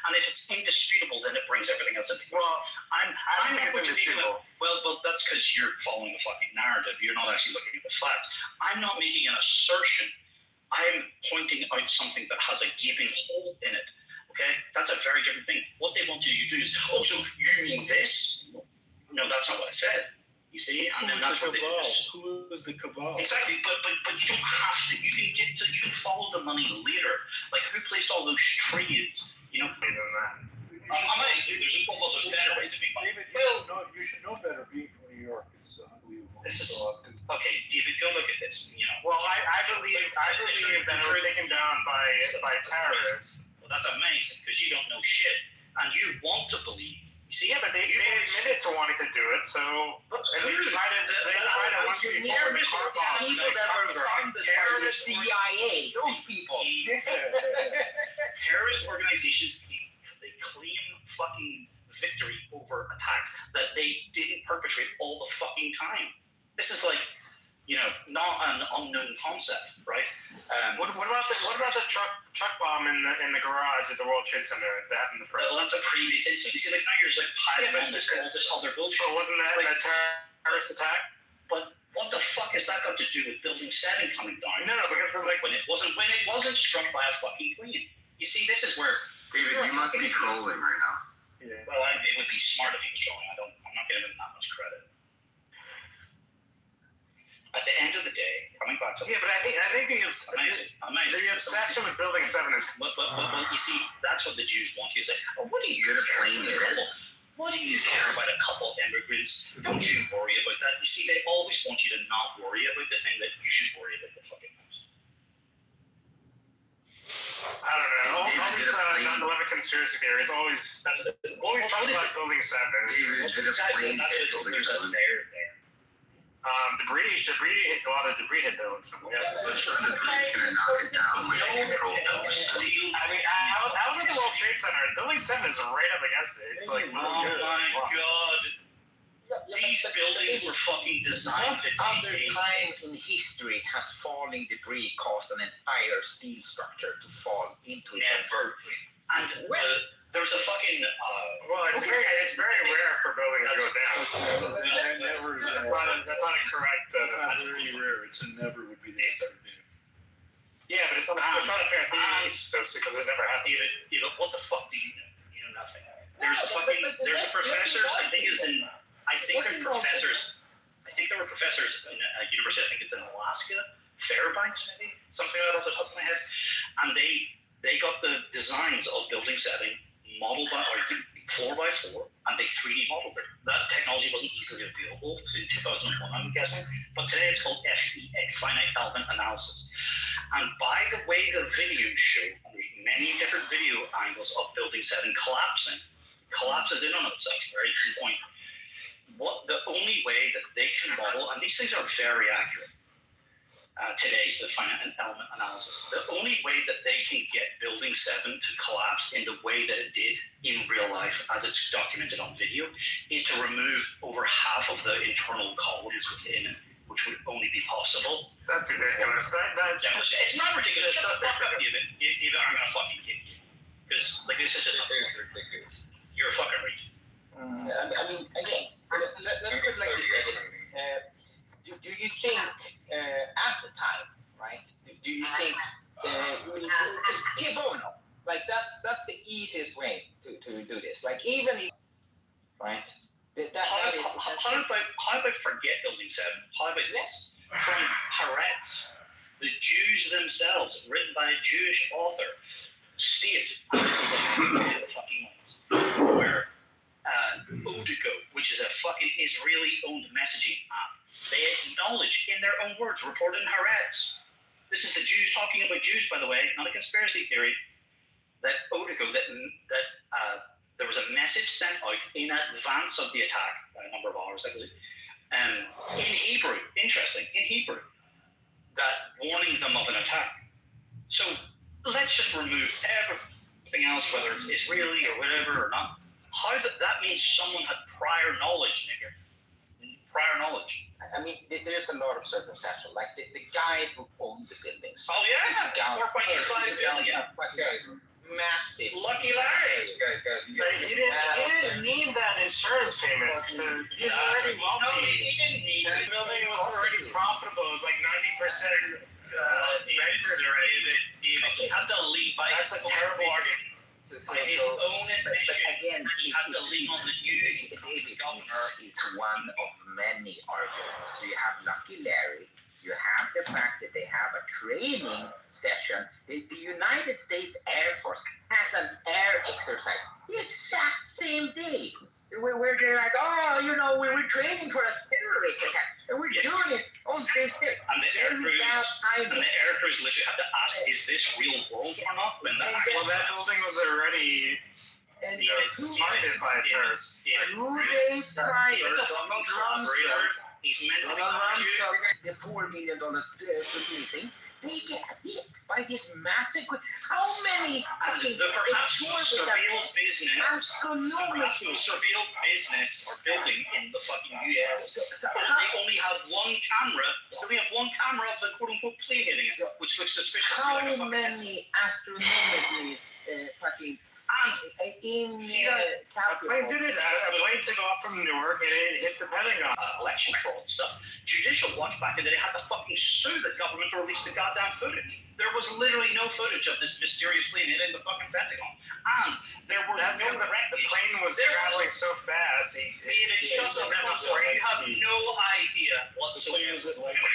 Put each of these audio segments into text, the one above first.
And if it's indisputable, then it brings everything else into. Well, I don't think it's indisputable. Well, that's because you're following the fucking narrative. You're not actually looking at the facts. I'm not making an assertion. I'm pointing out something that has a gaping hole in it. Okay, that's a very different thing. What they want you to do is, oh, so you mean this? No, that's not what I said. You see, and then that's what they do. Who is the cabal? Exactly, but you don't have to. You can follow the money later. Like who placed all those trades? You know, I'm amazing. There's better ways to make money. David, you should know better. Being from New York, it's unbelievable. Okay, David, go look at this. You know, well, I believe that it was taken down by terrorists. Well, that's amazing because you don't know shit, and you want to believe. See, yeah, but they admitted to wanting to do it, so they tried to once before the car bomb. People that were from the terrorist CIA, those people. Terrorist organizations, they claim fucking victory over attacks that they didn't perpetrate all the fucking time. This is like, you know, not an unknown concept, right? What about the truck bomb in the garage at the World Trade Center that happened the first? Well, that's a previous incident. You see, like now you're just like piling on this other bullshit. But wasn't that a terrorist attack? But what the fuck has that got to do with Building 7 coming down? No, because like when it wasn't struck by a fucking plane. You see, this is where David, you must be trolling right now. Yeah. Well, it would be smart if he was trolling. I'm not giving him that much credit. At the end of the day, coming back to but I think the obsession with Building 7 is. But you see, that's what the Jews want you to say. Oh, what do you You're the plane care? What do you care about a couple immigrants? Don't you worry about that. You see, they always want you to not worry about the thing that you should worry about the fucking most. I don't know. All these 9/11 conspiracy theories always talk about Building 7. David, did a plane hit Building 7? A lot of debris hit Building 7. But some debri's gonna knock it down when they control Building 7. I mean, I was at the World Trade Center. Building 7 is right up against it. It's like, oh my god. These buildings were fucking designed to other time in history has falling debris caused an entire steel structure to fall into it. Never. And there's a fucking it's very rare for buildings to go down. That's not a correct. It's not very rare. It's a never would be the case. Yeah, but it's not a fair thing because it never happened. Even what the fuck do you know? You know nothing. There's a professor. I think there were professors in a university. I think it's in Alaska, Fairbanks, maybe something like that off the top of my head. And they got the designs of Building 7 modeled by floor by floor, and they 3D modeled it. That technology wasn't easily available in 2001, I'm guessing. But today it's called FEA, finite element analysis. And by the way the videos show, and there's many different video angles of Building 7 collapses in on itself. Very key point. The only way that they can model, and these things are very accurate. Today's the finite element analysis. The only way that they can get Building 7 to collapse in the way that it did in real life, as it's documented on video, is to remove over half of the internal columns within it, which would only be possible. That's ridiculous. It's not ridiculous. Shut the fuck up, David. David, I'm gonna fucking kick you. Because this is just ridiculous. You're a fucking retard. I mean, again, let's put it like this. Do you think at the time, right? Do you think like that's the easiest way to do this? Like even if, right? How about forget Building 7? How about this? From Haaretz, the Jews themselves, written by a Jewish author, state, and this is like the fucking ones, where Odigo, which is a fucking Israeli-owned messaging app, they acknowledge in their own words, reported in Haaretz. This is the Jews talking about Jews, by the way, not a conspiracy theory. That Odigo, that there was a message sent out in advance of the attack by a number of hours, I believe, in Hebrew. Interesting, in Hebrew, that warning them of an attack. So let's just remove everything else, whether it's Israeli or whatever or not. How that means someone had prior knowledge, nigger. Prior knowledge. I mean, there's a lot of circumstantial. Like the guy who owned the buildings. Oh yeah, 4.85 billion. Massive. Lucky Larry. He didn't need that insurance payment. So he was already No, wealthy. he didn't need The it. building was already profitable. It was like 90% rented already. David, he had to leave by That's his a terrible own argument. admission. By his own But admission, again, he had to leave on the news. David, it's one of many arguments. You have Lucky Larry. You have the fact that they have a training session. The United States Air Force has an air exercise the exact same day. Where they're like, oh, you know, we were training for a terrorist attack, and we're Yes. doing it on this day. And the air Very bad crews, timing. literally had to ask, is this real world or not? When the Well, that building was already And targeted by terrorists. 2 days prior, It's a Donald fucking Trump's operator. He's mentally confused. the $4 million policing, they get hit by this massive. How many? And the perhaps most surveilled business, astronomical. surveilled business or building in the fucking US. So Because they only have one camera. They only have one camera of the quote unquote plane hitting it, which looks suspicious. how like a fucking many astronomically fucking And in See that? A plane did it. A plane took off from Newark and it hit the Pentagon. election fraud stuff. Judicial Watch back in the day had to fucking sue the government to release the goddamn footage. There was literally no footage of this mysterious plane hitting the fucking Pentagon. And there were That's no because the wreckage. plane was There traveling so fast. David, shut the fuck up. You have no idea The whatsoever. plane was at like no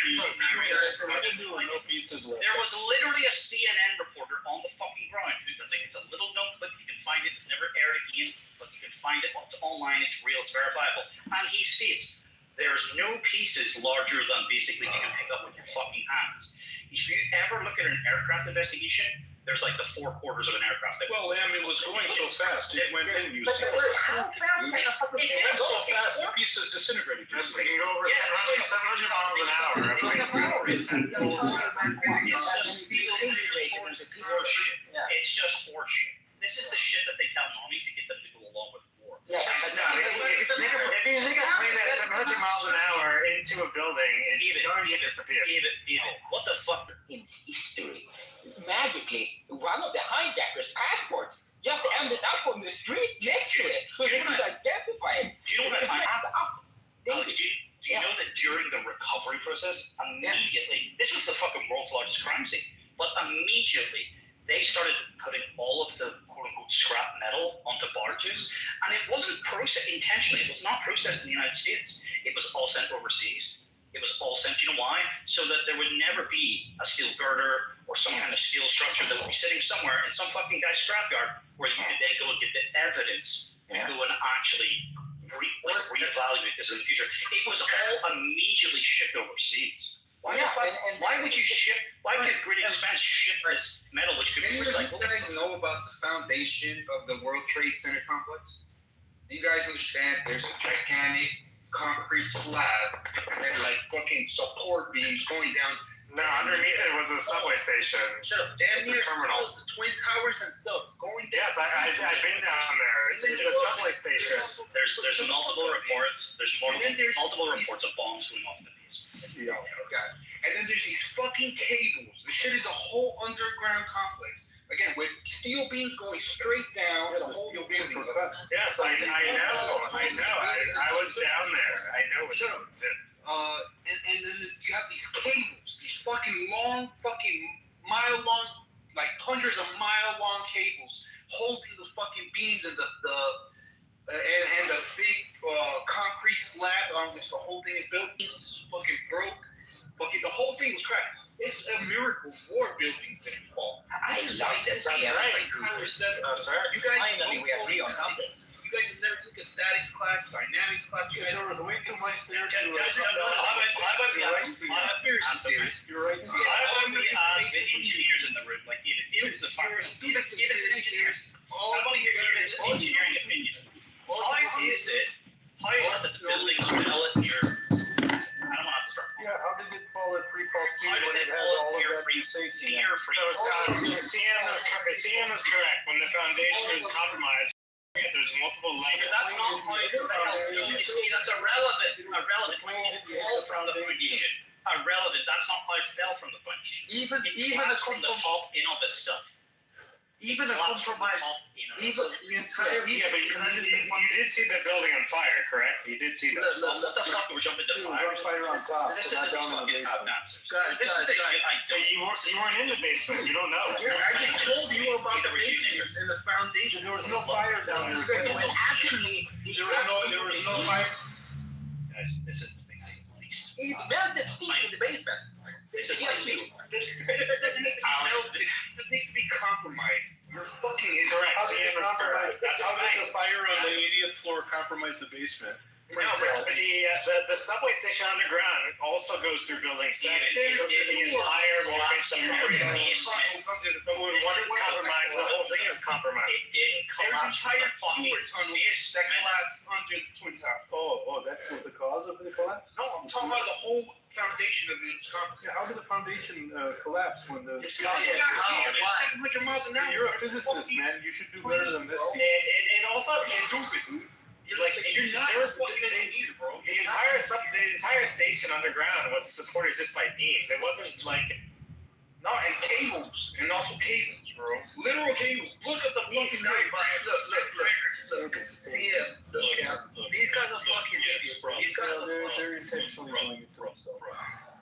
pieces left. There was literally a CNN reporter on the fucking ground who that's like, it's a little known clip, you can find it, it's never aired again, but you can find it, it's online, it's real, it's verifiable. And he states, there's no pieces larger than basically you can pick up with your fucking hands. If you ever look at an aircraft investigation, there's like the four quarters of an aircraft that Well, I mean, it was going so fast, it went in, you But see. how fast can a fucking It went so fast, the pieces disintegrated, you It see. can go over 700 miles an hour. it's just horseshit. This is the shit that they tell normies to get them to go along with war. No, if you take a plane at 700 miles an hour into a building, it's going to disappear. David, what the fuck? in history, magically, one of the hijackers' passports just ended up on the street next to it, so they could identify him. Do you know what I find? They- Do you know that during the recovery process, immediately, this was the fucking world's largest crime scene, but immediately they started putting all of the quote unquote scrap metal onto barges, and it wasn't processed intentionally, it was not processed in the United States. It was all sent overseas. It was all sent, you know why? So that there would never be a steel girder or some kind of steel structure that would be sitting somewhere in some fucking guy's scrapyard where you could then go and get the evidence and go and actually reevaluate this in the future. It was all immediately shipped overseas. Why would you ship? Why would Great Expense ship this metal which could be You recycled? guys know about the foundation of the World Trade Center complex? You guys understand there's a gigantic concrete slab and then like fucking support beams going down. No, underneath it was a subway station. Shut up, damn It's a near terminal. the Twin Towers themselves going down. Yes, I've been down there. It's a subway station. There's multiple reports. There's multiple reports of bombs going off in the base. Yeah, God. And then there's these fucking cables. This shit is a whole underground complex. Again, with steel beams going straight down to the whole building. Yes, I know. I was down there. I know what Shut up. And then you have these cables, these fucking long, fucking mile long, like hundreds of mile long cables holding the fucking beams and the big concrete slab on which the whole thing is built. It's fucking broke. Fucking the whole thing was cracked. It's a miracle war buildings didn't fall. I love this. That's Yeah, right. like, Sir. You guys finally, we agree on something. You guys have never took a statics class, dynamics class. You guys There was way too much there to. You're right. Why would we ask the engineers in the room? Like, David's the first. David's engineers. I want to hear David's engineering opinion. How is it that the buildings fell at your? I don't want to start. Yeah, how did it fall at free fall speed How did when it it has fall all at of your that free safety? near free? CM is correct. When the foundation is compromised, there's multiple layers. That's not how it fell. You see, that's irrelevant. When it fell from the foundation. Irrelevant. That's not how it fell from the foundation. even It a collapsed from the top in of itself. Even a compromise, even the entire. Yeah, but you did see the building on fire, correct? You did see that. What the fuck? We're jumping to It was fire. on fire on top, This so is not the down in the fucking basement. answers. Guys, This is the guys, shit I So don't. you weren't in the basement. You don't know. Yeah, I just told you about the basement and the foundation. There was no fire down You there. were asking me. There was no fire. Guys, this is the thing I hate the least. He's melted Steve in the basement. This is Yeah, the least. This needs to be compromised. You're fucking Correct. How did Ian it was compromise? correct. That's How did right. the fire on the 80th floor compromise the basement? No, but the subway station underground also goes through building 7. It goes through the entire World Trade Center area. But when one is compromised, the whole thing is compromised. It didn't There's collapse. entire fucking tours on this that collapsed under the Twin Towers. Oh, that was the cause of the collapse? No, I'm talking about the whole foundation of it. Yeah, how did the foundation collapse when the... This Yeah, guy- why? 700 miles an hour. You're a physicist, man. You should do better than this. It also Stupid, dude. you're not There was fucking fucking either, bro. the entire station underground was supported just by beams. It wasn't like No, and cables, and also cables, bro. Literal cables. Look at the fucking night, Look. See it. These guys are fucking idiots, bro. These guys are They're intentionally doing it to themselves.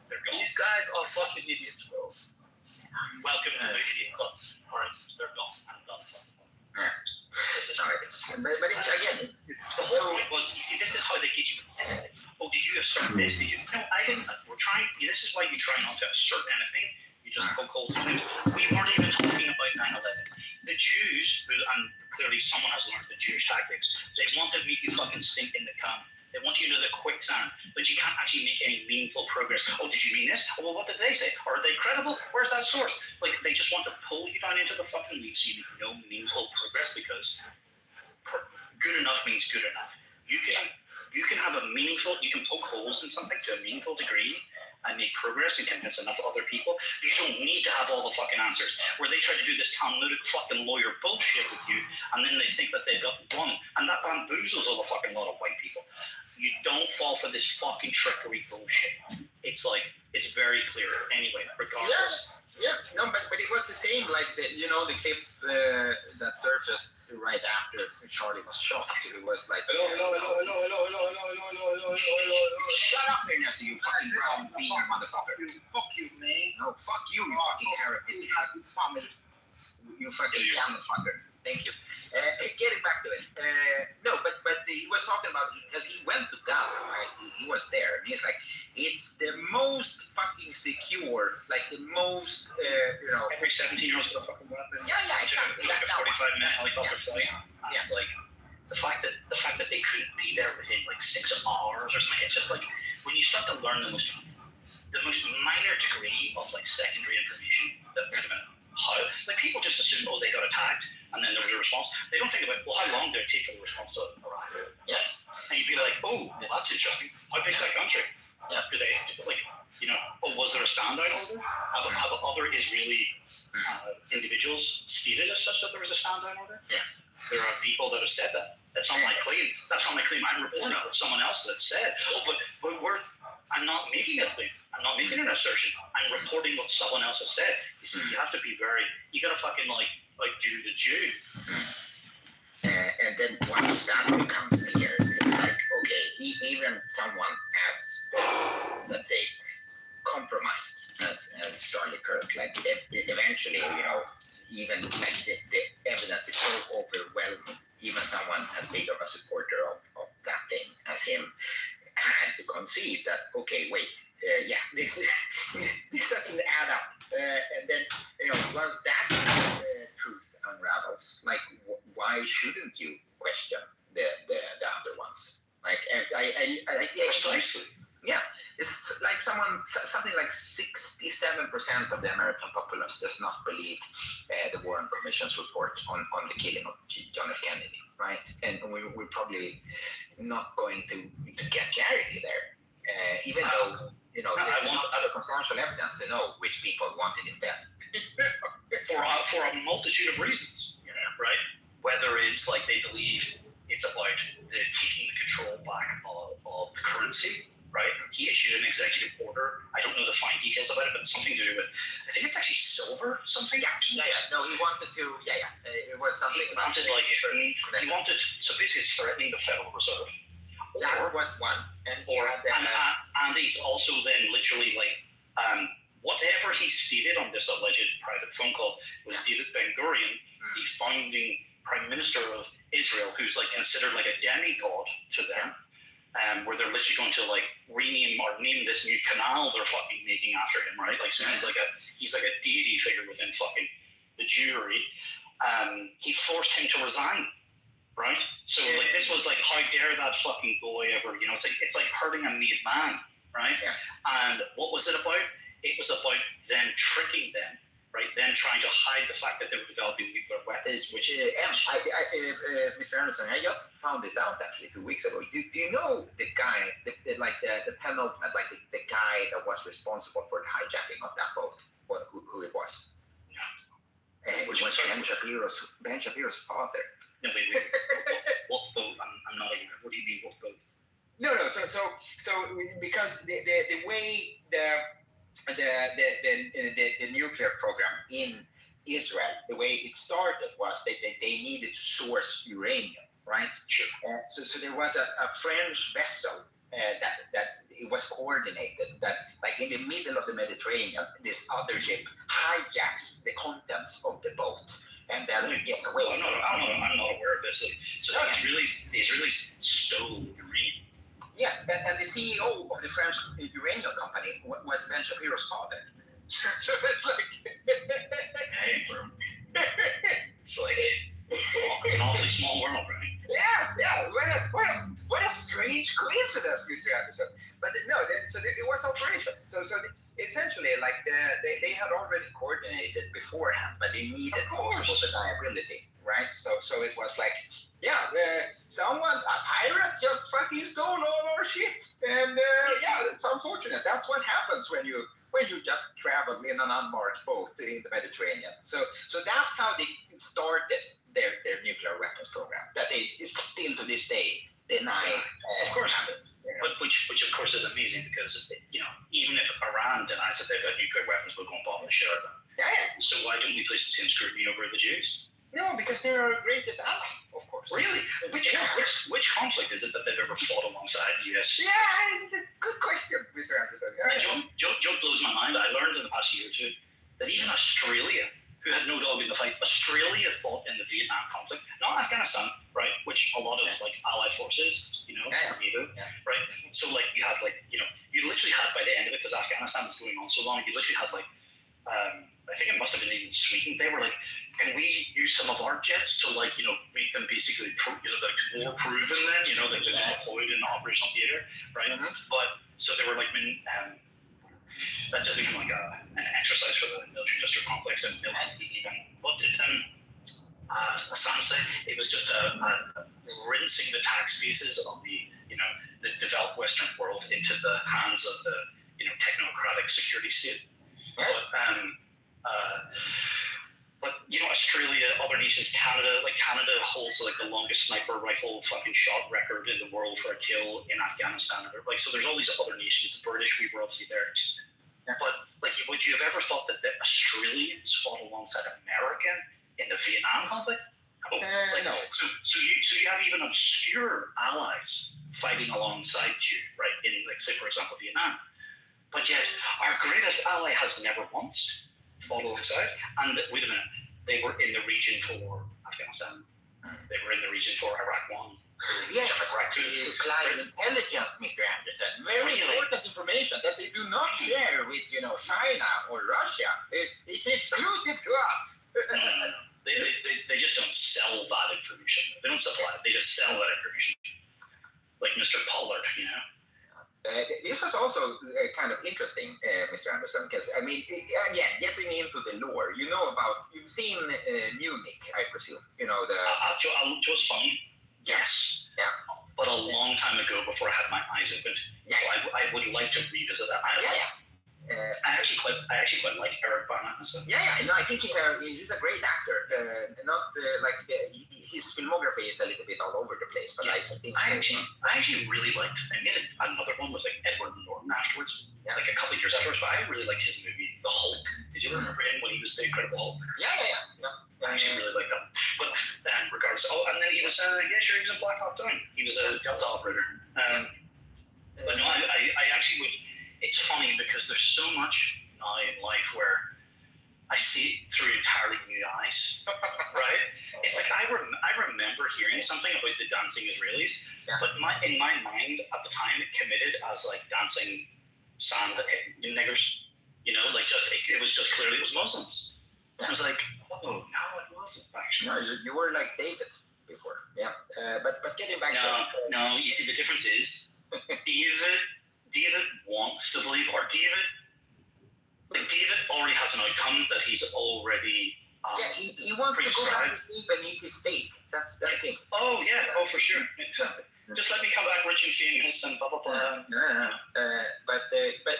They're gone. These guys are fucking idiots, bro. Welcome to the idiot club. Alright, they're gone. I'm done. Again, it's The whole point was, you see, this is how they get you. Oh, did you assert this? Did you? No, I didn't. We're trying. This is why you try not to assert anything. You just poke holes in things. We weren't even talking about 9/11. The Jews, and clearly someone has learned the Jewish tactics. They want to make you fucking sink in the cum. They want you into the quicksand, but you can't actually make any meaningful progress. Oh, did you mean this? Oh, well, what did they say? Are they credible? Where's that source? Like, they just want to pull you down into the fucking weeds so you make no meaningful progress because good enough means good enough. You can have a meaningful, you can poke holes in something to a meaningful degree and make progress and convince enough other people. You don't need to have all the fucking answers. Where they try to do this Talmudic fucking lawyer bullshit with you, and then they think that they've got one, and that bamboozles a fucking lot of white people. You don't fall for this fucking trickery bullshit. It's like, it's very clear. Anyway, regardless. Yeah, no, but it was the same, like the clip that surfaced right after Charlie was shot. It was like, Hello. shut up, Ernesto, you fucking brown beaner motherfucker. Fuck you, man. No, fuck you, you fucking heretic. You fucking camel fucker. Thank you. Getting back to it. No, but he was talking about, because he went to Gaza, right? He was there. And he's like, it's the most fucking secure, like the most, Every 17-year-old's got a fucking weapon. Yeah, exactly. Like a 45-minute helicopter flight. Yeah. Like, the fact that they couldn't be there within like 6 hours or something, it's just like, when you start to learn the most minor degree of like secondary information, that wait a minute, how? Like, people just assume, oh, they got attacked, and then there was a response. They don't think about, well, how long did it take for the response to arrive? Yeah. And you'd be like, oh, well, that's interesting. How big's that country? Yeah. Do they, like, was there a standout order? Have other Israeli individuals stated as such that there was a standout order? Yeah. There are people that have said that. That's not my claim. That's not my claim. I'm reporting what someone else that said. Oh, but I'm not making a claim. I'm not making an assertion. I'm reporting what someone else has said. You see, you have to be you gotta fucking like do the Jew. And then once that becomes clear, it's like, okay, even someone as, let's say, compromised as Charlie Kirk, like eventually, even like the evidence is so overwhelming, even someone as big of a supporter of that thing as him had to concede that, okay, wait, this doesn't add up. And then, once that truth unravels, like, why shouldn't you question the other ones? Like, I Precisely. Yeah, it's like something like 67% of the American populace does not believe the Warren Commission's report on the killing of John F. Kennedy, right? And we're probably not going to get clarity there, even though there's enough circumstantial evidence to know which people wanted him dead. For a multitude of reasons, right? Whether it's like they believe it's about taking the control back of the currency, right? He issued an executive order. I don't know the fine details about it, but it's something to do with, I think it's actually silver something. Yeah. No, he wanted to. It was something. He wanted he wanted, so basically it's threatening the Federal Reserve. That was one, and he had and he's also then literally like, whatever he stated on this alleged private phone call with David Ben-Gurion, the founding Prime Minister of Israel, who's like considered like a demigod to them, where they're literally going to like rename or name this new canal they're fucking making after him, right? Like, so he's like a deity figure within fucking the Jewry. He forced him to resign, right? So like this was like, how dare that fucking boy ever, you know? It's like hurting a made man, right? Yeah. And what was it about? It was about them tricking them, right? Them trying to hide the fact that they were developing nuclear weapons, which Mr. Anderson, I just found this out actually 2 weeks ago. Do you know the guy, the penultimate, like the guy that was responsible for the hijacking of that boat? Who it was? It was Ben Shapiro's father. No, wait. What boat? I'm not aware. What do you mean, what boat? No. So because the way the nuclear program in Israel, the way it started was they needed to source uranium, right? Sure. So there was a French vessel that it was coordinated that, like in the middle of the Mediterranean, this other ship hijacks the contents of the boat and then it gets away. I'm not aware of this. So the Israelis stole uranium. Yes, and the CEO of the French uranium company was Ben Shapiro's father. So it's like, hey, bro. It's like it's an awfully small world, right? Yeah. What a strange coincidence, Mr. Anderson. But no, so it was operation. So essentially, like they had already coordinated beforehand, but they needed possible deniability, right? So it was like, someone, a pirate, just fucking stole all our shit, and it's unfortunate. That's what happens when you just travel in an unmarked boat in the Mediterranean. So that's how they started their nuclear weapons program that they still to this day deny. Of course, but which of course is amazing because even if Iran denies that they've got nuclear weapons, we'll go and bomb the shit out of them. Yeah. So why don't we place the same scrutiny over the Jews? No, because they're our greatest ally, of course. Really? Which conflict is it that they've ever fought alongside the US? Yeah, it's a good question, Mr. Anderson. Joe blows my mind. I learned in the past year or two that even Australia, who had no dog in the fight, Australia fought in the Vietnam conflict, not Afghanistan, right? Which a lot of like allied forces, right? So like you had you literally had by the end of it, because Afghanistan was going on so long, you literally had I think it must have been even Sweden. They were like, can we use some of our jets to make them basically war proven then, like they're deployed in the operational theater, right? Mm-hmm. But so they were like, that just became like an exercise for the military industrial complex, and even what did Sam say? It was just a rinsing the tax bases of the developed Western world into the hands of the technocratic security state. But Australia, other nations, Canada holds the longest sniper rifle fucking shot record in the world for a kill in Afghanistan. So there's all these other nations. The British, we were obviously there. But would you have ever thought that the Australians fought alongside America in the Vietnam conflict? No. So you have even obscure allies fighting alongside you, right? In say for example Vietnam. But yet our greatest ally has never once fought alongside. And wait a minute, they were in the region for Afghanistan. They were in the region for Iraq 1. Yeah, but supply intelligence, Mr. Anderson. Very important information that they do not share with China or Russia. It's exclusive to us. No. They just don't sell that information. They don't supply it. They just sell that information. Like Mr. Pollard, This was also kind of interesting, Mr. Anderson, because again, getting into the lore, you've seen Munich, I presume. Joe's funny. Yes. Yeah. But a long time ago, before I had my eyes opened. Yeah. So I would like to revisit that. I actually quite like Eric Barnett and stuff. Yeah. I think he's a great actor. his filmography is a little bit all over the place, but Yeah. I think I actually really liked. I made another one with like Edward Norton afterwards, Yeah. like a couple of years afterwards. But I really liked his movie, The Hulk. Did you remember him when he was the Incredible Hulk? yeah. I actually really liked that. But regardless, and then he was he was in Black Hawk Down. He was a Delta operator. But no, I actually would. It's funny because there's so much now in life where I see it through entirely new eyes, right? It's like I remember hearing something about the dancing Israelis, but in my mind at the time it committed as like dancing sand niggers, like it was just clearly it was Muslims. I was like, oh no, it wasn't actually. No, you were like David before, but getting back. No. You see, the difference is David wants to believe, or David already has an outcome that he's already. He wants to go back to sleep and eat his steak. That's him. Oh yeah, for sure, exactly. Just let me come back rich and famous and blah blah blah. But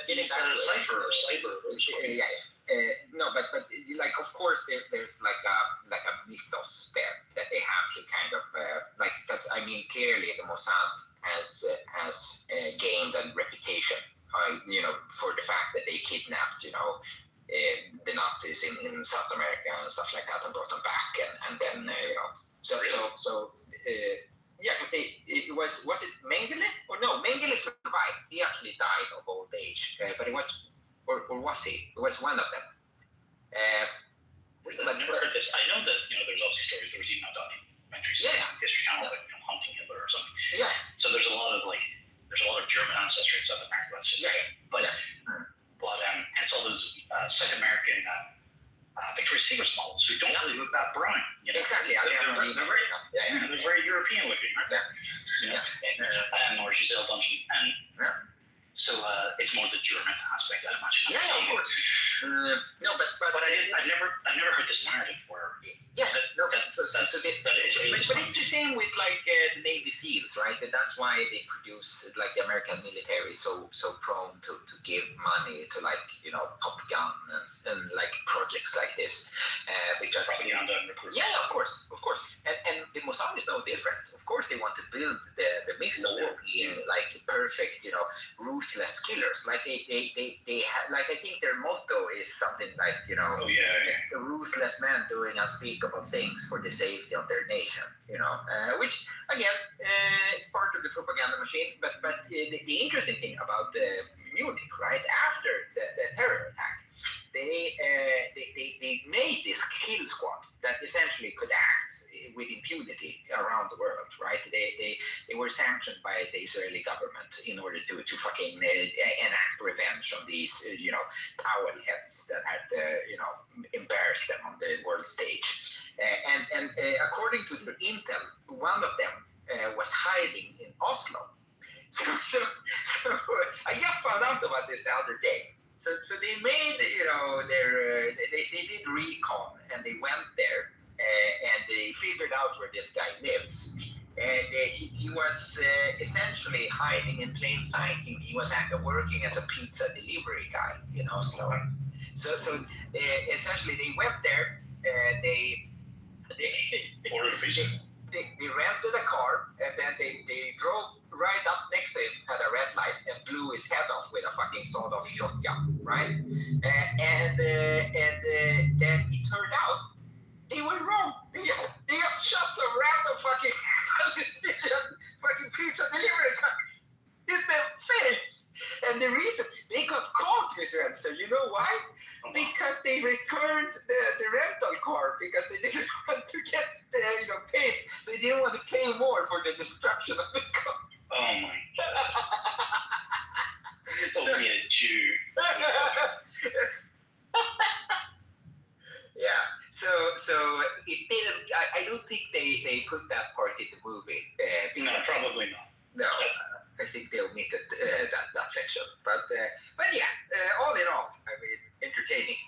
getting back to Cypher. No, but like of course there's like a mythos there that they have to kind of because I mean clearly the Mossad has gained a reputation for the fact that they kidnapped the Nazis in South America and stuff like that and brought them back and then because was it Mengele or no Mengele survived. He actually died of old age, but it was. Or was he? It was one of them. I've never heard this. I know that there's obviously stories. There was even a documentary on History Channel, like hunting Hitler or something. Yeah. So there's a lot of German ancestry in South America. Let's just say. But hence all those South American Victoria's Secret models who don't really look that brown. Exactly. They're very European looking, aren't they? Or Giselle Bundchen. So it's more the German aspect, I imagine. Yeah, of course. No, but I've never heard this narrative where. That is. But it's the same with like the Navy SEALs, right? And that's why they produce like the American military so prone to give money to like Top Gun and like projects like this, because propaganda and recruitment. Yeah, of course. And the Mossad is no different. Of course, they want to build the myth of them being like perfect, ruthless killers. Like they have, like I think their motto is something like a ruthless man doing unspeakable things for the safety of their nation. Which again, it's part of the propaganda machine. But the interesting thing about Munich, right after the terror attack, they made this kill squad that essentially could act with impunity around the world, right? They were sanctioned by the Israeli government in order to fucking enact revenge on these towel heads that had embarrassed them on the world stage. And according to their intel, one of them was hiding in Oslo. So I just found out about this the other day. So they made, they did recon and they went there and they figured out where this guy lives. And he was essentially hiding in plain sight. He was working as a pizza delivery guy in Oslo. So essentially they went there. They rented a car and then they drove right up next to him at a red light and blew his head off with a fucking sawed-off shotgun, right? And then it turned out they were wrong. They just shot some random fucking Palestinian fucking pizza delivery guys in their face. And the reason they got caught, Mr. Anderson, you know why? Because they returned the rental car because they didn't want to get paid. They didn't want to pay more for the destruction of the car. Oh my God. Only a Jew. Yeah. So it didn't. I don't think they put that part in the movie. No, probably not. No. I think they omitted that section. But yeah, all in all, I mean, entertaining.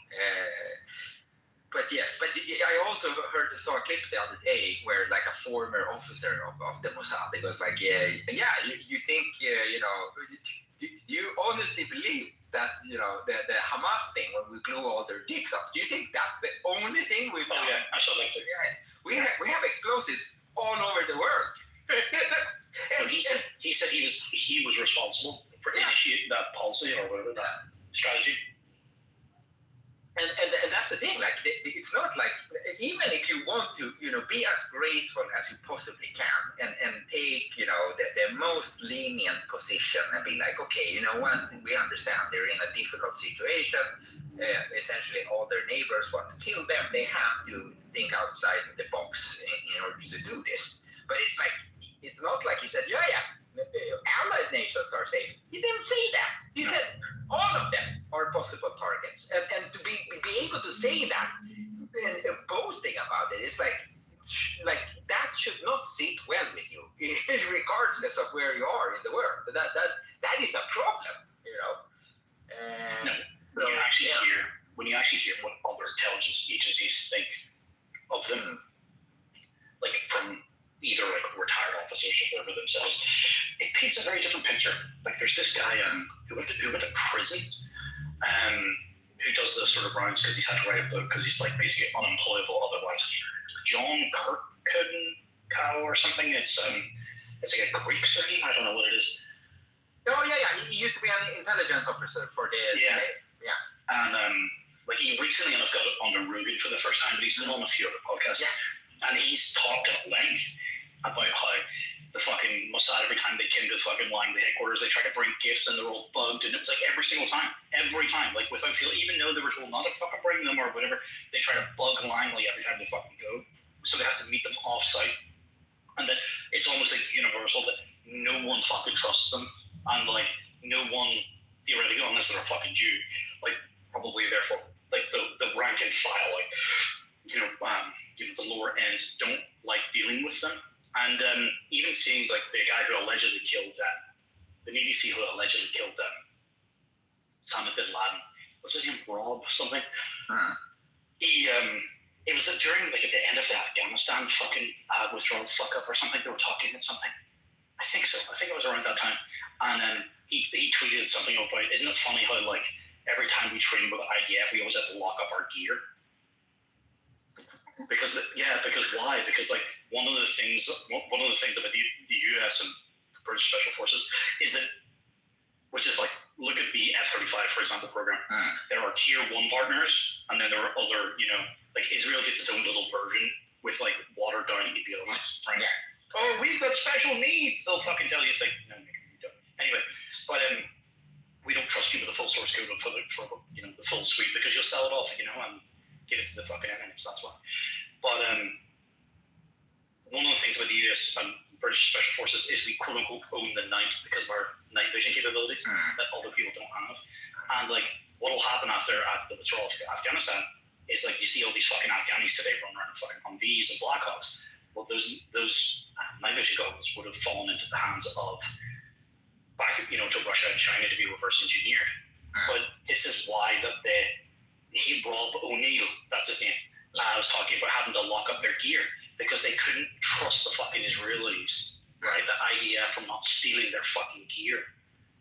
But yes, I also heard the saw clip the other day where like a former officer of the Mossad, it was like, you think, you honestly believe that, you know, the Hamas thing, when we glue all their dicks up, do you think that's the only thing we've done? Oh yeah, absolutely. Yeah. We have explosives all over the world. So he said he was responsible for initiating that policy or whatever, that strategy. And that's the thing, like, it's not like, even if you want to, you know, be as graceful as you possibly can and take, you know, the most lenient position and be like, okay, you know what, we understand they're in a difficult situation, essentially all their neighbors want to kill them, they have to think outside the box in order to do this. But it's like, it's not like he said, allied nations are safe. He didn't say that. He said all of them are possible targets. And to be able to say that and boasting about it, it's like that should not sit well with you, regardless of where you are in the world. That is a problem, you know. And when you actually hear what other intelligence agencies think of them, like from either like retired officers or whatever themselves, it paints a very different picture. Like there's this guy who went to prison, who does those sort of rounds because he's had to write a book because he's like basically unemployable otherwise. John Kirkcow or something. It's like a Greek surname. I don't know what it is. Oh yeah. He used to be an intelligence officer for the And like he recently enough got on the Rogan for the first time, but he's been on a few other podcasts. Yeah. And he's talked at length about how the fucking Mossad, every time they came to the fucking Langley headquarters, they tried to bring gifts and they're all bugged, and it was like every single time, like without feeling, even though they were told not to fucking bring them or whatever, they try to bug Langley every time they fucking go, so they have to meet them off site, and that it's almost like universal that no one fucking trusts them, and like no one theoretically, unless they're a fucking Jew, like probably therefore like the rank and file, like the lower ends don't like dealing with them. And even seems like the guy who allegedly killed the Navy SEAL who allegedly killed Osama bin Laden, what's his name, Rob something? He it was during like at the end of the Afghanistan fucking withdrawal fuck up or something. They were talking at something. I think so. I think it was around that time. And he tweeted something about, isn't it funny how like every time we train with the IDF we always have to lock up our gear? Because why? Because like one of the things about the US and British Special Forces is that, which is like, look at the F-35 for example program. There are tier 1 partners, and then there are other, you know, like Israel gets its own little version with like watered down avionics, right? Yeah. Oh, we've got special needs. They'll fucking tell you. It's like, no, you don't. Anyway, but we don't trust you with the full source code for you know, the full suite, because you'll sell it off, you know, and give it to the fucking enemies. That's why. But one of the things about the US and British Special Forces is we quote unquote own the night because of our night vision capabilities that other people don't have. And like what will happen after the withdrawal of Afghanistan is like you see all these fucking Afghanis today running around in fucking Humvees and Blackhawks. Well, those night vision goggles would have fallen into the hands of to Russia and China to be reverse engineered. But this is why Rob O'Neill, that's his name. I was talking about having to lock up their gear because they couldn't trust the fucking Israelis, right? The IDF from not stealing their fucking gear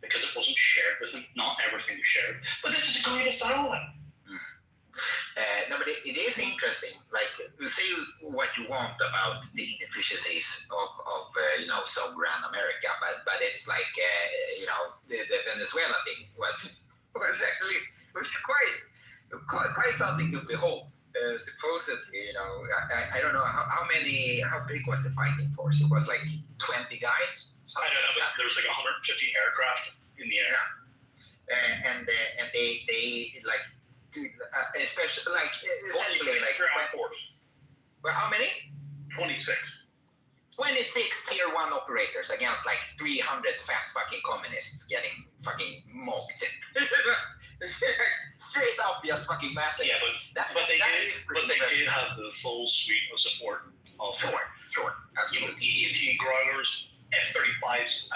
because it wasn't shared with them. Not everything was shared, but it's the greatest ally. No, but it is interesting. Like, you say what you want about the inefficiencies of sovereign America, but it's like the Venezuela thing was actually quite something to behold. Supposedly, I don't know how big was the fighting force? It was like 20 guys. I don't know, but there was like 150 aircraft in the air. And they like. Especially like essentially like ground force. Well, how many? 26 tier 1 operators against like 300 fat fucking communists getting fucking mocked. Straight up, just fucking massive. Yeah, but they did have the full suite of support. Sure, absolutely. The 18 Growlers, F-35s,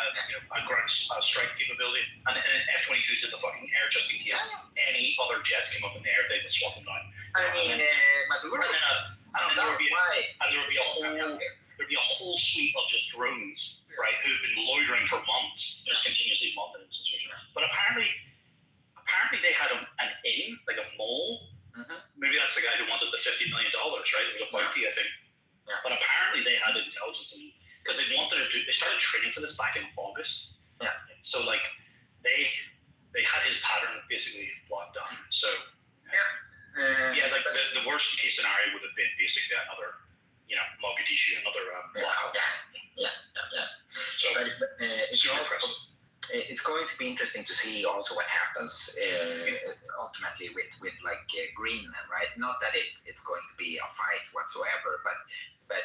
ground strike capability, and F-22s in the fucking air just in case any other jets came up in the air, they would swap them down. I mean, Maduro. And there would be a whole suite of just drones right, who've been loitering for months, just continuously monitoring the situation. But apparently they had an in, like a mole. Maybe that's the guy who wanted the $50 million, right? It was a bounty, I think. Yeah. But apparently they had intelligence, because they started training for this back in August. Yeah. So like they had his pattern basically locked down. So like the worst case scenario would have been basically another, Mogadishu, another blackout. Yeah. So But super impressive. it's going to be interesting to see also what happens ultimately with like Greenland, right? Not that it's going to be a fight whatsoever, but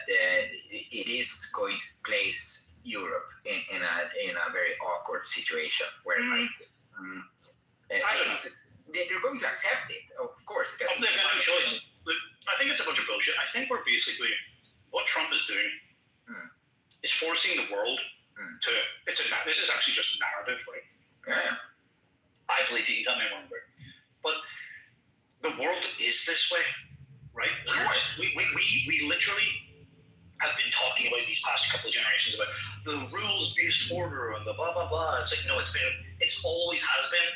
it is going to place Europe in a very awkward situation where I don't know. They're going to accept it, of course. They've got no choice. But I think it's a bunch of bullshit. I think we're basically, what Trump is doing is forcing the world to, this is actually just narrative, right? Yeah. I believe you can tell me I'm wrong, right? But the world is this way, right? We literally have been talking about these past couple of generations about the rules-based order and the blah, blah, blah. It's like, no, it's always has been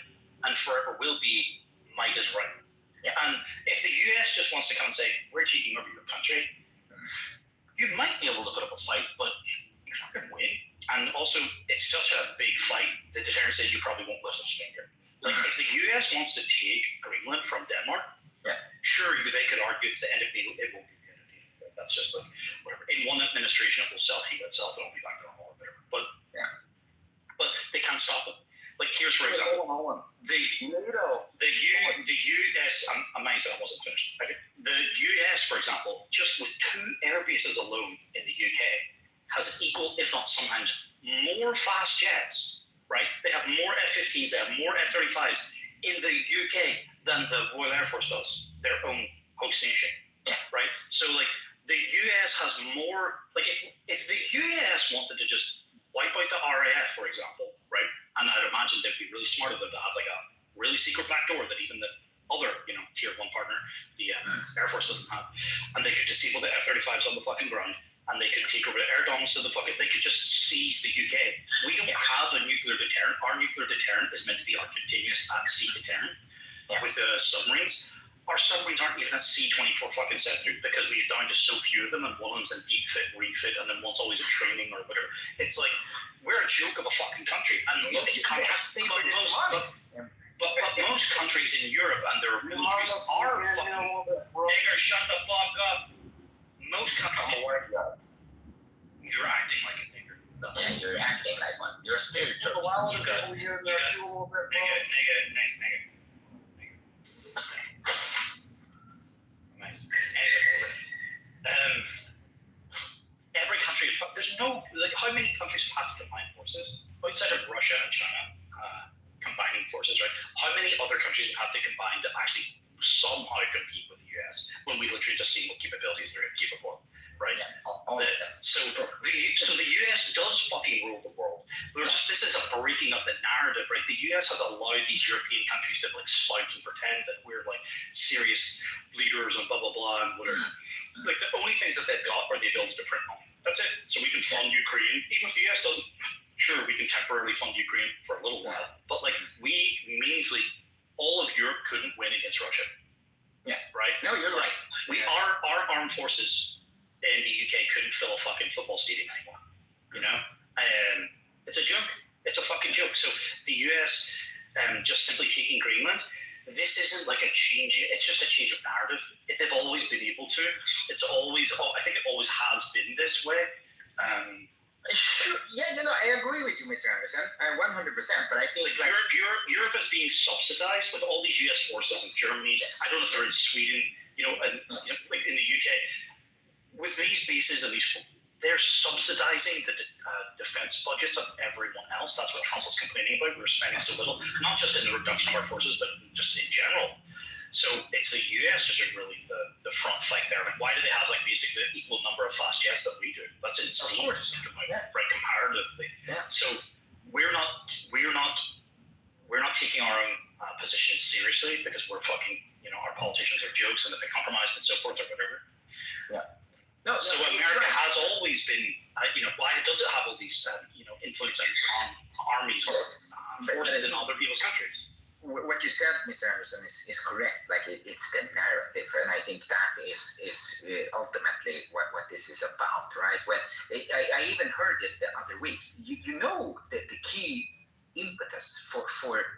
and forever will be might is right. Yeah. And if the US just wants to come and say, we're taking over your country, you might be able to put up a fight, but you're not going to win. And also, it's such a big fight, the deterrent says you probably won't lift a finger. Like, if the US wants to take Greenland from Denmark, sure, they could argue it's the end of the deal. It won't be the end of the deal. That's just like, whatever. In one administration, it will self-heal itself and it'll be back to normal or whatever. But they can't stop them. Like, here's, for example, the US, I might say I wasn't finished. Okay. The US, for example, just with 2 air bases alone in the UK, has equal, if not sometimes more fast jets, right? They have more F-15s, they have more F-35s in the UK than the Royal Air Force does, their own host nation, right? So, like, the US has more, like, if the US wanted to just wipe out the RAF, for example, right? And I'd imagine they'd be really smart of them to have, like, a really secret back door that even the other, tier 1 partner, the Air Force doesn't have. And they could disable the F-35s on the fucking ground. And they could take over the air domes to the they could just seize the UK. We don't have a nuclear deterrent. Our nuclear deterrent is meant to be a continuous at-sea deterrent with the submarines. Our submarines aren't even at sea 24/7 because we're down to so few of them, and one of them's in deep fit, refit, and then one's always in training or whatever. It's like, we're a joke of a fucking country. And most countries in Europe and their militaries are fucking... Nigger, shut the fuck up. Most countries... You're acting like a nigger. Yeah, you're acting like one. You're spiritual. Nice. Anyway, every country, there's no, like, how many countries have to combine forces? Outside of Russia and China combining forces, right? How many other countries would have to combine to actually somehow compete with the US when we literally just see what capabilities they're capable of? Right. So the US does fucking rule the world. This is a breaking of the narrative, right? The US has allowed these European countries to like spout and pretend that we're like serious leaders and blah blah blah and whatever. Like, the only things that they've got are the ability to print money. That's it. So we can fund Ukraine, even if the US doesn't. Sure, we can temporarily fund Ukraine for a little while, but like, we meaningfully, all of Europe couldn't win against Russia. Yeah. Right. No, you're right. Our armed forces in the UK couldn't fill a fucking football stadium anymore, it's a joke. It's a fucking joke. So the US just simply taking Greenland, this isn't like a change. It's just a change of narrative. They've always been able to. I think it always has been this way. I agree with you, Mr. Anderson, 100%. But I think like Europe is being subsidized with all these US forces in Germany. I don't know if they're in Sweden, and like in the UK. With these bases and they're subsidizing the defense budgets of everyone else. That's what Trump was complaining about. We're spending so little, not just in the reduction of our forces, but just in general. So it's the US which is really the front fight there. Like, why do they have like basically the equal number of fast jets that we do? That's insane. Of course. Right, comparatively. Yeah. So we're not taking our own position seriously because we're fucking, our politicians are jokes and if they compromise and so forth or whatever. Yeah. No, So it's America right. has always been, why does it have all these, influence on armies or forces in other people's countries? What you said, Mr. Anderson, is correct. Like it's the narrative, and I think that is ultimately what this is about, right? When I even heard this the other week. You know that the key impetus for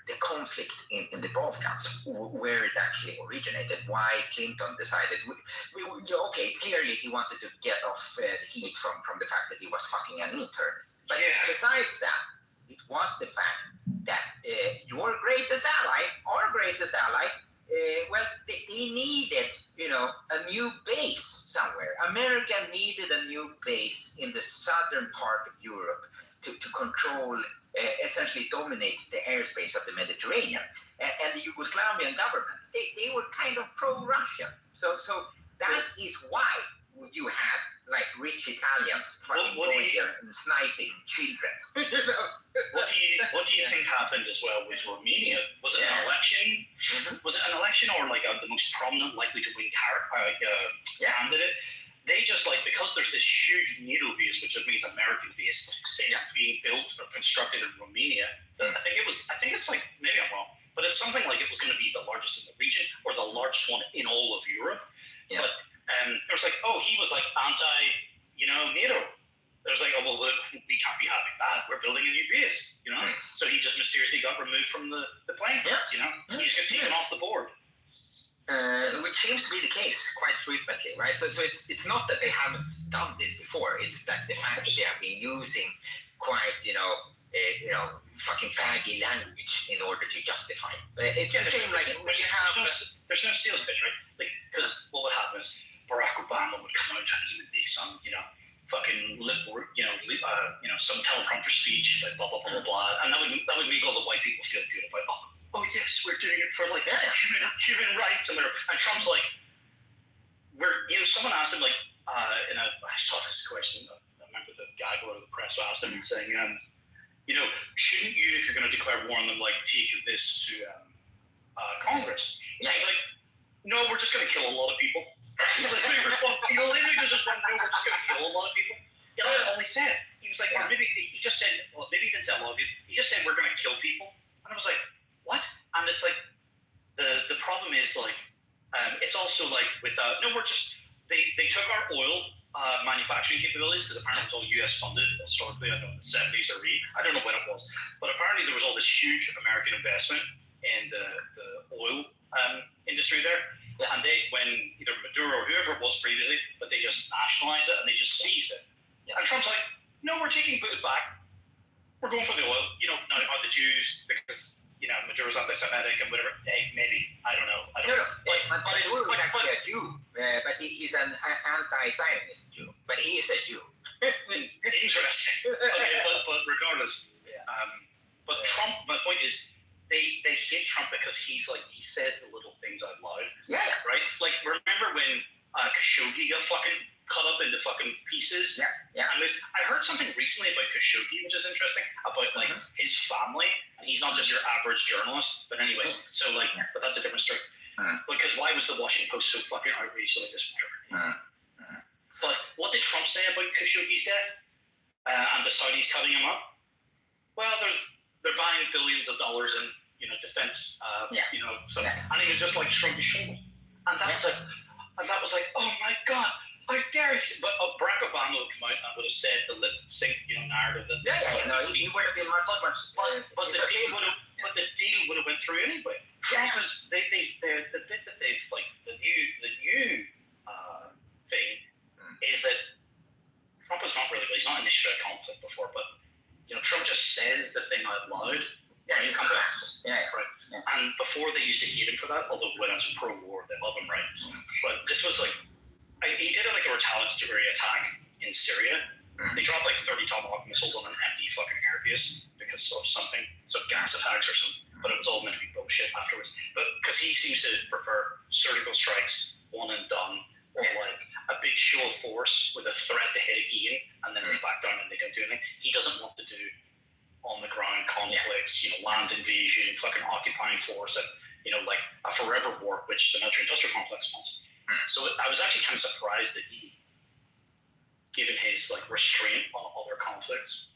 the conflict in the Balkans, where it actually originated, why Clinton decided, okay, clearly he wanted to get off the heat from the fact that he was fucking an intern. But besides that, it was the fact that your greatest ally, our greatest ally, they needed, a new base somewhere. America needed a new base in the southern part of Europe to control, essentially dominate the airspace of the Mediterranean. And the Yugoslavian government, they were kind of pro-Russian. So that is why you had like rich Italians fucking going there and sniping children. What do you think happened as well with Romania? Was it an election? Mm-hmm. Was it an election or like the most prominent likely to win candidate? They just because there's this huge NATO base, which means American base, being built or constructed in Romania. I think it's like, maybe I'm wrong, but it's something like it was going to be the largest in the region or the largest one in all of Europe. Yeah. But it was like, he was like anti, NATO. It was like, we can't be having that. We're building a new base, So he just mysteriously got removed from the playing field, He just got taken off the board. Which seems to be the case quite frequently, right? So it's not that they haven't done this before. It's that the fact that they have been using quite, fucking faggy language in order to justify it. It's just like when you have there's no sales pitch, right? Like, because what would happen is Barack Obama would come out and he would make some, fucking some teleprompter speech, like blah blah blah blah blah, and that would make all the white people feel good about, oh yes, we're doing it for human rights, and Trump's like, someone asked him I saw this question. I remember the guy going to the press asked him saying, shouldn't you, if you're going to declare war on them, take this to Congress? Yeah. He's like, no, we're just going to kill a lot of people. He literally just went, no, we're just going to kill a lot of people. Yeah, that's all he said. He was like, or maybe he just said, maybe he didn't say a lot of people. He just said, we're going to kill people. And I was like, what? And it's like, the problem is it's also with, no, we're just, they took our oil manufacturing capabilities, because apparently it was all US funded historically, I don't know, in the 70s or I don't know when it was, but apparently there was all this huge American investment in the oil industry there. Yeah. And when either Maduro or whoever it was previously, but they just nationalized it and they just seized it. Yeah. And Trump's like, no, we're taking it back. We're going for the oil. Not about the Jews, because Maduro's anti-Semitic and whatever. Hey, maybe, I don't know. Maduro is actually a Jew, but he's an anti-Zionist Jew. But he is a Jew. Interesting. Okay, but regardless, but Trump. My point is, they hate Trump because he says the little things out loud. Yeah. Right. Like, remember when Khashoggi got fucking cut up into fucking pieces? Yeah. Yeah. And I heard something recently about Khashoggi, which is interesting, about his family, and he's not just your average journalist. But anyway, so but that's a different story. Because why was the Washington Post so fucking outraged this winter? But what did Trump say about Khashoggi's death and the Saudis cutting him up? Well, they're buying billions of dollars in defense, and he was just shrugged his shoulders, and that was like, oh my god, how dare he? But Barack Obama would come out and would have said the lip sync narrative that he would have been much but the deal would have went through anyway. Trump is the bit that they've the new thing is that Trump is not really, he's not initiated a conflict before, but Trump just says the thing out loud. Yeah, he's crass. Yeah, right. Yeah. And before they used to hate him for that, although when I was pro-war, they love him, right? But this was he did a retaliatory attack in Syria. They dropped 30 Tomahawk missiles on an empty fucking airbase because of something, some gas attacks or something. But it was all meant to be bullshit afterwards. But because he seems to prefer surgical strikes, one and done, or a big show of force with a threat to hit again, and then they back down and they don't do anything. He doesn't want to do on the ground conflicts, land invasion, fucking occupying force, and a forever war, which the military industrial complex wants. So I was actually kind of surprised that he given his like restraint on other conflicts,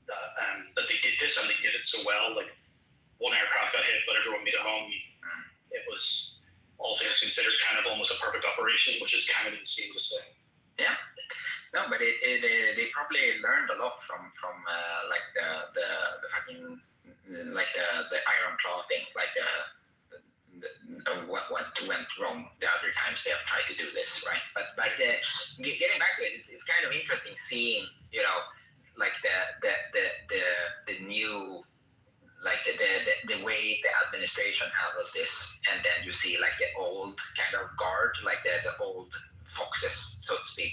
that they did this and they did it so well. Like one aircraft got hit, but everyone made it home. It was, all things considered, kind of almost a perfect operation, which is kind of insane to say. Yeah. No, but they probably learned a lot from like the fucking like the Iron Claw thing, like what went wrong the other times they have tried to do this, right? But getting back to it, it's kind of interesting seeing, you know, like the new, like the way the administration handles this, and then you see like the old kind of guard, like the old foxes, so to speak,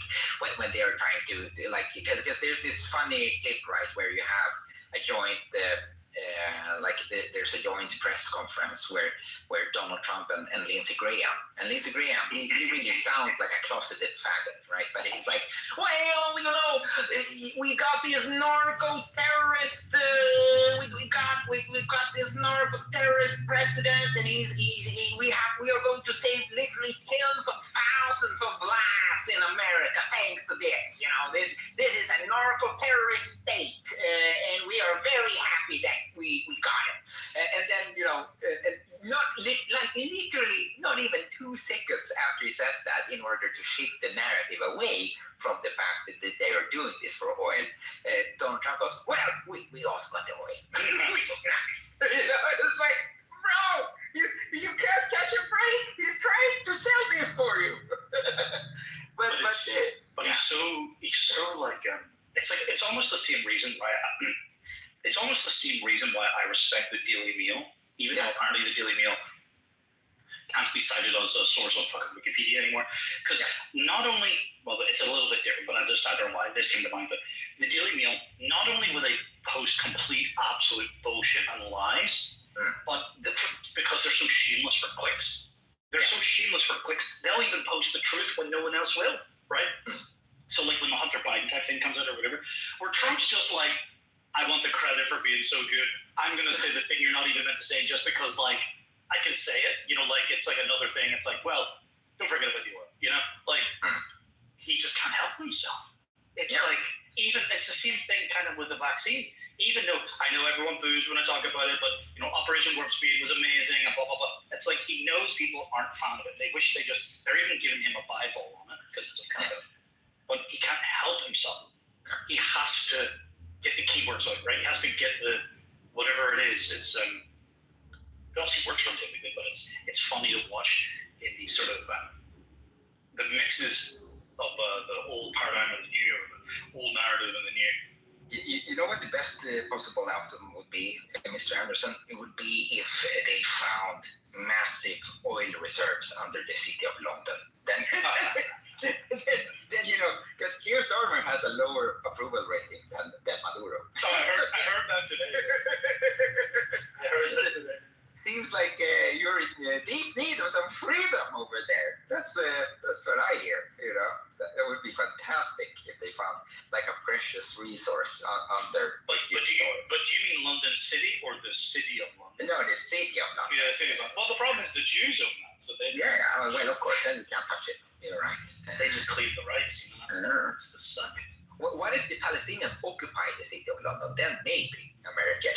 when they are trying to, like, because there's this funny clip, right, where you have a joint there's a joint press conference where Donald Trump and Lindsey Graham, he really sounds like a closeted faggot, right? But he's like, well, you know, we got these narco terrorists, we've got this narco terrorist president, and we are going to save literally tens of thousands of lives in America thanks to this. You know, this is a narco terrorist state, and we are very happy that we got it. And then, you know, literally not even 2 seconds after he says that, in order to shift the narrative away from the fact that they are doing this for oil, Donald Trump goes, well, we also got the oil. We just you know, it's like, bro, you can't catch a break. He's trying to sell this for you. but he's so like it's almost the same reason why I respect the Daily Mail, even though apparently the Daily Mail can't be cited as a source of fucking Wikipedia anymore. Because not only, well, it's a little bit different, but I don't know why this came to mind. But the Daily Mail, not only will they post complete, absolute bullshit and lies, but because they're so shameless for clicks, they'll even post the truth when no one else will, right? So like when the Hunter Biden type thing comes out or whatever, where Trump's just like, I want the credit for being so good. I'm going to say the thing you're not even meant to say just because, like, I can say it. You know, like, it's like another thing. It's like, well, don't forget about the oil, you know? Like, he just can't help himself. It's like, even, it's the same thing kind of with the vaccines. Even though I know everyone boos when I talk about it, but, you know, Operation Warp Speed was amazing and blah, blah, blah. It's like he knows people aren't fan of it. They wish they're even giving him a Bible on it because it's a product. But he can't help himself. He has to get the keywords out, right? He has to get the whatever it is. It's it obviously works for him typically, but it's funny to watch in these sort of the mixes of the old paradigm and the new, or the old narrative and the new. You know what the best possible outcome would be, Mr. Anderson? It would be if they found massive oil reserves under the city of London. Then you know, because Keir Starmer has a lower approval rating than Maduro. Oh, I heard that today. Seems like you're in deep need of some freedom over there. That's what I hear. You know, that would be fantastic if they found like a precious resource on their. But do you mean London City or the city of London? No, the city of London. Yeah, the city of London. Well, the problem is the Jews own that, so they. Yeah, well, of course, then you can't touch it. You're right. They just claim the rights. You know, that's the suck. What if the Palestinians occupy the city of London? Then maybe America.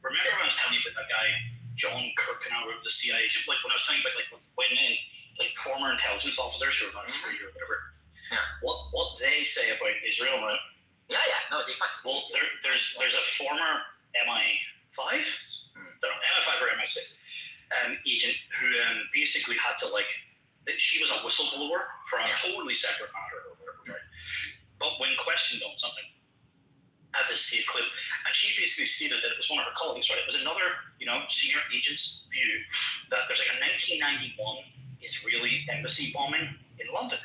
Remember when I was telling you about that guy John Kirkenow of the CIA? Like when I was talking about like when like former intelligence officers who are not free or whatever. Yeah. What they say about Israel, right? Yeah, no, they fight. Well, there's a former MI5, MI5 or MI6 agent who basically had to she was a whistleblower for a totally separate matter or whatever, right? But when questioned on something, at this safe clip, and she basically stated that it was one of her colleagues, right? It was another, senior agent's view that there's like a 1991 Israeli embassy bombing in London,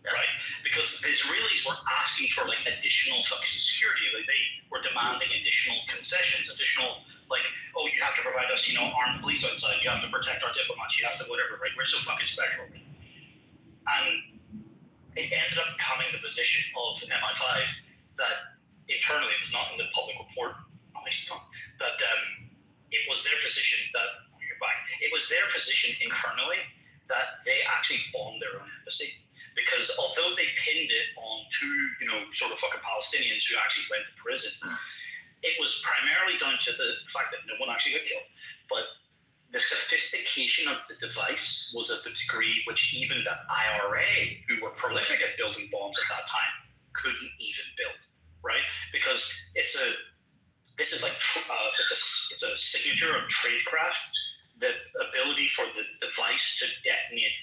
right? Because the Israelis were asking for like additional fucking security. Like they were demanding additional concessions, additional you have to provide us, armed police outside. You have to protect our diplomats. You have to whatever, right? We're so fucking special. And it ended up becoming the position of MI5 that internally, it was not in the public report, that it was their position that, it was their position internally that they actually bombed their own embassy because although they pinned it on two, sort of fucking Palestinians who actually went to prison, it was primarily down to the fact that no one actually got killed. But the sophistication of the device was at the degree which even the IRA, who were prolific at building bombs at that time, couldn't even build, right? Because it's a signature of tradecraft, the ability for the device to detonate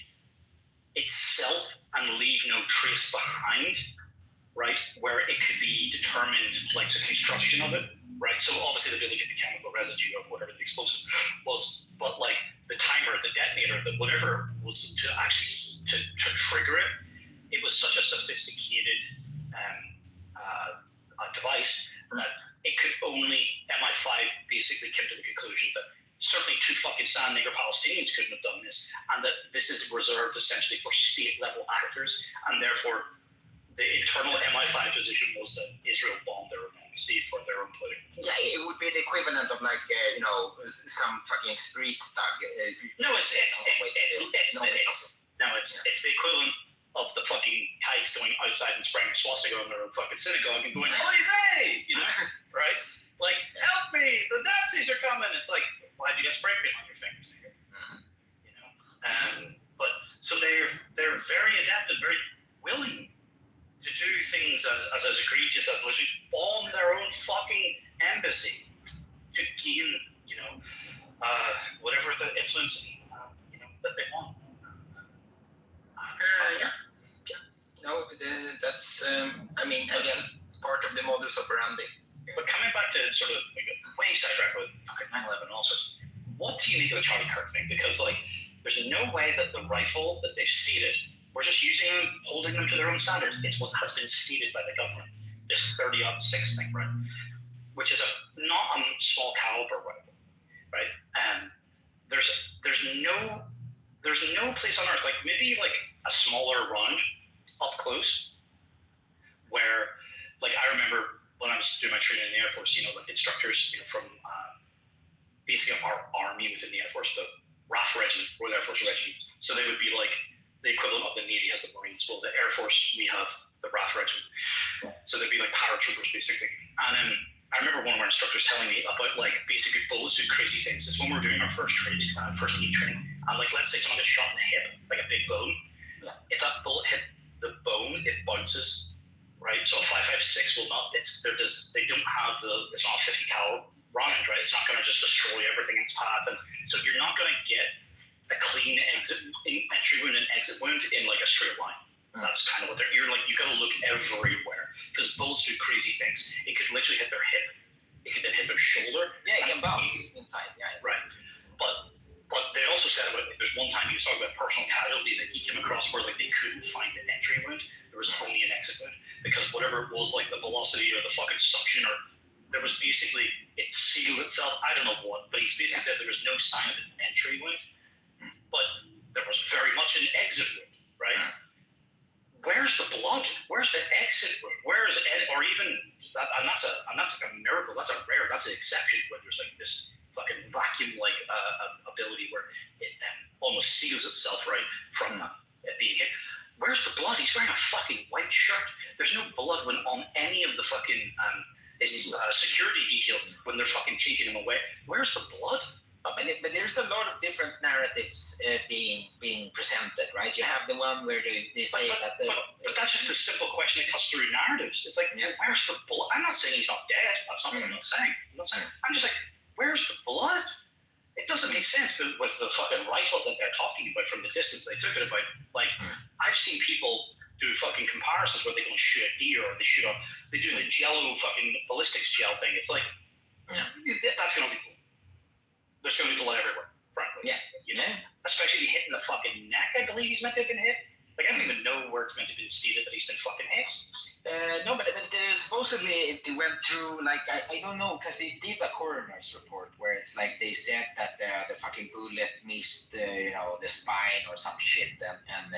itself and leave no trace behind, right? Where it could be determined, like the construction of it, right? So obviously they'd be looking at the chemical residue of whatever the explosive was, but like the timer, the detonator, the whatever was to actually to trigger it, it was such a sophisticated device that it could only MI5 basically came to the conclusion that certainly two fucking sand nigger Palestinians couldn't have done this, and that this is reserved essentially for state-level actors, and therefore the internal MI5 position was that Israel bombed their own embassy for their own political. Yeah, it would be the equivalent of like some fucking street thug. No, it's the equivalent of the fucking kites going outside and spraying a swastika on their own fucking synagogue and going, "Oy vey!" Right? Like, help me, the Nazis are coming. It's like, why do you get spray paint on your fingers, nigga? But so they're very adept and very willing to do things as egregious as literally bomb their own fucking embassy to gain, whatever the influence, that they want. That's. I mean, again, it's part of the modus operandi. But coming back to sort of like way sidetracked with fucking 9/11 and all sorts, what do you make of the Charlie Kirk thing? Because like, there's no way that the rifle that they've seeded, we're just using them, holding them to their own standards. It's what has been seeded by the government. This 30-06 thing, right? Which is not a small caliber rifle, right? There's no place on earth, like maybe like a smaller round up close, where like I remember when I was doing my training in the Air Force, like instructors, from basically our army within the Air Force, the RAF Regiment, Royal Air Force Regiment. So they would be like the equivalent of the Navy has the Marines. Well, the Air Force, we have the RAF Regiment. So they'd be like paratroopers, basically. And I remember one of our instructors telling me about like basically bullets do crazy things. It's when we were doing our first training, first knee training. And like, let's say someone gets shot in the hip, like a big bone. If that bullet hit the bone, it bounces. Right, so a 5.56 will not. It's they don't have it's not a 50 cal round, right? It's not going to just destroy everything in its path, and so you're not going to get a clean entry wound and exit wound in like a straight line. That's kind of what you're like. You got to look everywhere because bullets do crazy things. It could literally hit their hip. It could then hit their shoulder. Yeah, it can bounce inside. Yeah. Right, but they also said about there's one time he was talking about personal casualty that he came across where like they couldn't find an entry wound. There was only an exit wound. Because whatever it was, like the velocity or the fucking suction, or there was basically, it sealed itself. I don't know what, but he's basically said there was no sign of an entry wound, but there was very much an exit wound, right? Where's the blood? Where's the exit wound? Where is it? Or even, and that's like a miracle. That's an exception when there's like this fucking vacuum-like ability where it almost seals itself right from it being hit. Where's the blood? He's wearing a fucking white shirt. There's no blood on any of the fucking security detail when they're fucking taking him away. Where's the blood? But there's a lot of different narratives being presented, right? You have the one where they say but that's just a simple question that cuts through narratives. It's like, where's the blood? I'm not saying he's not dead. That's not what I'm saying. I'm just like, where's the blood? It doesn't make sense with the fucking rifle that they're talking about from the distance they took it about. Like, I've seen people do fucking comparisons where they go and shoot a deer or they do the jello fucking ballistics gel thing. It's like, that's going to be cool. There's going to be blood everywhere, frankly. Especially hitting the fucking neck, I believe he's meant to have been hit. Like, I don't even know where it's meant to be stated that he's been fucking hit. No, but supposedly it went through, like, I don't know, because they did a coroner's report where it's like they said that the fucking bullet missed, the spine or some shit, but then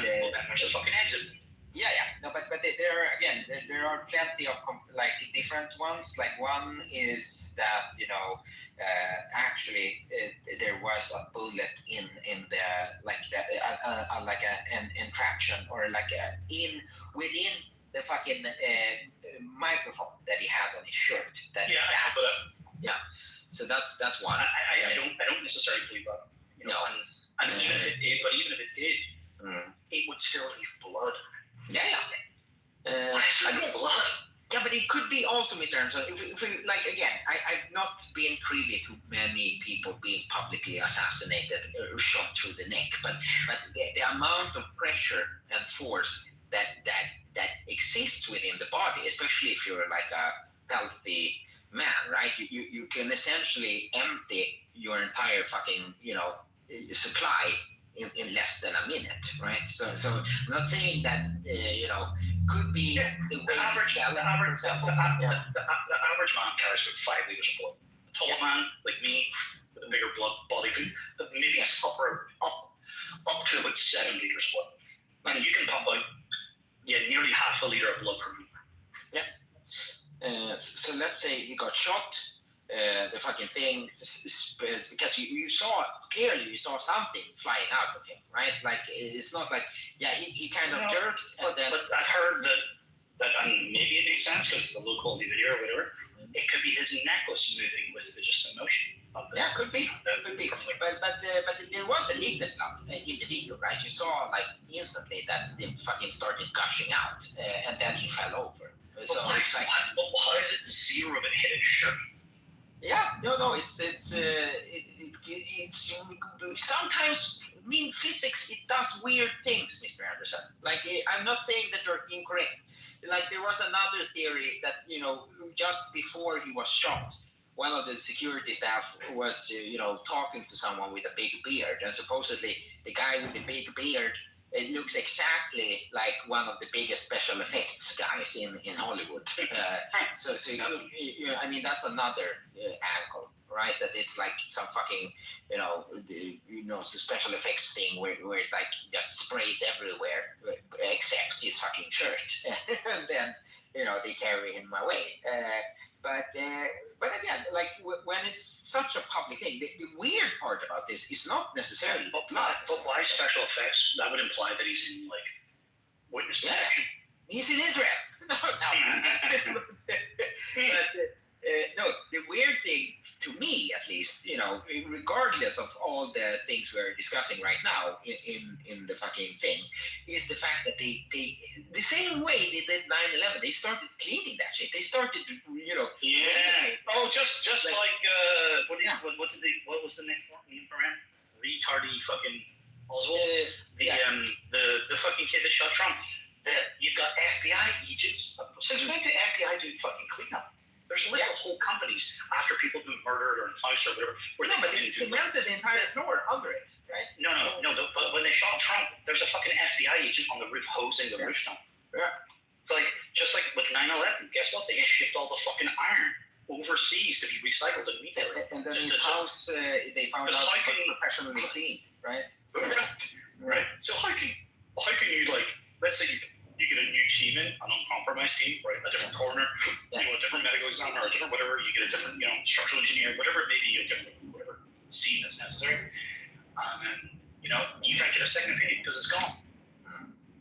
there's the fucking exit. No, but there are again there are plenty of like different ones. Like one is that actually there was a bullet in the like an entraption or like within the fucking microphone that he had on his shirt. So that's one. I don't necessarily believe that. And even if it did, it would still leave blood. Blood. Yeah, but it could be also, Mr. Anderson, if we like again, I've not been privy to many people being publicly assassinated or shot through the neck, but the amount of pressure and force that exists within the body, especially if you're like a healthy man, right? You can essentially empty your entire fucking supply in less than a minute, right? So I'm not saying that could be the way the average man carries about 5 liters of blood. A tall man like me with a bigger body, maybe up to about 7 liters of blood. And you can pump out nearly half a liter of blood per minute. So let's say he got shot. The fucking thing, because you saw something flying out of him, right? Like it's not like he kind of jerked. But I've heard that and maybe it makes sense because it's a low quality video or whatever. It could be his necklace moving with just the motion. Could be. But there was a little blood in the video, right? You saw like instantly that it fucking started gushing out, and then he fell over. So why is it zero if it hit his shirt? It's sometimes, physics, it does weird things, Mr. Anderson. Like, I'm not saying that you're incorrect. Like, there was another theory that, just before he was shot, one of the security staff was, talking to someone with a big beard, and supposedly the guy with the big beard, it looks exactly like one of the biggest special effects guys in Hollywood. So that's another angle, right? That it's like some fucking, special effects thing where it's like just sprays everywhere except his fucking shirt, and then they carry him away. But again, like when it's such a public thing, the weird part about this is not necessarily but why special effects? That would imply that he's in like witness protection. He's in Israel. No, the weird thing to me, at least, regardless of all the things we're discussing right now in the fucking thing, is the fact that they the same way they did 9/11, they started cleaning that shit. They started, Oh, just like what was the name for him? Retardy fucking Oswald. The fucking kid that shot Trump. You've got FBI agents. Since when did FBI do fucking cleanup? There's little whole companies after people have been murdered or in house or whatever. But they cemented the entire floor under it, right? No. But when they shot Trump, there's a fucking FBI agent on the roof hosing the roof down. Yeah. It's like just like with 9/11. Guess what? They shipped all the fucking iron overseas to be recycled immediately. And then his house, they found out it was professionally cleaned, right? Right. So how can you like? Let's say you get a new team in, an uncompromised team, right? A different coroner, a different medical examiner, or a different whatever. You get a different, structural engineer, whatever it may be, a different whatever scene that's necessary. And you can't get a second opinion because it's gone.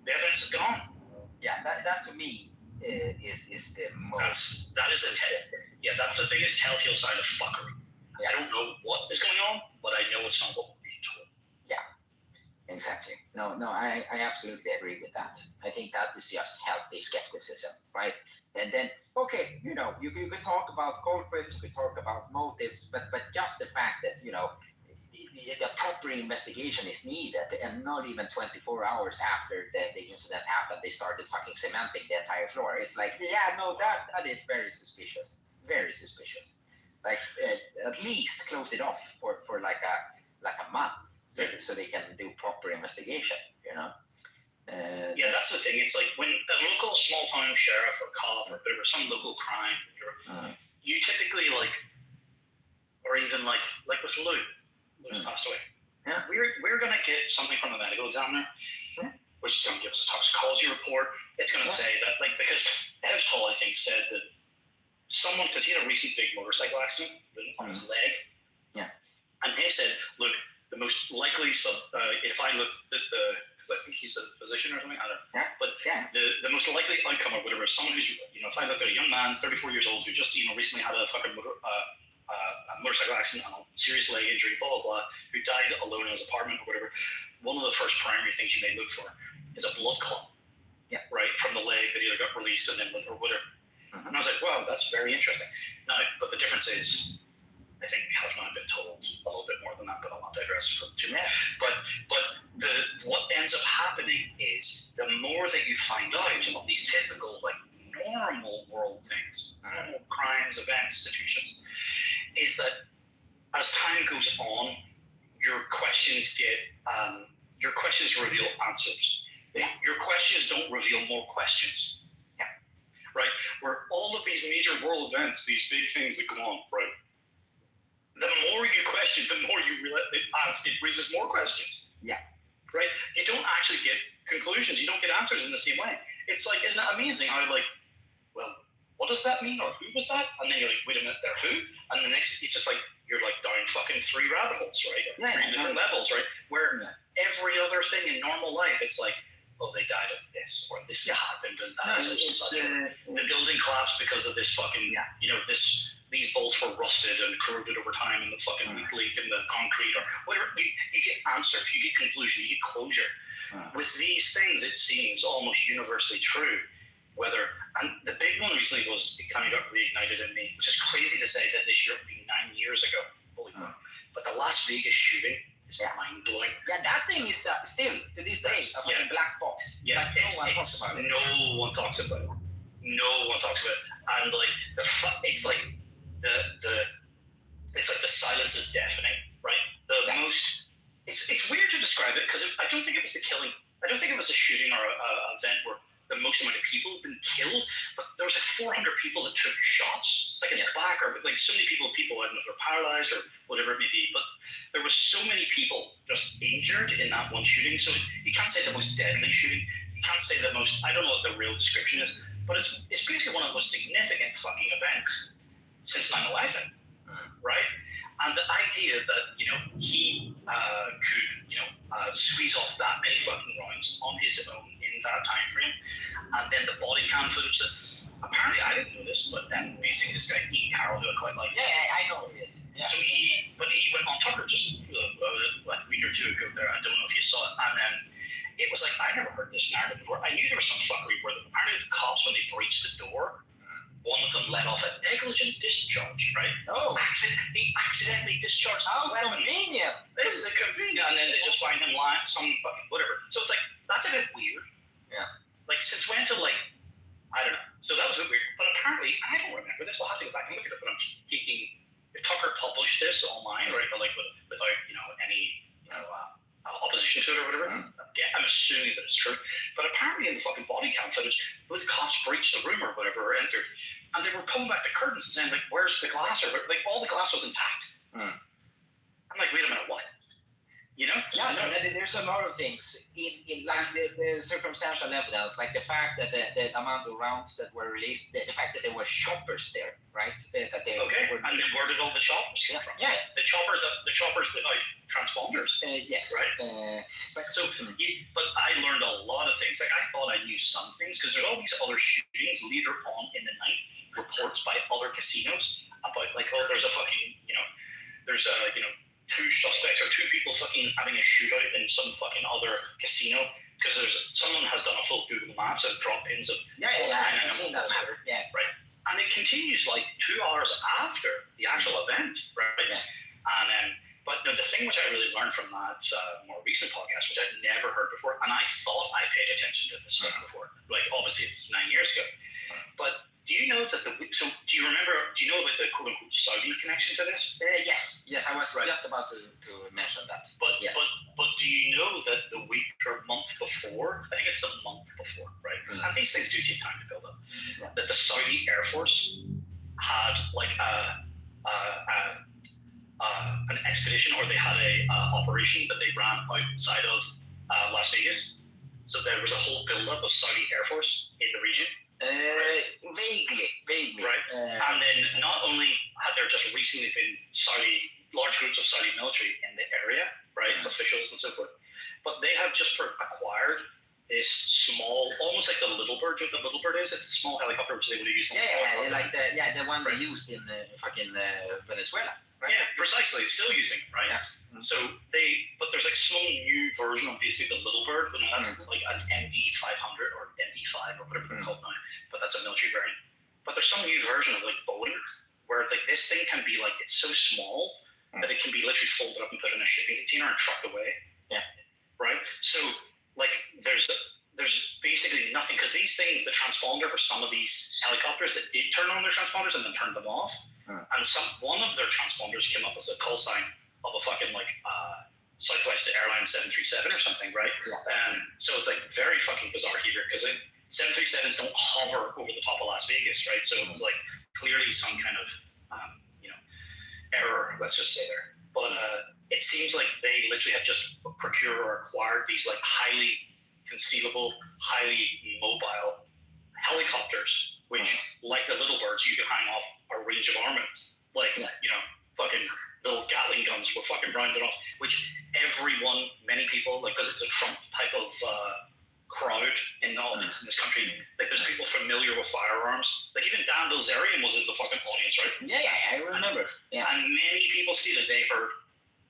The evidence is gone. Yeah, that to me is the most. That's the biggest telltale sign of fuckery. Yeah. I don't know what is going on, but I know it's not what we're being told. Yeah. Exactly. No, I absolutely agree with that. I think that is just healthy skepticism, right? And then, okay, you could talk about culprits, you could talk about motives, but just the fact that, the proper investigation is needed, and not even 24 hours after the incident happened, they started fucking cementing the entire floor. It's like, that is very suspicious. Very suspicious. Like, at least close it off for like a month. So they can do proper investigation, that's the thing. It's like when a local small town sheriff or cop or whatever, some local crime, you typically or even like with Lou passed away. Yeah. We're gonna get something from the medical examiner. Yeah. which is going to give us a toxicology report. It's going to say that, like, because Evtol, I think, said that someone, because he had a recent big motorcycle accident on his leg. Yeah. And they said, look, the most likely, if I look at because I think he's a physician or something, I don't know. Yeah. But Yeah. the most likely outcome or whatever is someone who's, if I looked at a young man, 34 years old, who just, recently had a fucking motorcycle accident and a serious leg injury, blah, blah, blah, who died alone in his apartment or whatever, one of the first primary things you may look for is a blood clot. Yeah. Right, from the leg that either got released and then or whatever. And I was like, wow, that's very interesting. Now, but the difference is, I think we have now been told a little bit more than that, but I'll not digress for too much. But what ends up happening is the more that you find out about these typical, like, normal world things, normal crimes, events, situations, is that as time goes on, your questions reveal answers. Your questions don't reveal more questions. Right? Where all of these major world events, these big things that go on, right? The more you question, the more you realize it raises more questions. Yeah. Right? You don't actually get conclusions. You don't get answers in the same way. It's like, isn't it amazing how, like, well, what does that mean? Or who was that? And then you're like, wait a minute, they're who? And the next, it's just like, you're like down fucking 3 rabbit holes, right? Or 3 different levels, right? Where every other thing in normal life, it's like, oh, they died of this, or this happened, and that. The building collapsed because of this fucking, these bolts were rusted and corroded over time, and the fucking leak in the concrete, or whatever. You get answers, you get conclusion, you get closure. With these things, it seems almost universally true. And the big one recently was, it kind of got reignited in me, which is crazy to say that this year would be 9 years ago. Holy fuck. But the Las Vegas shooting is mind-blowing. Yeah, that thing is still, to this day, a fucking black box. Yeah, like, no one talks about it. No one talks about it. And like it's like the silence is deafening, right? It's weird to describe it because I don't think it was the killing. I don't think it was a shooting or a event where the most amount of people have been killed, but there was like 400 people that took shots, like in the back, or like so many people, I don't know if they're paralyzed or whatever it may be, but there was so many people just injured in that one shooting. So you can't say the most deadly shooting. You can't say the most, I don't know what the real description is, but it's basically one of the most significant fucking events since 9/11, right? And the idea that, he could, squeeze off that many fucking rounds on his own in that time frame, and then the body cam footage that, apparently I didn't know this, but basically this guy, Ian Carroll, who I quite like. Yeah, I know who he is. Yeah. So he went on Tucker just a week or two ago there, I don't know if you saw it, and then it was like, I never heard this narrative before. I knew there was some fuckery where apparently the cops, when they breached the door, one of them let off a negligent discharge, right? Oh. He accidentally discharged How his weapon. convenient. This is convenient, and then they just find him lying, some fucking whatever. So it's like, that's a bit weird. Yeah. Like, since when to, like, I don't know. So that was a bit weird. But apparently, I don't remember this. I'll have to go back and look at it, but I'm geeking. If Tucker published this online, right, but like without, any, opposition to it or whatever, I'm assuming that it's true. But apparently in the fucking body cam footage, the cops breached the room or whatever, or entered, and they were pulling back the curtains and saying, like, where's the glass? Or, like, all the glass was intact. I'm like, wait a minute, what? Yeah, so there's a lot of things in like the circumstantial evidence, like the fact that the amount of rounds that were released, the fact that there were choppers there, right? That they were, and then where did all the choppers come from? Yeah, the choppers without transponders. Yes, right. But I learned a lot of things. Like, I thought I knew some things because there's all these other shootings later on in the night, reports by other casinos about, like, oh, there's a fucking, there's a, 2 suspects or 2 people fucking having a shootout in some fucking other casino because someone has done a full Google Maps of drop pins of I've seen that matter. Yeah, right. And it continues like 2 hours after the actual event, right? Yeah. And but no, the thing which I really learned from that more recent podcast, which I'd never heard before, and I thought I paid attention to this stuff before, like obviously it was 9 years ago, but. Do you know that do you know about the quote unquote Saudi connection to this? Yes, I was just about to mention that. But do you know that the week or month before, I think it's the month before, right? And these things do take time to build up. Yeah. That the Saudi Air Force had like an expedition, or they had a operation that they ran outside of Las Vegas, So there was a whole buildup of Saudi Air Force in the region. Vaguely. Right. And then not only had there just recently been large groups of Saudi military in the area, right, officials and so forth, but they have just acquired this small, almost like the Little Bird. What the Little Bird is? It's a small helicopter which they would have used. The one they used in fucking Venezuela. Right? Yeah, precisely. Still using it, right? Yeah. So but there's like some new version of basically the Little Bird, but that's like an MD-500 or MD-5 or whatever they're called now. But that's a military variant. But there's some new version of like Boeing where like this thing can be like, it's so small that it can be literally folded up and put in a shipping container and trucked away. Yeah. Right. So like there's basically nothing, because these things, the transponder for some of these helicopters that did turn on their transponders and then turned them off, and one of their transponders came up as a call sign of a fucking like Southwest Airlines 737 or something, right? Yeah. So it's like very fucking bizarre here, because 737s don't hover over the top of Las Vegas, right? So it was like clearly some kind of error, let's just say there. But it seems like they literally have just procured or acquired these like highly concealable, highly mobile helicopters, which, like the Little Birds, you can hang off a range of armaments. Like, fucking little Gatling guns were fucking rounded off, which many people, like, because it's a Trump type of crowd in this country, like, there's people familiar with firearms. Like, even Dan Bilzerian was in the fucking audience, right? Yeah, I remember. Yeah. And many people see that they heard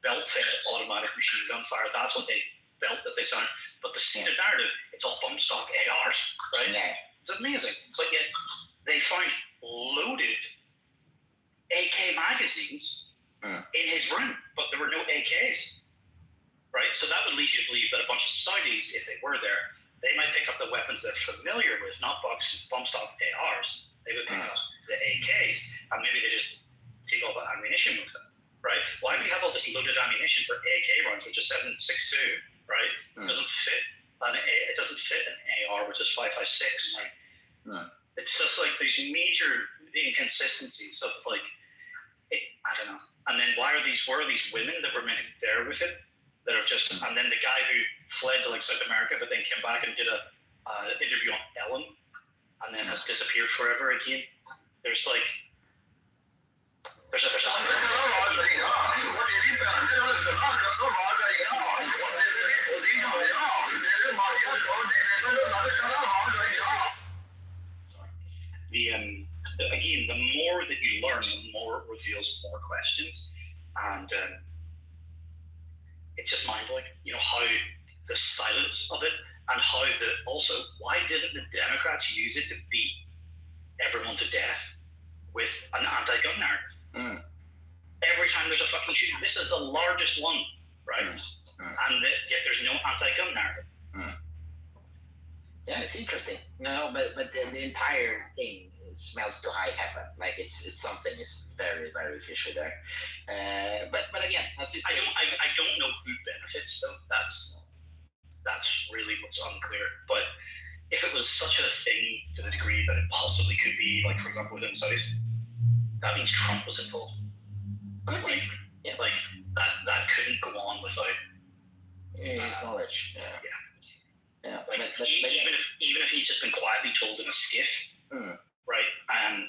belt-fed automatic machine gun fire. That's what they felt that they sound. But the seated narrative, it's all bump stock ARs, right? Yeah. It's amazing. But yet they found loaded AK magazines in his room, but there were no AKs, right? So that would lead you to believe that a bunch of Saudis, if they were there, they might pick up the weapons they're familiar with, not bump stock ARs. They would pick up the AKs, and maybe they just take all the ammunition with them, right? Why do we have all this loaded ammunition for AK rounds, which is 7.62, right? It doesn't fit an AR, which is 5.56, right? It's just like these major inconsistencies of like, I don't know. And then where are these women that were meant to be there with it that are just, and then the guy who fled to like South America but then came back and did a interview on Ellen and then has disappeared forever again. There's like, there's a again, the more that you learn, the more it reveals more questions, and it's just mind-blowing. How the silence of it, and how also why didn't the Democrats use it to beat everyone to death with an anti-gun narrative? Every time there's a fucking shooting, this is the largest one, right? And yet there's no anti-gun narrative. Yeah, it's interesting. No, but the entire thing smells to high heaven. Like it's something is very, very fishy there. But again, as you say, I don't know who benefits though. That's really what's unclear. But if it was such a thing to the degree that it possibly could be, like for example within the Saudis, that means Trump was involved. Could be. Yeah. Like that couldn't go on without his knowledge. Yeah. Like even if he's just been quietly told in a skiff, right?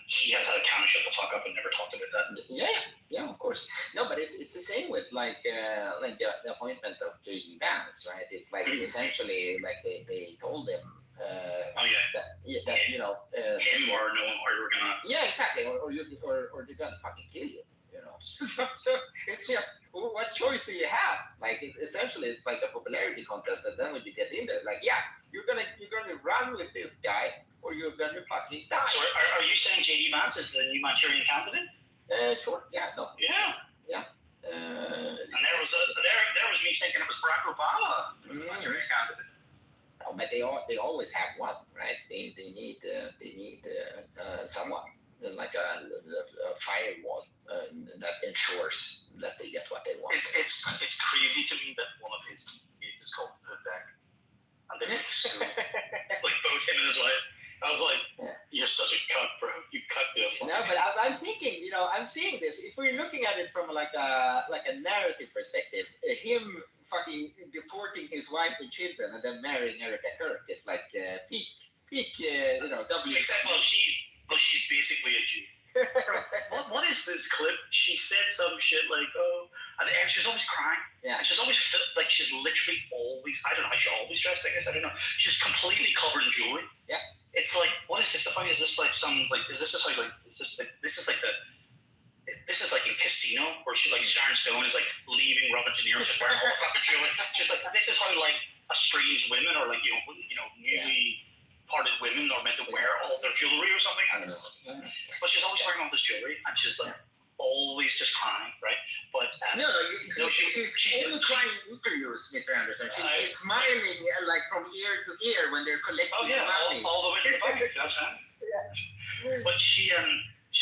He has had a can of shut the fuck up and never talked about that. Yeah, of course. No, but it's the same with like the appointment of J.D. Vance, right? It's like essentially like they told him. That him or no one, or we're gonna. Yeah, exactly. Or they're gonna fucking kill you. So it's just, what choice do you have? Like essentially, it's like a popularity contest, and then when you get in there, like you're gonna run with this guy, or you're gonna fucking die. So are you saying J.D. Vance is the new Manchurian candidate? Sure. Yeah. No. Yeah. And there was me thinking it was Barack Obama who was the Manchurian candidate. No, but they always have one, right? They need someone. Like a firewall that ensures that they get what they want. It's crazy to me that one of his teammates is called Vivek, and they like both him and his wife. I was like, You're such a cunt, bro. You cunt the fuck. No, but I'm thinking, I'm seeing this. If we're looking at it from like a narrative perspective, him fucking deporting his wife and children and then marrying Erica Kirk is like peak, W. Except, she's basically a Jew. What is this clip? She said some shit like, and she's always crying. Yeah. And she's always like, she's literally always, I don't know, she's always dressed, I guess, I don't know. She's completely covered in jewelry. Yeah. It's like, what is this about? Is this like this is like in Casino, where she, like, Sharon Stone is like leaving Robert De Niro, just wearing all the fucking jewelry. She's like, this is how like estranged women or like, newly parted women are meant to wear all their jewelry or something. I don't know. But she's always wearing all this jewelry, and she's like always just crying, right? But she's only crying interviews, Mr. Anderson. She's smiling like from ear to ear when they're collecting money. all the way to the bank. That's right. Yeah. But she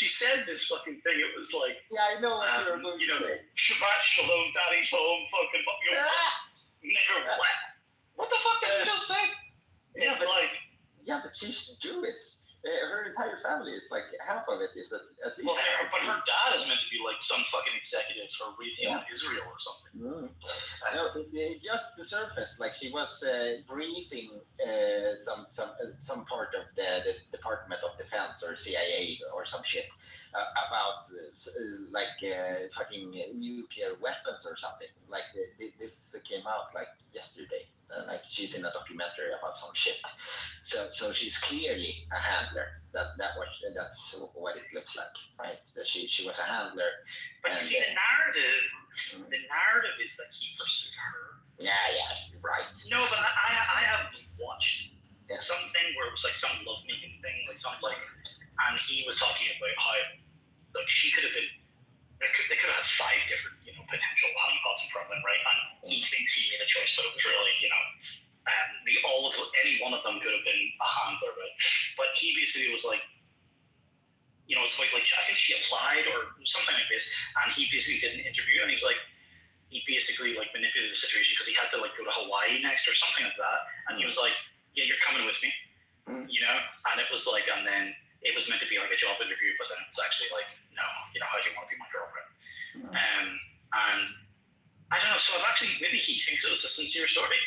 said this fucking thing. It was like, Yeah, I know what you're going to say. Shabbat Shalom, Daddy's home, fucking, nigger, what? What the fuck did you just say? Yeah, It's like, yeah, but she's Jewish. Her entire family is like half of it is at least. well, but her dad is meant to be like some fucking executive for Raytheon Israel or something. No, they just surfaced. Like he was briefing some part of the Department of Defense or CIA or some shit about fucking nuclear weapons or something. Like this came out like yesterday. Like she's in a documentary about some shit. So she's clearly a handler. That's what it looks like, right? That she was a handler. But you see, the narrative is that he pursued her. Yeah, you're right. No, but I have watched something where it was like some lovemaking thing, like something like, and he was talking about how like she could have been. They could have had 5 different, potential honeypots in front of them, right? And he thinks he made a choice, but it was really, any one of them could have been a handler, right? But he basically was like, it's like I think she applied or something like this, and he basically did an interview, and he was like, he basically like manipulated the situation because he had to like go to Hawaii next or something like that, and he was like, yeah, you're coming with me, and it was like, and then it was meant to be like a job interview, but then it was actually like, no, how do you want to be my girlfriend? And I don't know. So maybe he thinks it was a sincere story.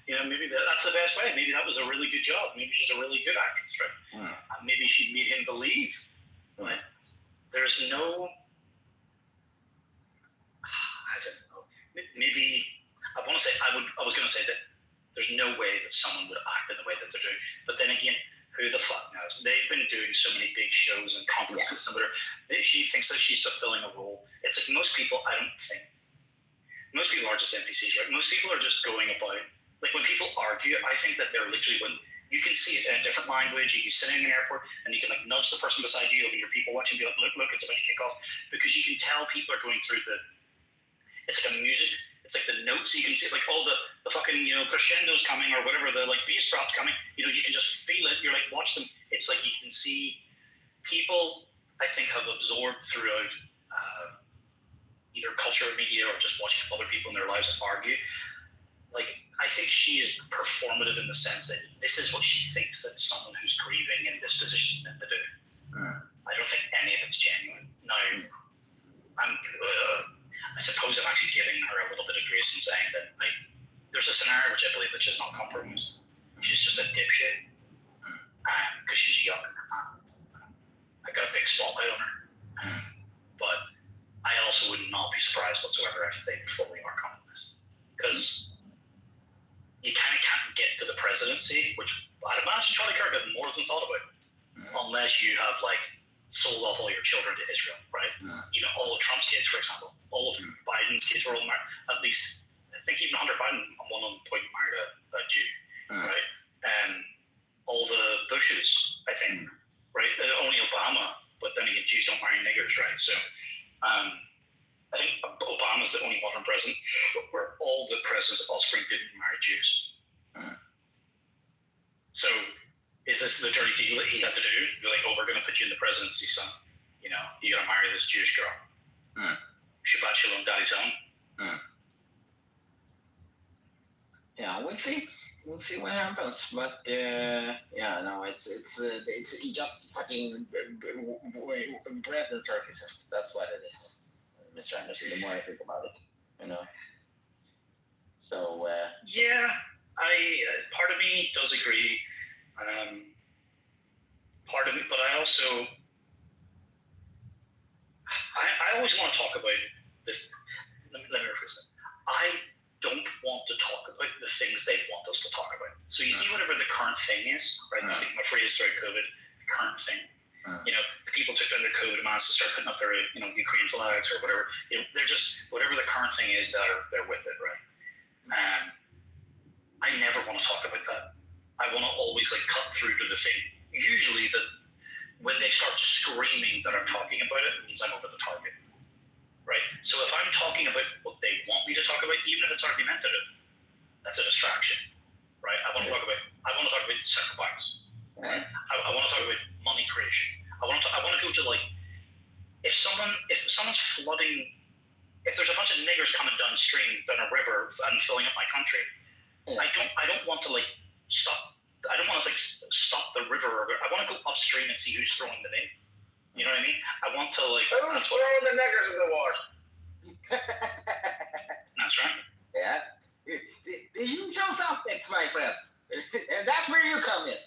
Maybe that's the best way. Maybe that was a really good job. Maybe she's a really good actress, right? And maybe she made him believe. But there's no. I don't know. Maybe I want to say I was going to say that there's no way that someone would act in the way that they're doing. But then again, who the fuck knows? They've been doing so many big shows and conferences. She thinks that she's fulfilling a role. It's like most people are just NPCs, right? Most people are just going about, like when people argue, I think that they're literally, when you can see it in a different language, you can sit in an airport and you can like nudge the person beside you, or your people watching, be like, look, it's about to kick off, because you can tell people are going through it's like a music, it's like the notes, you can see like all the fucking, crescendos coming or whatever, the like bass drops coming, you can just feel it, you're like, watch them. It's like you can see people, I think, have absorbed throughout either culture or media or just watching other people in their lives argue. Like, I think she is performative in the sense that this is what she thinks that someone who's grieving in this position is meant to do. I don't think any of it's genuine. Now, I suppose I'm actually giving her a little bit of grace in saying that there's a scenario which I believe that she's not compromised. She's just a dipshit because she's young. I got a big spotlight on her. But I also would not be surprised whatsoever if they fully are compromised. Because you kind of can't get to the presidency, which I'd imagine Charlie Kirk had more than thought about, unless you have sold off all your children to Israel, right? Even all of Trump's kids, for example, all of Biden's kids were all married. At least, I think even Hunter Biden at one point married a Jew, right? All the Bushes, I think, right? Only Obama, but then again, Jews don't marry niggers, right? So, I think Obama's the only modern president where all the president's offspring didn't marry Jews. So, is this the dirty deal that he had to do? They're like, we're going to put you in the presidency, son. You got to marry this Jewish girl. Shabbat Shalom, Daddy's home. Yeah, we'll see. we'll see what happens. But yeah, no, it's just fucking bread and circuses. That's what it is, Mr. Anderson. The more I think about it, you know. So yeah, part of me does agree. Part of me, but I also I always want to talk about this. Let me rephrase it. I don't want to talk about the things they want us to talk about. So you see, whatever the current thing is, right? My phrase throughout COVID, the current thing. You know, the people took down their COVID masks to start putting up their, Ukraine flags or whatever. You know, they're just whatever the current thing is, they're with it, right? I never want to talk about that. I want to always cut through to the thing. Usually, when they start screaming that I'm talking about it, it means I'm over the target. Right? So if I'm talking about what they want me to talk about, even if it's argumentative, that's a distraction. Right? I want to talk about central banks. Right? I want to talk about money creation. I want to go to if someone's flooding, if there's a bunch of niggers coming downstream down a river and filling up my country, I don't want to stop. I don't want to stop the river. I want to go upstream and see who's throwing them in. You know what I mean? I want to Who's throwing the niggers in the water? That's right. Yeah. The usual suspects, my friend. And that's where you come in.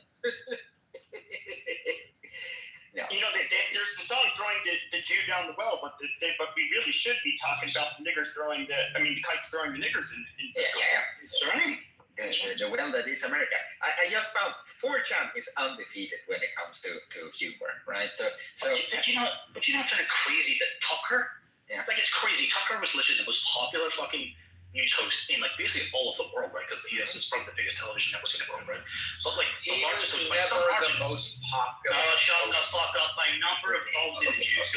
No. There's the song throwing the Jew down the well, but we really should be talking about the kites throwing the niggers in. Yeah. That's right. The well that is America. I just found 4chan is undefeated when it comes to humor, right? But you know what's kind of crazy that Tucker, it's crazy. Tucker was literally the most popular fucking news host in basically all of the world, right? Because the US is probably the biggest television network in the world, right? But he was never the most popular. Oh, shut the fuck up! By number of votes in the Jews,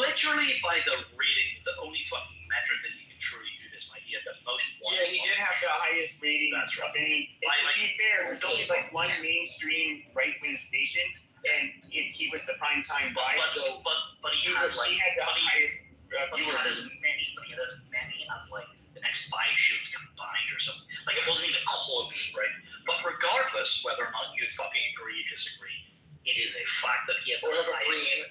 literally by the ratings, the only fucking metric that you can truly do this might be at the most. Yeah, he did have the highest rating. That's right. To be fair, there's only one mainstream right-wing station, and he was the prime time guy. But he had the highest. He had as many as the next 5 shows combined or something. It wasn't even close, right? But regardless, whether or not you fucking agree or disagree, it is a fact that he has the highest.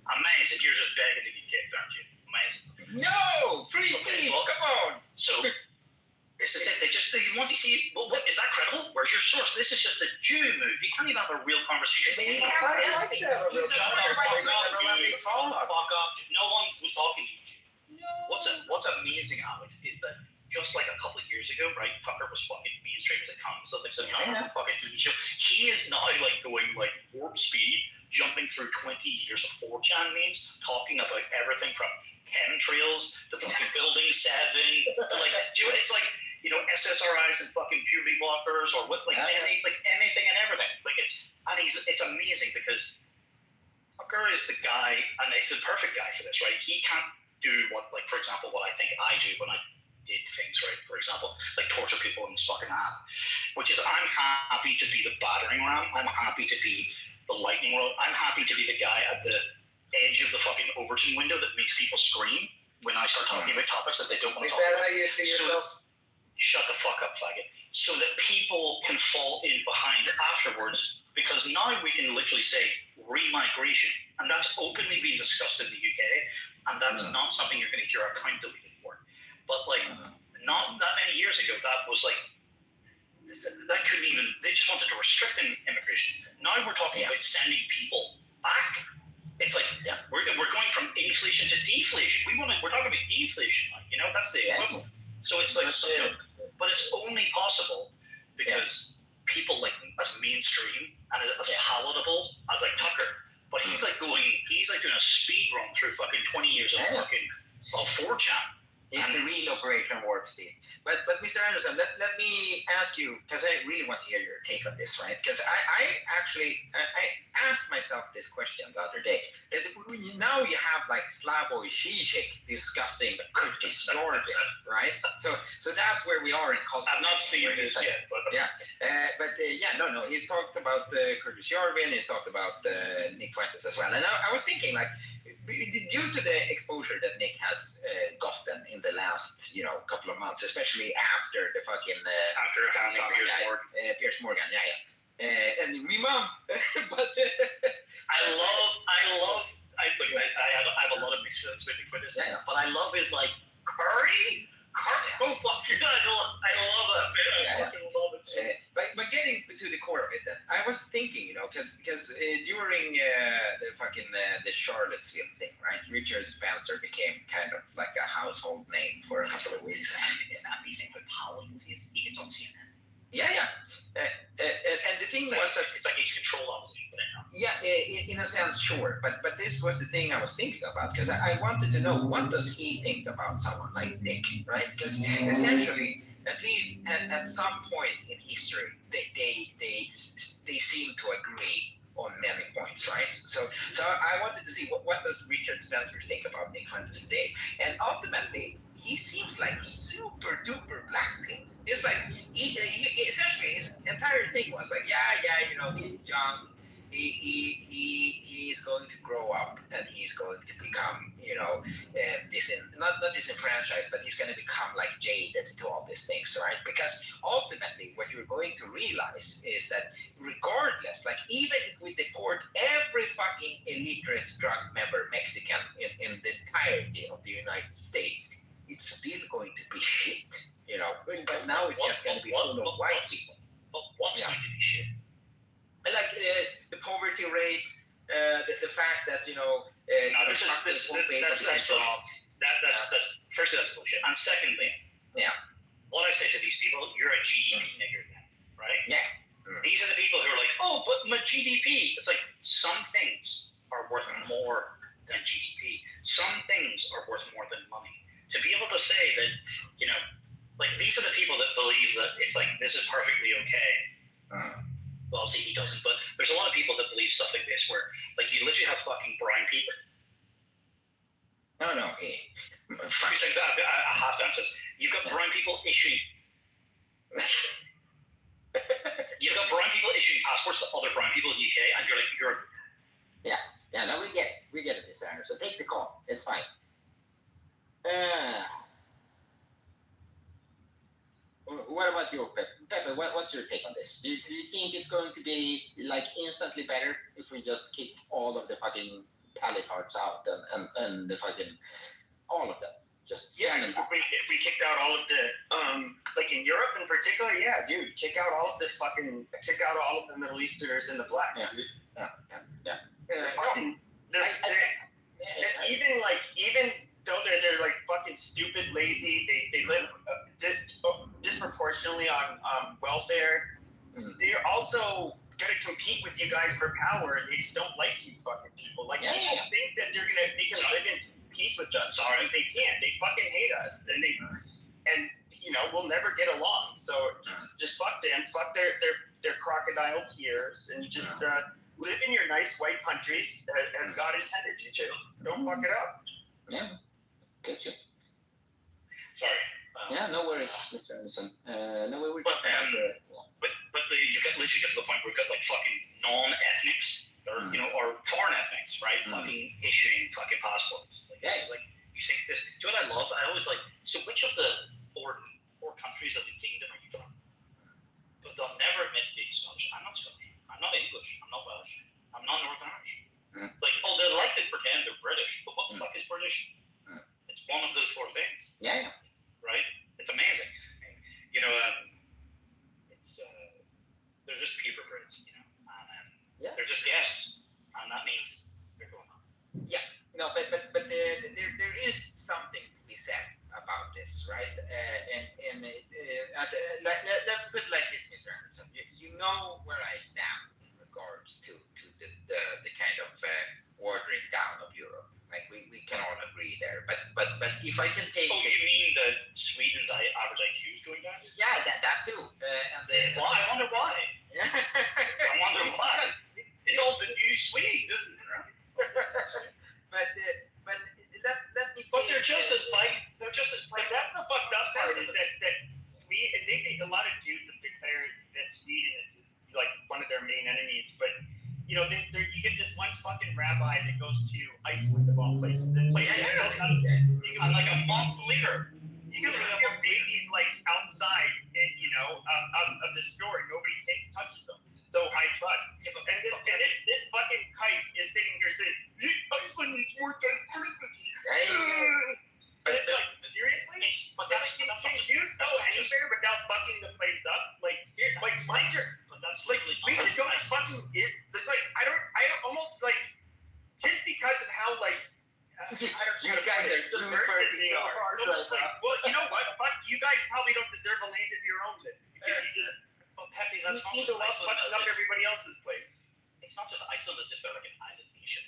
Amazing. You're just begging to be kicked, aren't you? Amazing. No! Free speech! Well, come on! So, this is it. They want to see, well, what, is that credible? Where's your source? This is just a Jew move. You can't even have a real conversation. I like to have a real conversation. Fuck up. No one was talking to you. What's amazing, Alex, is that just a couple of years ago, right, Tucker was fucking mainstream as it comes. So fucking TV show. He is now going warp speed, jumping through 20 years of 4chan memes, talking about everything from chemtrails to fucking Building 7, dude, it's SSRIs and fucking puberty blockers or what, anything and everything. It's amazing because Tucker is the guy, and it's the perfect guy for this, right? He can't do for example, what I think I do when I did things, right? For example, torture people in this fucking app, which is I'm happy to be the battering ram. I'm happy to be the lightning rod. I'm happy to be the guy at the edge of the fucking Overton window that makes people scream when I start talking about topics that they don't want to talk about. Is that how you see yourself? Shut the fuck up, faggot. So that people can fall in behind afterwards, because now we can literally say remigration, and that's openly being discussed in the UK, and that's not something you're going to hear accountability for. But not that many years ago, that was that couldn't even. They just wanted to restrict immigration. Now we're talking about sending people back. It's we're going from inflation to deflation. We're talking about deflation. That's the equivalent. So it's but it's only possible because people as mainstream and as palatable as Tucker. But he's doing a speed run through fucking 20 years of 4chan. It's the real Operation Warp Speed. But Mr. Anderson, let me ask you, because I really want to hear your take on this, right? Because I asked myself this question the other day. Because now you have Slavoj Žižek discussing the Kurdish Jordan, right? So that's where we are in culture. I've not seen this yet, but no. He's talked about the Kurdish Jordan. He's talked about Nick Fuentes as well. And I was thinking, due to the exposure that Nick has gotten in the last, couple of months, especially after the fucking After having Piers Morgan, and me mom, but I have a lot of mixed feelings with this, Yeah. but I love his like Curry. Go fuck your I love that. Man. I fucking love it. So but getting to the core of it, then I was thinking, because during the Charlottesville thing, right? Richard Spencer became kind of like a household name for a couple of weeks. It's not amazing how Hollywood is. He gets on CNN. Yeah. And the thing was that It's like he's controlled opposition. in a sense, sure, but this was the thing I was thinking about, because I wanted to know, what does he think about someone like Nick, right? Because essentially, at least at some point in history, they seem to agree on many points, right? So I wanted to see what does Richard Spencer think about Nick Fuentes today, and ultimately he seems like super duper blackpink. It's like he essentially his entire thing was like, he's young. He is going to grow up, and he's going to become, not disenfranchised, but he's going to become like jaded to all these things, right? Because ultimately, what you're going to realize is that regardless, like even if we deport every fucking illiterate drug member Mexican in the entirety of the United States, it's still going to be shit, But now it's just going to be full of white people. But what's going to be shit? Like the poverty rate, the fact that That's firstly that's bullshit. And secondly, what I say to these people, you're a GDP nigger, right? Yeah. These are the people who are like, oh, but my GDP. It's like some things are worth more than GDP. Some things are worth more than money. To be able to say that, like these are the people that believe that it's like this is perfectly okay. Well, see, he doesn't, but there's a lot of people that believe stuff like this where, like, you literally have fucking Brian People. No. I have to answer this. You've got Brian People issuing. You've got Brian People issuing passports to other Brian people in the UK, and you're like, Yeah, no, we get it, Mr. Anderson. Take the call. It's fine. What about you, Pepe? What's your take on this? Do you think it's going to be like instantly better if we just kick all of the fucking pallet hearts out and the fucking all of them? Just if we kicked out all of the like in Europe in particular, dude, kick out all of the Middle Easterners and the blacks, dude. Yeah. Even though they're like fucking stupid, lazy, they live disproportionately on welfare. They're also gonna compete with you guys for power. They just don't like you fucking people. Like people think that they can live in peace with us. Sorry, they can't. They fucking hate us, and we'll never get along. So just fuck them. Fuck their crocodile tears, and just live in your nice white countries as God intended you to. Don't fuck it up. Yeah. Get you. sorry. No worries, Mr. Anderson. No, we were But you get literally get to the point where we've got like fucking non-ethnics or or foreign ethnics, right? Fucking issuing fucking passports. Like you think this. Do you know what I love? I always like. So which of the four countries of the kingdom are you from? Because they'll never admit to being Scottish. I'm not Scottish. I'm not English. I'm not Welsh. I'm not Northern Irish. It's like, oh, they like to pretend they're British, but what the fuck is British? It's one of those four things. Yeah. Right? It's amazing. It's they're just purebreds, and they're just guests, and that means they're going on. Yeah. No, but there is something to be said about this, right? Let's put it like this, Mr. Anderson. You know where I stand in regards to the kind of watering down of Europe. Like we can all agree there, but if I can take. Oh, you mean that Sweden's average IQ is going down? Yeah, that too. Well, I wonder why. I wonder why. It's all the new Swedes, isn't it? Right? But let me. But they're just as bright. They're just as bright. But that's the fucked up part is that Sweden. They think a lot of Jews have declared that Sweden is just like one of their main enemies, but. You get get this one fucking rabbi that goes to Iceland of all places and places so nice. You can like a month later. You can leave your babies like outside, of the store, and nobody touches them. This is so high trust. And this fucking kite is sitting here saying, Iceland needs more diversity. And it's like, seriously? Can you go anywhere without fucking the place up? Like, seriously, we should go to fucking. It's like I almost like just because of how like. You guys are super Almost like, well, you know what? Fuck, you guys probably don't deserve a land of your own then, because you just. But Pepe, that's not you just love Iceland. fucking up everybody else's place. It's not just Iceland as if they're like an island nation.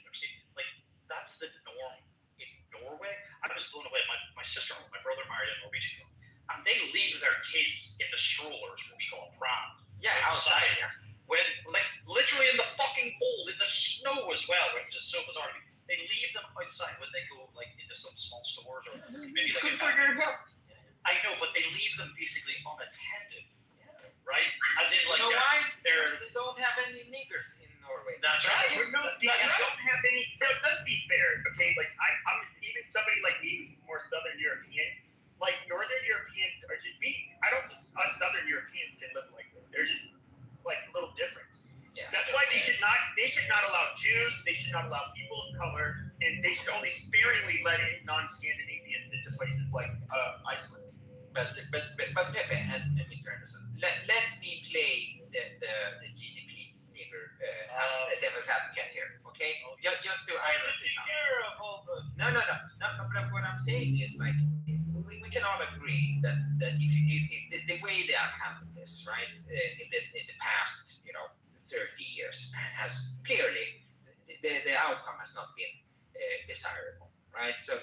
Like that's the norm in Norway. I was blown away. My sister, my brother married a Norwegian girl, and they leave their kids in the strollers, what we call prams. Yeah, outside. When like literally in the fucking cold, in the snow as well, which is so bizarre to me. They leave them outside when they go like into some small stores or maybe It's like good for your health. I know, but they leave them basically unattended, right? As in like You know why? they're They don't have any niggers in Norway. that's right. No, you don't have any. Let's be fair, okay? Like I'm even somebody like me who's more Southern European. Like Northern Europeans are just I don't think us Southern Europeans can live like that. They're just like a little different. Yeah. That's why they should not allow Jews, they should not allow people of color, and they should only sparingly let in non-Scandinavians into places like Iceland. But Pepe and Mr. Anderson, let me play the GDP nigger devil's advocate here, okay? Just to iron this out. No. But what I'm saying is like we can all agree that if the way they have handled this, right, in the past, 30 years has clearly the outcome has not been desirable, right? So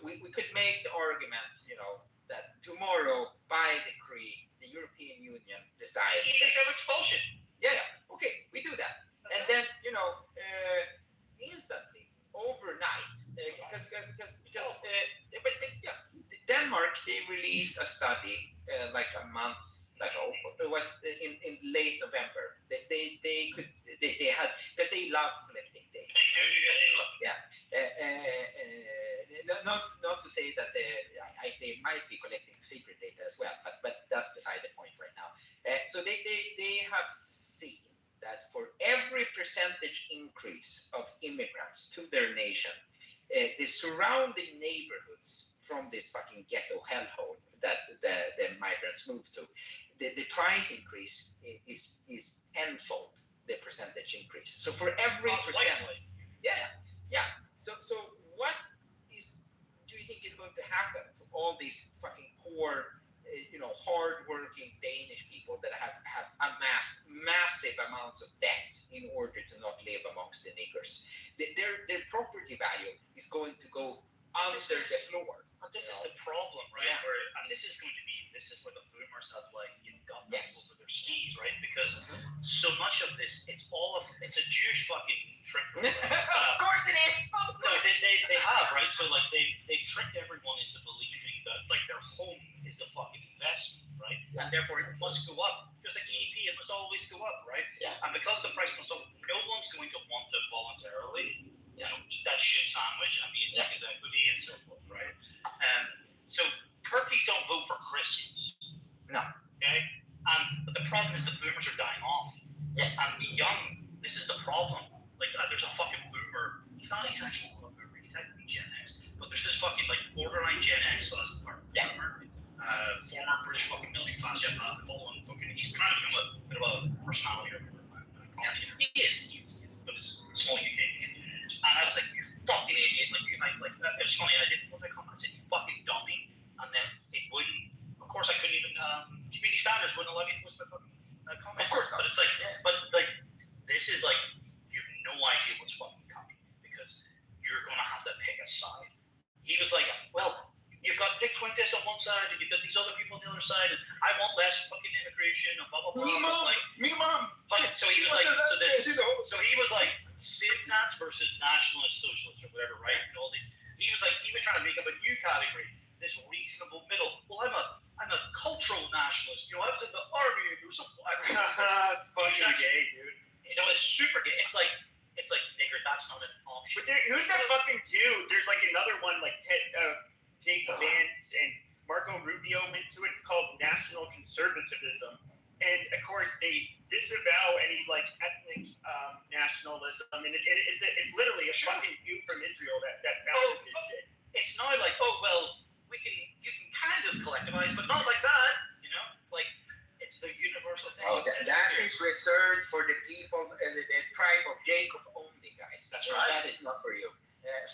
we could make the argument, that tomorrow by decree the European Union decides. Edict of expulsion. Yeah, okay, we do that, and then instantly overnight, because Denmark, they released a study like a month ago. It was in late November. They had, because they love collecting data. Yeah. Not to say that they might be collecting secret data as well, but that's beside the point right now. So they have seen that for every percentage increase of immigrants to their nation, the surrounding neighborhoods from this fucking ghetto hellhole that the migrants move to, the price increase is tenfold the percentage increase. So for every percent, yeah. So what do you think is going to happen to all these fucking poor, hard-working Danish people that have amassed massive amounts of debt in order to not live amongst the niggers? Their property value is going to go under the floor. But this is the problem, right? Yeah. And this is where the boomers have gotten over their skis, right? Because so much of this, it's a Jewish fucking trick. Of course it is. No, they have, right? So they tricked everyone into believing that their home is the fucking investment, right? Yeah. And therefore it must go up. Because the GDP, it must always go up, right? Yeah. And because the price must go up, no one's going to want to voluntarily eat that shit sandwich and be in negative equity and so forth, right? So turkeys don't vote for Christmas. No. Okay? But the problem is the boomers are dying off. Yes. And the young, this is the problem. There's a fucking boomer. He's actually not a boomer, he's technically Gen X. But there's this fucking borderline Gen X boomer. Former British fucking military class jet following fucking, he's trying to become a bit of a personality or commentator. He is, but it's small UK. And I was like, you fucking idiot. It was funny, I didn't know if I comment, I said, you fucking dummy. And then it wouldn't, of course I couldn't even, community standards wouldn't allow me to post my fucking comment. Of course not. But it's this is you have no idea what's fucking coming because you're going to have to pick a side. He was like, well, you've got Dick Fuentes on one side and you've got these other people on the other side and I want less fucking immigration and blah, blah, blah. Me mom. So he was he was like Civ-Nats versus nationalist socialists or whatever, right? And all these, he was trying to make up a new category, this reasonable middle. Well, I'm a cultural nationalist. I was in the army and there was a black. It's fucking gay, dude. It's super gay. It's like it's like nigger. That's not an option. But who's that fucking dude? There's like another one, like J.D. Vance and Marco Rubio went to it. It's called National Conservatism. And of course, they disavow any like ethnic nationalism, and it's literally a fucking few from Israel that founded this shit. It's not like, oh well, you can kind of collectivize, but not like that, you know? Like it's the universal thing. Oh, that is reserved for the people, the tribe of Jacob only, guys. That's right. That is not for you.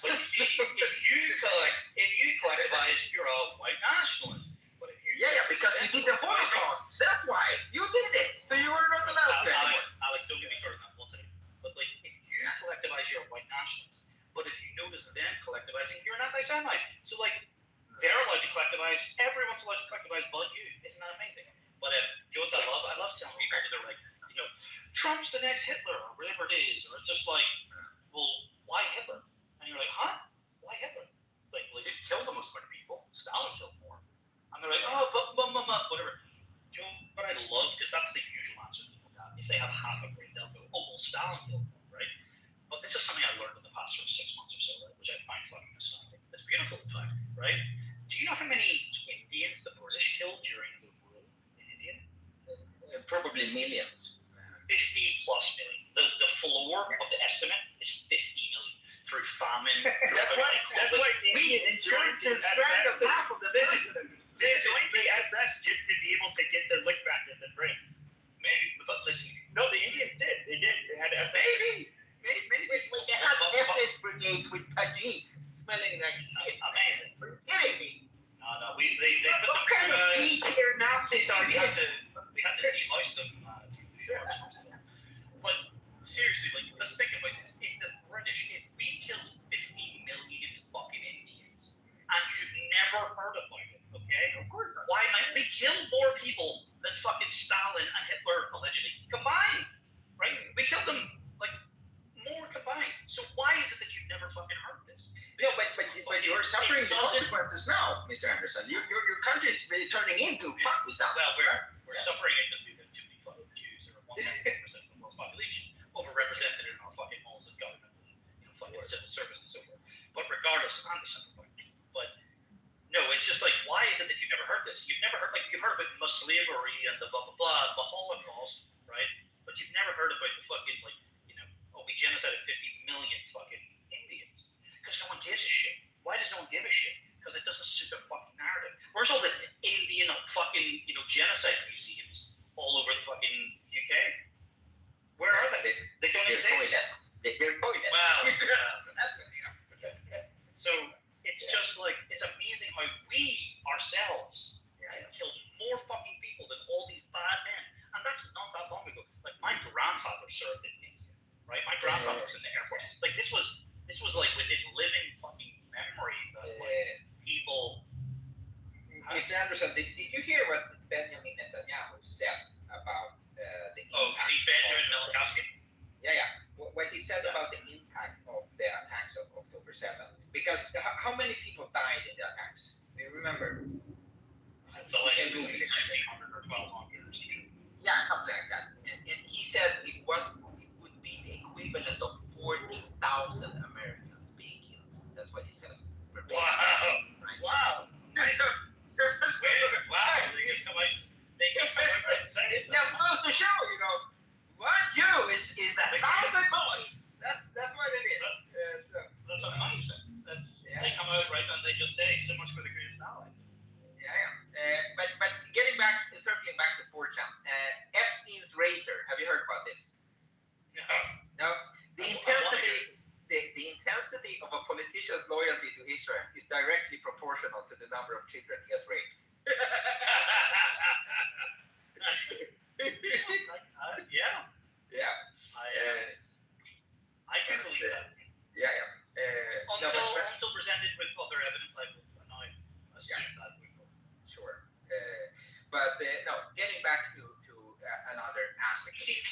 But you see, if you collectivize, you're a white nationalist. But if you because you did the Holocaust. That's why you did it. So you were not allowed to anymore. Alex, don't get me started on that. 1 second. But like, if you collectivize, you're a white nationalist. But if you notice them collectivizing, you're an anti-Semite. So like, they're allowed to collectivize. Everyone's allowed to collectivize, but you. Isn't that amazing? But you know what I love telling people that they're like, you know, Trump's the next Hitler or whatever it is, or it's just like, well, why Hitler? And you're like, huh? Why Hitler? It's like, well, he didn't kill the most amount of people. Stalin killed more. And they're like, oh, but whatever. Do you know what I love? Because that's the usual answer people got. If they have half a brain, they'll go, oh, well, Stalin killed more, right? But this is something I learned in the past 6 months or so, right? Which I find fucking astounding. It's beautiful, in fact, right? Do you know how many Indians the British killed during the rule in India? Probably millions. 50 plus million. The floor of the estimate is 50 million through famine. That's why Indians joined the SS. They joined the SS just to be able to get their lick back in the Brits. Maybe, but listen. No, the Indians did. They did. They had SS. Maybe. They had SS brigade with Tajiks smelling like shit. Amazing. Are you kidding me? No, they put What them kind of peace-here Nazis are we you? had to demolish them through the shores. But seriously, like, let's think about this. If the British, if we killed 50 million fucking Indians, and you've never heard about it, okay? Of course not. Why might we kill more people than fucking Stalin and Hitler allegedly combined? Right? We killed them like more combined. So why is it that you've never fucking heard this? No, but you're suffering the consequences now, Mr. Anderson. Your country is really turning into Pakistan. Well, we're suffering it because we've got too many fucking Jews, or 1% of the world's population, overrepresented in our fucking halls of government, and, fucking civil service and so forth. But regardless, I'm the simple point. But no, it's just like, why is it that you've never heard this? You've never heard, like, you've heard about slavery and the blah blah blah, the Holocaust, right? But you've never heard about the fucking, like, you know, oh, we genocided 50 million fucking Indians. Because no one gives a shit. Why does no one give a shit? Because it doesn't suit their fucking narrative. Where's all the Indian fucking, you know, genocide museums all over the fucking UK? Where are they? They don't exist. They're toilets. Wow. That's good, you know. So it's just like, it's amazing how we ourselves killed more fucking people than all these bad men. And that's not that long ago. Like, my grandfather served in India, right? My grandfather was in the Air Force. Like, this was like within living fucking memory that like people. Mr. Anderson, did you hear what Benjamin Netanyahu said about the impact? Oh, Benjamin Milikowski? Yeah. What he said about the impact of the attacks of October 7th. Because how many people died in the attacks? Do you remember? It's like 1,600 or 1,200 or something. Yeah, something like that. And he said it would be the equivalent of 40,000 Americans being killed. That's what he said. Wow. Right. Wow. Wow. They just come out and say it just goes to show, you know, one Jew is 1,000 boys. That's what it is. That's amazing. They come out right and they just say so much for the greatest ally. Yeah. But circling back to 4chan, Epstein's razor. Have you heard about this? No. The intensity of a politician's loyalty to Israel is directly proportional to the number of children he has raped. Yeah. I can believe that. Yeah. Until presented with other evidence, I will assume that we will. Sure. But getting back to another aspect. See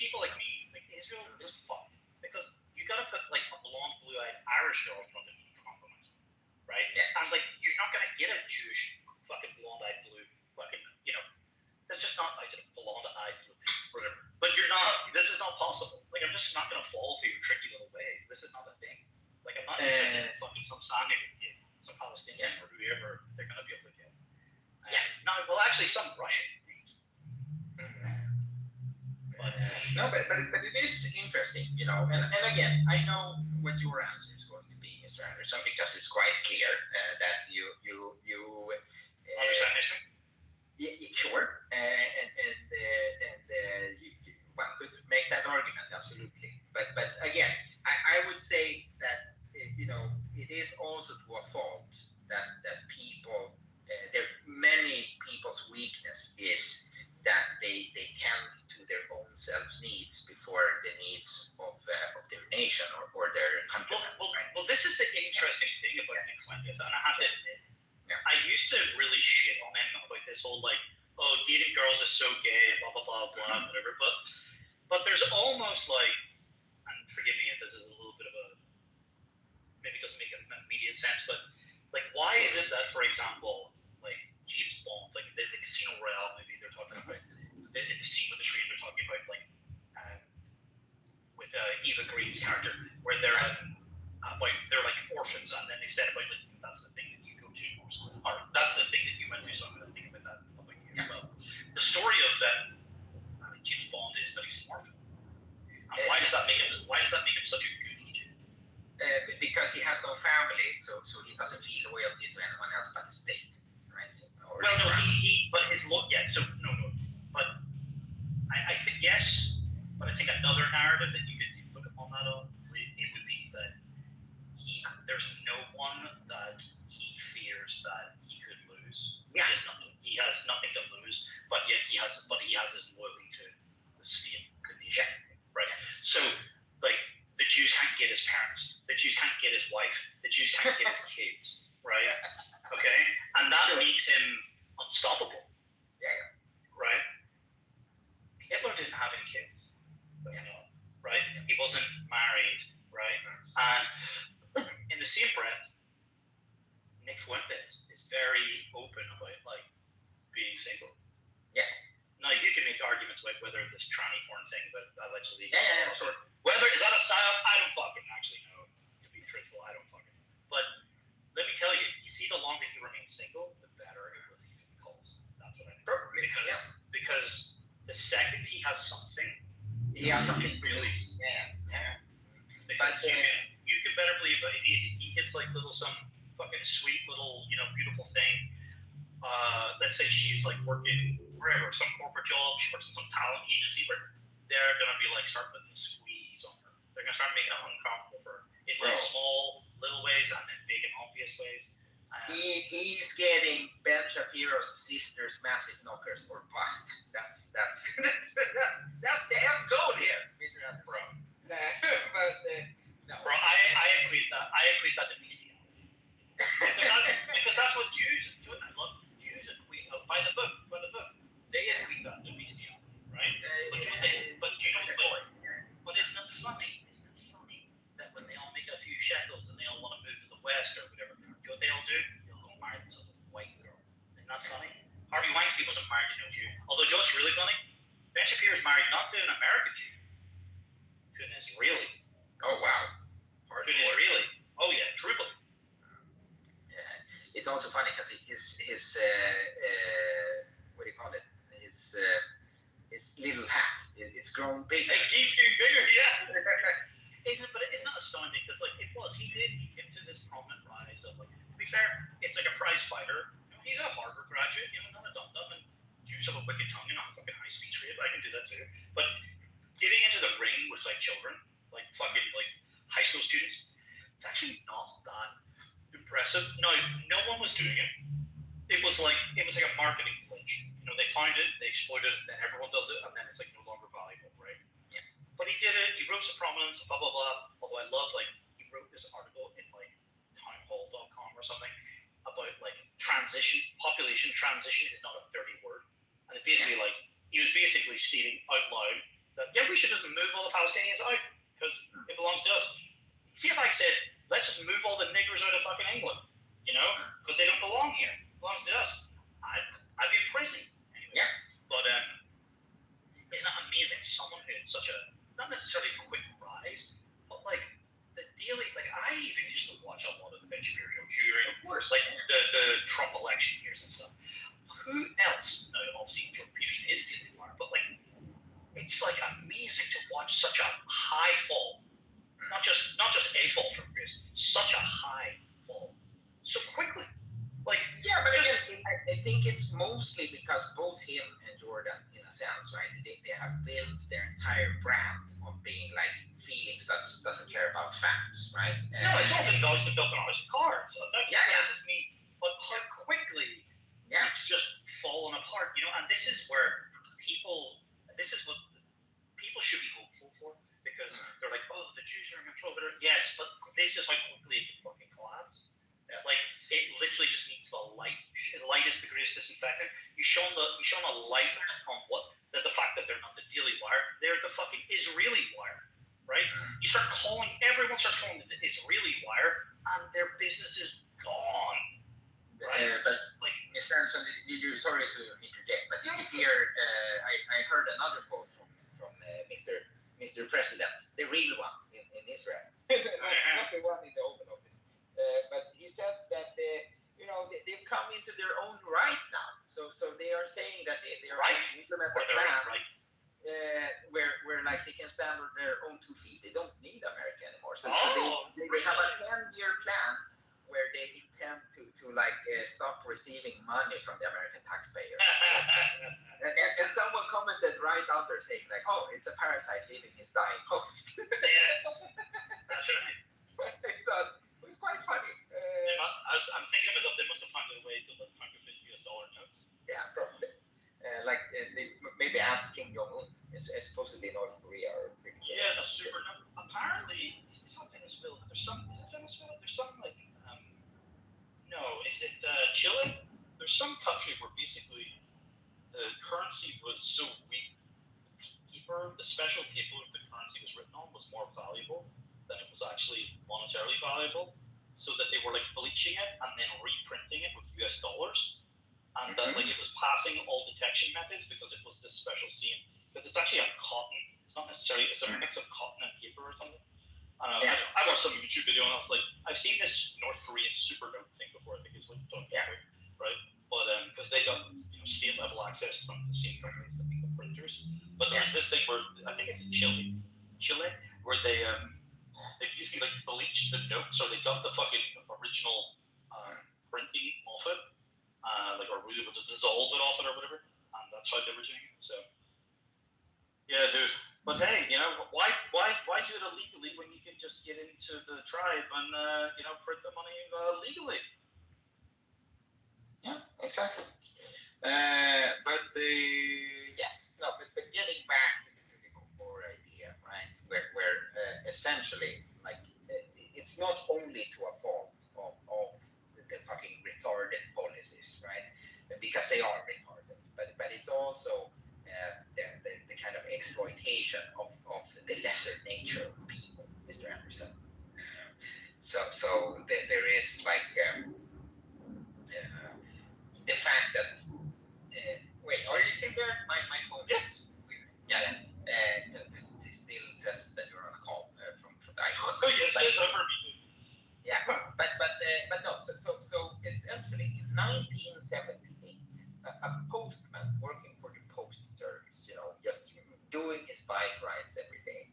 people like me, like Israel is fucked because you gotta put like a blonde, blue-eyed Irish girl in front of you to compromise, right? Yeah. And like you're not gonna get a Jewish fucking blonde-eyed blue fucking, you know, that's just not. I said blonde-eyed blue, whatever. But you're not. This is not possible. Like I'm just not gonna fall for you. fucking some Sami would get, some Palestinian or whoever they're gonna be able to get. No, well, actually, some Russian. But but it is interesting, you know. And again, I know what your answer is going to be, Mr. Anderson, because it's quite clear that you understand history. sure, one could make that argument, absolutely. But again, I would say that you know, it is also to a fault that people, many people's weakness is that they tend to their own self-needs before the needs of their nation or their country. Well, this is the interesting thing about Nick Fuentes, and I have to admit, I used to really shit on him about this whole like, oh, dating girls is so gay, blah blah blah blah, whatever. But there's almost like, and forgive me if this is a little bit of a, maybe it doesn't make immediate sense, but like, why is it that, for example, like James Bond, like the Casino Royale movie, they're talking about in the scene with the train, they're talking about like with Eva Green's character, where they're like orphans, and then they said about like, that's the thing that you go to most, or that's the thing that you went through. So I'm going to think about that about you as well. The story of James Bond is that he's an orphan. And why does that make him such a good agent? Because he has no family, so he doesn't feel loyalty to anyone else but the state, right? Well, no, but his look, yeah. So no, but I think yes, but I think another narrative that you could look upon that on, it would be that there's no one that he fears that he could lose. Yeah. He has nothing to lose, but yet he has his loyalty to the state, the nation, right? So like, the Jews can't get his parents, the Jews can't get his wife, the Jews can't get his kids, right? Okay, and that makes him unstoppable. Yeah. Right? Hitler didn't have any kids, you know, right? He wasn't married, right? And in the same breath, Nick Fuentes is very open about like being single. Yeah. Now you can make arguments about whether this tranny porn thing, but allegedly, Sure. whether is that a psyop? I don't fucking actually know. To be truthful, I don't fucking. But let me tell you, you see, the longer he remains single, the better it will be for the cause. That's what I think. Because the second he has something, he has something to really. lose. Yeah. Because you can better believe that if he gets like some fucking sweet little, you know, beautiful thing. Let's say she's like working wherever, some corporate job, she works in some talent agency, where they're gonna be like start putting a squeeze on her. They're gonna start making it uncomfortable for her in like small little ways and then big and obvious ways. He's getting Ben Shapiro's sister's massive knockers or bust. That's the end goal here, Mr. Bro. No. Bro, I equate that to bestiality. Because that's what Jews do. I love Jews equate by the book. They equate that to bestiality, right? But it's not funny. It's not funny that when they all make a few shekels and they all want to move to the West or whatever, you know what they all do? They'll go marry themselves a white girl. Isn't that funny? Harvey Weinstein wasn't married to no Jew. Although, Joe, it's really funny. Ben Shapiro's married not to an American Jew, to an Israeli. Oh wow. To an Israeli. Oh yeah, truly. It's also funny because his what do you call it? His little hat. It's grown bigger. It keeps getting bigger, yeah. But it's not astounding because like he came to this prominent rise of like. To be fair, it's like a prize fighter. You know, he's a Harvard graduate. You know, not a dum-dum, and Jews have a wicked tongue and a fucking high speech rate. I can do that too. But getting into the ring with like children, like fucking like high school students, it's actually not that impressive. No one was doing it. It was like a marketing glitch. You know, they find it, they exploit it, then everyone does it, and then it's like no longer valuable, right? Yeah. But he did it. He rose to prominence. Blah blah blah. Although I love like he wrote this article in like townhall.com or something about like population transition is not a dirty word, and it basically like he was basically stating out loud that we should just move all the Palestinians out because it belongs to us. See if I said let's just move all the niggers out of fucking England, you know, because they don't belong here. It belongs to us. I'd be in prison anyway. Yeah. But isn't that amazing? Someone who had such a not necessarily quick rise, but like the daily, like I even used to course. like the Trump election years and stuff. Who else? No, obviously Jordan Peterson is dealing wire, but like it's like amazing to watch such a high fall. Not just a fall from grace, such a high fall so quickly. Like Yeah, but I think it's mostly because both him and Jordan, in a sense, right? They have built their entire brand on being like feelings that doesn't care about facts, right? no, it's all been those that built on his cards. So that Yeah, yeah. tells me like how quickly Yeah. it's just fallen apart, you know. And this is where this is what people should be hopeful for, because they're like, oh, the Jews are in control. Yes, but this is how quickly it can fucking collapse. Yeah. Like it literally just needs the light. Light is the greatest disinfectant. You show a light on the fact that they're not the Daily Wire, they're the fucking Israeli Wire, right? You start everyone starts calling it the Israeli Wire, and their business is gone. Right? But Like, Mr. Anderson, sorry to interject, but did you hear? I heard another quote from Mr. President, the real one in Israel, not the one in the Oval Office. But he said that they've come into their own right now. So they are saying that they are Right. going to implement a they're plan right. where like they can stand on their own 2 feet. They don't need America anymore. So they have a 10-year plan where they intend to stop receiving money from the American taxpayer. And someone commented right under saying like, oh, it's a parasite leaving his dying host. Yes, that's right. I thought it was quite funny. I'm thinking of myself, they must have found a way to let counterfeit US dollar notes. Yeah, probably. They maybe asked Kim Jong-un, supposedly North Korea or Yeah, the super. Apparently, it's not Venezuela. Is it Venezuela? There's something like. No, is it Chile? There's some country where basically the currency was so weak. The special paper the currency was written on was more valuable than it was actually monetarily valuable. So that they were like bleaching it and then reprinting it with US dollars. And that like it was passing all detection methods because it was this special scene. Because it's actually on cotton. It's not necessarily, it's a mix of cotton and paper or something. I watched some YouTube video and I was like, I've seen this North Korean super note thing before. I think it's what you're talking about, right? But because they got state level access from the same companies that make the printers. But there's this thing where I think it's in Chile, where they basically like bleached the notes, or they got the fucking original printing off it, or we were able to dissolve it off it or whatever, and that's how they were doing it. So yeah, dude. But hey, why do it illegally when you can just get into the tribe and print the money legally? Yeah, exactly. But getting back to the core idea, right? Where essentially, like, it's not only to a fault of the fucking retarded policies, right? Because they are retarded, but it's also the kind of exploitation of the lesser nature of people, Mr. Anderson. So there is like the fact that wait, are you still there? My phone. Yes. Yeah. It still says that you're on a call from the iPhone. Oh yes, yes, I've heard me too. Yeah, but no. So essentially, in 1978, a postman working for the post service, just doing his bike rides every day,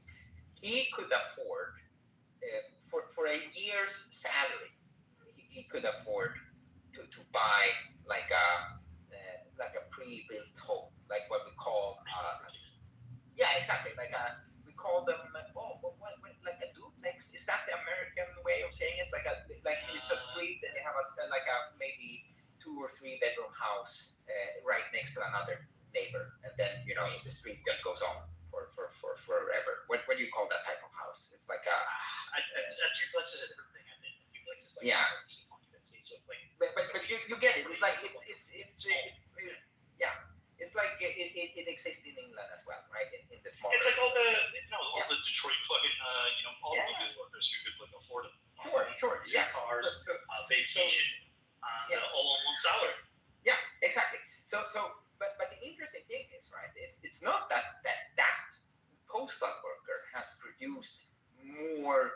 he could afford for a year's salary, he could afford to buy like a pre-built home, like what we call exactly, we call them like a duplex. Is that the American way of saying it? Like it's a street and you have a maybe 2 or 3 bedroom house right next to another neighbor, and then the street just goes on for forever. What do you call that type of house? It's like a duplex is a different thing. I think a duplex is like occupancy, so it's like. But you get it. It's like it's like it exists in England as well, right? In the small. It's like all the Detroit fucking automobile workers who could like afford it. Sure. Yeah. Cars, vacation, all on one salary. Yeah, exactly. But the interesting thing is, right? It's not that postal worker has produced more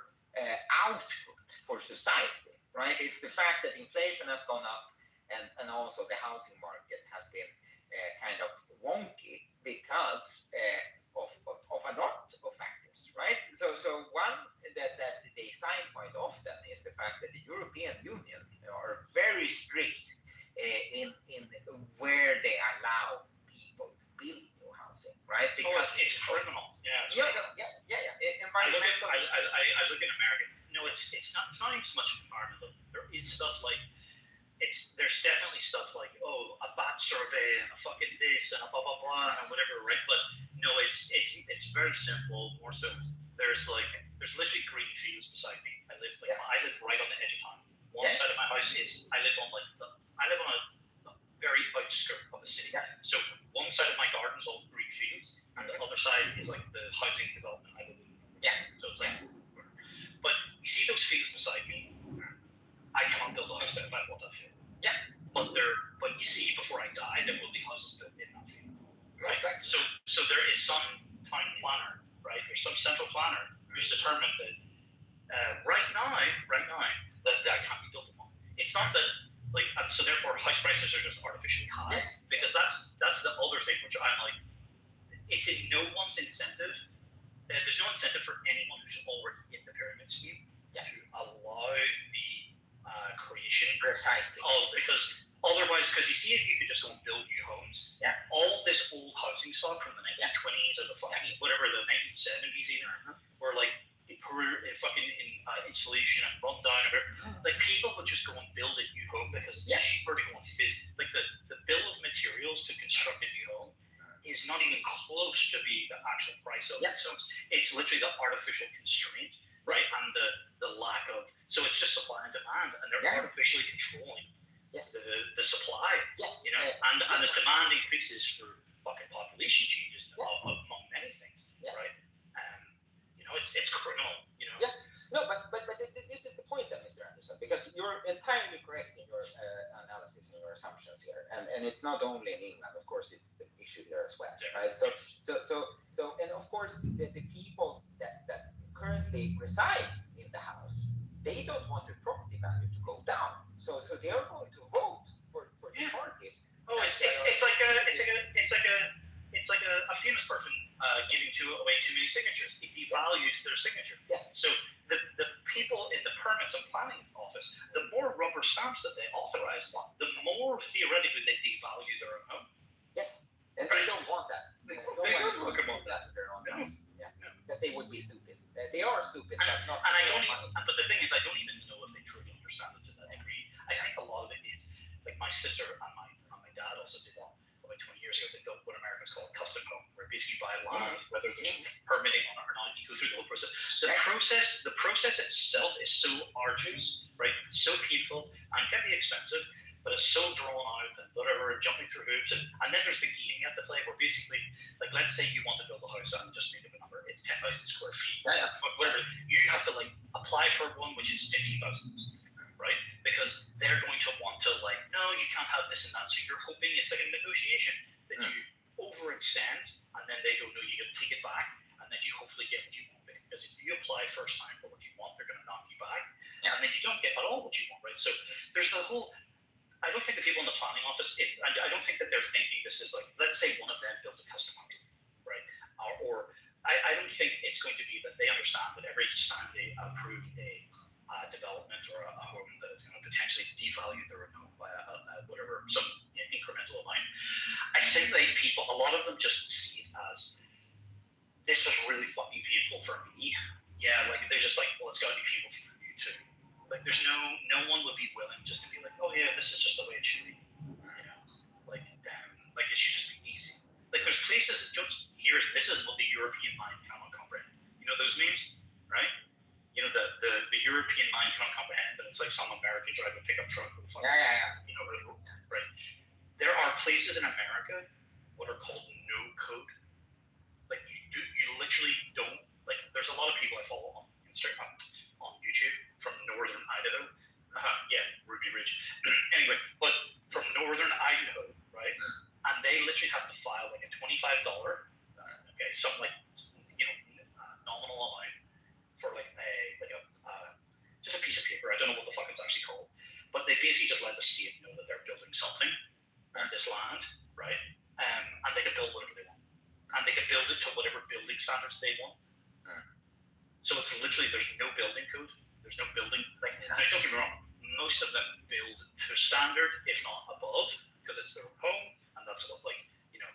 output for society. right? It's the fact that inflation has gone up, and also the housing market has been kind of wonky because of a lot of factors, right? So one that they cite quite often is the fact that the European Union are very strict in where they allow people to build new housing, right? Because it's criminal. Yeah. It's criminal. Environmental. I look at America. No, it's not even so much environmental. There is stuff like there's definitely stuff like a bat survey and a fucking this and a blah blah blah and whatever, right? But no, it's very simple. More so, there's literally green fields beside me. I live right on the edge of town. One side of my house is I live on a very outskirt of the city. Yeah. So one side of my garden is all green fields, and the other side is like the housing development I live in. Yeah. So it's like, but you see those fields beside me. I can't build a house there if I want that field. Yeah. But you see, before I die, there will be houses built in that field. Right. Exactly. So there is some town planner, right? There's some central planner who's determined that right now that can't be built upon. It's not that so therefore house prices are just artificially high. Yes. Because that's the other thing which I'm like, it's in no one's incentive. There's no incentive for anyone who's already in the pyramid scheme to allow the creation. Precisely. Because otherwise, because you see, if you could just go and build new homes, all this old housing stock from the 1920s or the fucking whatever, the 1970s even, were like fucking insulation and run down. Like people would just go and build a new home because it's cheaper to go and like the bill of materials to construct a new home is not even close to being the actual price of it. So it's literally the artificial constraint, right? And the lack of, so it's just supply and demand, and they're artificially controlling the supply. Yes. You know, and as demand increases for fucking population changes among many things, right? You know, it's criminal. You know. Yeah. No, but this is the point, then, Mr. Anderson, because you're entirely correct in your analysis and your assumptions here, and it's not only in England, of course, it's the issue here as well, right? So, and of course, the people that currently reside in the house, they don't want their property value to go down, so they are going to vote for the parties. Oh, it's like a famous person giving away too many signatures. It devalues their signature. Yes. So the people in the permits and planning office, the more rubber stamps that they authorize, the more theoretically they devalue their own home. Yes. And they don't want that. They don't want that to their own house. No. Because they would be stupid. They are stupid, but not. And I don't even. But the thing is, I don't even know if they truly understand it to that degree. I think a lot of it is like my sister and my dad also did that about 20 years ago. They built what Americans call a custom home, where basically buy land, whether there's permitting on it or not, you go through the whole process. The process itself is so arduous, right? So painful and can be expensive, but it's so drawn out and whatever, jumping through hoops, and then there's the game you have to play, where basically, like, let's say you want to build a house, and just make up a number, it's 10,000 square feet, whatever. You have to like apply for one which is 50,000. Right? Because they're going to want to no, you can't have this and that. So you're hoping it's like a negotiation that you overextend, and then they go, no, you can take it back, and then you hopefully get what you want. Because if you apply first time for what you want, they're going to knock you back, and then you don't get at all what you want, right? So there's the whole. I don't think the people in the planning office. I don't think that they're thinking this is like. Let's say one of them built a custom home, right? Or I don't think it's going to be that they understand that every time they approve a development or a home that is going to potentially devalue their own home by whatever, some incremental amount. I think a lot of them just see it as, this was really fucking painful for me. Yeah, like they're just like, well, it's got to be painful for you too. Like there's no one would be willing just to be like, oh yeah, this is just the way it should be. You know, like it should just be easy. Like there's places, this is what the European mind cannot comprehend. You know those memes, right? You know, the European mind cannot comprehend that it's like some American driving a pickup truck with fucking, you know, right? There are places in America what are called no code. Like you literally don't, like there's a lot of people I follow on Instagram, on YouTube from northern Idaho. Ruby Ridge. Anyway, but from northern Idaho, right? And they literally have to file like a $25, some like, you know, nominal amount for like just a piece of paper. I don't know what the fuck it's actually called. basically just let the state know that they're building something on this land, right? And they can build whatever they want. And they can build it to whatever building standards they want. So it's literally, there's no building code. There's no building, like, now, don't get me wrong, most of them build to standard, if not above, because it's their home, and that's what, like, you know,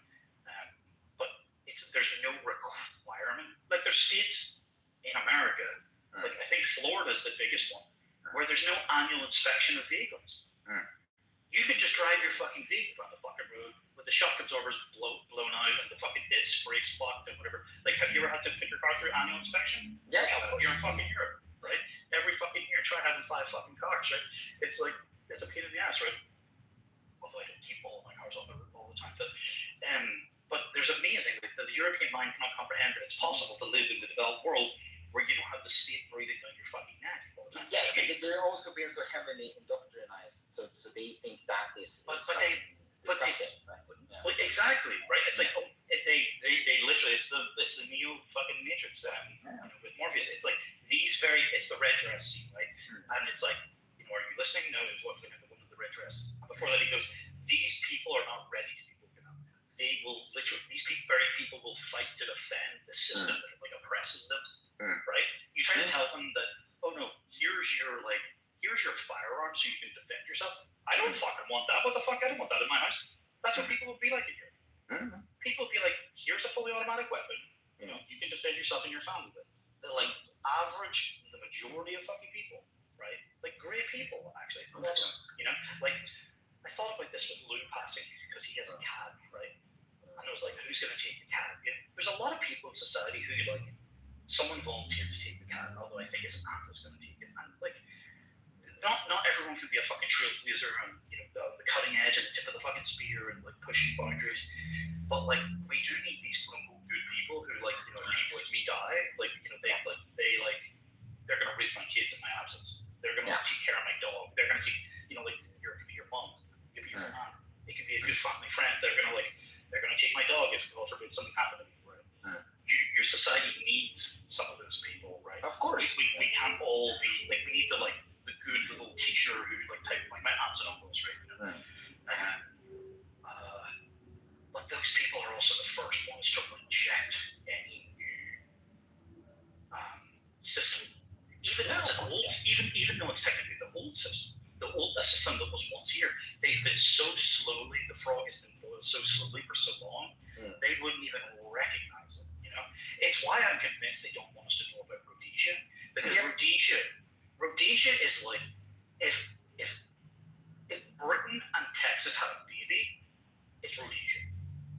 but there's no requirement. Like, there's states in America, like, I think Florida's the biggest one, where there's no annual inspection of vehicles. You can just drive your fucking vehicle on the fucking road with the shock absorbers blown out and the fucking disc brakes fucked and whatever. Like, have you ever had to put your car through annual inspection? Yeah. You're in fucking Europe, right? Every fucking year, try having 5 fucking cars, right? It's like, it's a pain in the ass, right? Although I don't keep all of my cars on the road all the time. But there's amazing, like, the European mind cannot comprehend that it's possible to live in the developed world where you don't have the state breathing down your fucking neck all the time. Yeah, but they're also being so heavily indoctrinized, so they think that is. But it's right? Yeah. well, exactly right. It's like they literally it's the Neo fucking Matrix with Morpheus. It's like it's the red dress scene, right? And it's like, you know, are you listening? No, it's what's the one with the red dress. And before that, he goes, these people are not ready to be woken up. They will literally very people will fight to defend the system that like oppresses them. Right? You try to tell them that, oh no, here's your firearm so you can defend yourself. I don't fucking want that. What the fuck? I don't want that in my house. That's what people will be like in here. People will be like, here's a fully automatic weapon. You know, you can defend yourself and your family with. The like average, the majority of fucking people, right? Like great people, actually. You know, like I thought about this with Lou passing because he has a cat, right? And I was like, who's gonna take the cat? You know, there's a lot of people in society who like someone volunteered to take the cat, although I think it's an aunt that's gonna take it. And like not everyone can be a fucking trailblazer and, you know, the cutting edge and the tip of the fucking spear and like pushing boundaries. But like we do need these quote unquote good people who, like, you know, if people like me die, like, you know, they're gonna raise my kids in my absence. They're gonna take care of my dog. They're gonna take, you know, like it could be your mom, it could be your aunt, it could be a good family friend. They're gonna take my dog if God forbid something happened to me. Right? Your society needs some of those people, right? Of course. We can't all be like, we need the good little teacher who like type like my aunts and uncles, right? You know? But those people are also the first ones to reject any new system, even though it's technically the old system, the system that was once here. They've been so slowly, the frog has been boiled so slowly for so long, they wouldn't even recognize it. You know, it's why I'm convinced they don't want us to know about Rhodesia, because Rhodesia is like if Britain and Texas had a baby, it's Rhodesia,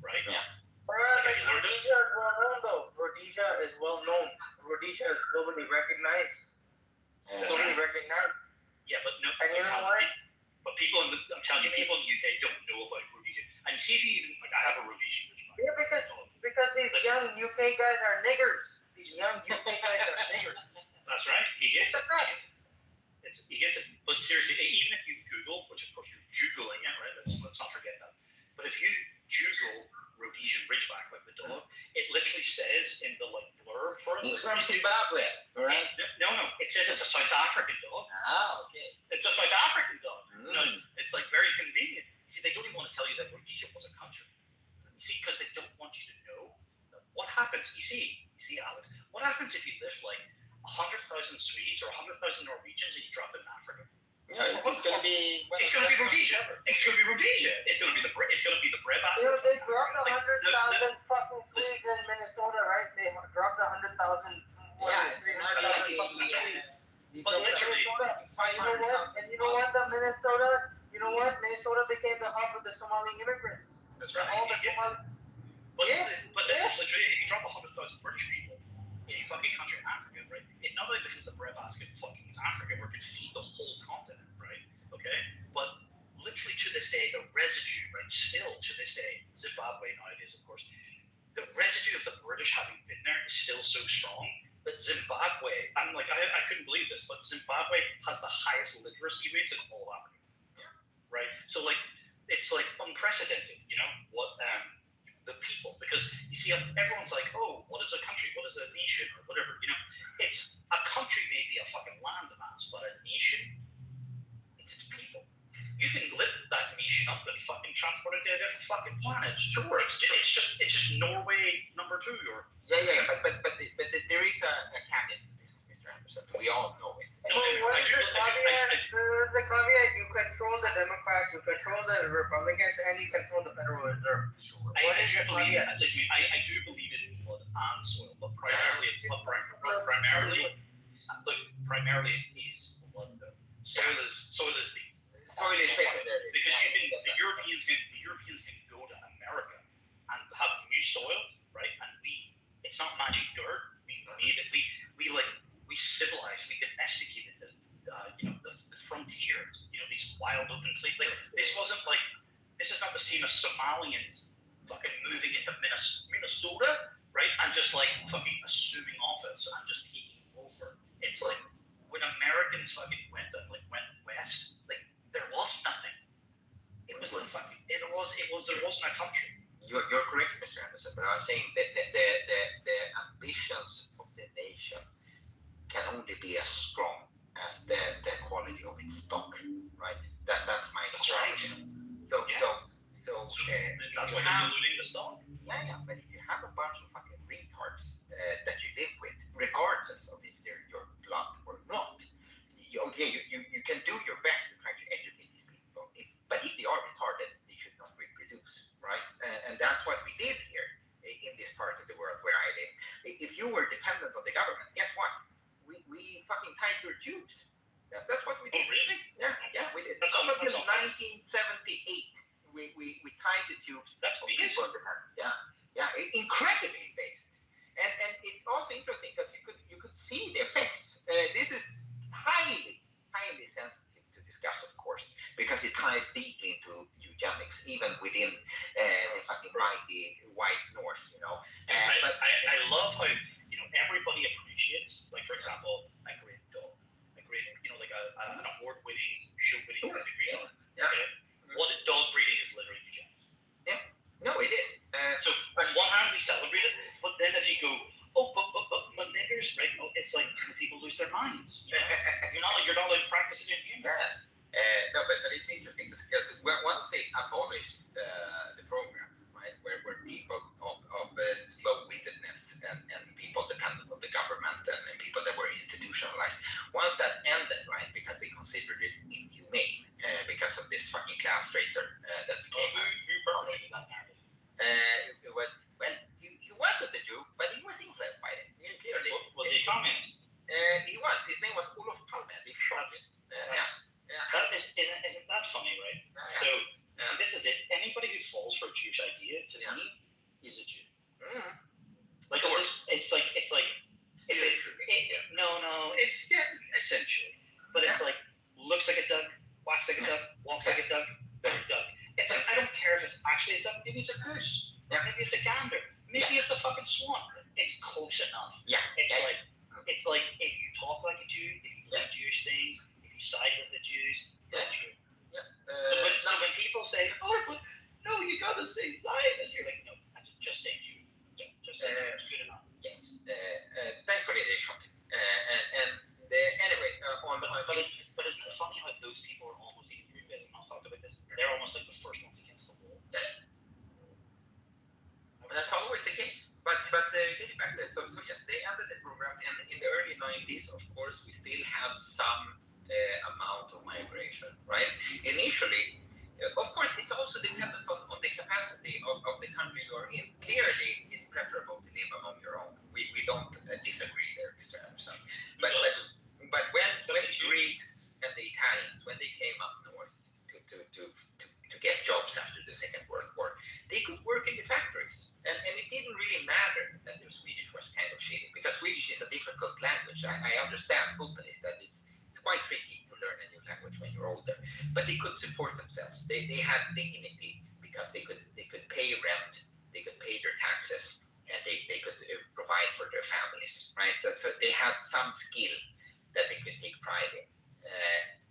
right? Yeah. Rhodesia is well known though. Rhodesia is well known. Rhodesia is globally recognized. Yeah, but no. And you know what? But people I'm telling you, people in the UK don't know about Rhodesia. And see if you even like, I have a Rhodesian. Yeah, because these young UK guys are niggers. These young UK guys are niggers. That's right. He gets it. He gets it. But seriously, even if you Google, which of course you're Googling it, right? Let's not forget that. But if you Google Rhodesian Ridgeback, like the dog, it literally says in the like blurb for it. It's from Zimbabwe, right? No. It says it's a South African dog. Ah, okay. It's a South African dog. No, it's like very convenient. You see, they don't even want to tell you that Rhodesia was a country. You see, because they don't want you to know what happens. You see, Alex, what happens if you live like 100,000 Swedes or 100,000 Norwegians and you drop them in Africa? Yeah, it's gonna be Rhodesia. It's gonna be Rhodesia. It's gonna be the breadbasket. You know, they dropped 100,000 fucking Swedes in Minnesota, right? They dropped 100,000. But literally, you know what? Minnesota became the hub of the Somali immigrants. That's right. All the Somali. But this is literally, if you drop 100,000 British people in a fucking country in Africa, right? It not only becomes a breadbasket fucking Africa where it can feed the whole continent, right? Okay? But literally to this day, the residue, right? Still to this day, Zimbabwe nowadays, of course, the residue of the British having been there is still so strong that Zimbabwe, I'm like, I couldn't believe this, but Zimbabwe has the highest literacy rates in all of Africa. Right? So like, it's like unprecedented, you know, what the people, because you see, everyone's like, oh, what is a country? What is a nation? Or whatever, you know. It's a country may be a fucking landmass, but a nation, it's its people. You can lift that nation up and fucking transport it to a different fucking planet. Sure. It's just Norway number 2 or. Yeah. But there is a caveat to this, Mr. Anderson. We all know it. So what is the caveat? The caveat, you control the Democrats, you control the Republicans, and you control the Federal Reserve. Sure. What is the caveat? Listen, I do believe in blood and soil, but primarily it is blood though. Soil is the Soil is secondary. because the Europeans can go to America and have new soil, right? And it's not magic dirt. We made it. We civilized. We domesticated the frontier. These wild open places. Like this is not the same as Somalians fucking moving into Minnesota, right? And just like fucking assuming office and just taking over. It's like when Americans fucking went west, like there was nothing. There wasn't a country. You're correct, Mr. Anderson, but I'm saying that the ambitions of the nation can only be as strong as the quality of its stock, right? That's my observation. So That's why you're looting the stock. Yeah, but if you have a bunch of fucking retards that you live with, regardless of if they're your blood or not, you can do your best to try to educate these people. But if they are retarded, they should not reproduce, right? And that's what we did here in this part of the world where I live. If you were dependent on the government, guess what? We fucking tied your tubes. That's what we did. Oh, really? Yeah, we did. That's Up until all. 1978. We tied the tubes. That's people. Yeah, incredibly based, and it's also interesting because you could see the effects. This is highly sensitive to discuss, of course, because it ties deeply into eugenics, even within the fucking mighty white North, But I love how everybody appreciates, like for example, a great dog, an award-winning, show-winning degree. Yeah. Okay? What dog breeding is literally eugenics. No, it is. So on one hand we celebrate it, but then if you go, but niggers, right? No, it's like people lose their minds. You're not allowed to practice it in humans. No, but it's interesting because once they abolished the program, right, where people of slow-wittedness and people dependent on the government and people that were institutionalized, once that ended, right, because they considered it inhumane because of this fucking class traitor that became. It was he wasn't a Jew, but he was influenced by it. Clearly, Was he a communist? He was. His name was Olof Palme. They shot him. That isn't that funny, right? So this is it. Anybody who falls for a Jewish idea to me is a Jew. Like it's like it's essentially, but it's like looks like a duck, walks like a duck, walks like a duck, they're a duck. It's like I don't care if it's actually a duck. Maybe it's a goose. Maybe it's a gander. Maybe it's a fucking swan. It's close enough. It's like if you talk like a Jew, if you do Jewish things, if you side with the Jews, you're a Jew. So when people say, but no, you gotta say Zionist, you're like, no, just say Jew. Just say Jew. It's good enough. Yes. Thankfully they shot him. Anyway, but isn't it funny how those people are almost even guys have not talked about this? They're almost like the first ones against the wall. That's always the case. But getting back to it, so yes, they ended the program, and in the early 90s, of course, we still have some amount of migration, right? Initially, of course, it's also dependent on the capacity of the country you're in. Clearly, it's preferable to live among your own. We don't disagree there, Mr. Anderson. But when the Greeks and the Italians, when they came up north to get jobs after the Second World War, they could work in the factories. And it didn't really matter that their Swedish was kind of shitty, because Swedish is a difficult language. I understand totally that it's quite tricky to learn a new language when you're older. But they could support themselves. They had dignity because they could pay rent, they could pay their taxes, and they could provide for their families, right? So they had some skill that they could take pride in.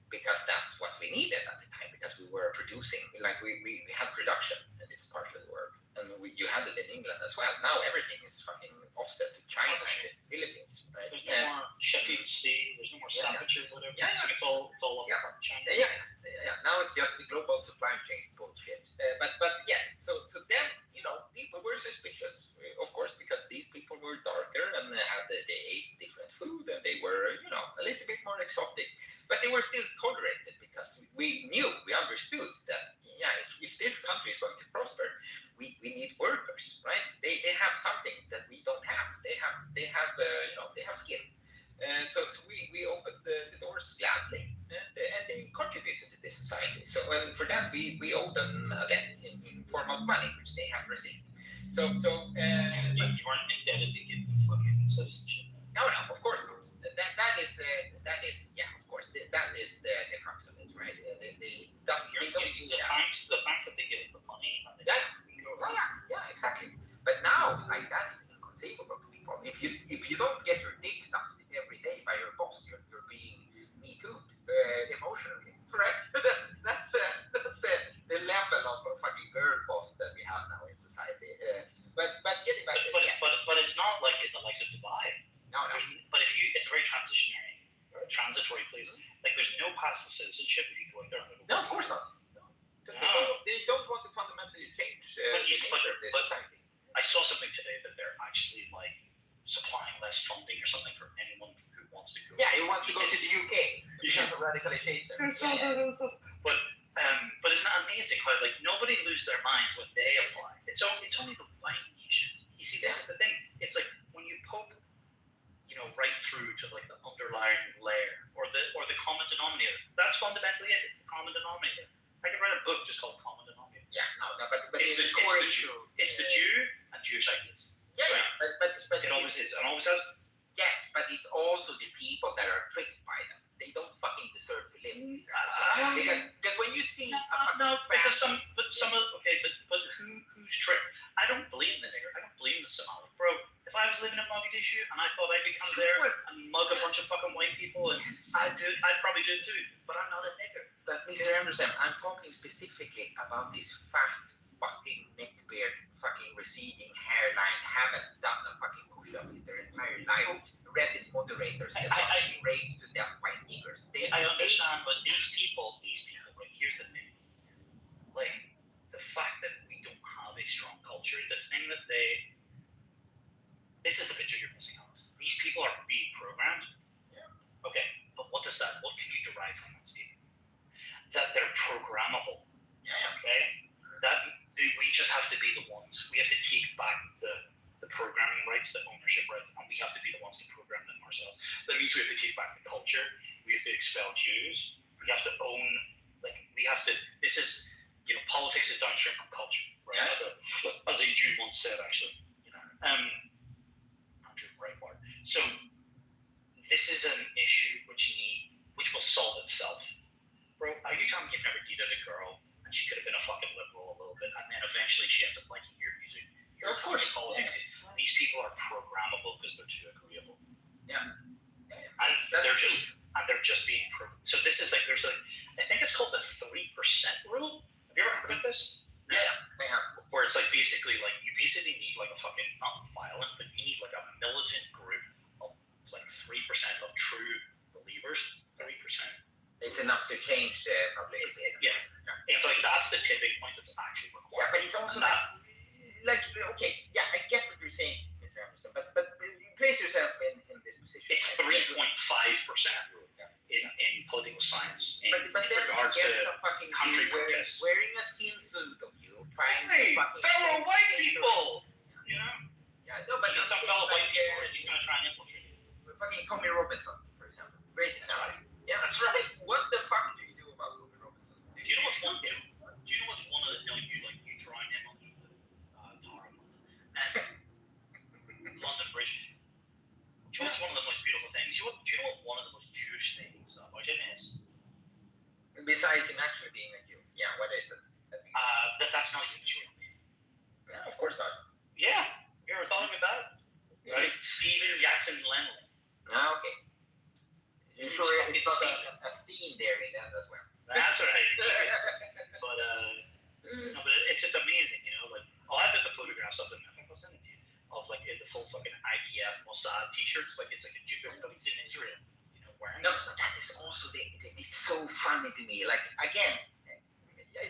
Because that's what we needed at the time, because we were producing, like we had production in this part of the world, and you had it in England as well. Now everything is fucking offset to China and the Philippines, right? There's no more Sheffield Steel. There's no more Savages, whatever. Yeah, yeah. It's all up Yeah. from China. Yeah. Now it's just the global supply chain bullshit. But yes, so then people were suspicious, of course, because these people were darker and they ate different food and they were a little bit more exotic, but they were still tolerated because we understood that if this country is going to prosper, we need workers, right? They have something that we don't have. They have skill. So we opened the doors gladly, and they contributed to this society. So and for that we owe them a debt in form of money, which they have received. So You weren't indebted to give them fucking citizenship. no, of course not. That is of course that is the crux of it, right? They don't need The thanks that they give us the money. And they Yeah, exactly. But now, that's inconceivable to people. If you don't get your dick sucked every day by your boss, you're being me too emotionally, correct? That's the level of a fucking girl boss that we have now in society. But getting back to but it's not like in the likes of Dubai. No. But it's a very transitory place. Like there's no path to citizenship if you go out there. No, of course not. Because they don't want to fundamentally change the nature of the society. I saw something today that they're actually like supplying less funding or something for anyone who wants to go. Yeah, you want to go to the UK because of radicalization. But isn't that amazing how like nobody lose their minds when they apply? It's only the white nations. You see, this is the thing. It's like when you poke, right through to like the underlying layer or the common denominator. That's fundamentally it. It's the common denominator. I could write a book just called Common Denominator. Yeah, but it's the Jew. It's the Jew and Jewish ideas. Yeah, but it always is. It always has. Yes, but it's also the people that are tricked by them. They don't fucking deserve to live in Israel. Because when you see because some but who's tricked? I don't blame the nigger. I don't blame the Somali, bro. If I was living in Mogadishu and I thought I could come there and mug a bunch of fucking white people, and I'd probably do it too. But I'm not a nigger. But Mr. Anderson, I'm talking specifically about this fat fucking neckbeard, fucking receding hairline, haven't done a fucking push-up in their entire life. Reddit moderators that are being raped to death by niggers. I understand, but these people, right? Here's the thing. Like the fact that we don't have a strong culture, the thing that this is the picture you're missing, Alex. These people are being programmed. Yeah. Okay, but what can you derive from that statement? That they're programmable. Yeah. Okay? That we just have to be the ones. We have to take back the programming rights, the ownership rights, and we have to be the ones to program them ourselves. That means we have to take back the culture. We have to expel Jews. We have to own, this is, politics is downstream from culture. Right? Yes. As a Jew once said, actually. Andrew Breitbart. So this is an issue which will solve itself. Bro, are you telling me you've never dated a girl and she could have been a fucking liberal a little bit and then eventually she ends up liking your music? Of course. Politics. Yeah. These people are programmable because they're too agreeable. Yeah. They're just being programmed. So this is like I think it's called the 3% rule. Have you ever heard of this? Yeah, I have. Where it's like basically like you basically need like a fucking not violent, but you need like a militant group of like 3% of true believers. 3%. It's enough to change the public opinion. Yes. It's like that's the tipping point that's actually required. Yeah, but it's also okay, yeah, I get what you're saying, Mr. Emerson, but you place yourself in this position. It's 3.5% in political science in regards to country protests. Wearing a skin suit of you, trying to fucking fellow white people, Yeah, no, but some fellow white people, and he's gonna try and infiltrate you. Fucking Tommy Robinson, for example, great example. Right. Yeah, that's right. What the fuck do you do about Tommy Robinson? Do you know what's one of the you drawing him on the Tower of London Bridge? Do you know what's one of the most beautiful things? Do you know what one of the most Jewish things about him is? Besides him actually being a Jew. Yeah, what is it? That's not even Jewish. Yeah, of course not. Yeah. You ever thought about that? Right? Stephen Jackson Lenley. Okay. You're sure it's not a theme there in that as well. That's right. But it's just amazing, like Oh, I've got the photographs of them. I think I'll send it to you. Of like the full fucking IDF Mossad T-shirts. Like it's like a Jew, but he's in Israel. You know, wearing. No, but that is also it's so funny to me. Like again,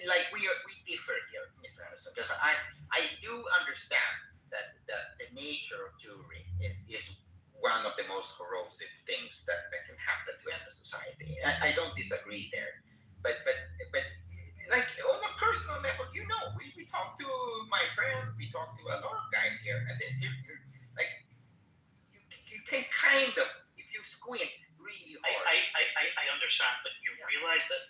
like we differ here, Mr. Anderson, because I do understand that the nature of Jewry is one of the most corrosive things that can happen to any society. I don't disagree there, but like on a personal level, you know, we talk to my friend, we talk to a lot of guys here, and they're like you can kind of, if you squint really hard. I understand, but you realize that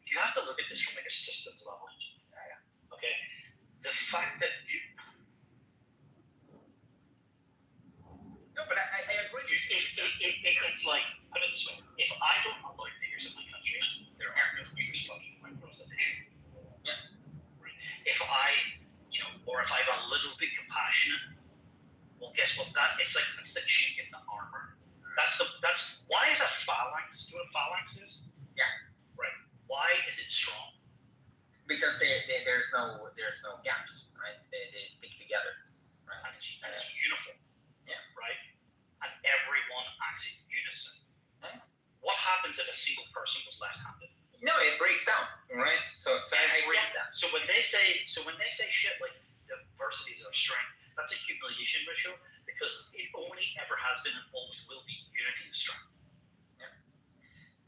you have to look at this from like a systems level. Yeah. Okay, the fact that you. No, but I agree. It's like, put it this way: if I don't avoid niggers in my country, there are no niggers fucking my bros that they should. Yeah. Right. If I, or if I'm a little bit compassionate, well, guess what? That's the chink in the armor. That's why is a phalanx? Do you know what a phalanx is? Yeah. Right. Why is it strong? Because there's no gaps, right? They stick together, right? And it's uniform. Yeah. Right. And everyone acts in unison. Yeah. What happens if a single person was left-handed? No, it breaks down, right? So I get that. So when they say shit like diversity is our strength, that's a humiliation ritual because it only ever has been and always will be unity of strength. Yeah.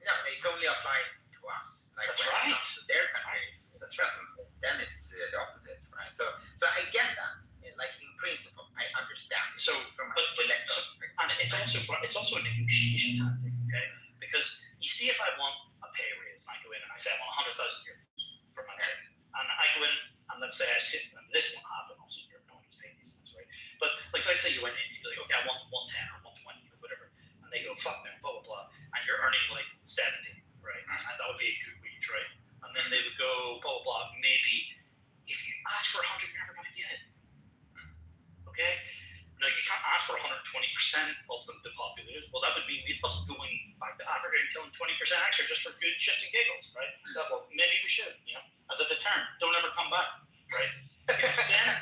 No, it's only applied to us. Like That's when right. it comes to their countries, it's present. Then it's the opposite, right? So I get that. Like in principle, I understand. So, from but and it's also a negotiation tactic, okay? Because you see, if I want a pay raise, and I go in and I say I want 100,000 euros for my pay, and I go in and let's say I sit, and this won't happen, also you're no one's paying these things, right? But like let's say you went in, you'd be like, okay, I want 110 or 120 or whatever, and they go, fuck man, blah blah blah, and you're earning like 70, right? And that would be a good wage, right? And then they would go, blah blah blah, maybe if you ask for 100, you're never gonna get it. Okay? Now you can't ask for 120% of the population. Well, that would mean us going back to Africa and killing 20% extra just for good shits and giggles, right? So, well, maybe we should, as a deterrent. Don't ever come back, right?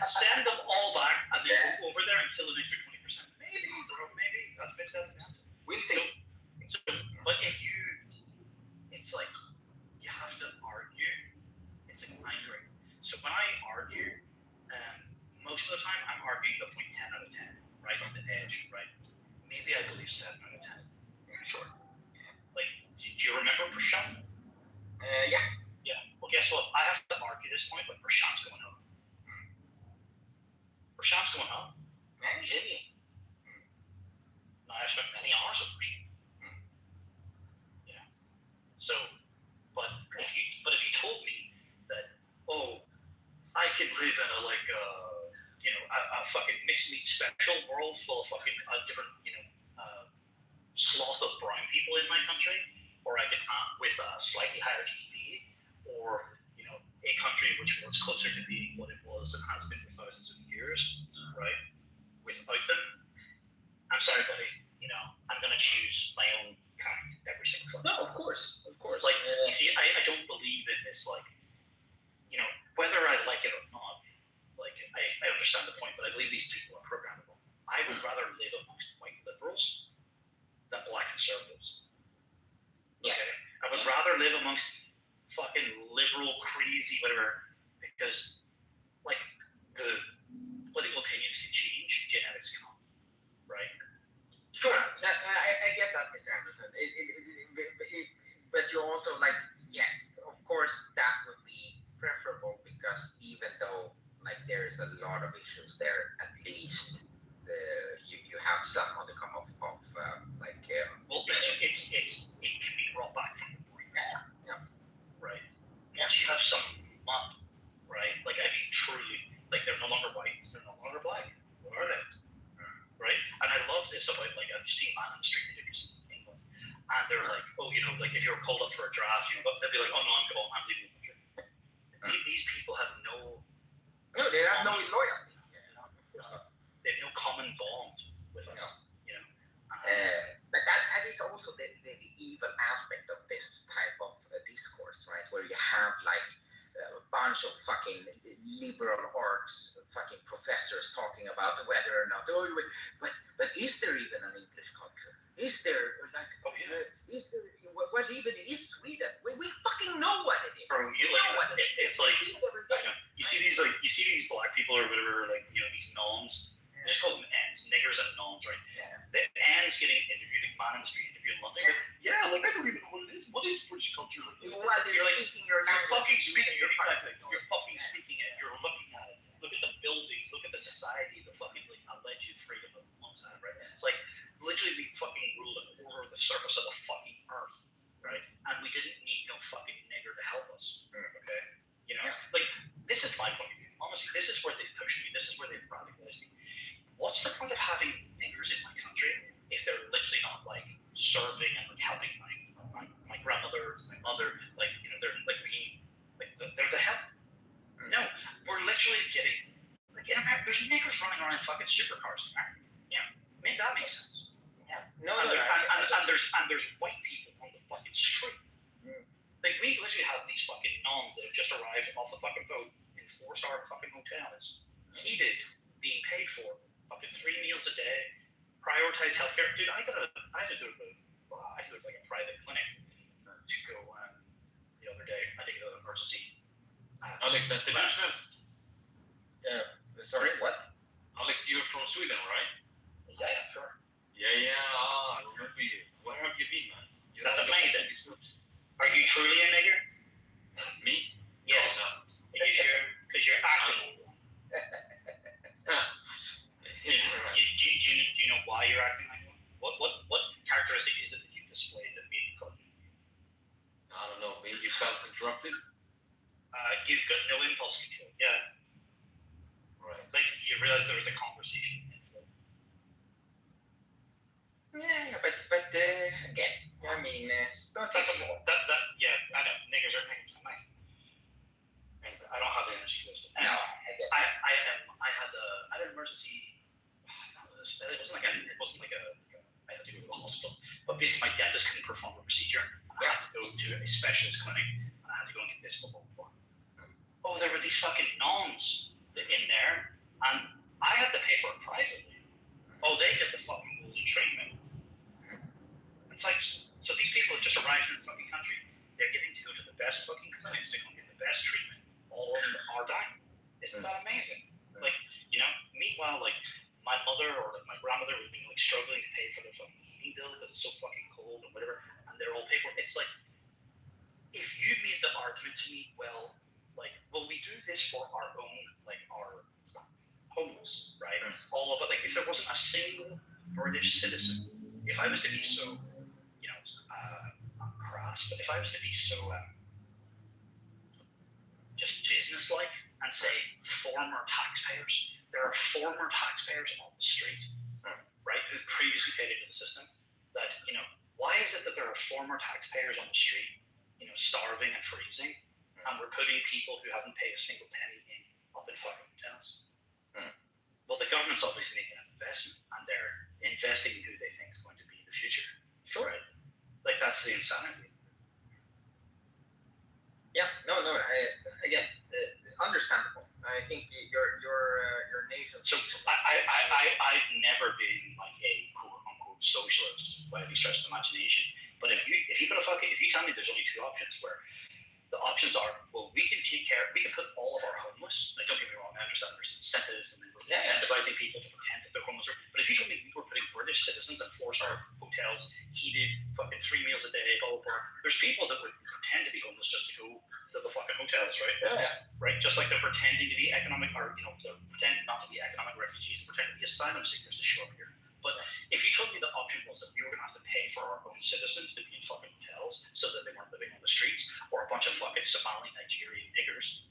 Send them all back and then go over there and kill an extra 20%. Maybe that's the answer. We'll see. So, but it's like you have to argue. It's like angry. So when I argue. Most of the time, I'm arguing the point 10 out of 10, right on the edge, right? Maybe I believe 7 out of 10. Yeah, sure. Like, do you remember Prashant? Yeah. Yeah. Well, guess what? I have to argue this point, but Prashant's going home. Prashant's going home. He's Indian. Now, I've spent many hours with Prashant. Yeah. So, but if you told me that, I could live in a fucking mixed meat special world full of fucking different, sloth of brown people in my country, or I could with a slightly higher GDP, or a country which was closer to being what it was and has been for thousands of years, right? Without them, I'm sorry, buddy. I'm gonna choose my own kind every single time. No, of course. Like, you see, I don't believe in this, like, whether I like it or not. Like, I understand the point, but I believe these people are programmable. I would rather live amongst white liberals than black conservatives. Yeah. Okay? I would rather live amongst fucking liberal, crazy, whatever, because, like, the political opinions can change, genetics cannot, right? Sure. I get that, Mr. Anderson. But you're also like, yes, of course, that would be preferable because even though like there is a lot of issues there, at least you have some modicum of like. Well, it can be brought back from the point. Yeah. Right. Once you have some mud, right? Like, I mean, truly, like, they're no longer white, they're no longer black. What are they? Right? And I love this about, like, I've seen Man on the Street videos in England, and they're like, like, if you're called up for a draft, they'll be like, oh no, I'm leaving the country. These people have no. No, they have no loyalty. They have no common bond with us. But that is also the evil aspect of this type of discourse, right? Where you have like a bunch of fucking liberal liberal arts fucking professors talking about whether or not. Oh, but is there even an English culture? Is there like? Oh yeah. Is there? What even is Sweden? We fucking know what it is. Bro, you We know what like it is. it's like We never get it. you see these black people or whatever, like these noms. They just call them ants, niggers and noms, right? Yeah. The ants getting interviewed, like man in the street interviewing London. Like, yeah, like I don't even know what it is. What is British culture? Like, While they're you're like speaking your you're language, fucking speaking your it, exactly. part. You're fucking speaking it. You're looking at it. Look at the buildings. Look at the society. The fucking like alleged freedom of one side, right? Like literally, we fucking ruled a quarter of the surface of the fucking earth, right? And we didn't need no fucking nigger to help us, okay? Like this is my point of view. Honestly, this is where they've pushed me. This is where they've radicalized me. What's the point of having niggers in my country if they're literally not like serving and like helping my grandmother, my mother, like they're like me, like they're the help. No, we're literally getting like in America. There's niggers running around in fucking supercars in America. Yeah, make that make sense. Yeah. No, And, no, and there's white people on the fucking street. Mm. Like we literally have these fucking noms that have just arrived off the fucking boat in 4-star fucking hotels, heated, being paid for, fucking 3 meals a day, prioritized healthcare. Dude, I had to go to like a private clinic to go the other day. I had to go to an emergency. Alex, introduce. Sorry, what? Alex, you're from Sweden, right? Yeah, sure. Yeah. I remember you. Where have you been, man? You're That's out of amazing. the soups. Are you truly a nigger? Me? Yes. No, Are you sure? Because you're acting. Do you know why you're acting like one? What characteristic is it that you displayed that made you call you? I don't know. Maybe you felt interrupted. You've got no impulse control. Yeah. Right. Like you realize there was a conversation. Yeah, but again, I mean, it's not That's easy. yeah, I know. Niggers are niggers. I'm nice. And I don't have the energy for this. No, I had an emergency. It wasn't like a I had to go to the hospital. But basically, my dentist couldn't perform a procedure. And I had to go to a specialist clinic, and I had to go and get this. Oh, there were these fucking nuns in there, and I had to pay for it privately. Oh, they did the fucking golden treatment. It's like, so these people have just arrived in the fucking country. They're getting to go to the best fucking clinics to go and get the best treatment all on our dime. Isn't that amazing? Like, meanwhile, like, my mother or like my grandmother would be like struggling to pay for their fucking heating bill because it's so fucking cold and whatever, and they're all paid for. It's like, if you made the argument to me, well, we do this for our own, like, our homeless, right? All of it. Like, if there wasn't a single British citizen, if I was to be so, not crass, but if I was to be so just business-like and say former taxpayers, there are former taxpayers on the street, right, who previously paid into the system. That why is it that there are former taxpayers on the street, starving and freezing, and we're putting people who haven't paid a single penny up in fucking hotels? Well, the government's obviously making an investment, and they're investing in who they think is going to be in the future. Sure. Right? Like, that's the insanity. Yeah, no, it's understandable. I think your nation. So I've never been like a quote unquote socialist by any stretch of the imagination. But if you tell me there's only 2 options, where the options are, well, we can put all of our homeless. Like, don't get me wrong, I understand there's incentives and we're incentivizing people to pretend that they're homeless. But if you told me we were putting British citizens in 4-star hotels, heated, fucking 3 meals a day, blah blah blah, there's people that would pretend to be homeless just to go to the fucking hotels, right? Yeah. Right? Just like they're pretending to be economic, or they're pretending not to be economic refugees, they're pretending to be asylum seekers to show up here. But if you told me the option was that we were going to have to pay for our own citizens to be in fucking hotels so that they weren't living on the streets, or a bunch of fucking Somali Nigerian niggers,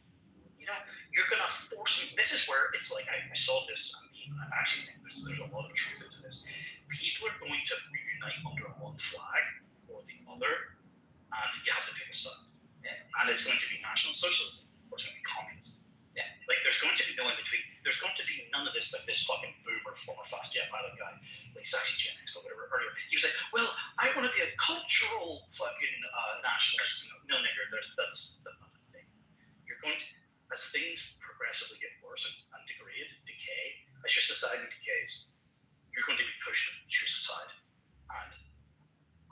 you're going to force me. This is where it's like, I saw this, I actually think there's a lot of truth into this. People are going to reunite under one flag or the other, and you have to pick a side. And it's going to be National Socialism, or it's going to be communism. Yeah. Like, there's going to be no in between. There's going to be none of this, like this fucking boomer former fast jet pilot guy, like Saxy Gen X or whatever earlier. He was like, well, I want to be a cultural fucking nationalist. No, nigger, that's not a thing. You're going to, as things progressively get worse and degrade, decay, as your society decays, you're going to be pushed to choose a side. And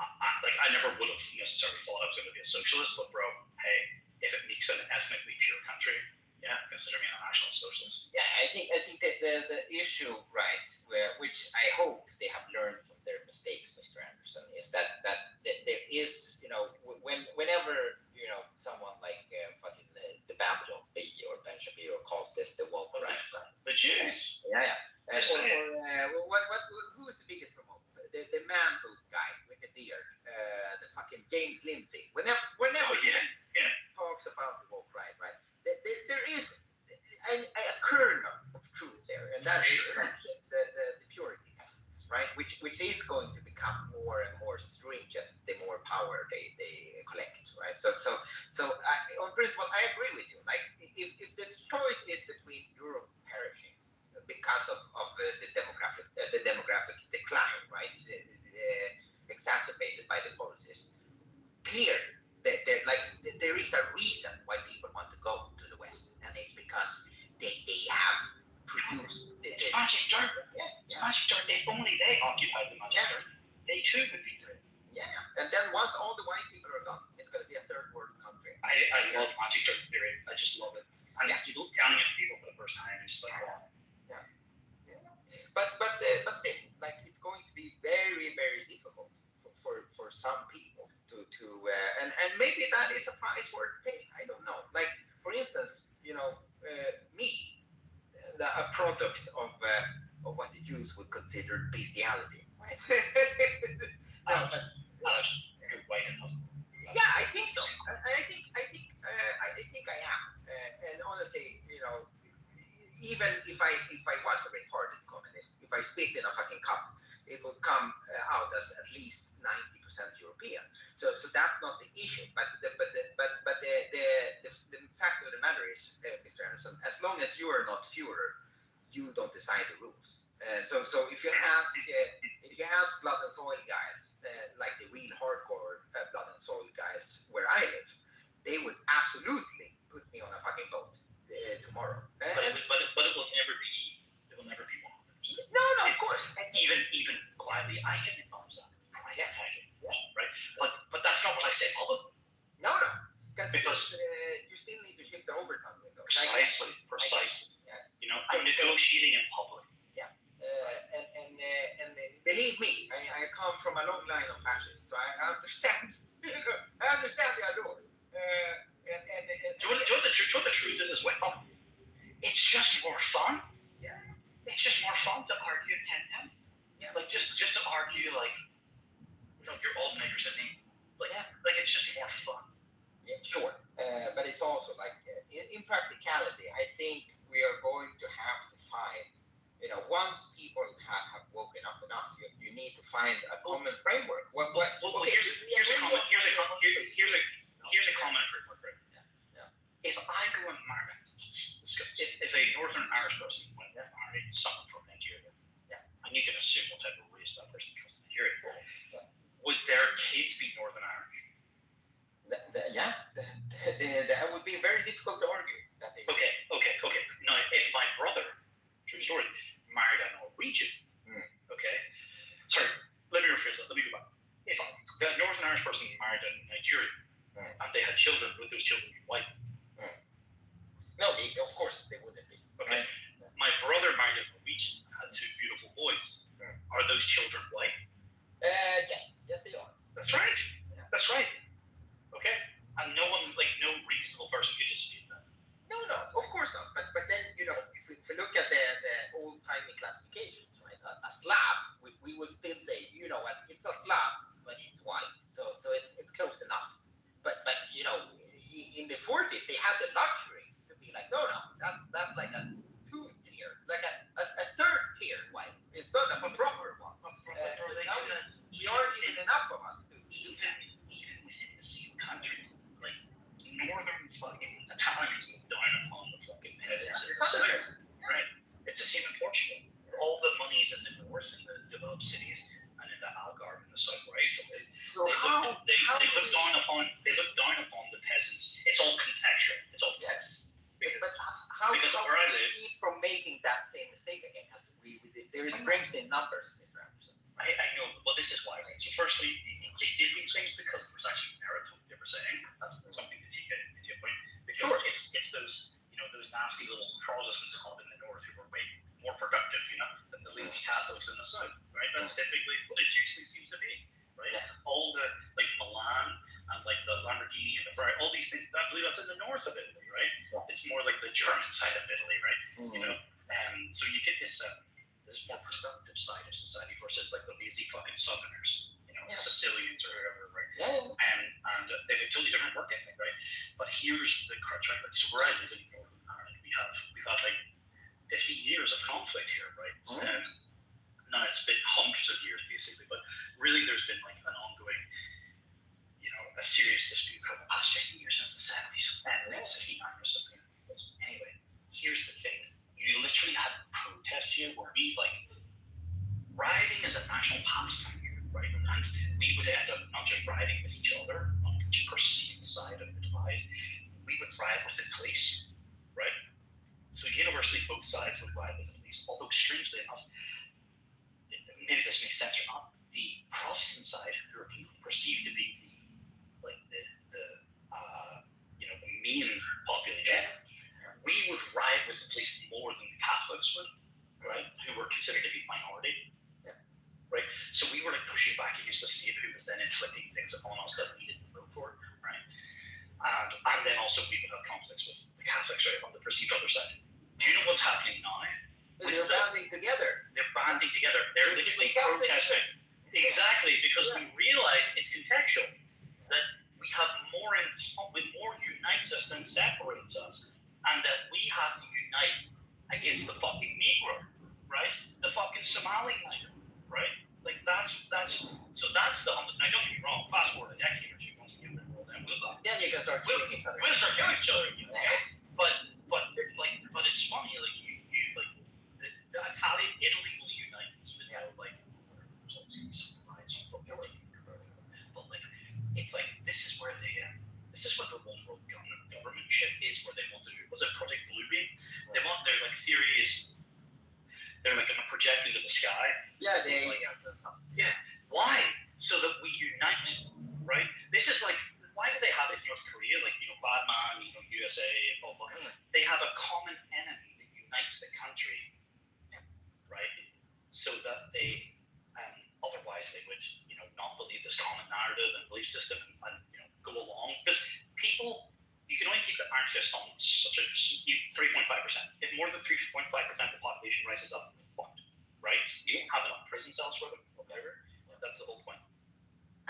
I never would have necessarily thought I was going to be a socialist, but bro, hey, if it makes an ethnically pure country, yeah, consider me a national socialist. Yeah, I think that the issue, right, which I hope they have learned from their mistakes, Mr. Anderson, is that there is, whenever someone like fucking the Babylon Bee or Ben Shapiro calls this the woke right? The Jews. Yeah. Who is the biggest promoter? The man boot guy with the beard, the fucking James Lindsay. Whenever he talks about the woke right? There is a kernel of truth there, and that's the purity tests, right? Which is going to become more and more stringent the more power they collect, right? So on principle, I agree with you. Like, if the choice is between Europe perishing because of the demographic decline, right, exacerbated by the policies, clearly there is a reason why people want to go to the West, and it's because they have produced it's magic dirt. It's magic dirt. If only they occupied the magic dirt, they too would be great. Yeah, and then once all the white people are gone, it's going to be a third world country. I love magic dirt theory. I just love it. And people telling it to people for the first time is like, wow. But still, like, it's going to be very, very difficult for some people to and maybe that is a price worth paying. I don't know. Like, for instance, me, a product of what the Jews would consider bestiality, right? Alex, you're white enough. Yeah, I think so. I think I am. And honestly, even if I was a retarded communist, if I spit in a fucking cup, it would come out as at least 90% European. So that's not the issue. But the fact of the matter is, Mr. Anderson, as long as you are not Führer, you don't decide the rules. So if you ask blood and soil guys, like the real hardcore blood and soil guys where I live, they would absolutely put me on a fucking boat tomorrow. But it will never be 100%. No, of course. Even quietly, I can acknowledge that. Right? But that's not what I say publicly. No. Because you still need to shift the overtime window. Precisely. I'm negotiating in public. Yeah. And believe me, I come from a long line of fascists, so I understand. I understand the allure. Do you know what the truth is as well? It's just more fun. Yeah. It's just more fun to argue 10 tenths. Yeah. Like just to argue you're all niggers at me. Like it's just more fun. Yeah, sure. But it's also like in practicality, I think we are going to have to find, once people have woken up enough, you need to find a common framework. Here's a comment for it. Yeah. If I go and marry, if a Northern Irish person went and married someone from Nigeria, and you can assume what type of race that person from Nigeria, would their kids be Northern Irish? That would be very difficult to argue. Okay. Now, if my brother, true story, married a Norwegian, okay? Sorry, let me rephrase that. Let me go back. If a Northern Irish person married a Nigerian and they had children, would those children be white? No, of course they wouldn't be. Okay. Right? My brother married a Norwegian and had 2 beautiful boys. Are those children white? Yes, they are. That's right. Yeah. That's right. Okay. And no reasonable person could dispute that. No, of course not. But then if we look at the old timey classifications, right? A Slav, we would still say, what, it's a Slav, but it's white, so it's close enough. But in the 40s they had the luxury to be like, no, that's like a 2 tier, like a 3rd tier white. It's not a proper one. We aren't even enough of us to do that. Even within the same country, like northern fucking Italians look down upon the fucking peasants in the south. Right? It's the same in Portugal. All the money's in the north, in the developed cities, and in the Algarve in the south, right? So they look down upon the peasants. It's all contextual. It's all text. But Because how where I can we live- keep from making that same mistake again? Because there is strength in numbers, Mr. Anderson. I know, well, this is why, right? So, firstly, they did these things because there was actually merit to what they were saying. That's something to take into your point. Because Sure. it's those, those nasty little Protestants up in the north who were way more productive, than the lazy Catholics in the south, right? That's typically what it usually seems to be, right? Yeah. All the, like, Milan and, like, the Lamborghini and the Ferrari, all these things, I believe that's in the north of Italy, right? Yeah. It's more like the German side of Italy, right? Mhm. So you get this more productive side of society versus like the lazy fucking Southerners, Yeah. Sicilians or whoever, right? Yeah. And they have a totally different work ethic, right? But here's the crutch, right? Like, so where I live in Northern Ireland, we've had like 50 years of conflict here, right? Mhm. Now it's been hundreds of years basically, but really there's been like an ongoing, a serious dispute for the past 50 years since the 70s, and 69 or something. Anyway, here's the thing. You literally had protests here where we, like, rioting is a national pastime here, right? And we would end up not just rioting with each other on each perceived side of the divide, we would riot with the police, right? So universally both sides would riot with the police, although strangely enough, maybe this makes sense or not, the Protestant side, who are perceived to be the main population, we would riot with the police more than the Catholics would, right? Who were considered to be minority, right? So we were like pushing back against the state, who was then inflicting things upon us that we didn't vote for, right? And then also we would have conflicts with the Catholics, right, on the perceived other side. Do you know what's happening now? They're banding together. They're banding together. They're literally Speak out, protesting. Exactly, because we realize it's contextual. That we have more unites us than separates us, and that we have to unite against the fucking Negro, right? The fucking Somali migrant, right? Like that's the now don't get me wrong. Fast forward a decade or two, once we get rid of all them, Then you can start killing each other. we'll start killing each other again. Okay? But it's funny, like you like the Italian Italy will unite even though like there's obviously some riots from Europe. But like it's like this is where the one world government shit is, where they want to do. Was it Project Bluebeam? They want their like theory is they're like going to project into the sky. Yeah, they. Like, Yeah. why? So that we unite, right? This is like, why do they have it in North Korea? Like, Batman, USA, blah, blah. They have a common enemy that unites the country, right? So that they, otherwise they would, not believe this common narrative and belief system and go along. Because people, you can only keep the iron fist on such a 3.5%. If more than 3.5% of the population rises up, fucked, right? You don't have enough prison cells for them, or whatever. That's the whole point.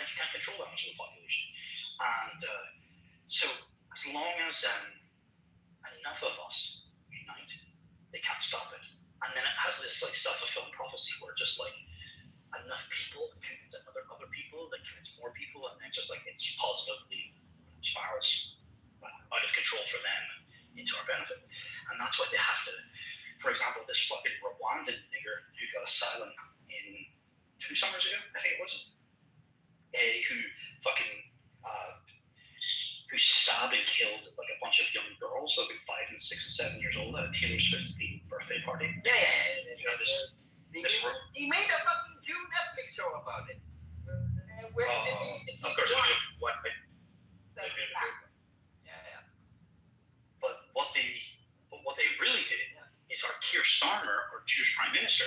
And you can't control that much of the population. And so as long as enough of us unite, they can't stop it. And then it has this like self-fulfilling prophecy where just like enough people convince other people that convince more people, and then just like it's positively spirals out of control for them into our benefit. And that's why they have to, for example, this fucking Rwandan nigger who got asylum in 2 summers ago, I think it was, who stabbed and killed like a bunch of young girls, like 5 and 6 and 7 years old, at a Taylor Swift themed birthday party. He made a fucking Jew Netflix show about it. Where Of course, what? But what they really did is our Keir Starmer, our Jewish Prime Minister,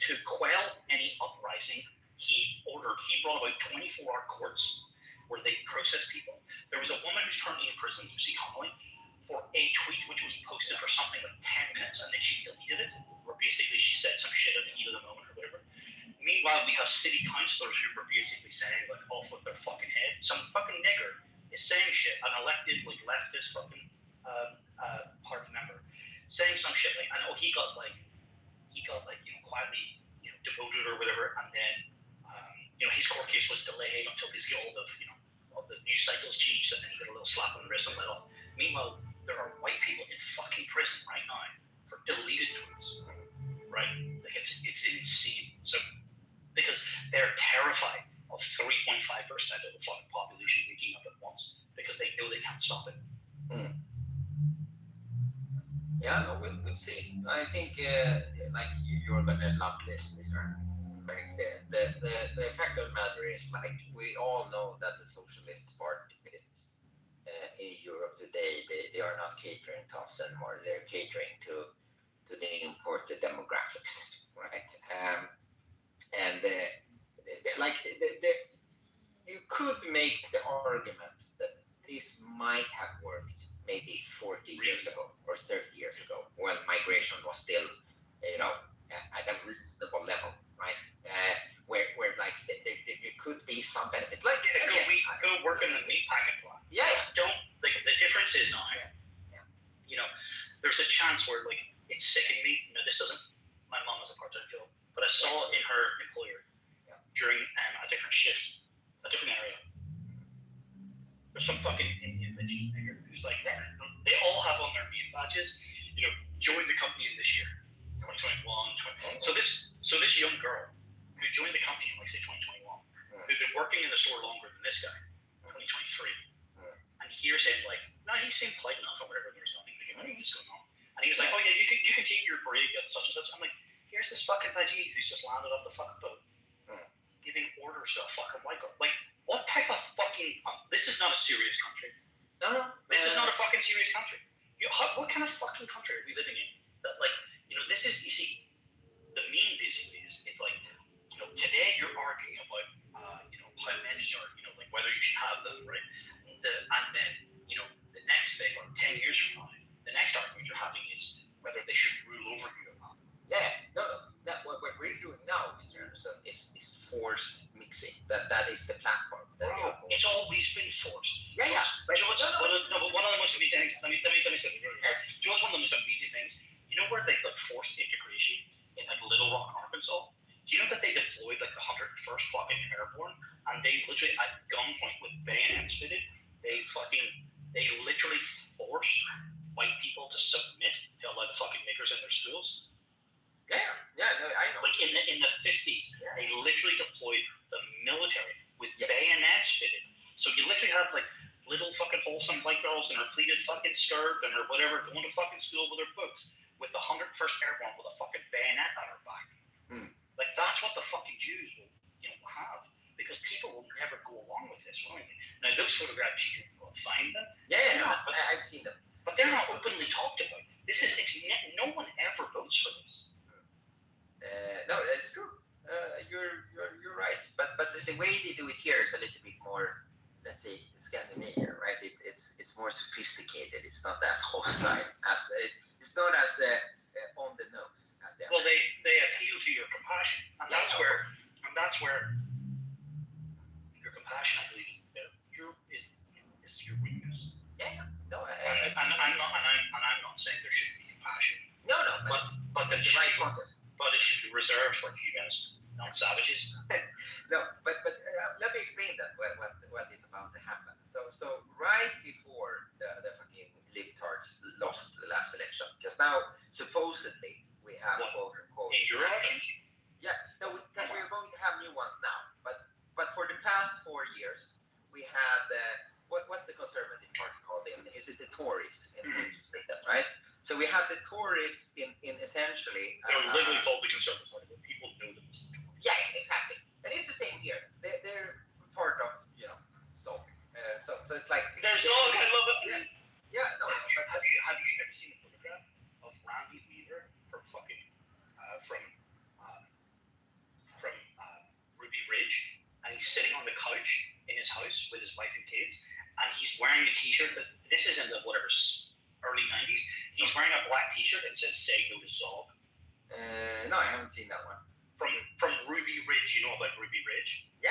to quell any uprising, he brought about 24-hour courts where they process people. There was a woman who's currently in prison, Lucy Connolly, for a tweet which was posted for something like 10 minutes, and then she deleted it, where basically she said some shit at the heat of the moment or whatever. Meanwhile, we have city councillors who were basically saying, like, off with their fucking head. Some fucking nigger is saying shit, an elected, like, leftist fucking party member, saying some shit like, I know he got quietly, devoted or whatever, and then, his court case was delayed until basically all the news cycles changed, and then he got a little slap on the wrist and let off. Meanwhile, there are white people in fucking prison right now for deleted tweets, right? Like, it's insane. So, because they're terrified of 3.5% of the fucking population waking up at once, because they know they can't stop it. Yeah, Yeah, no, we'll see. I think like you're gonna love this, Mr. Like the fact of the matter is, like, we all know that the socialist parties in Europe today, they are not catering to us anymore. They're catering to the imported demographics, right? And like you could make the argument that this might have worked maybe 40 years ago or 30 years ago when migration was still, at a reasonable level, right? Where like there could be some benefit. Like go work in the meat packing plant. Yeah. Don't like the difference is now. Yeah. There's a chance where like it's sickening me. This doesn't. My mom has a part-time job, but I saw it in her employer during a different shift, a different area. There's some fucking Indian bitch nigger who's like, they all have on their name badges, joined the company in this year, 2021, 20. So this young girl who joined the company in like say 2021, who'd been working in the store longer than this guy, 2023, and here's him like, no, he seemed polite enough or whatever. There's nothing what's going on, and he was like, oh yeah, you can take your break at such and such. I'm like, here's this fucking veggie who's just landed off the fucking boat, giving orders to a fucking white girl. Like, what type of fucking? This is not a serious country. No. This is not a fucking serious country. What kind of fucking country are we living in? That this is, you see, the meme basically is, it's like, today you're arguing about, how many or, like whether you should have them, right? And then, the next thing, or 10 years from now, the next argument you're having is whether they should rule over you or not. Yeah, no. That what we're doing now, Mr. Anderson, is forced mixing. That is the platform. It's always been forced. Yeah. But one of the most amazing things. Let me say it. Do you know what's one of the most amazing things? You know where they forced integration in like Little Rock, Arkansas? Do you know that they deployed like the 101st fucking Airborne, and they literally at gunpoint with bayonets fitted, they literally forced white people to submit to allow the fucking niggers in their schools? Yeah, no, I know. Like in the 50s, they literally deployed the military with bayonets fitted. So you literally have like little fucking wholesome white girls in her pleated fucking skirt and her whatever going to fucking school with her books with the 101st Airborne with a fucking bayonet on her back. Like that's what the fucking Jews will have, because people will never go along with this, will they? Now those photographs you can find them. Yeah, I've seen them. But they're not openly talked about. No one ever votes for this. No, that's true. You're right. But the way they do it here is a little bit more, let's say, Scandinavian, right? It's more sophisticated. It's not as hostile as it's not as on the nose as the. Well, they appeal to your compassion, and that's where your compassion, I believe, is your weakness. Yeah. No, I'm not saying there shouldn't be compassion. No. But the right context. But it should be reserved for humans, not savages. No, but let me explain that what is about to happen. So right before the fucking libtards lost the last election, because now supposedly we have quote unquote in your elections. Yeah, no, because we're going to have new ones now. But for the past 4 years, we had what's the conservative party called? Is it the Tories in Britain, right? So we have the Tories in essentially. They're literally called the Conservative Party, but people know them as the Tories. Yeah, exactly. And it's the same here. They're part of Zog. So it's like. They're Zog. I love it. Yeah. No. Have you ever seen a photograph of Randy Weaver from fucking from Ruby Ridge, and he's sitting on the couch in his house with his wife and kids, and he's wearing a T-shirt that this is in the early 90s. He's wearing a black T-shirt that says "Say No to Zog." No, I haven't seen that one. From Ruby Ridge, you know about Ruby Ridge? Yeah.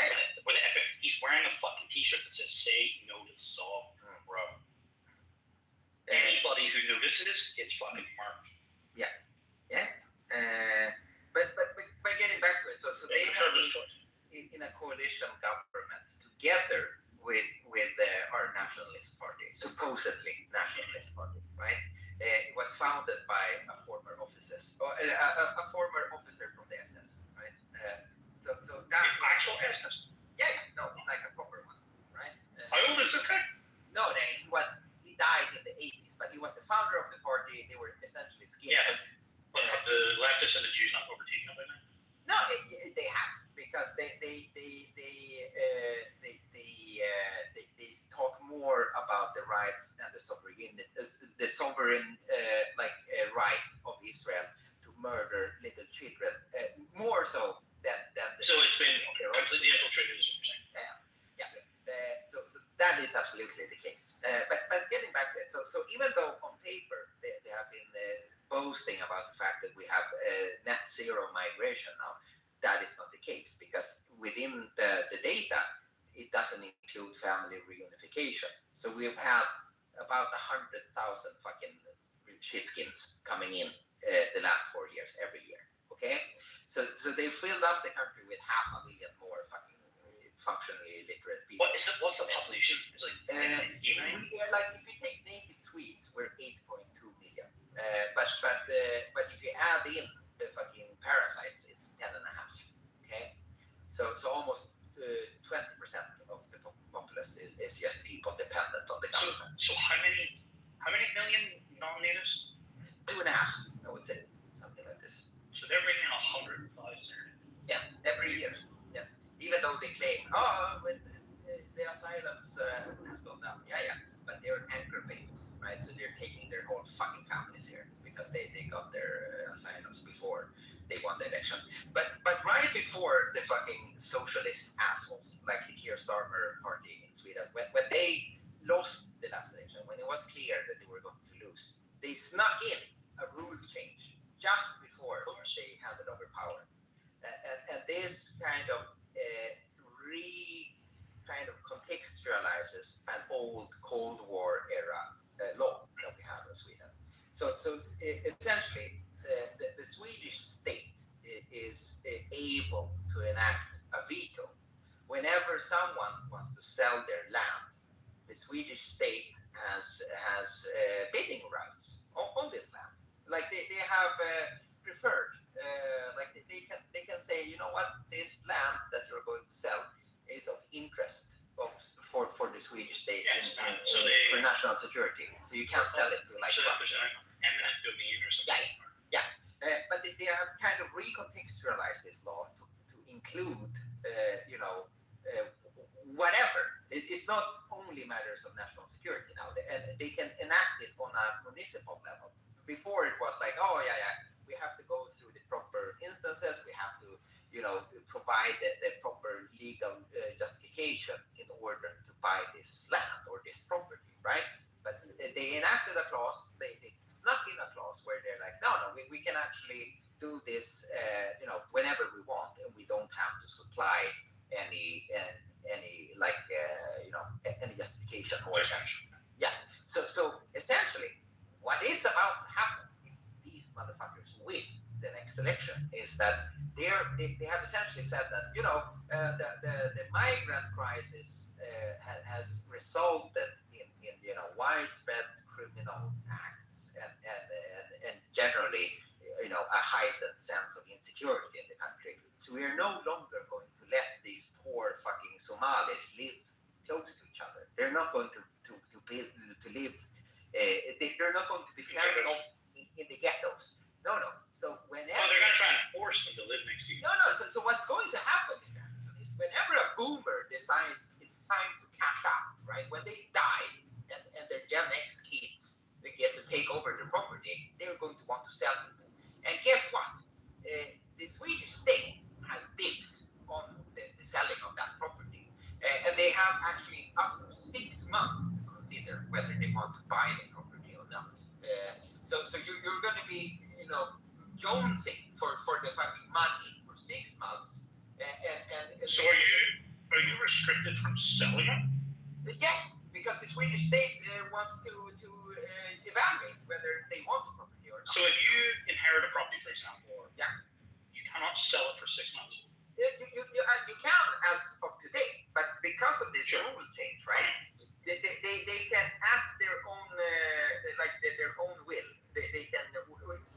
He's wearing a fucking T-shirt that says "Say No to Zog," bro. Anybody who notices gets fucking marked. Yeah. But getting back to it, so they have in a coalition government together with our nationalist party, supposedly nationalist party, right? It was founded by a former officer from the SS, right? So that actual SS. Yeah, no, like a proper one, right? How old is it? No, he died in the 80s, but he was the founder of the party. They were essentially 100% of Jews not overtaken it by now? No, they have, because they talk more about the rights and the sovereign right of Israel to murder little children, more so than So it's been of their own. completely infiltrated, is what you're saying. So that is absolutely the case. But getting back to it, so even though on paper they have been boasting about the fact that we have net zero migration now, that is not the case, because within the data, it doesn't include family reunification. So we've had about 100,000 fucking shitskins coming in the last 4 years, every year. Okay, so they filled up the country with 500,000 more fucking functionally illiterate people. What's the population? It's like if you take native Swedes, we're 8.2 million. But if you add in the fucking parasites, it's 10.5. Okay, so almost 20% of the populace is just people dependent on the government. So how many million non-natives? 2.5, I would say, something like this. So they're bringing in 100,000. Yeah, every year. Yeah, even though they claim, the asylums has gone down. Yeah, but they're anchor babies, right? So they're taking their whole fucking families here because they got their asylums before they won the election. But right before the fucking socialist assholes like the Keir Starmer party in Sweden, when they lost the last election, when it was clear that they were going to lose, they snuck in a rule change just before they handed over power. And this kind of contextualizes an old Cold War era law that we have in Sweden. So essentially, the Swedish state is able to enact a veto whenever someone wants to sell their land. The Swedish state has bidding rights on this land. Like they have preferred. Like they can say, you know what, this land that you're going to sell is of interest for the Swedish state for national security. So you can't sell it to like. So there's an eminent domain or something. Yeah. But they have kind of recontextualized this law to include, whatever. It's not only matters of national security now, and they can enact it on a municipal level. Before it was like, we have to go through the proper instances, we have to, provide the proper legal justification in order to buy this land or this property, right? But they enacted a clause, they snuck in a clause where they're like, no, we can actually do this, whenever we want, and we don't have to supply any justification or yeah. So essentially, what is about to happen if these motherfuckers win the next election is that they have essentially said that the migrant crisis has resulted in widespread criminal acts and generally a heightened sense of insecurity in the country. So we are no longer going to let these poor fucking Somalis live close to each other. They're not going to live. They're not going to be fenced off in the ghettos. No. So whenever they're going to try and force them to live next to you. No. So what's going to happen is whenever a boomer decides it's time to cash out, right? When they die and their Gen X kids they get to take over their property, they're going to want to sell it. And guess what? The Swedish state has dibs on the selling of that property, and they have actually up to 6 months to consider whether they want to buy the property or not. So you're going to be, jonesing for the fucking money for 6 months. And so are you restricted from selling it? Yes, because the Swedish state wants to evaluate whether they want the property or not. So if you inherit a property, for example, you cannot sell it for 6 months. You can as of today, but because of this rule change, right? They can act their own their own will. They can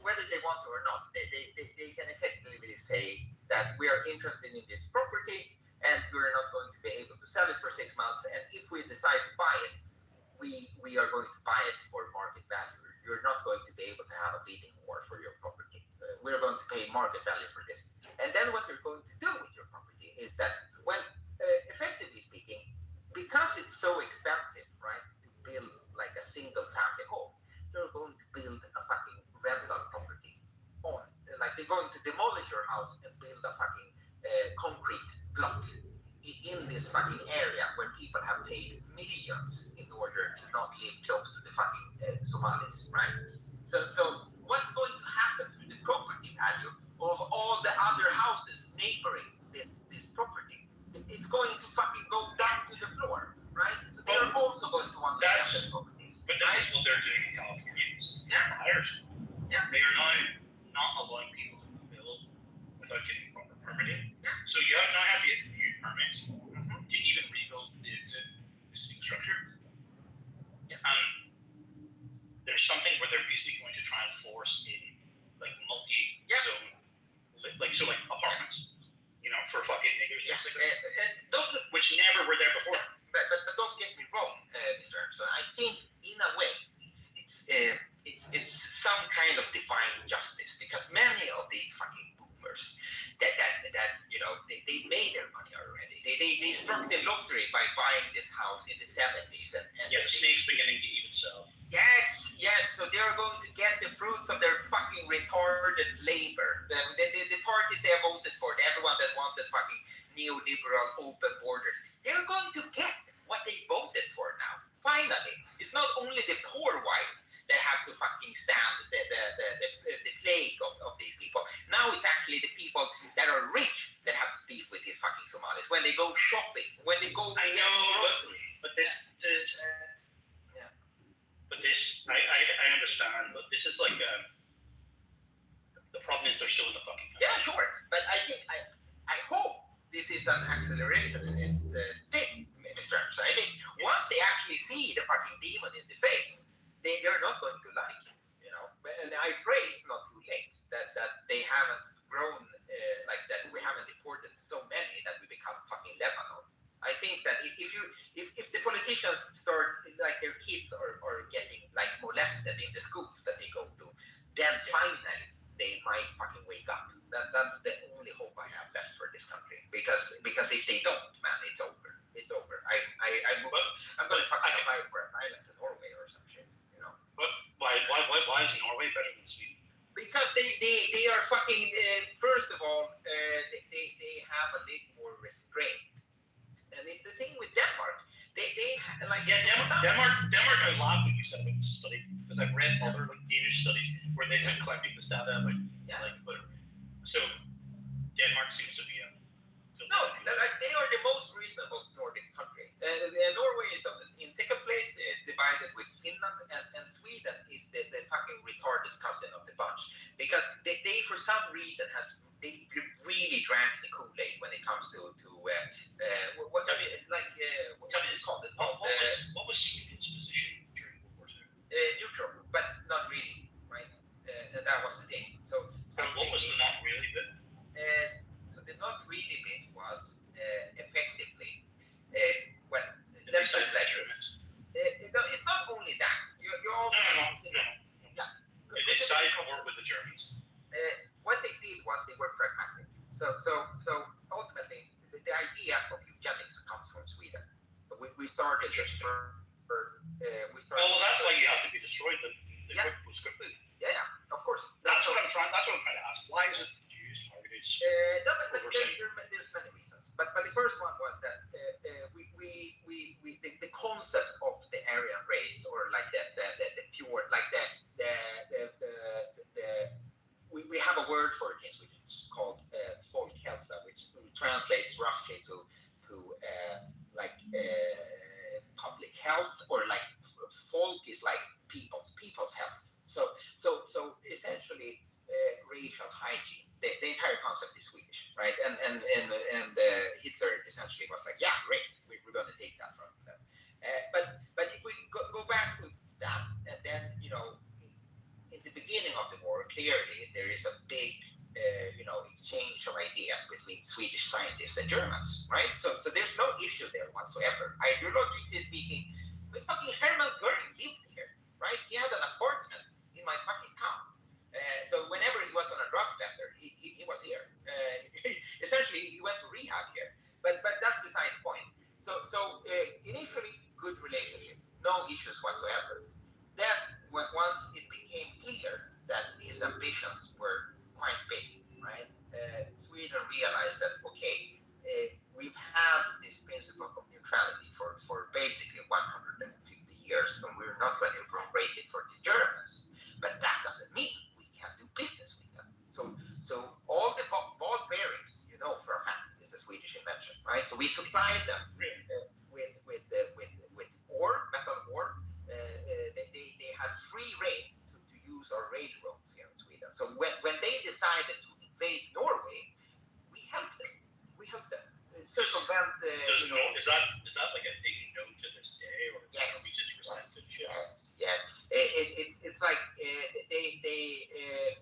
whether they want to or not. They can effectively say that we are interested in this property and we're not going to be able to sell it for 6 months. And if we decide to buy it, we are going to buy it for market value. You're not going to be able to have a bidding war for your property. we're going to pay market value for this. And then what you're going to do with your property is that, well, effectively speaking, because it's so expensive, right, to build like a single family home, you're going to build a fucking rental property on, like they're going to demolish your house and build a fucking concrete block in this fucking area where people have paid millions in order to not live close to the fucking Somalis, right? So what's going to happen to the property value of all the other houses neighboring this property? It's going to fucking go down to the floor, right? So they're also going to want to have the properties. But this is what they're doing in California. It's buyers. Yeah. They are now not allowing people to build without getting proper permitting. Yeah. So you now have to get new permits to even rebuild the existing structure. Yeah. And there's something where they're basically going to try and force in like multi-zone, like apartments, for fucking niggers, basically. And those, Which never were there before. but don't get me wrong, Mr. Emerson. I think in a way it's some kind of divine justice, because many of these fucking boomers that they made their money already. They struck the lottery by buying this house in the 70s and The snake's beginning to even sell. Yes. So they're going to get the fruits of their fucking retarded labor. The parties they have voted for, everyone that wanted fucking neoliberal open borders, they're going to get what they voted for now. Finally, it's not only the poor whites that have to fucking stand the plague of these people. Now it's actually the people that are rich that have to deal with these fucking Somalis when they go shopping, when they go. I know, but I understand, but this is like the problem is they're still in the fucking country. Yeah, sure, but I hope this is an acceleration in this thing, Mr. Emerson. I think once they actually see the fucking demon in the face, they're not going to like it, And I pray it's not too late that they haven't grown like that. We haven't deported so many that we become fucking Lebanon. I think that if the politicians start, like, their kids are getting like molested in the schools that they go to, then finally they might fucking wake up. That's the only hope I have left for this country. Because if they don't, man, it's over. It's over. I'm gonna fucking apply for asylum to Norway or some shit, But why is Norway better than Sweden? Because they are fucking. First of all, they have a little more restraint, and it's the thing with Denmark. They like Denmark. I laughed when you said about the study, because I've read other like Danish studies where they've been collecting this data about so Denmark seems to be they are the most reasonable Nordic country. Norway is in second place, divided with Finland, and Sweden is the fucking retarded cousin of the bunch, because they for some reason they really drank the Kool-Aid when it comes to what is called? What was Sweden's position during World War II? Neutral, but not really, right? And that was the thing. So what was the not really bit? So the not really bit was effectively It's not only that. You also No. Yeah. They decided to work with the Germans. What they did was they were pragmatic. So ultimately, the idea of eugenics comes from Sweden. We started this Well, that's why you have to be destroyed. The group was quickly. Yeah, of course. That's what I'm trying to ask. Why is it used targeted? There's many reasons, but the first one was that the concept of the Aryan race, or like the pure, like we have a word for it in Swedish called folkhälsa, which translates roughly to public health, or like folk is like people's health. So essentially, racial hygiene. The entire concept is Swedish, right? And Hitler essentially was like, yeah, great, we're going to take that from them. But if we go back to that, and then in the beginning of the war, clearly there is a big exchange of ideas between Swedish scientists and Germans, right? So there's no issue there whatsoever. Ideologically speaking, fucking Hermann Göring lived here, right? He had an apartment in my fucking town. So whenever he was on a drive issues whatsoever. Then, once it became clear that his ambitions were quite big, right? Sweden realized that, okay, we've had this principle of neutrality for basically 150 years, and we're not going to break it for the Germans. But that doesn't mean we can't do business with them. So all the ball bearings, you know, for a fact, is a Swedish invention, right? So we supplied them with ore, metal ore. They had free reign to use our railroads here in Sweden. So when they decided to invade Norway, we helped them. Circumvent. Is that like a thing known to this day, or Yes. are we just resented shit? Yes. It's like it's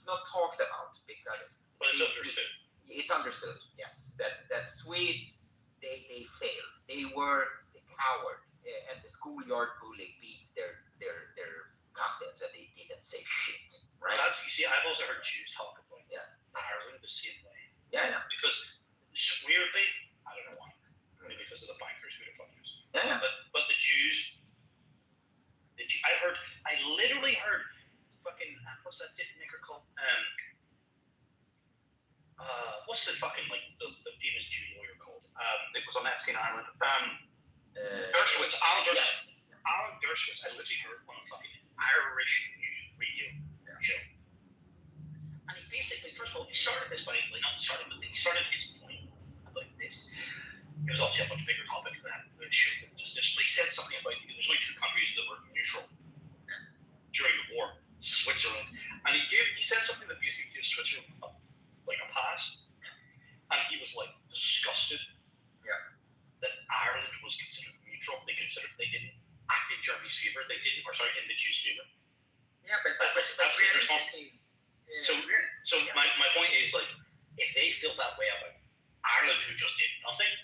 not talked about because. But it's understood. It's understood. Yes, that Swedes they failed. They were the coward, and the schoolyard bully beat their cousins, and they didn't say shit. Right? You see, I've also heard Jews talk about Ireland the same way. Yeah. Because weirdly, I don't know why. Maybe because of the bankers who are funders. Yeah. But the Jews, I literally heard fucking, what's that maker called? What's the fucking, like, the famous Jew lawyer called? It was on Epstein Island. Dershowitz, Alan Dershowitz. Yeah. Alan Dershowitz, I literally heard on a fucking Irish news radio show. And he basically, first of all, he started this by, like, not started, but he started his point about this. It was obviously a much bigger topic than that. He said something about, there's only two countries that were neutral during the war, Switzerland. And he said something that basically gives Switzerland like a pass. And he was like disgusted that Ireland was considered neutral. They didn't act in Germany's favor. In the Jews' favor. Yeah, but realistically. So my point is, like, if they feel that way about Ireland, who just did nothing,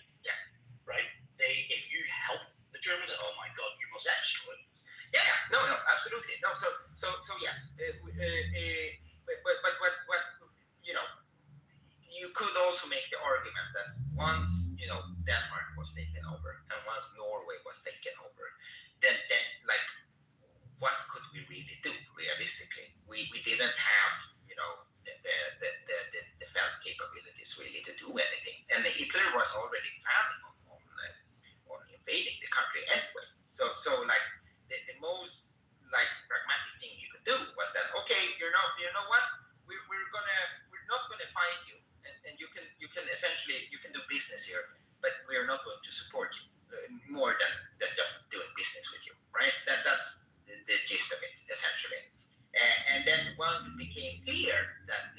right? If you help the Germans, oh my God, you must have destroyed. Yeah, no, absolutely, no. So yes, but what you know, you could also make the argument that once Denmark was taken over and once Norway was taken over, then like what could we really do realistically? We didn't have the defense capabilities really to do anything, and Hitler was already planning on invading the country anyway. So like the most like pragmatic thing you could do was that, okay, you know what, we're not gonna fight you, and you can essentially you can do business here, but we're not going to support you more than just doing business with you, right? That's the gist of it essentially. And then once it became clear that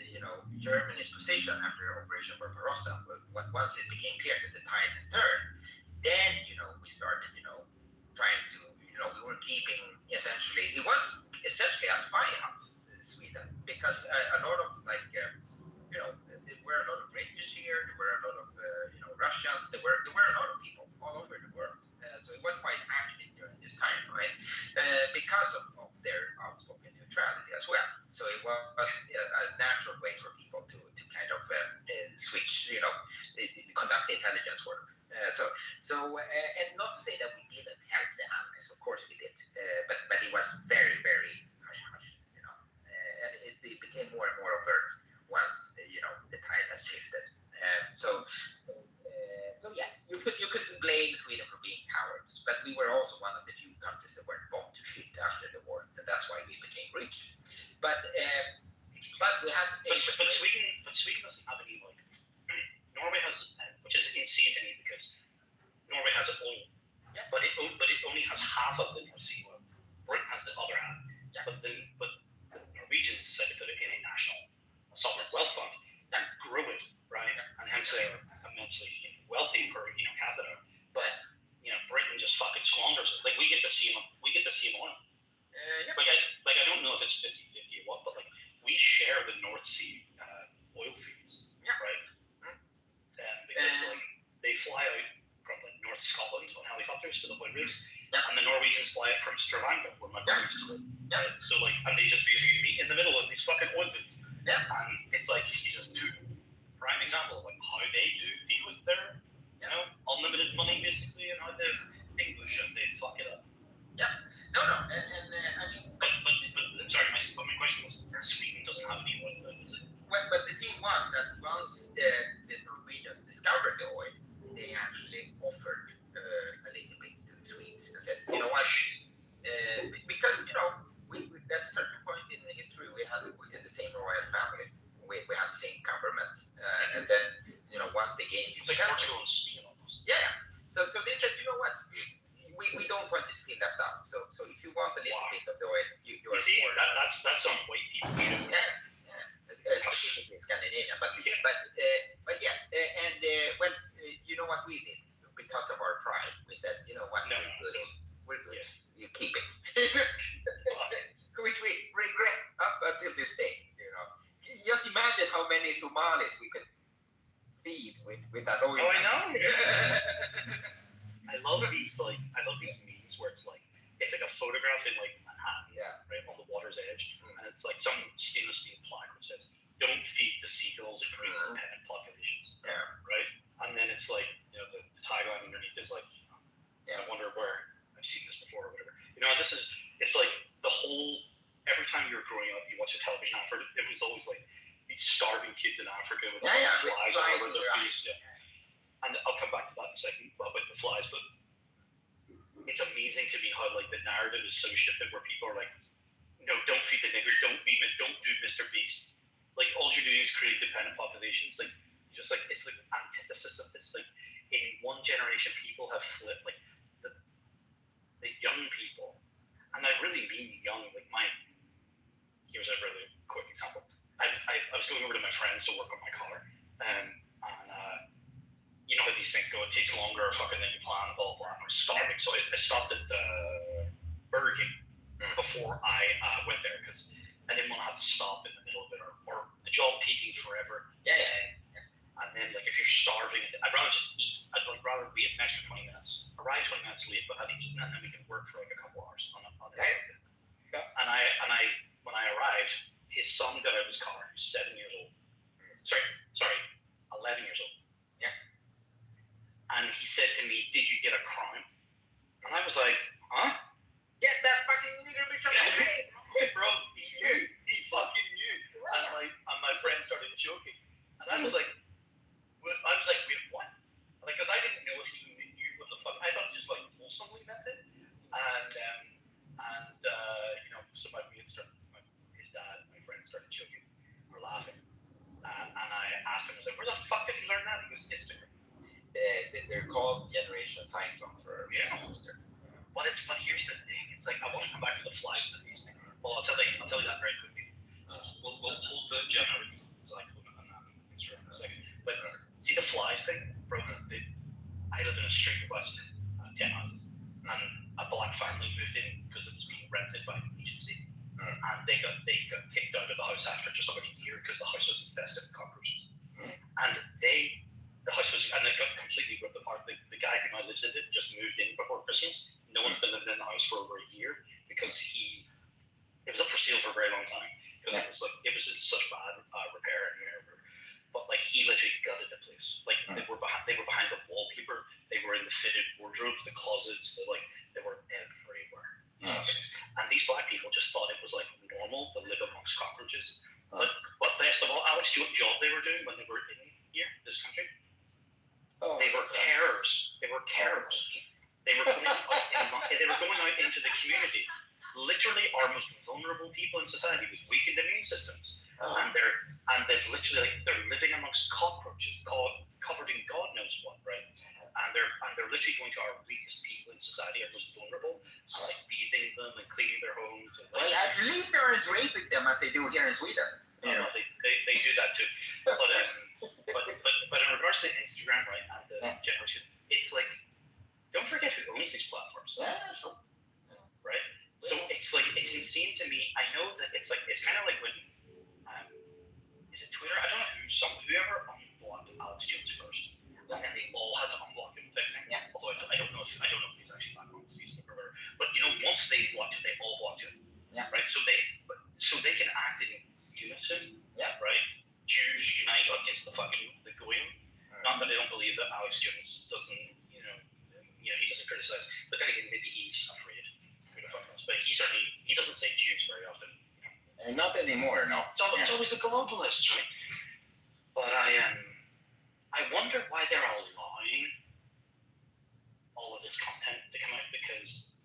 Germany's position after Operation Barbarossa, once it became clear that the tide has turned, then we started trying to we were keeping essentially, it was essentially a spy hub, Sweden, because a lot of there were a lot of British here, there were a lot of Russians, there were a lot of people all over the world, so it was quite active during this time, right? Because of their outspoken neutrality as well. So it was a natural way for people to kind of switch, conduct intelligence work. And not to say that we didn't help the Allies, of course we did, but it was very, very hush, and it became more and more overt once the tide has shifted. So yes, you could blame Sweden for being cowards, but we were also one of the few countries that weren't bombed to shit after the war, and that's why we became rich. But we had to pay. But Sweden doesn't have any, like, Norway has, which is insane to me because Norway has oil, but it only has half of the North Sea oil. Britain has the other half. But the Norwegians decided to put it in a national sovereign wealth fund and grow it, right? And hence they're immensely wealthy per capita. But Britain just fucking squanders it. Like we get the same oil. Like I don't know if it's 50-50 or what, but like we share the North Sea oil fields, right? Because like they fly out from like North Scotland on helicopters to the oil rigs, and the Norwegians fly it from Stavanger, where my brother used to live. Right? So like, and they just basically meet in the middle of these fucking oil fields. And it's like you just took prime example of like how they deal with their unlimited money basically, and how the English and they fuck it up. don't want you to feel left out. So if you want a little bit of the oil, you You are see, more. that's some white people shit. Specifically Scandinavia, but yes, and when you know what we did because of our pride, we said, you know what, we're good, you keep it, which we regret up until this day. You know, just imagine how many Somalis we could feed with that oil. Oh, I know. I love these memes where it's like a photograph in like Manhattan, right on the water's edge, and it's like some stainless steel plaque which says, "Don't feed the seagulls, it creates dependent populations." Yeah. Right, and then it's like, you know, the tagline underneath is like, I wonder where I've seen this before or whatever. You know, it's like the whole. Every time you were growing up, you watch a television advert. It was always like these starving kids in Africa with flies all over their face. Yeah. And I'll come back to that in a second about the flies, but it's amazing to me how like the narrative is so shifted where people are like, no, don't feed the niggers, don't do Mr. Beast. Like all you're doing is create dependent populations. Like just like it's like antithesis of this. Like in one generation, people have flipped. Like the young people, and I really mean young. Like here's a really quick example. I was going over to my friends to work on my car, and you know how these things go. It takes longer fucking than you plan, blah, blah, blah. I was starving. So I stopped at Burger King before I went there because I didn't want to have to stop in the middle of it or the job taking forever. And then, like, if you're starving, I'd rather just eat. I'd like rather wait an extra 20 minutes, arrive 20 minutes late, but have eaten, and then we can work for like a couple hours on it. And I, when I arrived, his son got out of his car, 7 years old. Sorry, 11 years old. And he said to me, "Did you get a crime?" And I was like, "Huh? Get that fucking nigger bitch out of here." Bro, he fucking knew. And my friend started joking. And I was like, wait, what? Like, because I didn't know if he knew what the fuck. I thought he just like wholesomely meant it. And you know, so his dad, my friend started joking or laughing. And I asked him, I was like, "Where the fuck did you learn that?" He goes, "Instagram." They're called Generation Cyclone for sister. But here's the thing. It's like I want to come back to the flies and the these things. Well, I'll tell you that very quickly. We'll hold the Generation Cyclone on Instagram in a second. But see the flies thing, bro. I lived in a street west 10 houses, and a black family moved in because it was being rented by an agency, and they got kicked out of the house after just about a year because the house was infested with cockroaches, and the house was, and it got completely ripped apart. The guy who now lives in it just moved in before Christmas. No one's been living in the house for over a year because it was up for sale for a very long time because it was in such bad repair and whatever. But like he literally gutted the place. Like they were behind the wallpaper. They were in the fitted wardrobes, the closets. They were everywhere. And these black people just thought it was like normal to live amongst cockroaches. But best of all, Alex, do you know what job they were doing when they were in here, this country? They were carers. They were going out into the community. Literally, our most vulnerable people in society with weakened immune systems, and they're living amongst cockroaches, covered in God knows what, right? And they're literally going to our weakest people in society, our most vulnerable, and like bathing them and cleaning their homes. And, well, at least they aren't raping them as they do here in Sweden. You know, they do that too. But in regards to Instagram, right, and the generation, it's like, don't forget who owns these platforms. Right? So it's like, it's insane to me. I know that it's kind of like when, is it Twitter? I don't know whoever unblocked Alex Jones first, and then they all had to unblock him type thing. Although I don't know if he's actually back on Facebook or whatever. But you know, once they blocked it, they all blocked him. Right? So they can act in unison. Right? Jews unite against the Goyim. Not that I don't believe that Alex Jones doesn't, you know, he doesn't criticize. But then again, maybe he's afraid. Who the fuck knows? But he doesn't say Jews very often. Not anymore, no. It's always the globalists, right? But I wonder why they're allowing all of this content to come out, because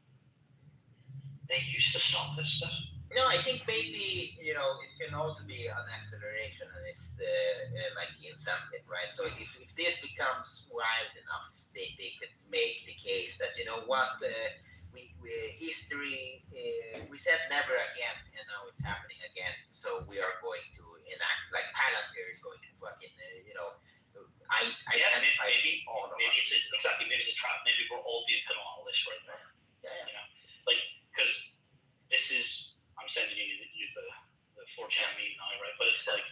they used to stop this stuff. No, I think maybe, you know, it can also be an acceleration and it's like incentive, right? So if this becomes wild enough, they could make the case that, you know what, history. We said never again, and now it's happening again. So we are going to enact like Palantir is going to fucking I Yeah, can't fight maybe all of maybe us. it's exactly maybe it's a trap. Maybe we're all being put on a list right now. Yeah. You know, like because this is I'm sending you the 4chan meme now, right? But it's like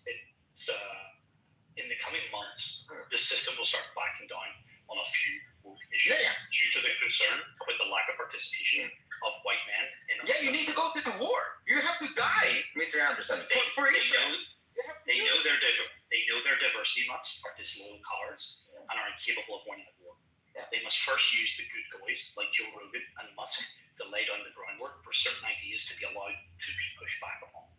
it's in the coming months, the system will start backing down on a few woke issues due to the concern with the lack of participation of white men in the You need to go to the war. You have to die, Mr. Anderson. For Israel. They know their diversity nuts are disloyal cowards and are incapable of winning the war. Yeah. They must first use the good guys like Joe Rogan and Musk to lay down the groundwork for certain ideas to be allowed to be pushed back upon.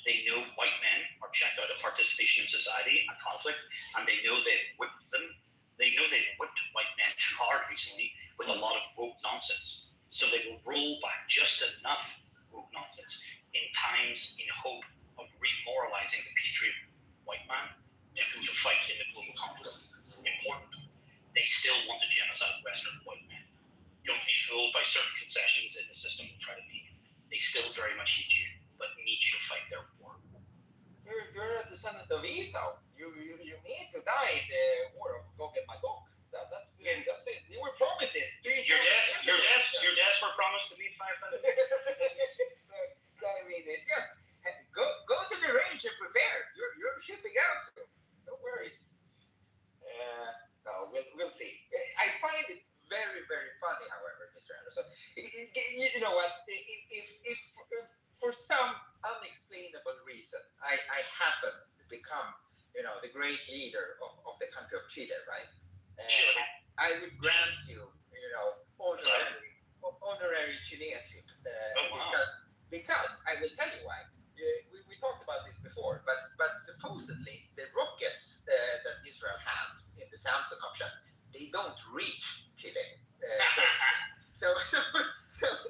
They know white men are checked out of participation in society and conflict, and they know they've whipped them. They know they've whipped white men too hard recently with a lot of woke nonsense. So they will roll back just enough woke nonsense in times in hope of remoralizing the patriot white man to go to fight in the global conflict. Important. They still want to genocide Western white men. Don't be fooled by certain concessions in the system will try to make. They still very much hate you, but need you to fight their war. You're a descendant of Esau. You need to die in the war of go get my book. That's it. You were promised it. Your deaths were promised to be 500. So I mean, it's just go to the range and prepare. You're shipping out soon. No worries. No, we'll see. I find it very, very funny, however, Mr. Anderson. You know what? If for some unexplainable reason I happen to become, the great leader of the country of Chile, right? Chile. I would grant you, honorary Chileanship. Because I will tell you why. We talked about this before, but supposedly the rockets that Israel has in the Samsung option, they don't reach Chile. So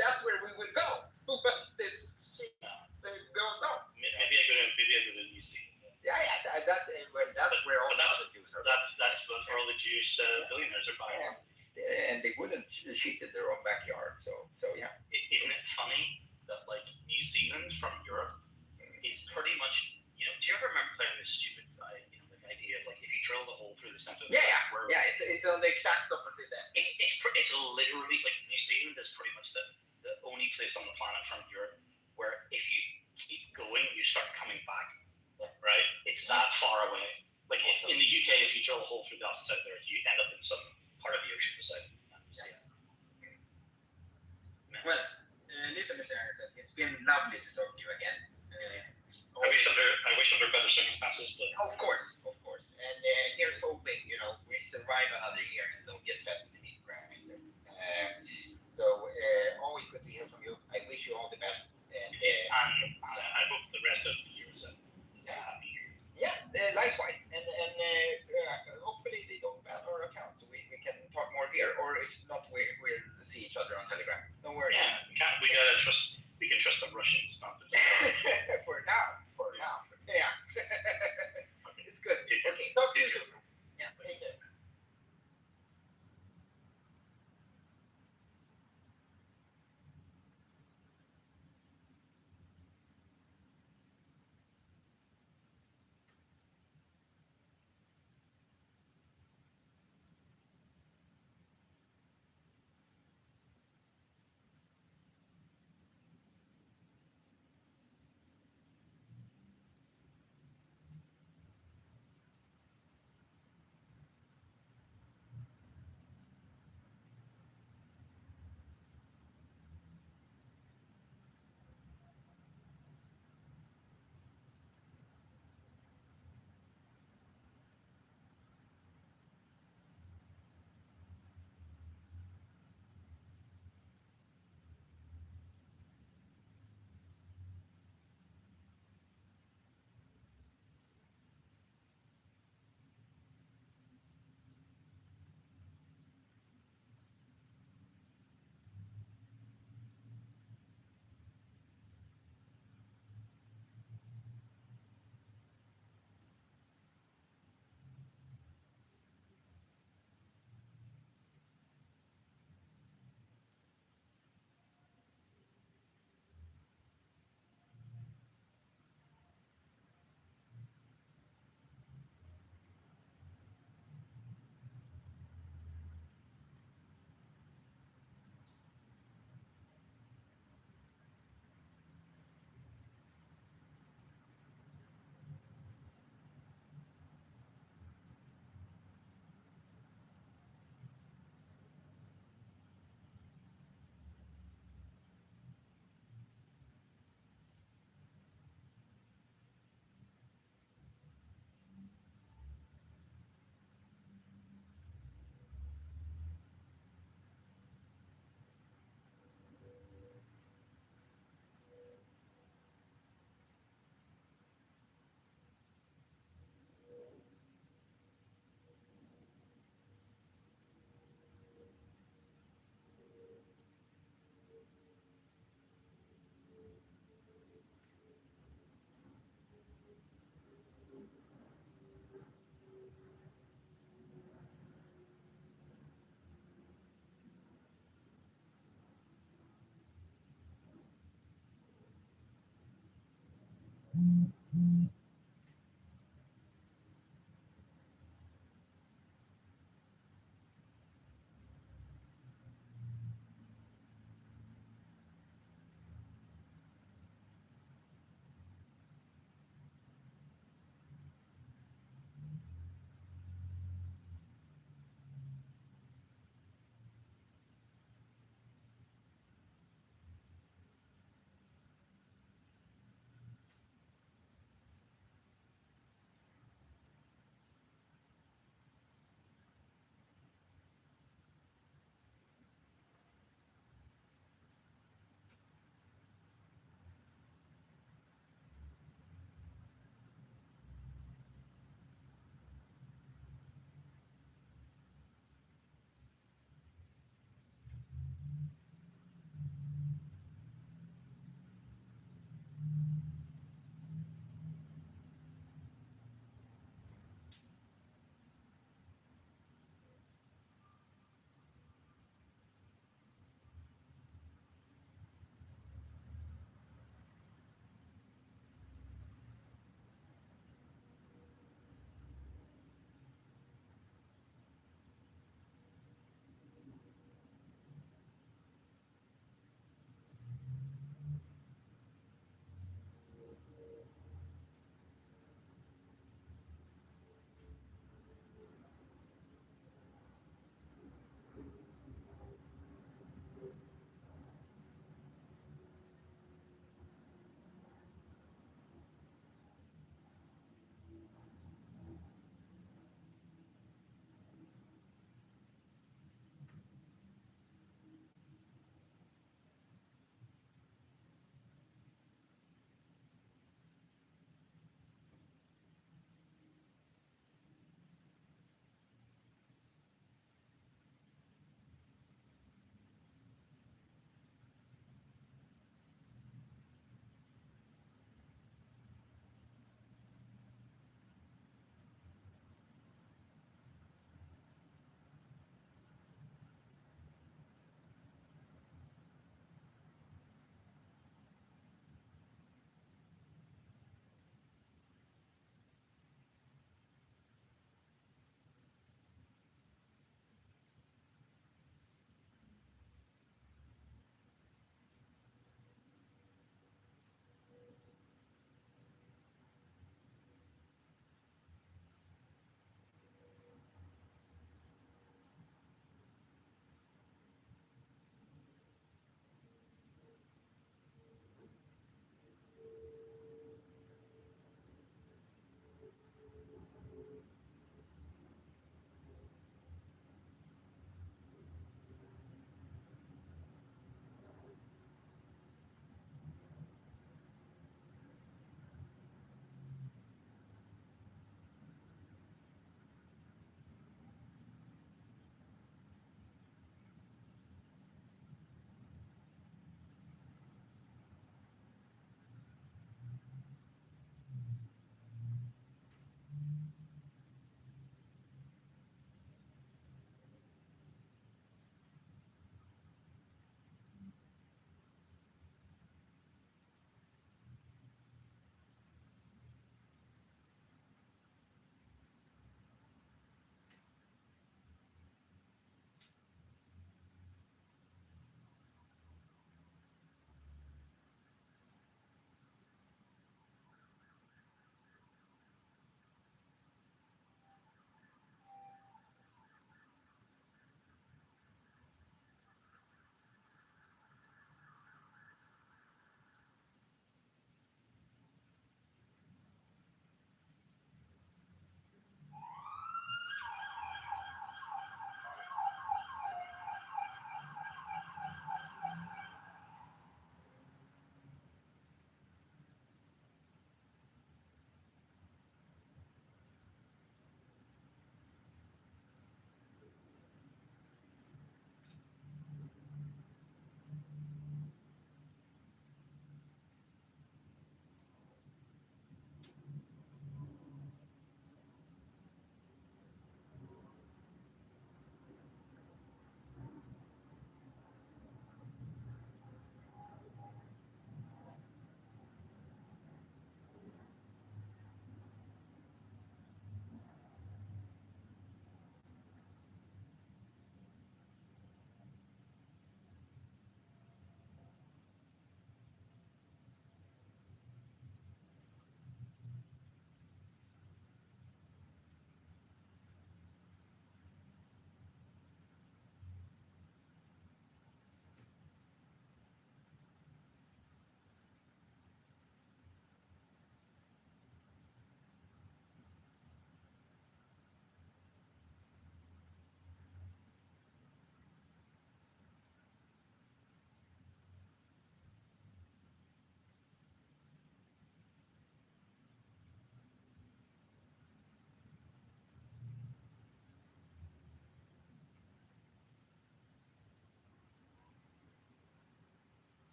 that's where we will go once this shit goes off. Maybe I go to New Zealand. That's where all the Jews are. That's where all the Jewish billionaires are buying. And they wouldn't shit in their own backyard. So yeah. Isn't it funny that like New Zealand from Europe is pretty much, do you ever remember playing this stupid idea of like if you drill the hole through the center of the It's on the exact opposite end. It's literally like New Zealand is pretty much the only place on the planet from Europe where if you keep going you start coming back, right? It's that far away. Like in the UK, if you drill a hole through the opposite side of the earth, you end up in some part of the ocean beside New Zealand. Well, listen, Mr. Anderson, it's been lovely to talk to you again. I wish under better circumstances, but of course. And here's hoping, we survive another year and don't get fed to the meat grinder. Always good to hear from you. I wish you all the best. And I hope the rest of the year is a happy year. Yeah, likewise. And hopefully they don't ban our account so we can talk more here. Or if not, we'll see each other on Telegram. Don't worry. Yeah, we can trust the Russians, not the For now. Yeah. It's good. Okay, talk to you soon. Yeah, take care.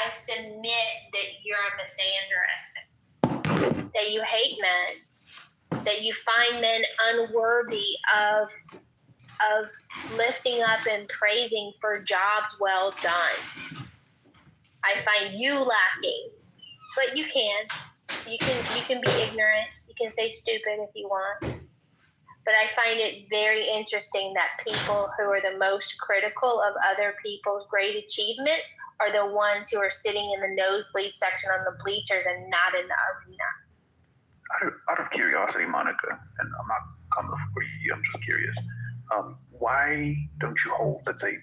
I submit that you're a misandrist, that you hate men, that you find men unworthy of lifting up and praising for jobs well done. I find you lacking, but you can be ignorant. You can say stupid if you want. But I find it very interesting that people who are the most critical of other people's great achievement are the ones who are sitting in the nosebleed section on the bleachers and not in the arena. Out of curiosity, Monica, and I'm not coming for you, I'm just curious. Why don't you hold, let's say,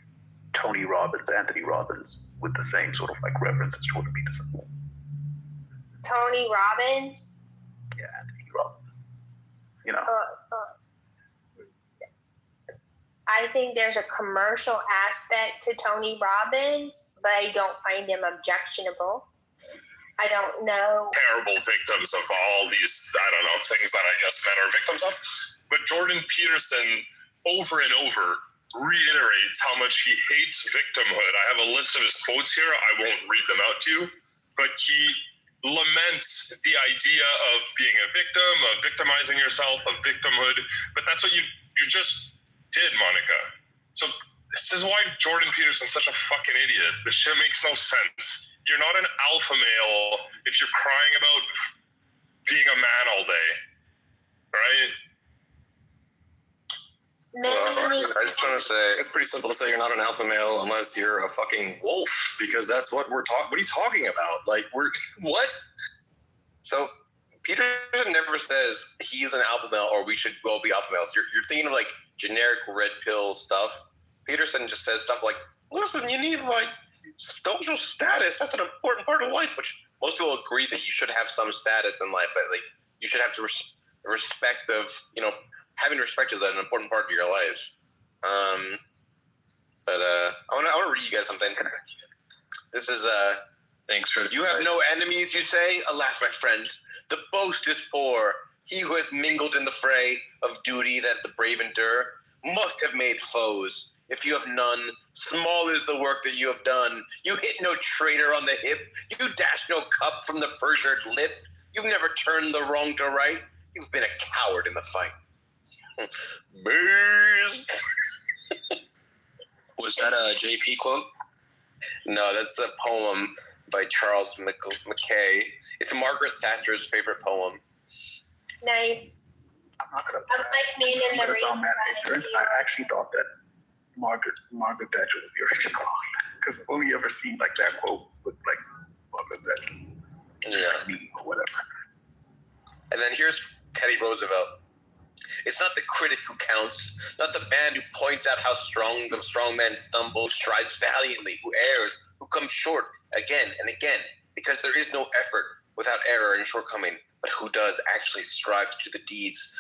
Tony Robbins, Anthony Robbins, with the same sort of like reference as Jordan Peterson? Tony Robbins? Yeah, Anthony Robbins. You know? I think there's a commercial aspect to Tony Robbins, but I don't find him objectionable. I don't know. Terrible victims of all these, I don't know, things that I guess men are victims of. But Jordan Peterson, over and over, reiterates how much he hates victimhood. I have a list of his quotes here. I won't read them out to you, but he laments the idea of being a victim, of victimizing yourself, of victimhood. But that's what you just did, Monica. So this is why Jordan Peterson's such a fucking idiot. This shit makes no sense. You're not an alpha male if you're crying about being a man all day, right? I just want to say, it's pretty simple to say you're not an alpha male unless you're a fucking wolf, because that's what we're talking. What are you talking about? Like, what? So Peterson never says he's an alpha male or we should all be alpha males. You're thinking of like generic red pill stuff. Peterson just says stuff like, listen, you need like social status. That's an important part of life, which most people agree that you should have some status in life. That like you should have respect of, you know, having respect is an important part of your life. But I want to read you guys something. This is thanks for. You have no enemies, you say? Alas, my friend, the boast is poor. He who has mingled in the fray of duty that the brave endure must have made foes. If you have none, small is the work that you have done. You hit no traitor on the hip. You dash no cup from the perjured lip. You've never turned the wrong to right. You've been a coward in the fight. Bears. Was that a JP quote? No, that's a poem by Charles Mackay. It's Margaret Thatcher's favorite poem. Nice. I'm not gonna. I like being in the rain. I actually thought that Margaret Thatcher was the original, because I've only ever seen like that quote with like Margaret Thatcher. Yeah. Me or whatever. And then here's Teddy Roosevelt. It's not the critic who counts, not the man who points out how strong the strong man stumbles, strives valiantly, who errs, who comes short again and again, because there is no effort without error and shortcoming, but who does actually strive to do the deeds,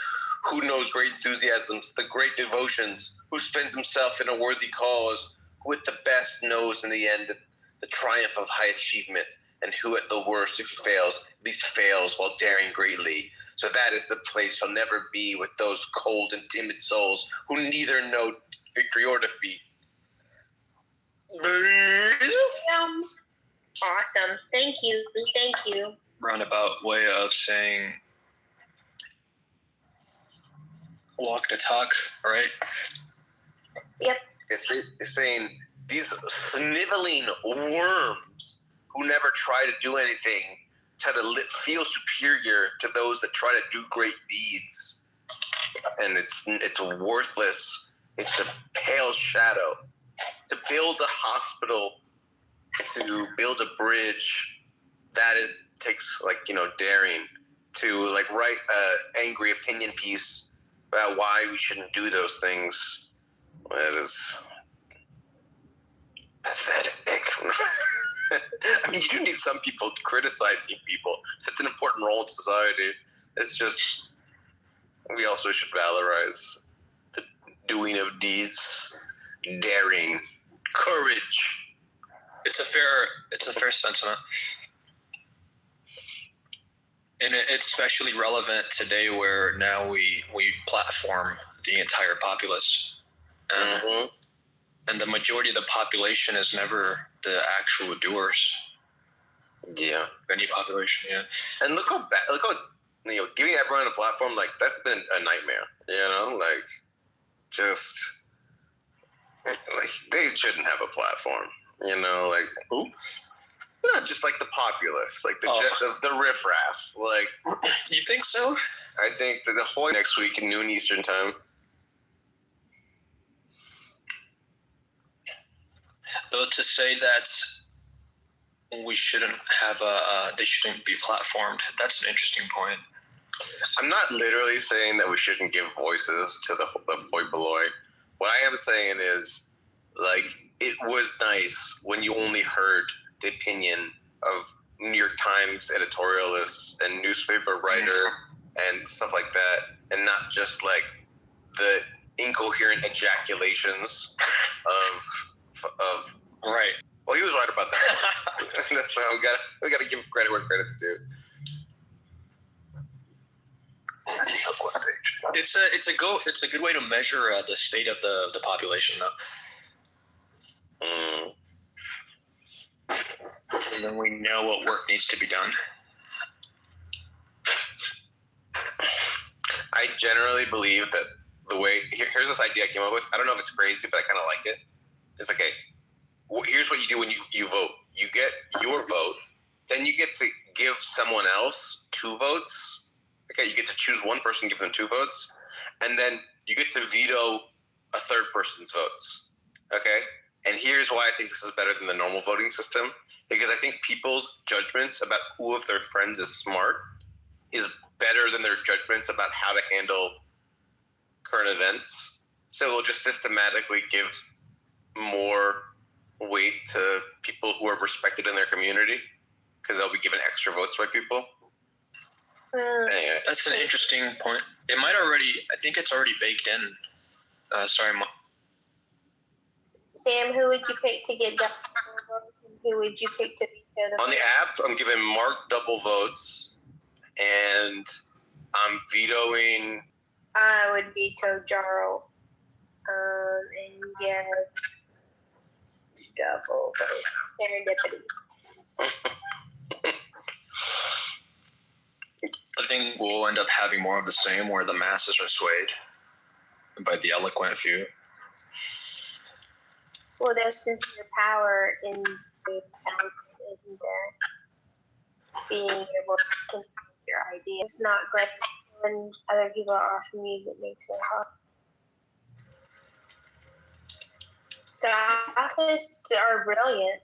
who knows great enthusiasms, the great devotions, who spends himself in a worthy cause, who at the best knows in the end the triumph of high achievement, and who at the worst, if he fails, at least fails while daring greatly. So that is the place shall never be with those cold and timid souls who neither know victory or defeat. Awesome. Thank you. Thank you. Roundabout way of saying walk the talk, right? Yep. It's saying these sniveling worms who never try to do anything try to feel superior to those that try to do great deeds, and it's worthless. It's a pale shadow. To build a hospital, to build a bridge, that takes daring. To write an angry opinion piece about why we shouldn't do those things, that is pathetic. I mean, you do need some people criticizing people. That's an important role in society. It's just, we also should valorize the doing of deeds, daring, courage. It's a fair sentiment. And it's especially relevant today where now we platform the entire populace. And the majority of the population is never the actual doers. Yeah. Any population, yeah. And look how giving everyone a platform, that's been a nightmare. They shouldn't have a platform. Who? Not just the populace, the riffraff. You think so? I think that the whole next week at noon Eastern time. Though to say that we shouldn't have they shouldn't be platformed, that's an interesting point. I'm not literally saying that we shouldn't give voices to the hoi polloi. What I am saying is, it was nice when you only heard the opinion of New York Times editorialists and newspaper writer and stuff like that, and not just the incoherent ejaculations of right. Well, he was right about that. So we got to give credit where credit's due. It's a good way to measure the state of the population, though. And then we know what work needs to be done. I generally believe that the way here's this idea I came up with. I don't know if it's crazy, but I kind of like it. It's okay. Here's what you do when you vote. You get your vote, then you get to give someone else 2 votes. Okay, you get to choose one person, give them 2 votes, and then you get to veto a third person's votes. Okay? And here's why I think this is better than the normal voting system, because I think people's judgments about who of their friends is smart is better than their judgments about how to handle current events. So we'll just systematically give more weight to people who are respected in their community because they'll be given extra votes by people. Anyway. That's an interesting point. It might already, I think it's already baked in. Sorry, Mom. Sam, who would you pick to get double votes, and who would you pick to veto the On the app, I'm giving Mark double votes, and I'm vetoing. I would veto Jarl, and get double votes. Serendipity. I think we'll end up having more of the same, where the masses are swayed by the eloquent few. Well, there's sincere power in the eloquent, isn't there? Being able to control your ideas. It's not great when other people are off me that makes it hard. Sophists are brilliant.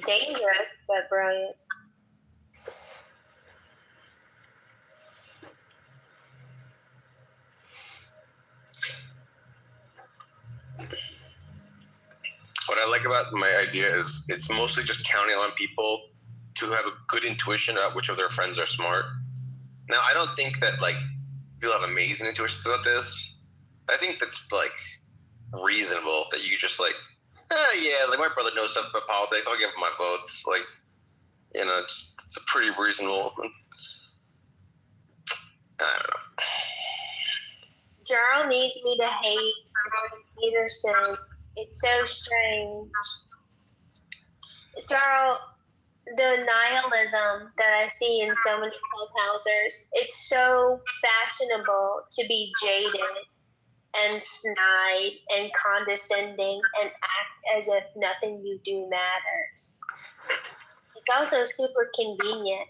Dangerous, but brilliant. What I like about my idea is it's mostly just counting on people to who have a good intuition of which of their friends are smart. Now, I don't think that like people have amazing intuitions about this. I think that's like reasonable that you just like, yeah, like my brother knows stuff about politics. I'll give him my votes. Like, you know, it's pretty reasonable. I don't know. Jarl needs me to hate Jordan Peterson. It's so strange. Jarl, the nihilism that I see in so many clubhousers, it's so fashionable to be jaded and snide and condescending and act as if nothing you do matters. It's also super convenient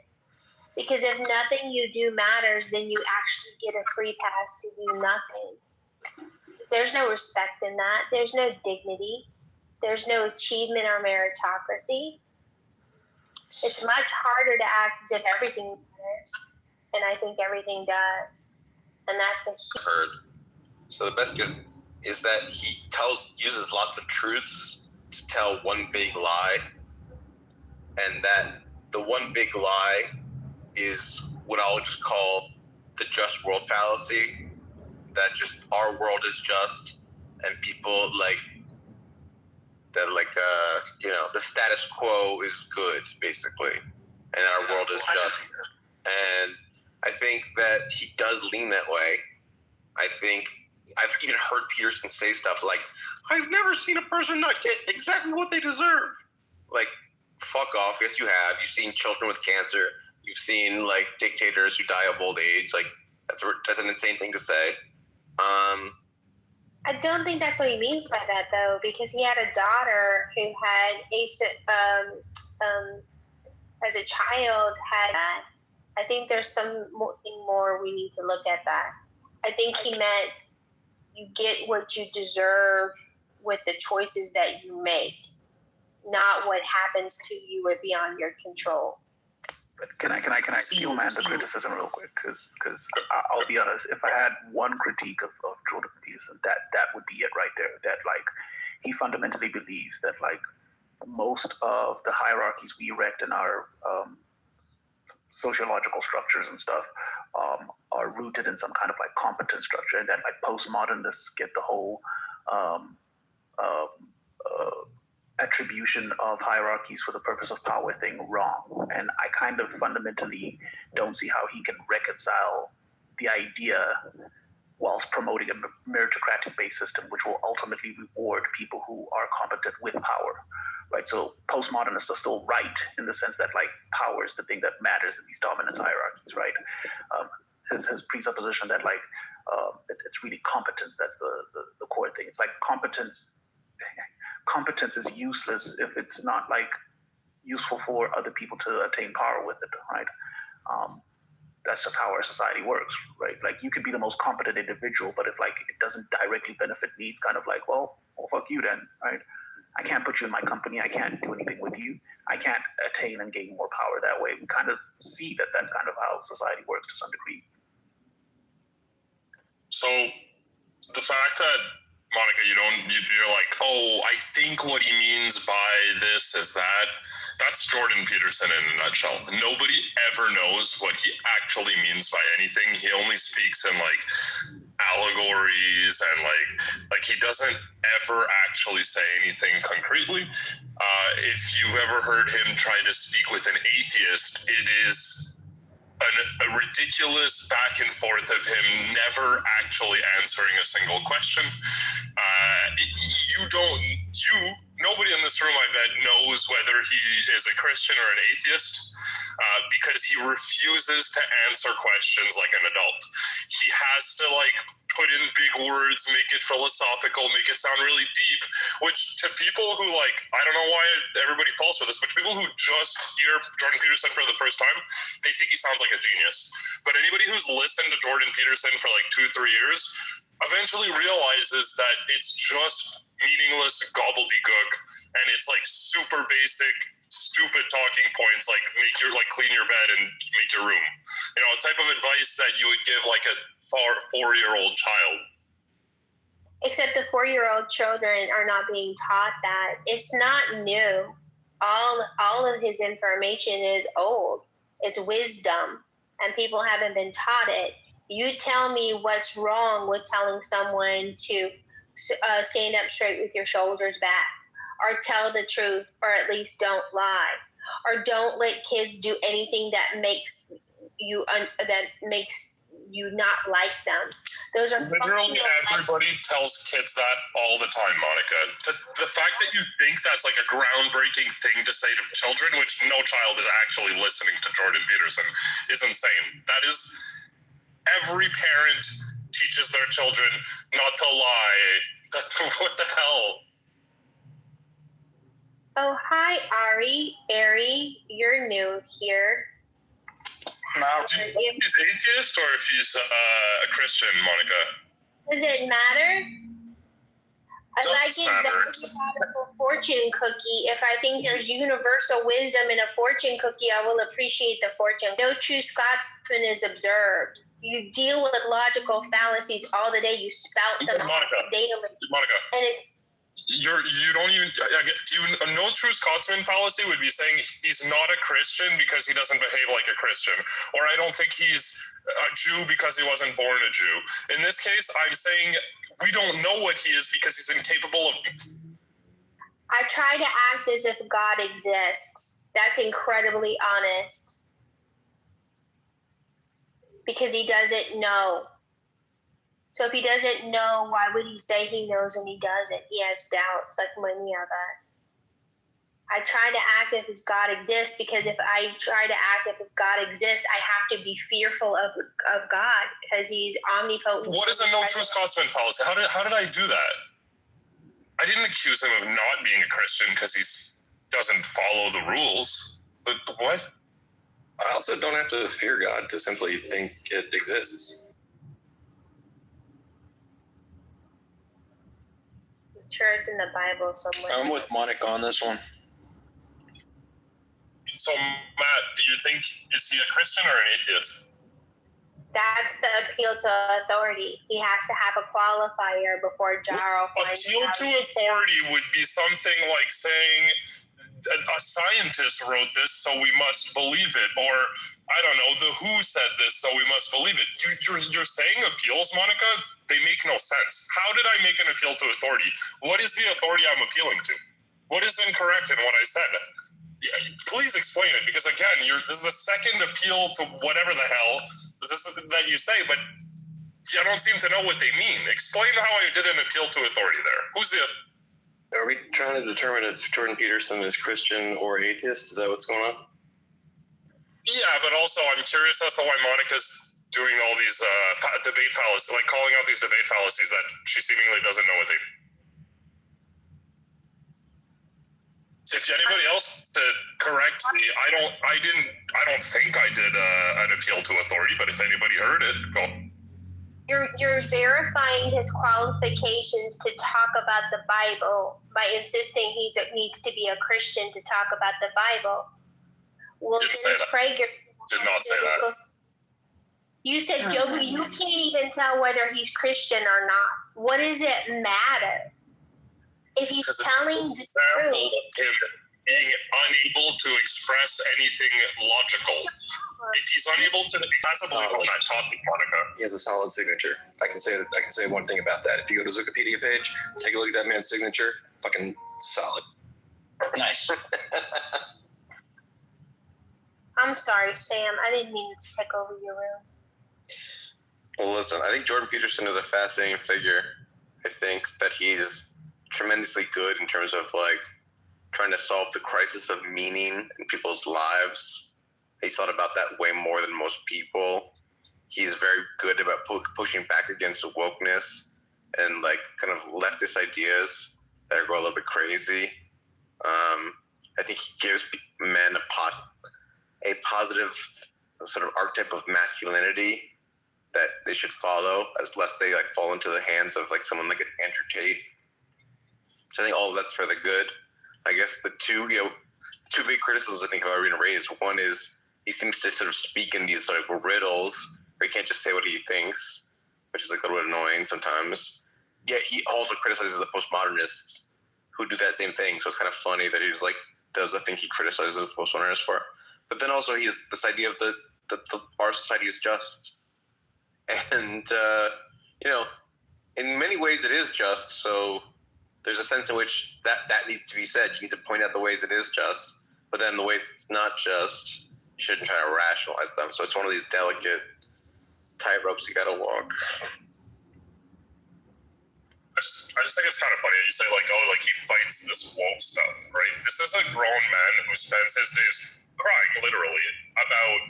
because if nothing you do matters, then you actually get a free pass to do nothing. There's no respect in that. There's no dignity. There's no achievement or meritocracy. It's much harder to act as if everything matters, and I think everything does. And that's a heard. So the best is that he uses lots of truths to tell one big lie, and that the one big lie is what I'll just call the just world fallacy, that just our world is just, and people like that, like you know, the status quo is good basically, and our world is just. And I think that he does lean that way. I think I've even heard Peterson say stuff like, I've never seen a person not get exactly what they deserve. Like, fuck off. Yes, you have. You've seen children with cancer. You've seen, like, dictators who die of old age. Like, that's an insane thing to say. I don't think that's what he means by that, though, because he had a daughter who had as a child had that. I think there's something more we need to look at that. I think he meant you get what you deserve with the choices that you make, not what happens to you or beyond your control. But can I steal man the criticism real quick? Because I'll be honest, if I had one critique of Jordan Peterson, that would be it right there. That like he fundamentally believes that like most of the hierarchies we erect in our sociological structures and stuff are rooted in some kind of like competence structure, and that like postmodernists get the whole attribution of hierarchies for the purpose of power thing wrong. And I kind of fundamentally don't see how he can reconcile the idea whilst promoting a meritocratic-based system, which will ultimately reward people who are competent with power, right? So postmodernists are still right in the sense that like power is the thing that matters in these dominance hierarchies, right? His presupposition that like it's really competence that's the core thing. It's like competence is useless if it's not like useful for other people to attain power with it, right? That's just how our society works, right? Like you could be the most competent individual, but if like it doesn't directly benefit me, it's kind of like, well fuck you then, right? I can't put you in my company. I can't do anything with you. I can't attain and gain more power that way. We kind of see that that's kind of how society works to some degree. So the fact that Monica, you're like, oh, I think what he means by this is that's Jordan Peterson in a nutshell. Nobody ever knows what he actually means by anything. He only speaks in like allegories and like he doesn't ever actually say anything concretely. If you've ever heard him try to speak with an atheist, it is a ridiculous back and forth of him never actually answering a single question. Nobody in this room, I bet, knows whether he is a Christian or an atheist, because he refuses to answer questions like an adult. He has to like put in big words, make it philosophical, make it sound really deep, which to people who like, I don't know why everybody falls for this, but to people who just hear Jordan Peterson for the first time, they think he sounds like a genius. But anybody who's listened to Jordan Peterson for like 2-3 years eventually realizes that it's just meaningless gobbledygook, and it's like super basic, stupid talking points like clean your bed and make your room. You know, a type of advice that you would give like a 4-year-old child. Except the 4-year-old children are not being taught that. It's not new. all of his information is old. It's wisdom, and people haven't been taught it. You tell me what's wrong with telling someone to stand up straight with your shoulders back, or tell the truth, or at least don't lie, or don't let kids do anything that makes you not like them. Those are literally everybody tells kids that all the time, Monica. The fact that you think that's like a groundbreaking thing to say to children, which no child is actually listening to Jordan Peterson, is insane. That is, every parent teaches their children not to lie. What the hell? Oh, hi, Ari, you're new here. Now, do you know if he's atheist or if he's a Christian, Monica? Does it matter? I give a fortune cookie. If I think there's universal wisdom in a fortune cookie, I will appreciate the fortune. No true Scotsman is observed. You deal with logical fallacies all the day. You spout them daily. Monica. And it's you don't even no true Scotsman fallacy would be saying he's not a Christian because he doesn't behave like a Christian, or I don't think he's a Jew because he wasn't born a Jew. In this case, I'm saying we don't know what he is because he's incapable of. I try to act as if God exists. That's incredibly honest, because he doesn't know. So if he doesn't know, why would he say he knows when he doesn't? He has doubts like many of us. I try to act as if God exists because if I try to act as if God exists, I have to be fearful of God because he's omnipotent. What is a no true Scotsman fallacy? How did I do that? I didn't accuse him of not being a Christian because he doesn't follow the rules. But what? I also don't have to fear God to simply think it exists. Sure, it's in the Bible somewhere. I'm with Monica on this one. So, Matt, do you think, is he a Christian or an atheist? That's the appeal to authority. He has to have a qualifier before Jaro finds appeal out. to authority would be something like saying a scientist wrote this, so we must believe it, or I don't know, the WHO said this, so we must believe it. You're saying appeals, Monica? They make no sense. How did I make an appeal to authority? What is the authority I'm appealing to? What is incorrect in what I said? Yeah, please explain it, because again, this is the second appeal to whatever the hell that you say, but you don't seem to know what they mean. Explain how I did an appeal to authority there. Who's the... Are we trying to determine if Jordan Peterson is Christian or atheist? Is that what's going on? Yeah, but also I'm curious as to why Monica's doing all these debate fallacies, like calling out these debate fallacies that she seemingly doesn't know what they. If anybody else to correct me, I don't think I did an appeal to authority, but if anybody heard it, go. You're verifying his qualifications to talk about the Bible by insisting he needs to be a Christian to talk about the Bible. Well, Didn't say that. Prager Did not say that. You said, Joe, you can't even tell whether he's Christian or not. What does it matter? If he's telling the truth. Of him being unable to express anything logical. If he's unable to accessibly on that topic, Monica. He has a solid signature. I can say one thing about that. If you go to his Wikipedia page, take a look at that man's signature. Fucking solid. Nice. I'm sorry, Sam. I didn't mean to take over your room. Well, listen, I think Jordan Peterson is a fascinating figure. I think that he's tremendously good in terms of like trying to solve the crisis of meaning in people's lives. He's thought about that way more than most people. He's very good about pushing back against wokeness and like kind of leftist ideas that go a little bit crazy. I think he gives men a positive sort of archetype of masculinity that they should follow, as lest they like fall into the hands of like someone like Andrew Tate. So I think all of that's for the good. I guess the two big criticisms I think have already been raised. One is he seems to sort of speak in these like riddles, where he can't just say what he thinks, which is like a little bit annoying sometimes. Yet he also criticizes the postmodernists who do that same thing. So it's kind of funny that he's like does. I think he criticizes the postmodernists for it. But then also he has this idea of that our society is just. And, you know, in many ways it is just. So there's a sense in which that needs to be said. You need to point out the ways it is just. But then the ways it's not just, you shouldn't try to rationalize them. So it's one of these delicate tightropes you got to walk. I just think it's kind of funny. You say like, oh, like he fights this woke stuff, right? This is a grown man who spends his days crying, literally, about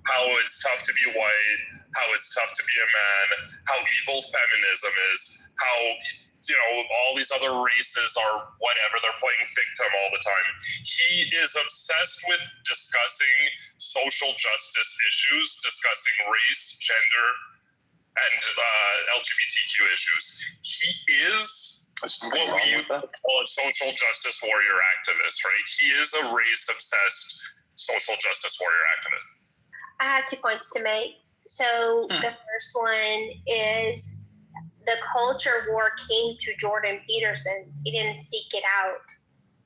how it's tough to be white, how it's tough to be a man, how evil feminism is, how, you know, all these other races are whatever, they're playing victim all the time. He is obsessed with discussing social justice issues, discussing race, gender, and LGBTQ issues. He is what we call a social justice warrior activist, right? He is a race-obsessed social justice warrior activist. I have 2 points to make. So the first one is the culture war came to Jordan Peterson. He didn't seek it out.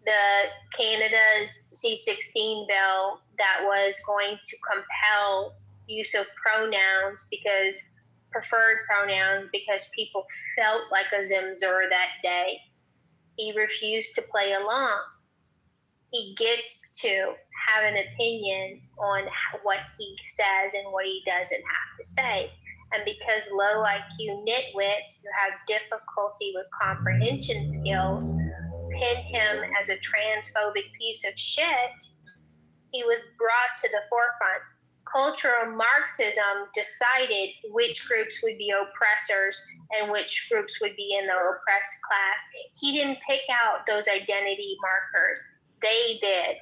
The Canada's C-16 bill that was going to compel use of pronouns because preferred pronouns because people felt like a Zimzer that day. He refused to play along. He gets to have an opinion on what he says and what he doesn't have to say. And because low IQ nitwits who have difficulty with comprehension skills pin him as a transphobic piece of shit, he was brought to the forefront. Cultural Marxism decided which groups would be oppressors and which groups would be in the oppressed class. He didn't pick out those identity markers. They did.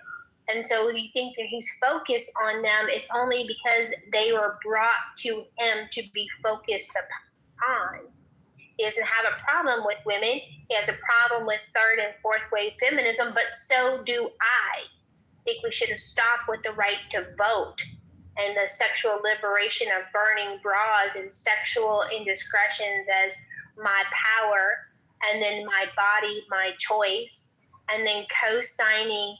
And so you think that he's focused on them, it's only because they were brought to him to be focused upon. He doesn't have a problem with women. He has a problem with third and fourth wave feminism, but so do I. Think we should have stopped with the right to vote and the sexual liberation of burning bras and sexual indiscretions as my power, and then my body, my choice, and then co-signing,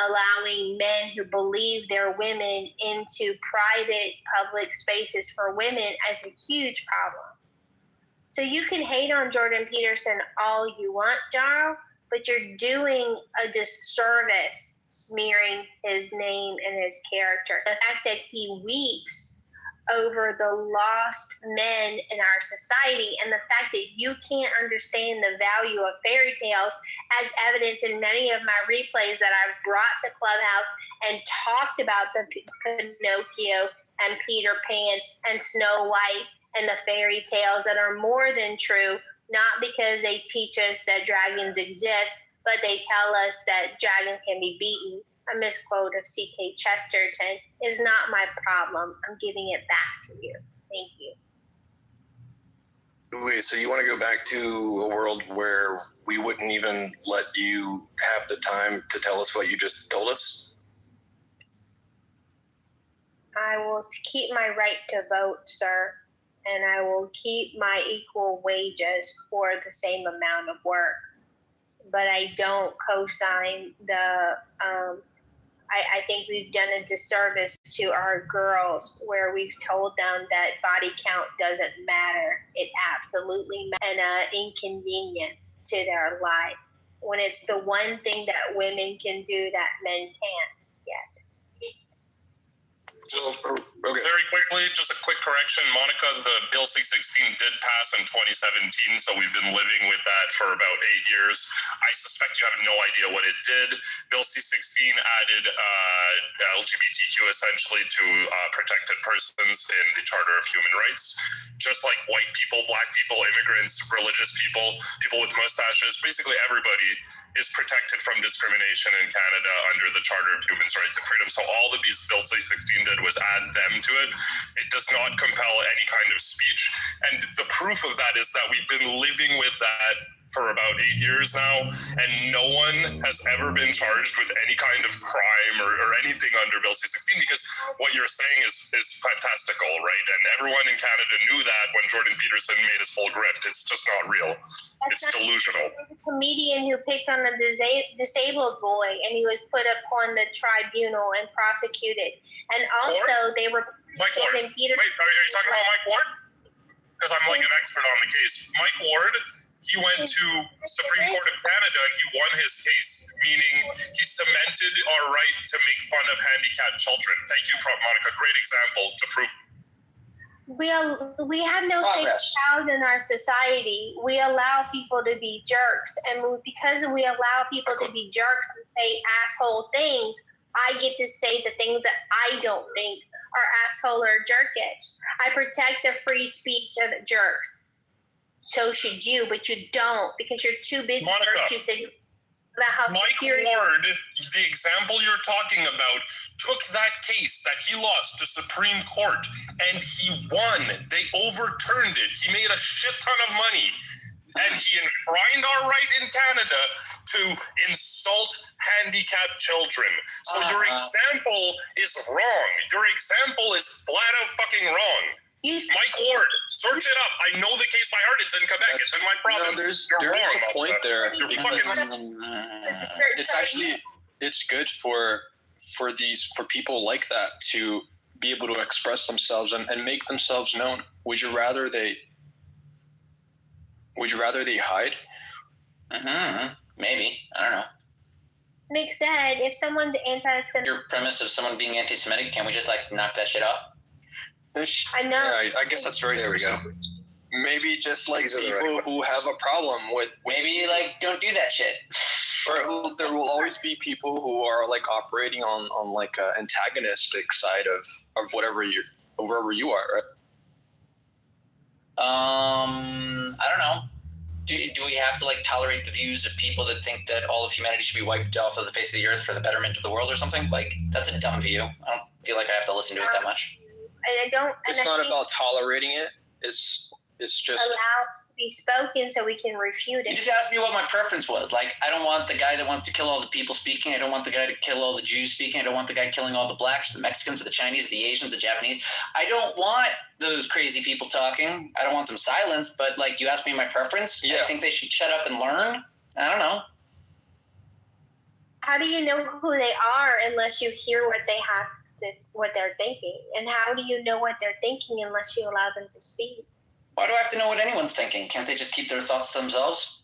allowing men who believe they're women into private public spaces for women as a huge problem. So you can hate on Jordan Peterson all you want, Jarl, but you're doing a disservice smearing his name and his character. The fact that he weeps over the lost men in our society and the fact that you can't understand the value of fairy tales, as evidenced in many of my replays that I've brought to Clubhouse and talked about the Pinocchio and Peter Pan and Snow White and the fairy tales that are more than true, not because they teach us that dragons exist, but they tell us that dragons can be beaten. A misquote of C.K. Chesterton is not my problem. I'm giving it back to you. Thank you. Wait, so you want to go back to a world where we wouldn't even let you have the time to tell us what you just told us? I will keep my right to vote, sir, and I will keep my equal wages for the same amount of work. But I don't co-sign the, I think we've done a disservice to our girls where we've told them that body count doesn't matter. It absolutely matters, and inconvenience to their life when it's the one thing that women can do that men can't yet. Just very quickly, just a quick correction. Monica, the Bill C-16 did pass in 2017, so we've been living with that for about 8 years. I suspect you have no idea what it did. Bill C-16 added LGBTQ essentially to protected persons in the Charter of Human Rights. Just like white people, black people, immigrants, religious people, people with mustaches, basically everybody is protected from discrimination in Canada under the Charter of Human Rights and Freedom. So all the Bill C-16 did was add them to it. It does not compel any kind of speech. And the proof of that is that we've been living with that for about 8 years now, and no one has ever been charged with any kind of crime or anything under Bill C-16, because what you're saying is fantastical, right? And everyone in Canada knew that when Jordan Peterson made his full grift. It's just not real. It's delusional. A comedian who picked on a disabled boy, and he was put upon the tribunal and prosecuted. And also, they were Mike Ward. Jordan Peterson. Wait, are you talking about Mike Ward? Because I'm like an expert on the case. Mike Ward, he went to Supreme Court of Canada. He won his case, meaning he cemented our right to make fun of handicapped children. Thank you, Monica. Great example to prove. We have no safe crowd in our society. We allow people to be jerks, and because we allow people to be jerks and say asshole things, I get to say the things that I don't think are asshole or jerkish. I protect the free speech of jerks. So should you, but you don't, because you're too busy virtue about how Mike Ward, the example you're talking about, took that case that he lost to Supreme Court and he won. They overturned it. He made a shit ton of money. And he enshrined our right in Canada to insult handicapped children. So your example is wrong. Your example is flat out fucking wrong. Mike Ward, search it up. I know the case by heart. It's in Quebec. It's in my province. There is a point there. It's actually, it's good for people like that to be able to express themselves and make themselves known. Would you rather they hide? Maybe. I don't know. Nick said, if someone's anti-Semitic... Your premise of someone being anti-Semitic, can't we just knock that shit off? I know. Yeah, I guess that's very specific. Maybe just people who have a problem with... Maybe don't do that shit. Or there will always be people who are operating on an antagonistic side of wherever you are, right? I don't know. Do we have to tolerate the views of people that think that all of humanity should be wiped off of the face of the earth for the betterment of the world or something? That's a dumb view. I don't feel like I have to listen to it that much. I don't. It's not about tolerating it. It's just allow to be spoken so we can refute it. You just asked me what my preference was. I don't want the guy that wants to kill all the people speaking. I don't want the guy to kill all the Jews speaking. I don't want the guy killing all the blacks, the Mexicans, the Chinese, the Asians, the Japanese. I don't want those crazy people talking. I don't want them silenced. But you asked me my preference. Yeah. I think they should shut up and learn. I don't know. How do you know who they are unless you hear what they're thinking? And how do you know what they're thinking unless you allow them to speak? Why do I have to know what anyone's thinking? Can't they just keep their thoughts to themselves?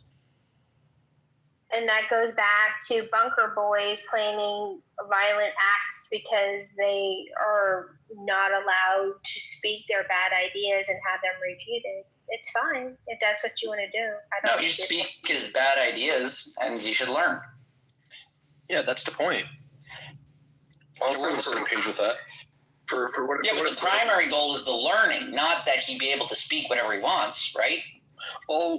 And that goes back to bunker boys planning violent acts because they are not allowed to speak their bad ideas and have them refuted. It's fine if that's what you want to do. No, you speak his bad ideas and you should learn. Yeah, that's the point. Also, on the same page with that. But the primary goal is the learning, not that he be able to speak whatever he wants, right? Oh,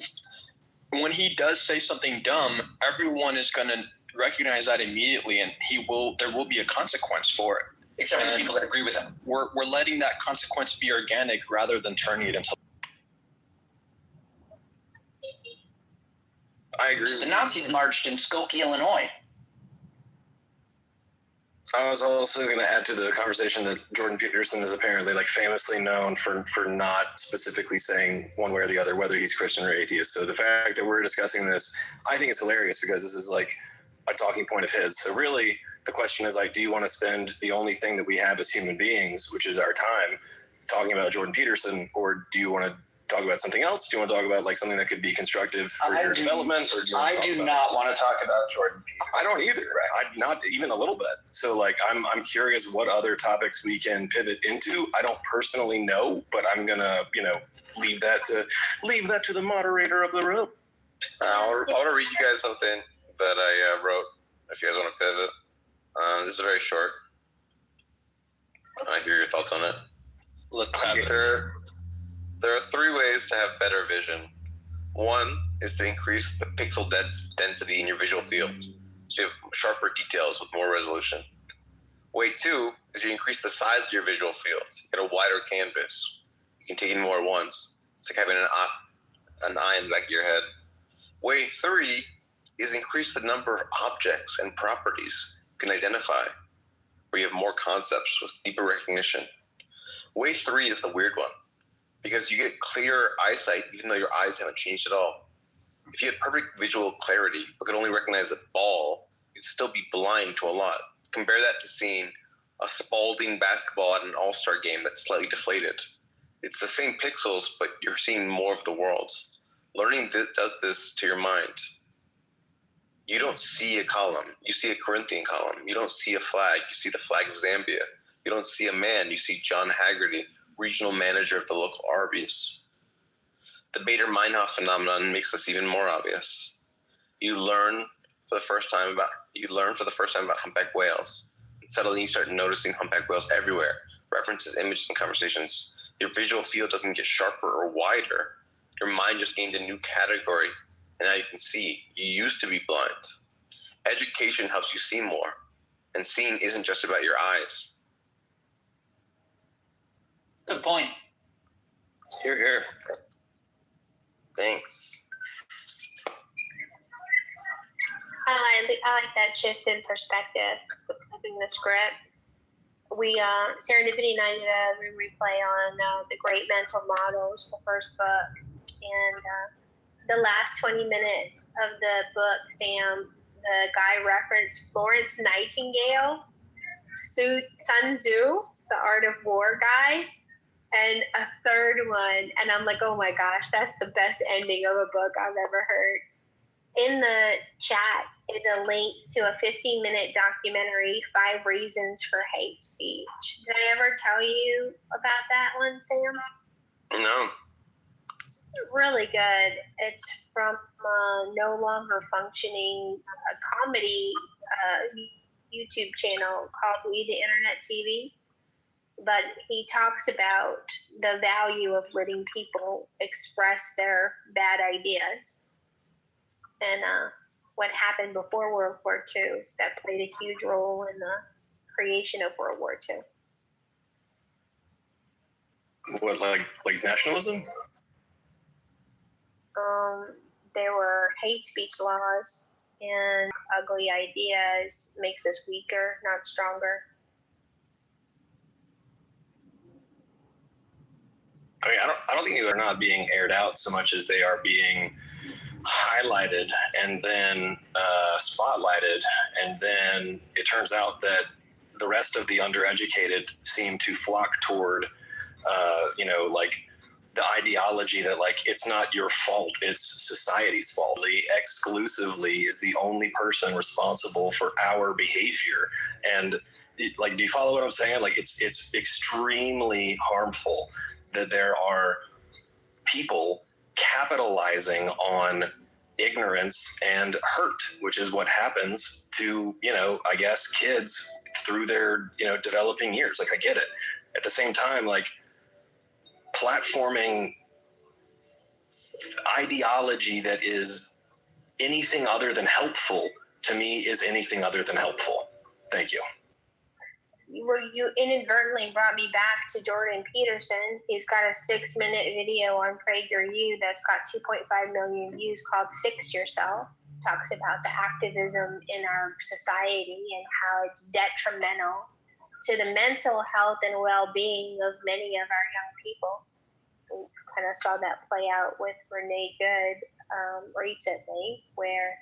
when he does say something dumb, everyone is going to recognize that immediately, and there will be a consequence for it. Except for the people that agree with him. We're letting that consequence be organic rather than turning it into. I agree. The Nazis marched in Skokie, Illinois. I was also going to add to the conversation that Jordan Peterson is apparently famously known for not specifically saying one way or the other whether he's Christian or atheist. So the fact that we're discussing this, I think it's hilarious because this is a talking point of his. So really the question is do you want to spend the only thing that we have as human beings, which is our time, talking about Jordan Peterson, or do you want to talk about something else? Do you want to talk about something that could be constructive for your development? Or do not want to talk about Jordan Peterson. I don't either. Right? Not even a little bit. So I'm curious what other topics we can pivot into. I don't personally know, but I'm gonna leave that to the moderator of the room. I want to read you guys something that I wrote. If you guys want to pivot, this is very short. I hear your thoughts on it. Let's have it. There are 3 ways to have better vision. One is to increase the pixel density in your visual field, so you have sharper details with more resolution. Way 2 is you increase the size of your visual field. You get a wider canvas. You can take in more at once. It's like having an eye in the back of your head. Way 3 is increase the number of objects and properties you can identify, where you have more concepts with deeper recognition. Way 3 is the weird one, because you get clearer eyesight even though your eyes haven't changed at all. If you had perfect visual clarity but could only recognize a ball, you'd still be blind to a lot. Compare that to seeing a Spalding basketball at an all-star game that's slightly deflated. It's the same pixels, but you're seeing more of the world. Learning does this to your mind. You don't see a column, you see a Corinthian column. You don't see a flag, you see the flag of Zambia. You don't see a man, you see John Haggerty, regional manager of the local Arby's. The Bader-Meinhof phenomenon makes this even more obvious. You learn for the first time about humpback whales. And suddenly you start noticing humpback whales everywhere, references, images, and conversations. Your visual field doesn't get sharper or wider. Your mind just gained a new category, and now you can see. You used to be blind. Education helps you see more, and seeing isn't just about your eyes. Good point. Hear, hear. Thanks. I like that shift in perspective, flipping the script. We Serendipity and I did a replay on The Great Mental Models, the first book, and the last 20 minutes of the book, Sam, the guy referenced Florence Nightingale, Sun Tzu, the Art of War guy, and a third one, and I'm like, oh my gosh, that's the best ending of a book I've ever heard. In the chat is a link to a 15-minute documentary, 5 Reasons for Hate Speech. Did I ever tell you about that one, Sam? No. It's really good. It's from No Longer Functioning, a comedy YouTube channel called We the Internet TV. But he talks about the value of letting people express their bad ideas and what happened before World War II that played a huge role in the creation of World War II. What, like nationalism? There were hate speech laws, and ugly ideas makes us weaker, not stronger. I mean, I don't think they're not being aired out so much as they are being highlighted and then spotlighted, and then it turns out that the rest of the undereducated seem to flock toward, like the ideology that like it's not your fault, it's society's fault. Exclusively is the only person responsible for our behavior, and do you follow what I'm saying? Like it's extremely harmful that there are people capitalizing on ignorance and hurt, which is what happens to, I guess, kids through their, developing years. Like, I get it. At the same time, like, platforming ideology that is anything other than helpful, to me, is anything other than helpful. Thank you. You inadvertently brought me back to Jordan Peterson. He's got a 6-minute video on PragerU that's got 2.5 million views called Fix Yourself. Talks about the activism in our society and how it's detrimental to the mental health and well-being of many of our young people. We kind of saw that play out with Renee Good recently, where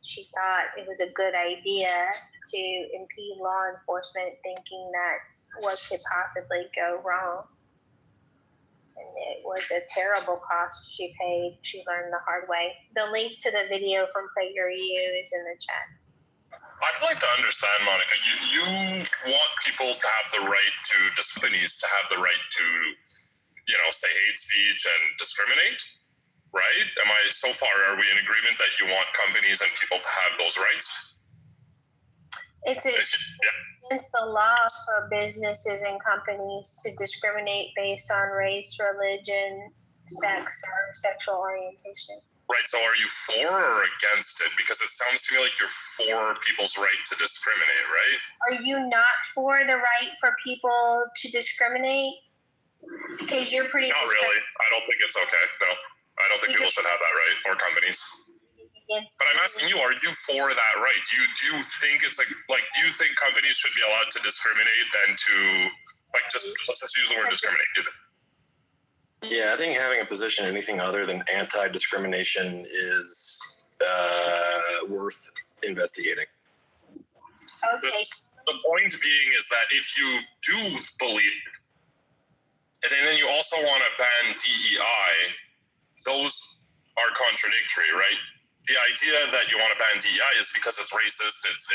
she thought it was a good idea to impede law enforcement, thinking that what could possibly go wrong. And it was a terrible cost she paid. She learned the hard way. The link to the video from PragerU is in the chat. I'd like to understand, Monica, you want people to have the right to, companies to have the right to, say hate speech and discriminate? Right? So far, are we in agreement that you want companies and people to have those rights? It's against the law for businesses and companies to discriminate based on race, religion, sex, or sexual orientation. Right. So are you for or against it? Because it sounds to me like you're for people's right to discriminate, right? Are you not for the right for people to discriminate? Because you're pretty... Not really. I don't think it's okay. No. I don't think people should have that right, or companies. against. But I'm asking you, are you for that right? Do you think it's like do you think companies should be allowed to discriminate and to just let's use the word discriminate? Yeah, I think having a position anything other than anti-discrimination is worth investigating. Okay. The point being is that if you do believe it, and then you also want to ban DEI, those are contradictory, right? The idea that you want to ban DEI is because it's racist, it's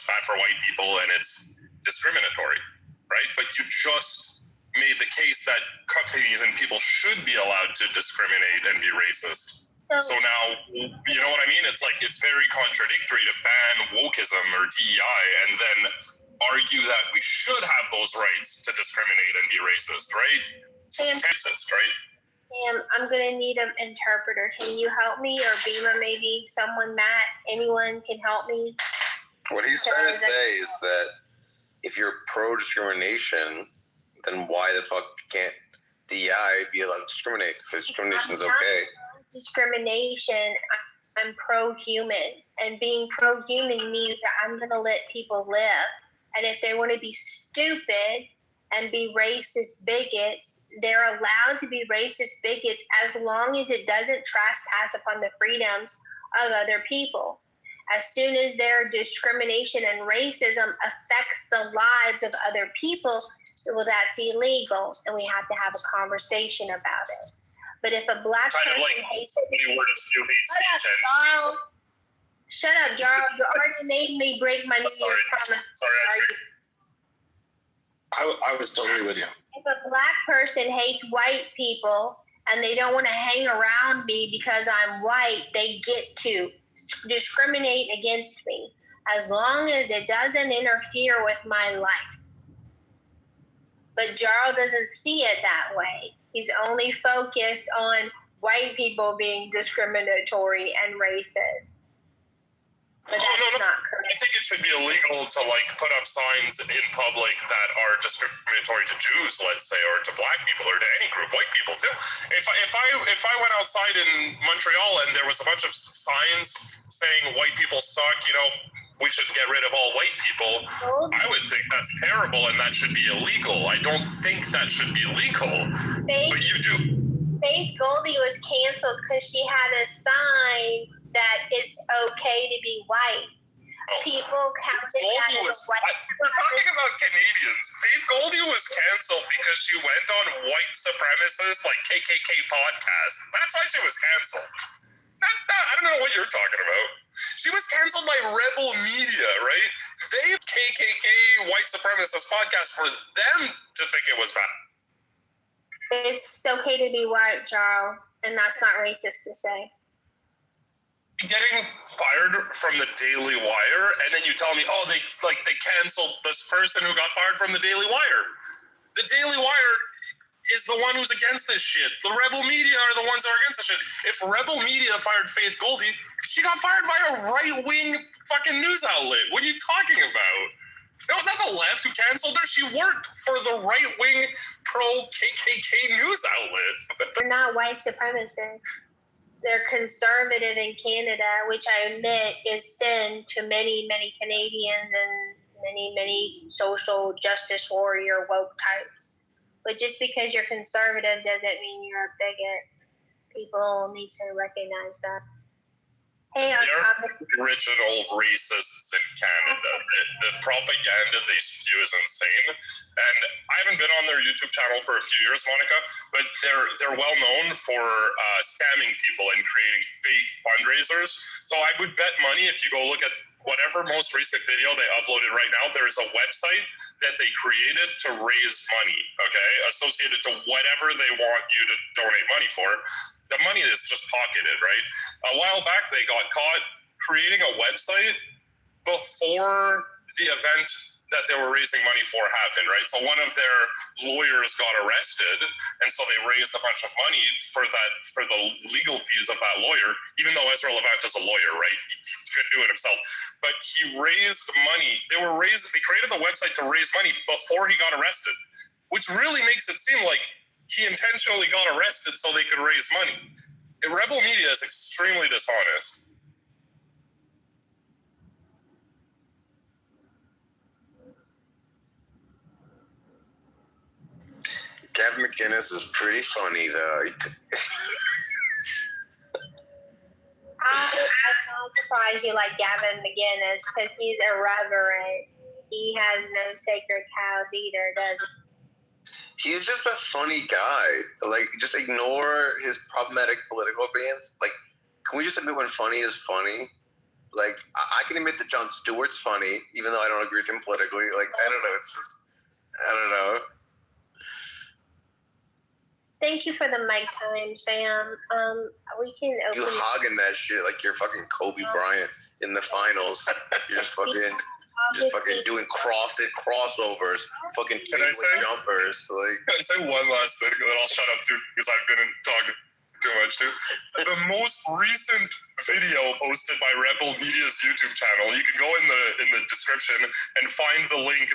bad for white people, and it's discriminatory, right? But you just made the case that companies and people should be allowed to discriminate and be racist. So now, you know what I mean? It's like it's very contradictory to ban wokeism or DEI and then argue that we should have those rights to discriminate and be racist, right? So it's racist, right? Sam, I'm gonna need an interpreter. Can you help me, or Bima, maybe someone, Matt, anyone can help me? What he's trying to say is that if you're pro-discrimination, then why the fuck can't DEI be allowed to discriminate if discrimination is okay? Discrimination, I'm pro-human, and being pro-human means that I'm going to let people live, and if they want to be stupid and be racist bigots, they're allowed to be racist bigots as long as it doesn't trespass upon the freedoms of other people. As soon as their discrimination and racism affects the lives of other people, well, that's illegal, and we have to have a conversation about it. But if a black person hates it, shut up, Jarl. You already made me break my New Year's promise. I was totally with you. If a black person hates white people and they don't want to hang around me because I'm white, they get to discriminate against me as long as it doesn't interfere with my life. But Jarl doesn't see it that way. He's only focused on white people being discriminatory and racist. But that's not correct. I think it should be illegal to put up signs in public that are discriminatory to Jews, let's say, or to black people, or to any group, white people too. If I went outside in Montreal and there was a bunch of signs saying white people suck, we should get rid of all white people, I would think that's terrible and that should be illegal. I don't think that should be legal, but you do. Faith Goldie was canceled because she had a sign that it's okay to be white. People counted that as white. We're talking about Canadians. Faith Goldie was canceled because she went on white supremacist, KKK podcast. That's why she was canceled. I don't know what you're talking about. She was canceled by Rebel Media, right? They have KKK white supremacist podcast for them to think it was bad. It's okay to be white, Jarl, and that's not racist to say. Getting fired from the Daily Wire, and then you tell me, they canceled this person who got fired from the Daily Wire. The Daily Wire is the one who's against this shit. The Rebel Media are the ones who are against this shit. If Rebel Media fired Faith Goldie, she got fired by a right-wing fucking news outlet. What are you talking about? No, not the left who canceled her. She worked for the right-wing pro-KKK news outlet. They're not white supremacists. They're conservative in Canada, which I admit is sin to many, many Canadians and many, many social justice warrior woke types. But just because you're conservative doesn't mean you're a bigot. People need to recognize that. Hey, the original racists in Canada. The propaganda they spew is insane. And I haven't been on their YouTube channel for a few years, Monica, but they're well known for scamming people and creating fake fundraisers. So I would bet money if you go look at whatever most recent video they uploaded right now, there is a website that they created to raise money, okay, associated to whatever they want you to donate money for. The money is just pocketed, right? A while back, they got caught creating a website before the event that they were raising money for happened, right? So one of their lawyers got arrested, and so they raised a bunch of money for the legal fees of that lawyer, even though Ezra Levant is a lawyer, right? He could do it himself. But he raised money. They created the website to raise money before he got arrested, which really makes it seem like he intentionally got arrested so they could raise money. Rebel Media is extremely dishonest. Gavin McInnes is pretty funny though. I'm not surprised you like Gavin McInnes because he's irreverent. He has no sacred cows either, does he? He's just a funny guy. Like, just ignore his problematic political opinions. Like, can we just admit when funny is funny? Like, I can admit that Jon Stewart's funny, even though I don't agree with him politically. Like, I don't know. It's just, I don't know. Thank you for the mic time, Sam. We can open. You hogging that shit like you're fucking Kobe Bryant in the finals. You're just fucking doing crossovers, fucking jumpers. Like, can I say one last thing that I'll shut up to because I've been talking too much too. The most recent video posted by Rebel Media's YouTube channel. You can go in the description and find the link.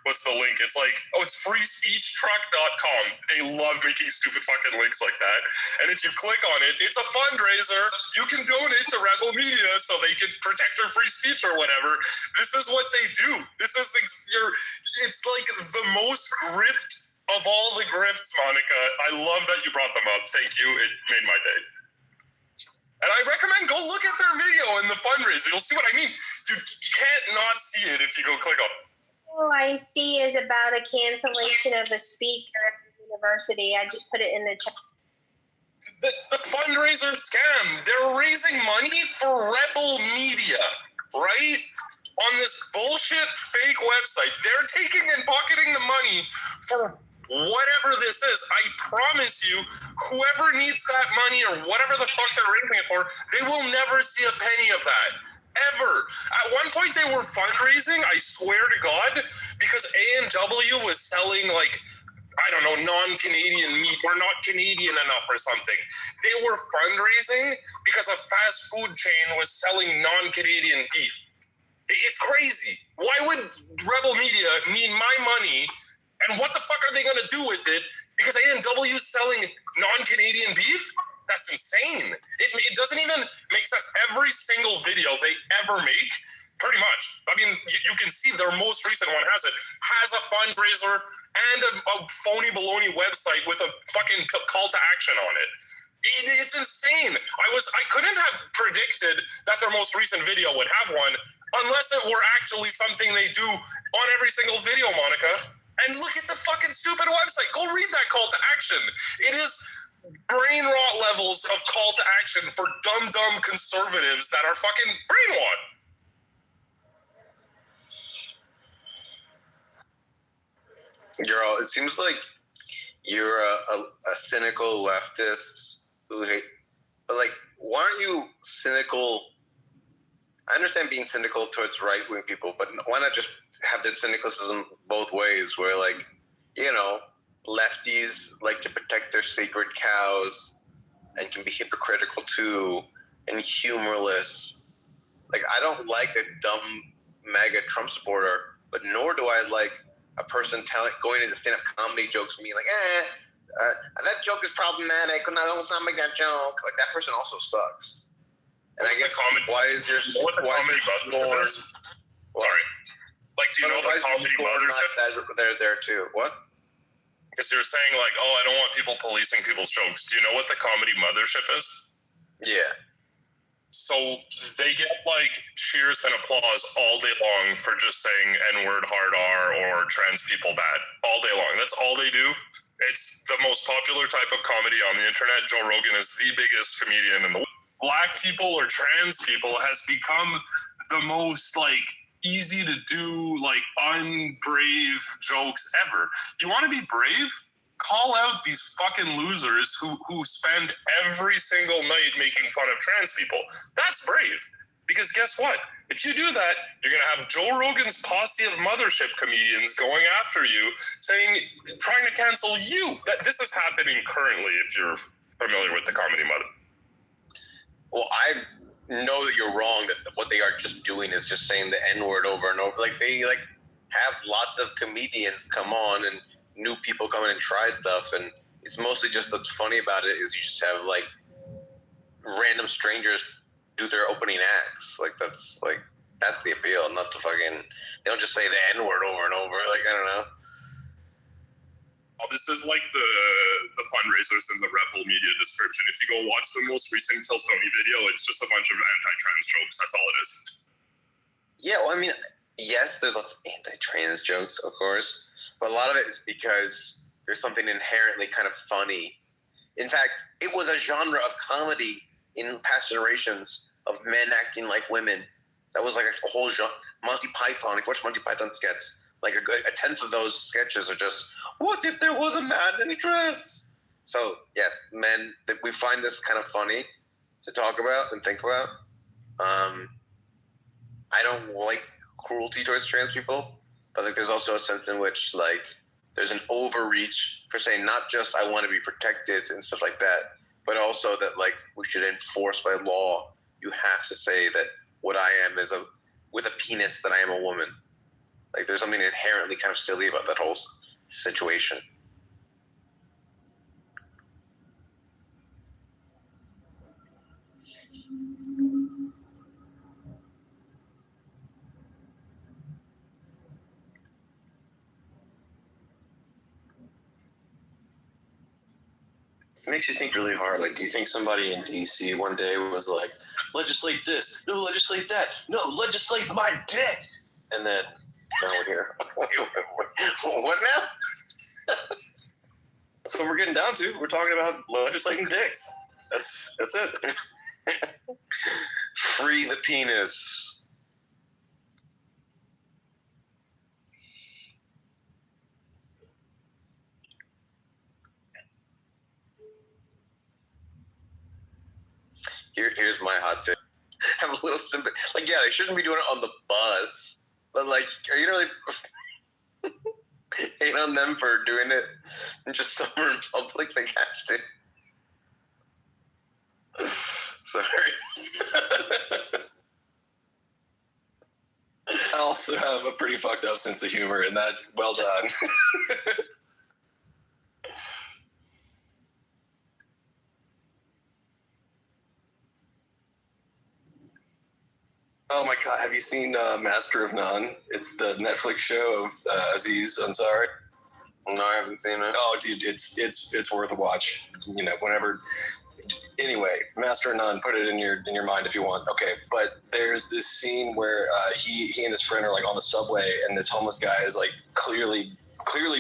What's the link? It's like, it's freespeechtruck.com. They love making stupid fucking links like that. And if you click on it, it's a fundraiser. You can donate to Rebel Media so they can protect your free speech or whatever. This is what they do. It's like the most grift of all the grifts, Monica. I love that you brought them up. Thank you. It made my day. And I recommend go look at their video in the fundraiser. You'll see what I mean. You can't not see it if you go click on it. All I see is about a cancellation of a speaker at the university. I just put it in the chat. The fundraiser scam. They're raising money for Rebel Media, right? On this bullshit fake website. They're taking and pocketing the money for whatever this is. I promise you, whoever needs that money or whatever the fuck they're raising it for, they will never see a penny of that. Ever. At one point they were fundraising, I swear to God, because A&W was selling like, I don't know, non-Canadian meat or not Canadian enough or something. They were fundraising because a fast food chain was selling non-Canadian beef. It's crazy. Why would Rebel Media need my money? And what the fuck are they going to do with it? Because A&W is selling non-Canadian beef? That's insane. It doesn't even make sense. Every single video they ever make, pretty much, I mean, you can see their most recent one has a fundraiser and a phony baloney website with a fucking call to action on it. It's insane. I couldn't have predicted that their most recent video would have one unless it were actually something they do on every single video, Monica. And look at the fucking stupid website. Go read that call to action. It is brain rot levels of call to action for dumb conservatives that are fucking brain rot. It seems like you're a cynical leftist who hate, but like, why aren't you cynical? I understand being cynical towards right-wing people, but why not just have this cynicism both ways where, like, you know, lefties like to protect their sacred cows and can be hypocritical too and humorless. Like, I don't like a dumb MAGA Trump supporter, but nor do I like a person going into stand-up comedy jokes and being like, that joke is problematic, and I don't sound like that joke. Like, that person also sucks. And I guess why is your score? Sorry. Like, do you know the comedy mothership? They're there too. What? Because you're saying, like, I don't want people policing people's jokes. Do you know what the comedy mothership is? Yeah. So they get, like, cheers and applause all day long for just saying N-word, hard R, or trans people bad. All day long. That's all they do. It's the most popular type of comedy on the internet. Joe Rogan is the biggest comedian in the world. Black people or trans people has become the most, like, easy to do, like, unbrave jokes ever. You want to be brave? Call out these fucking losers who spend every single night making fun of trans people. That's brave. Because guess what? If you do that, you're going to have Joe Rogan's posse of mothership comedians going after you, trying to cancel you. This is happening currently, if you're familiar with the comedy mother. Well, I know that you're wrong, that what they are just doing is just saying the N-word over and over. Like, they have lots of comedians come on and new people come in and try stuff, and it's mostly just what's funny about it is you just have, like, random strangers do their opening acts. Like, that's the appeal, not the fucking, they don't just say the N-word over and over. Like, I don't know. This is like the fundraisers in the Rebel media description. If you go watch the most recent Kill Tony video, it's just a bunch of anti-trans jokes. That's all it is. Yeah, well, I mean, yes, there's lots of anti-trans jokes, of course, but a lot of it is because there's something inherently kind of funny. In fact, it was a genre of comedy in past generations of men acting like women. That was like a whole genre. Monty Python, if you watch Monty Python sketches, like a tenth of those sketches are just, what if there was a man in a dress? So, yes, men, we find this kind of funny to talk about and think about. I don't like cruelty towards trans people, but like there's also a sense in which like there's an overreach for saying not just I want to be protected and stuff like that, but also that like we should enforce by law. You have to say that what I am is with a penis that I am a woman. Like there's something inherently kind of silly about that whole situation. It makes you think really hard. Like, do you think somebody in DC one day was like, legislate this, no, legislate that, no, legislate my dick, and then now we're here. What now? That's what we're getting down to. We're talking about legislating dicks. That's it. Free the penis. Here's my hot take. Have a little sympathy. Like, yeah, they shouldn't be doing it on the bus, but like, are you really hate on them for doing it just somewhere in public? They have to. Sorry. I also have a pretty fucked up sense of humor, and that, well done. Oh my god, have you seen Master of None? It's the Netflix show of Aziz Ansari. No, I haven't seen it. Oh, dude, it's worth a watch. You know, whenever. Anyway, Master of None, put it in your mind if you want. Okay, but there's this scene where he and his friend are like on the subway, and this homeless guy is like clearly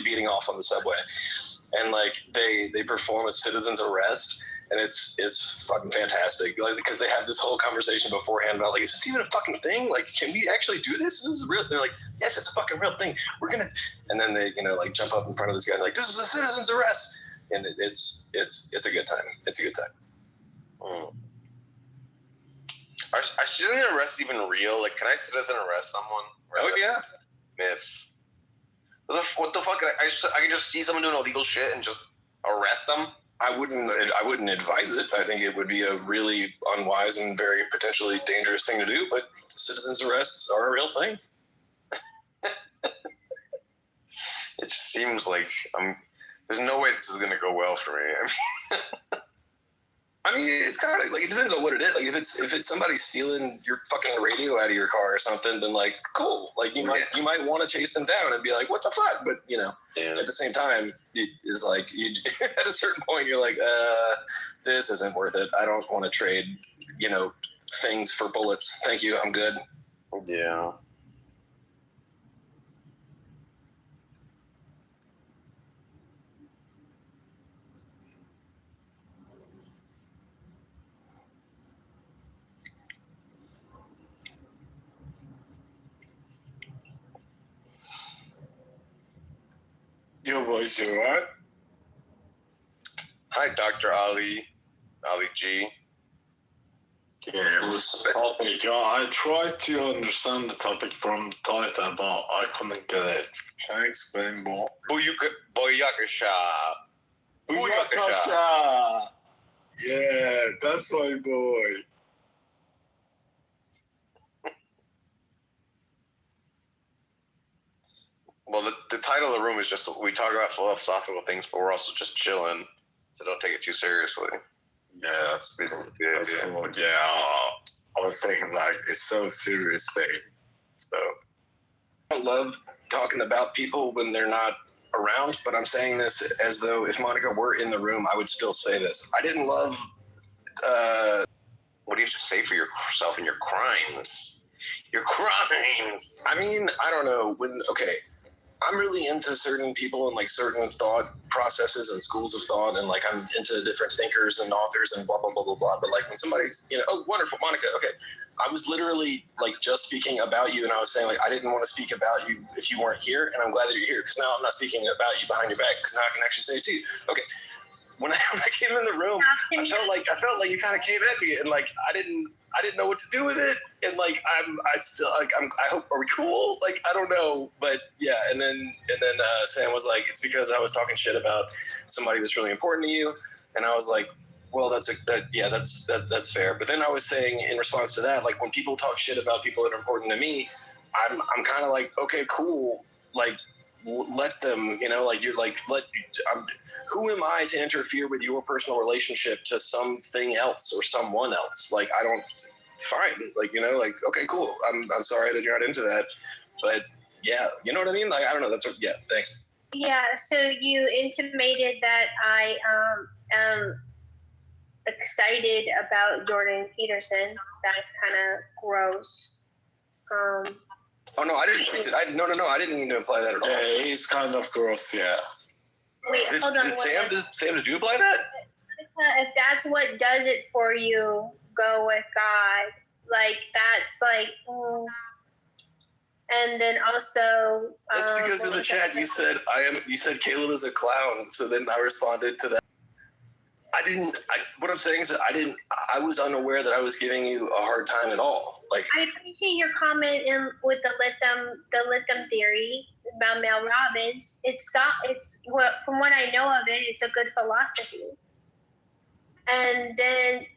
beating off on the subway, and like they perform a citizen's arrest. And it's fucking fantastic, like, because they have this whole conversation beforehand about like, is this even a fucking thing? Like, can we actually do this? Is this real? They're like, yes, it's a fucking real thing. We're gonna, and then they like jump up in front of this guy and like, this is a citizen's arrest, and it's a good time. It's a good time. Are citizen arrests even real? Like, can I citizen arrest someone? Oh yeah. Myth. What the fuck? I can just see someone doing illegal shit and just arrest them. I wouldn't advise it. I think it would be a really unwise and very potentially dangerous thing to do, but citizens arrests are a real thing. It just seems like there's no way this is going to go well for me. I mean, it's kind of like, it depends on what it is. Like if it's somebody stealing your fucking radio out of your car or something, then like, cool. Like you might want to chase them down and be like, what the fuck? But at the same time, it's like at a certain point you're like, this isn't worth it. I don't want to trade, things for bullets. Thank you. I'm good. Yeah. Yo, boys, you alright? Hi, Dr. Ali G. Yeah, I tried to understand the topic from the title, but I couldn't get it. Can I explain more? Booyakasha. Booyakasha. Yeah, that's my boy. Well, the title of the room is just, we talk about philosophical things, but we're also just chilling, so don't take it too seriously. Yeah, that's cool. Yeah, I was thinking like, it's so serious thing. So I love talking about people when they're not around, but I'm saying this as though if Monica were in the room, I would still say this. I didn't love. What do you have to say for yourself and your crimes? Your crimes. I mean, I don't know. I'm really into certain people and like certain thought processes and schools of thought, and like I'm into different thinkers and authors and blah blah blah blah blah. But like when somebody's, oh, wonderful, Monica. Okay, I was literally like just speaking about you, and I was saying like I didn't want to speak about you if you weren't here, and I'm glad that you're here because now I'm not speaking about you behind your back because now I can actually say it to you. Okay. When I came in the room, I felt like you kind of came at me, and like I didn't know what to do with it, and like I hope, are we cool? Like I don't know, but yeah. And then Sam was like, it's because I was talking shit about somebody that's really important to you, and I was like, well, that's fair. But then I was saying in response to that, like when people talk shit about people that are important to me, I'm kind of like, okay, cool, like. Let them, like you're like, who am I to interfere with your personal relationship to something else or someone else? Like, I don't, fine. Like, like, okay, cool. I'm sorry that you're not into that, but yeah, you know what I mean? Like, I don't know. That's what, yeah, thanks. Yeah. So you intimated that I am excited about Jordan Peterson. That's kind of gross. Oh no, I didn't think that. No, I didn't mean to imply that at all. Yeah, he's kind of gross. Yeah. Wait, hold on. Sam, did you imply that? If that's what does it for you, go with God. Like that's like. And then also. That's because in the chat you said You said Caleb is a clown. So then I responded to that. What I'm saying is that I was unaware that I was giving you a hard time at all. Like I appreciate your comment with the lithium theory about Mel Robbins. From what I know of it, it's a good philosophy. And then,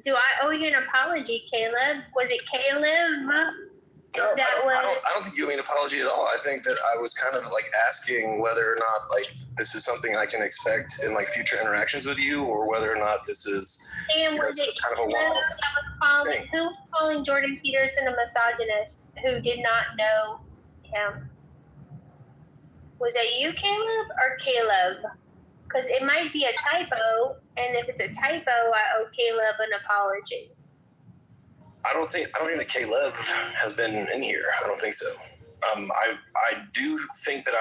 do I owe you an apology, Caleb? Was it Caleb? No, I don't think you owe me an apology at all. I think that I was kind of like asking whether or not like this is something I can expect in like future interactions with you, or whether or not this is kind of a one-off thing. Who was calling Jordan Peterson a misogynist who did not know him? Was that you, Caleb, or Caleb? Because it might be a typo, and if it's a typo, I owe Caleb an apology. I don't think that Caleb has been in here. I don't think so. I do think that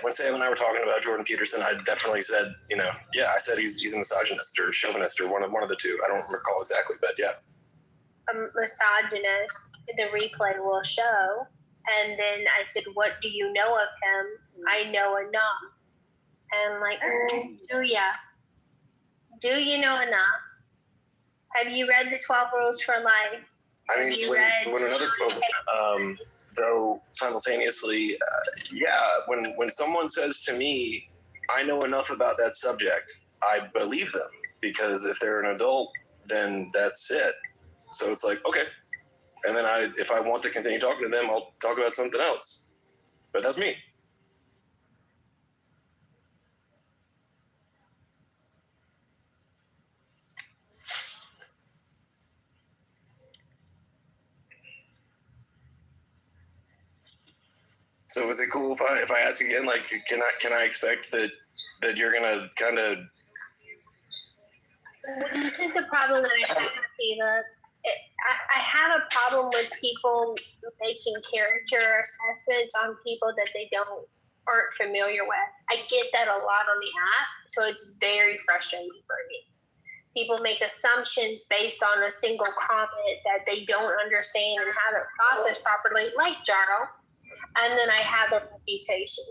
when Sam and I were talking about Jordan Peterson, I definitely said, I said he's a misogynist or chauvinist or one of the two. I don't recall exactly, but yeah. A misogynist, the replay will show. And then I said, what do you know of him? I know enough. And like, do ya? Do you know enough? Have you read the 12 Rules for Life? I mean, when another though simultaneously, when someone says to me, I know enough about that subject, I believe them, because if they're an adult, then that's it. So it's like, okay. And then if I want to continue talking to them, I'll talk about something else. But that's me. So is it cool if I ask again? Like, can I expect that you're gonna kind of? This is the problem that I have with Caleb. I have a problem with people making character assessments on people that they aren't familiar with. I get that a lot on the app, so it's very frustrating for me. People make assumptions based on a single comment that they don't understand and haven't processed properly, like Jarl. And then I have a reputation.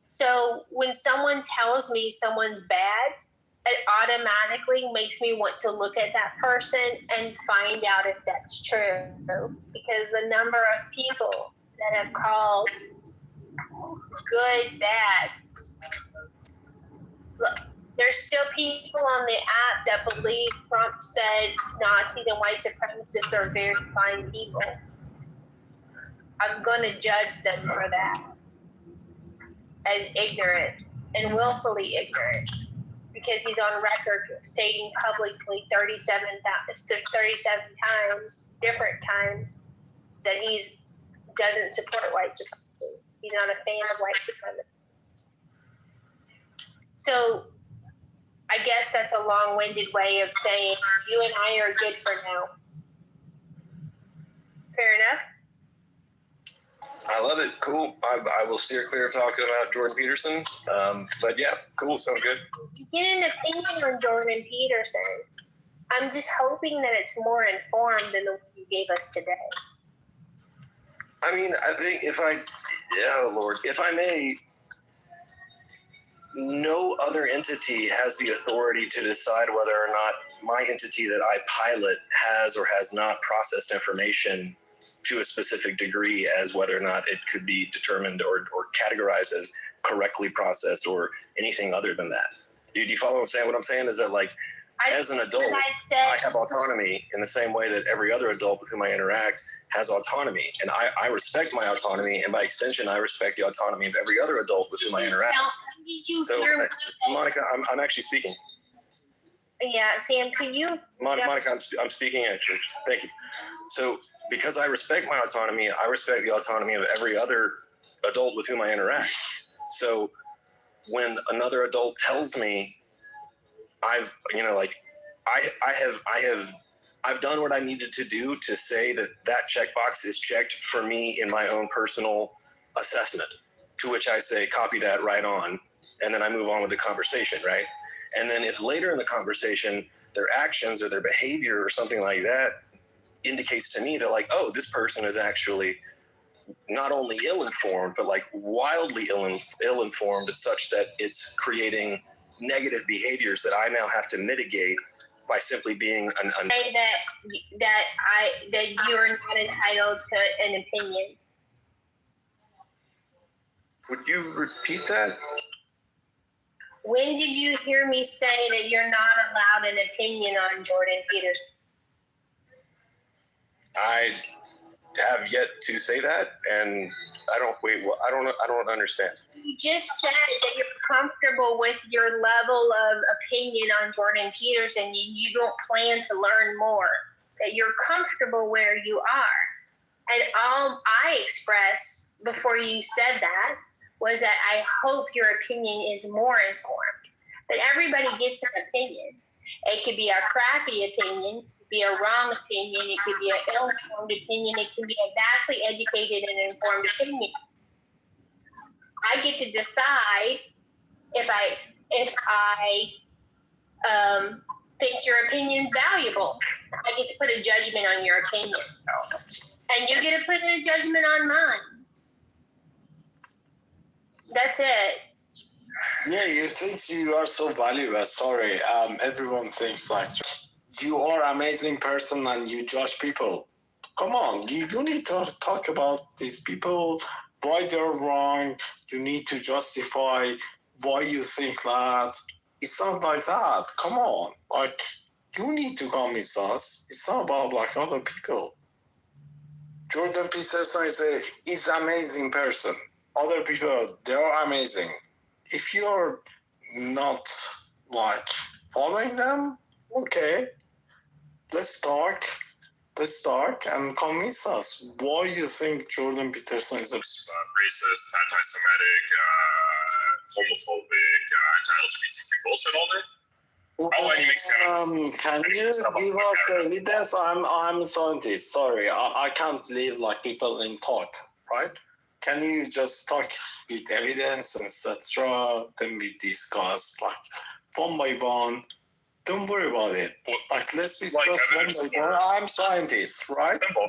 So when someone tells me someone's bad, it automatically makes me want to look at that person and find out if that's true. Because the number of people that have called good bad. Look, there's still people on the app that believe Trump said Nazis and white supremacists are very fine people. I'm going to judge them for that as ignorant and willfully ignorant, because he's on record stating publicly 37 times, different times, that he doesn't support white supremacy. He's not a fan of white supremacists. So I guess that's a long-winded way of saying you and I are good for now. Fair enough? I love it. Cool. I will steer clear of talking about Jordan Peterson. But yeah, cool. Sounds good. Get an opinion on Jordan Peterson. I'm just hoping that it's more informed than the one you gave us today. I mean, I think if I may, no other entity has the authority to decide whether or not my entity that I pilot has or has not processed information to a specific degree as whether or not it could be determined or categorized as correctly processed or anything other than that. Do you follow what I'm saying? What I'm saying is that, like, as an adult, I have autonomy in the same way that every other adult with whom I interact has autonomy. And I respect my autonomy, and by extension, I respect the autonomy of every other adult with whom I interact. So, Monica, I'm actually speaking. Yeah, Sam, could you? Monica, I'm speaking actually. Thank you. So, because I respect my autonomy, I respect the autonomy of every other adult with whom I interact. So, when another adult tells me I've done what I needed to do to say that checkbox is checked for me in my own personal assessment, to which I say, copy that right on. And then I move on with the conversation, right? And then if later in the conversation, their actions or their behavior or something like that indicates to me that, like, oh, this person is actually not only ill-informed, but like wildly ill-informed such that it's creating negative behaviors that I now have to mitigate by simply being say that you're not entitled to an opinion. Would you repeat that? When did you hear me say that you're not allowed an opinion on Jordan Peterson? I have yet to say that, and I don't understand. You just said that you're comfortable with your level of opinion on Jordan Peterson. You don't plan to learn more. That you're comfortable where you are. And all I expressed before you said that was that I hope your opinion is more informed. But everybody gets an opinion. It could be a crappy opinion. Be a wrong opinion, it could be an ill-informed opinion, it can be a vastly educated and informed opinion. I get to decide if I think your opinion's valuable. I get to put a judgment on your opinion. And you get to put a judgment on mine. That's it. Yeah, you think you are so valuable. Sorry, everyone thinks like you are an amazing person and you judge people. Come on, you need to talk about these people, why they're wrong. You need to justify why you think that. It's not like that. Come on, like you need to convince us. It's not about like other people. Jordan Peterson is an amazing person. Other people, they're amazing. If you're not like following them, okay. Let's talk and convince us why you think Jordan Peterson is a racist, anti-Semitic, homophobic, anti-LGBTQ bullshit all day. Can you give us evidence? I'm a scientist. Sorry, I can't leave like people in talk, right? Can you just talk with evidence, etc.? Then we discuss like one by one. Don't worry about it. Like, let's discuss one by one. I'm scientist, right? Simple.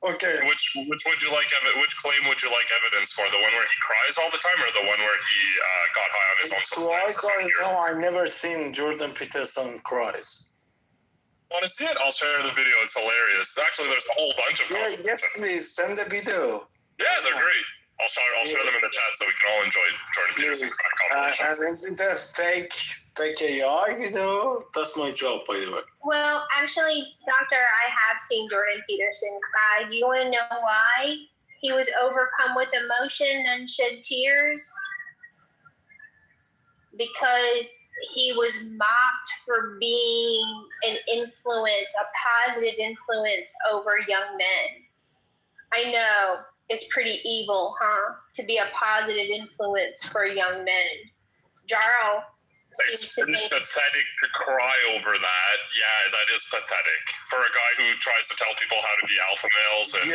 Okay. Which would you like? Which claim would you like evidence for? The one where he cries all the time, or the one where he got high on his own supply? Cries all the time. I've never seen Jordan Peterson cries. Want to see it? I'll share the video. It's hilarious. Actually, there's a whole bunch of them. Yes, please send the video. Yeah, they're great. I'll share them in the chat so we can all enjoy Jordan Peterson's conversations. And isn't that fake AI? You know, that's my job, by the way. Well, actually, Doctor, I have seen Jordan Peterson cry. Do you want to know why? He was overcome with emotion and shed tears because he was mocked for being an influence, a positive influence over young men. I know. It's pretty evil, huh? To be a positive influence for young men. Jarl, It's pathetic to cry over that. Yeah, that is pathetic for a guy who tries to tell people how to be alpha males. And,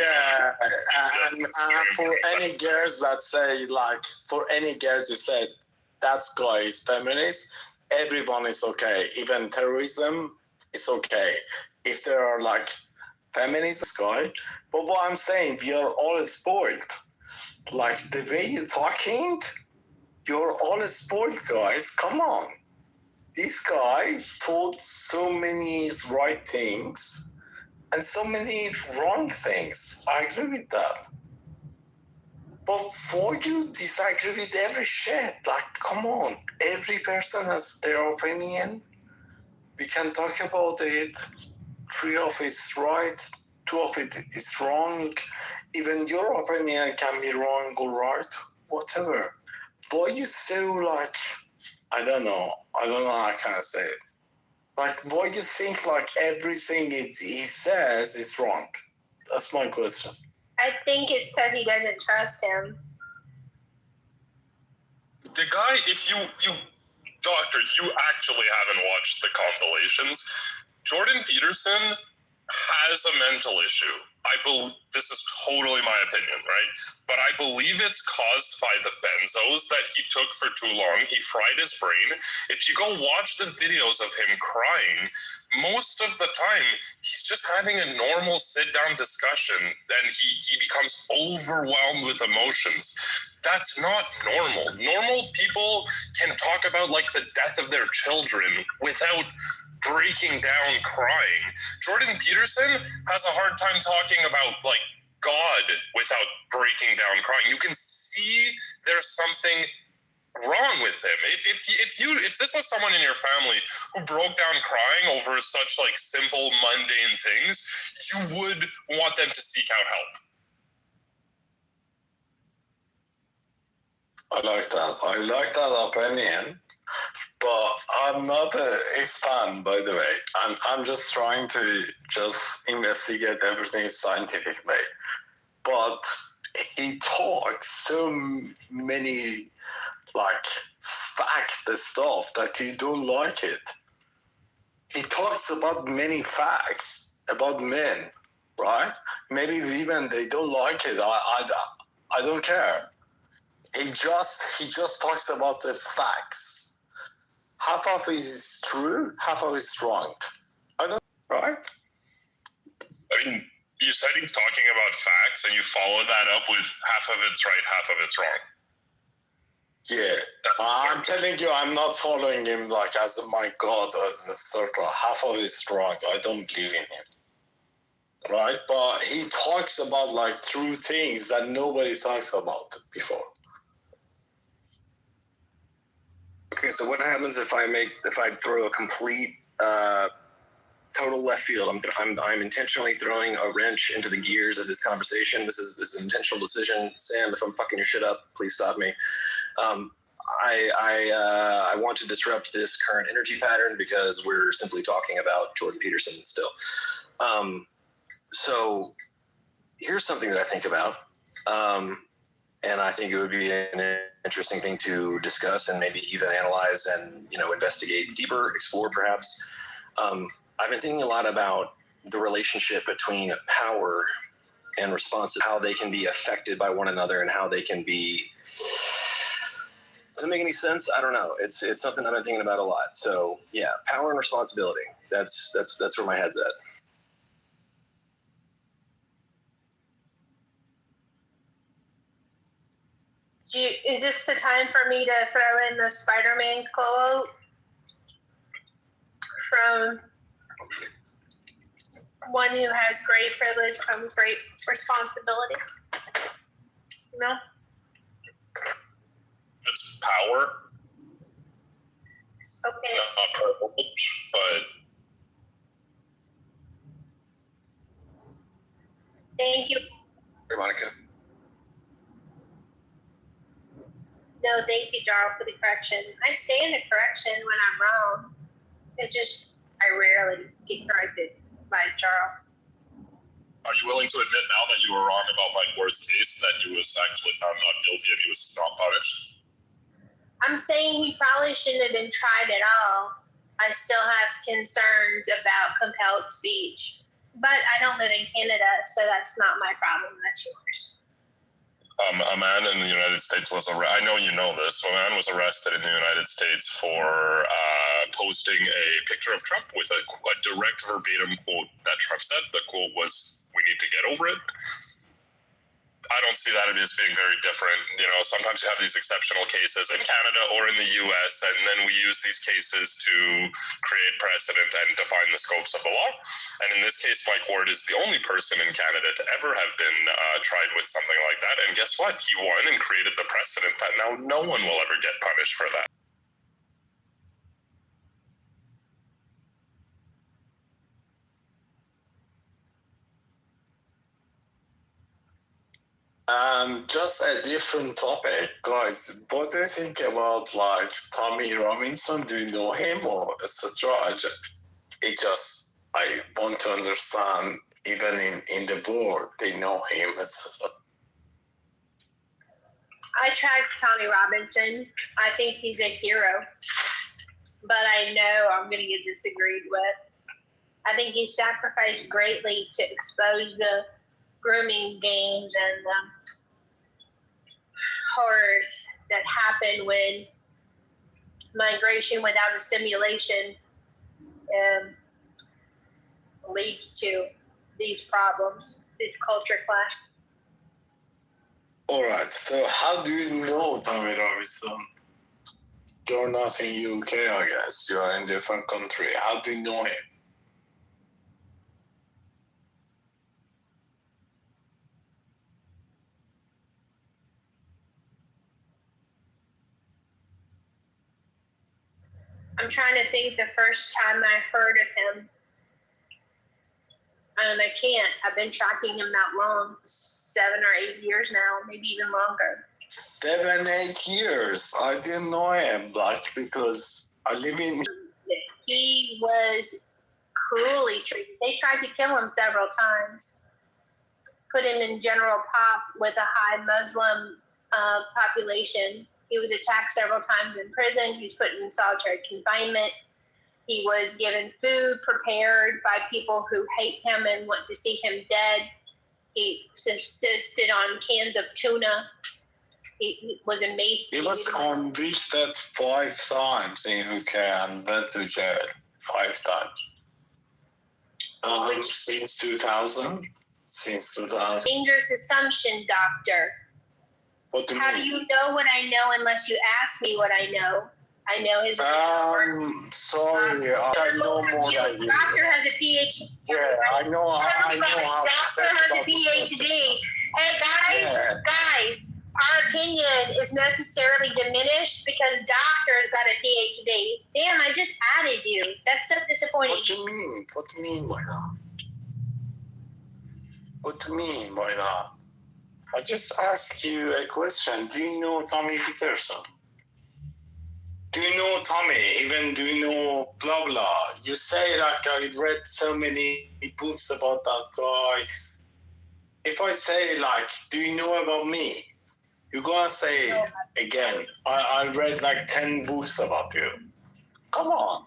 and for any girls that say, like, for any girls who say that guy is feminist, everyone is okay. Even terrorism is okay. If there are, like, feminist guy. But what I'm saying, we are all spoiled. Like, the way you're talking, you're all spoiled, guys. Come on. This guy told so many right things and so many wrong things. I agree with that. But why you disagree with every shit? Like, come on. Every person has their opinion. We can talk about it. 3 of it is right. 2 of it is wrong. Even your opinion can be wrong or right. Whatever. Why you so, like, I don't know how I can say it. Like, why you think like everything he says is wrong? That's my question. I think it's because he doesn't trust him. The guy, if you doctor, you actually haven't watched the compilations. Jordan Peterson has a mental issue. This is totally my opinion, right? But I believe it's caused by the benzos that he took for too long. He fried his brain. If you go watch the videos of him crying, most of the time he's just having a normal sit-down discussion and he becomes overwhelmed with emotions. That's not normal. Normal people can talk about like the death of their children without breaking down crying. Jordan Peterson has a hard time talking about like God without breaking down crying. You can see there's something wrong with him. If this was someone in your family who broke down crying over such like simple mundane things, you would want them to seek out help. I like that opinion. But I'm not a fan, by the way. I'm just trying to just investigate everything scientifically. But he talks so many like fact stuff that you don't like it. He talks about many facts about men, right? Maybe women they don't like it. I don't care. He just talks about the facts. Half of it is true, half of it is wrong. Right? I mean, you said he's talking about facts, and you followed that up with half of it's right, half of it's wrong. Yeah, I'm telling you, I'm not following him like as my God or as a circle. Half of it is wrong. I don't believe in him. Right? But he talks about like true things that nobody talks about before. Okay, so what happens if I throw a complete total left field? I'm intentionally throwing a wrench into the gears of this conversation. This is an intentional decision. Sam, if I'm fucking your shit up, please stop me. I want to disrupt this current energy pattern because we're simply talking about Jordan Peterson still. So here's something that I think about. And I think it would be an interesting thing to discuss and maybe even analyze and, investigate deeper, explore perhaps. I've been thinking a lot about the relationship between power and response, how they can be affected by one another and how they can be. Does that make any sense? I don't know. It's something I've been thinking about a lot. So yeah, power and responsibility. That's where my head's at. Is this the time for me to throw in the Spider-Man quote from one who has great privilege comes great responsibility? No? It's power. Okay. Not privilege, but... Thank you. Hey, Monica. No, thank you, Jarl, for the correction. I stand a correction when I'm wrong. I rarely get corrected by Jarl. Are you willing to admit now that you were wrong about Mike Ward's case, that he was actually found not guilty and he was not punished? I'm saying he probably shouldn't have been tried at all. I still have concerns about compelled speech. But I don't live in Canada, so that's not my problem. That's yours. A man in the United States was I know you know this. A man was arrested in the United States for posting a picture of Trump with a direct verbatim quote that Trump said. The quote was, "We need to get over it." I don't see that as being very different. You know, sometimes you have these exceptional cases in Canada or in the U.S., and then we use these cases to create precedent and define the scopes of the law. And in this case, Mike Ward is the only person in Canada to ever have been tried with something like that. And guess what? He won and created the precedent that now no one will ever get punished for that. Just a different topic, guys. What do you think about like Tommy Robinson? Do you know him or etc.? I want to understand. Even in the board, they know him. I tried Tommy Robinson. I think he's a hero, but I know I'm going to get disagreed with. I think he sacrificed greatly to expose the grooming gangs and horrors that happen when migration without a simulation leads to these problems, this culture clash. All right. So, how do you know Tommy Robinson? You're not in UK, I guess. You're in a different country. How do you know him? I'm trying to think the first time I heard of him. I can't. I've been tracking him that long, 7 or 8 years now, maybe even longer. 7, 8 years. I didn't know him, like, because I live in... He was cruelly treated. They tried to kill him several times. Put him in general pop with a high Muslim population. He was attacked several times in prison. He was put in solitary confinement. He was given food prepared by people who hate him and want to see him dead. He subsisted on cans of tuna. He was emaciated. He was convicted 5 times in UK and went to jail 5 times. Since 2000? Since 2000. Dangerous assumption, doctor. What do you How mean? do you know what I know unless you ask me what I know? I know his sorry, I know more than you. Doctor has a PhD. Yeah, I know how Doctor has a PhD. Hey, guys, our opinion is necessarily diminished because doctor's got a PhD. Damn, I just added you. That's so disappointing. What do you mean? What do you mean by that? What do you mean by that? I just asked you a question. Do you know Tommy Peterson? Do you know Tommy? Even do you know blah blah? You say like I read so many books about that guy. If I say like, do you know about me? You're gonna say again, I read like 10 books about you. Come on.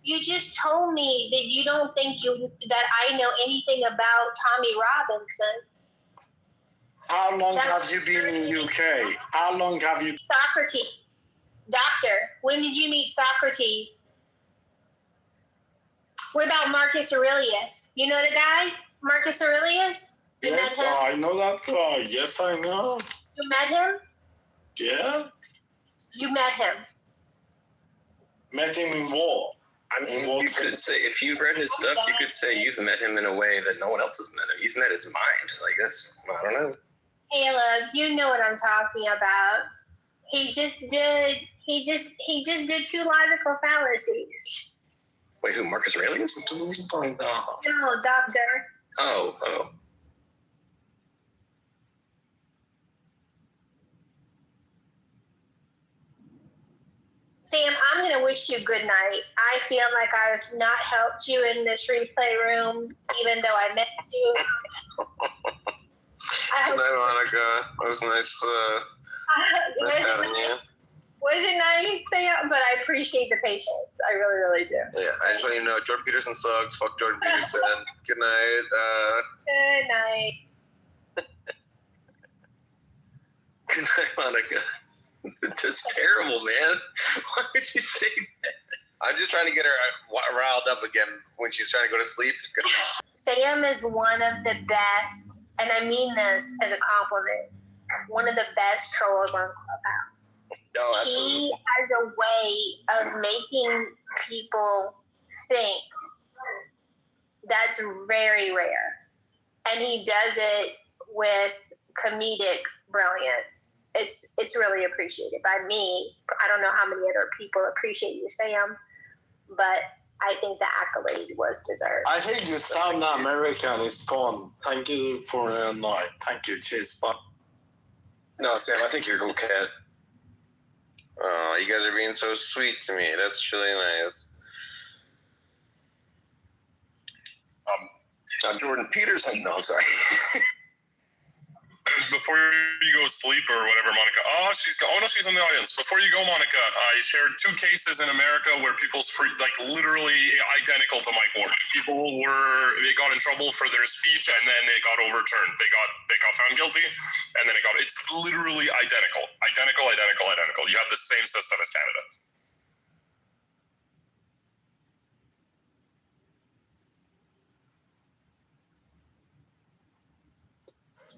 You just told me that you don't think that I know anything about Tommy Robinson. How long have you been in UK? How long have you... Socrates. Doctor, when did you meet Socrates? What about Marcus Aurelius? You know the guy? Marcus Aurelius? You Yes, met him? I know that guy. Yes, I know. You met him? Yeah. You met him. Met him in war. I mean, you could say, if you've read his stuff, you could say you've met him in a way that no one else has met him. You've met his mind. Like, that's, I don't know. Caleb, you know what I'm talking about. He just did 2 logical fallacies. Wait, who, Marcus Aurelius? No, doctor. Oh. Sam, I'm going to wish you good night. I feel like I've not helped you in this replay room, even though I met you. Good night, Monica. It was nice having you. Wasn't nice, Sam, but I appreciate the patience. I really, really do. Yeah, I just want you to know Jordan Peterson sucks. Fuck Jordan Peterson. Good night. Good night. Good night, Monica. That's terrible, man. Why would you say that? I'm just trying to get her riled up again when she's trying to go to sleep. Sam is one of the best, and I mean this as a compliment, one of the best trolls on Clubhouse. Oh, absolutely. He has a way of making people think that's very rare. And he does it with comedic brilliance. It's really appreciated by me. I don't know how many other people appreciate you, Sam, but I think the accolade was deserved. I think you sound American. It's fun. Thank you for the night. Thank you. Cheers. Bye. No, Sam, I think you're cool, cat. Oh, you guys are being so sweet to me. That's really nice. Jordan Peterson. No, I'm sorry. Before you go sleep or whatever, Monica. Oh, she's in the audience. Before you go, Monica, I shared 2 cases in America where people's literally identical to Mike Ward. They got in trouble for their speech and then it got overturned. They got found guilty and then it's literally identical. You have the same system as Canada.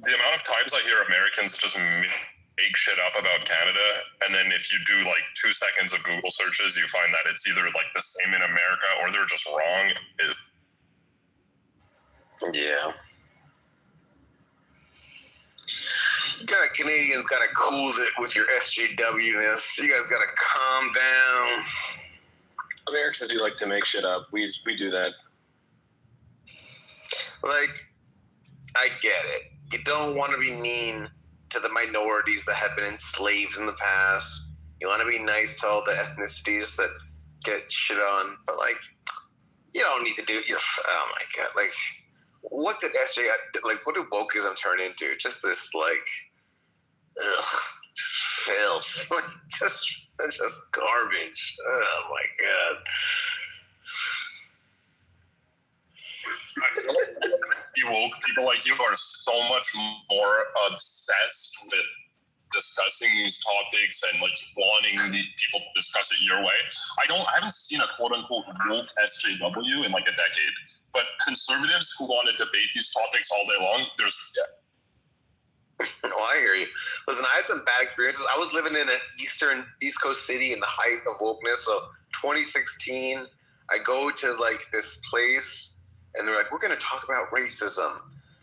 The amount of times I hear Americans just make shit up about Canada, and then if you do 2 seconds of Google searches, you find that it's either the same in America or they're just wrong. Yeah. Canadians gotta cool it with your SJW-ness. You guys gotta calm down. Americans do like to make shit up. We do that. I get it. You don't want to be mean to the minorities that have been enslaved in the past. You want to be nice to all the ethnicities that get shit on. But, you don't need to do... oh, my God. What did what did wokeism turn into? Just this, filth. Just garbage. Oh, my God. I feel woke people like you are so much more obsessed with discussing these topics and wanting the people to discuss it your way. I haven't seen a quote unquote woke SJW in a decade. But conservatives who want to debate these topics all day long, No, I hear you. Listen, I had some bad experiences. I was living in an East Coast city in the height of wokeness. So 2016, I go to this place and they're like, we're going to talk about racism,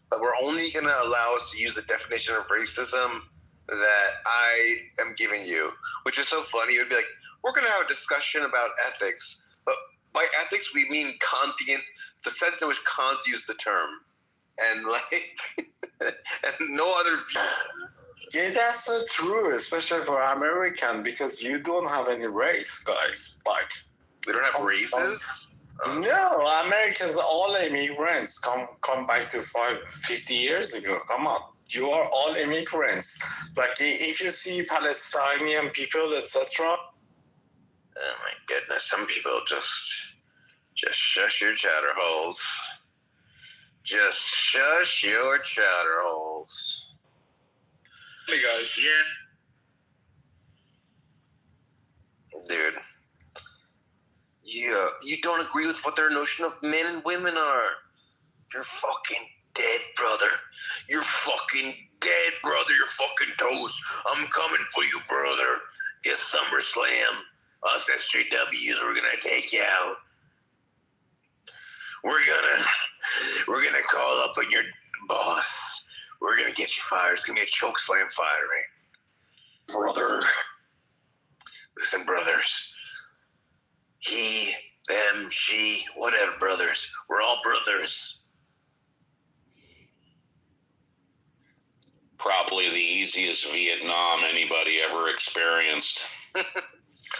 but we're only going to allow us to use the definition of racism that I am giving you, which is so funny. It would be like, we're going to have a discussion about ethics, but by ethics, we mean Kantian, the sense in which Kant used the term. And and no other view. Yeah, that's so true, especially for American, because you don't have any race, guys. We don't have races? No, Americans are all immigrants. Come back to 50 years ago. Come on. You are all immigrants. If you see Palestinian people, etc. Oh my goodness, some people just shush your chatter holes. Just shush your chatter holes. Hey guys. Yeah. Dude. Yeah, you don't agree with what their notion of men and women are. You're fucking dead, brother. You're fucking dead, brother. You're fucking toast. I'm coming for you, brother. This SummerSlam, us SJWs, we're gonna take you out. We're gonna call up on your boss. We're gonna get you fired. It's gonna be a choke slam firing. Brother. Listen, brothers. He, them, she, whatever, brothers. We're all brothers. Probably the easiest Vietnam anybody ever experienced.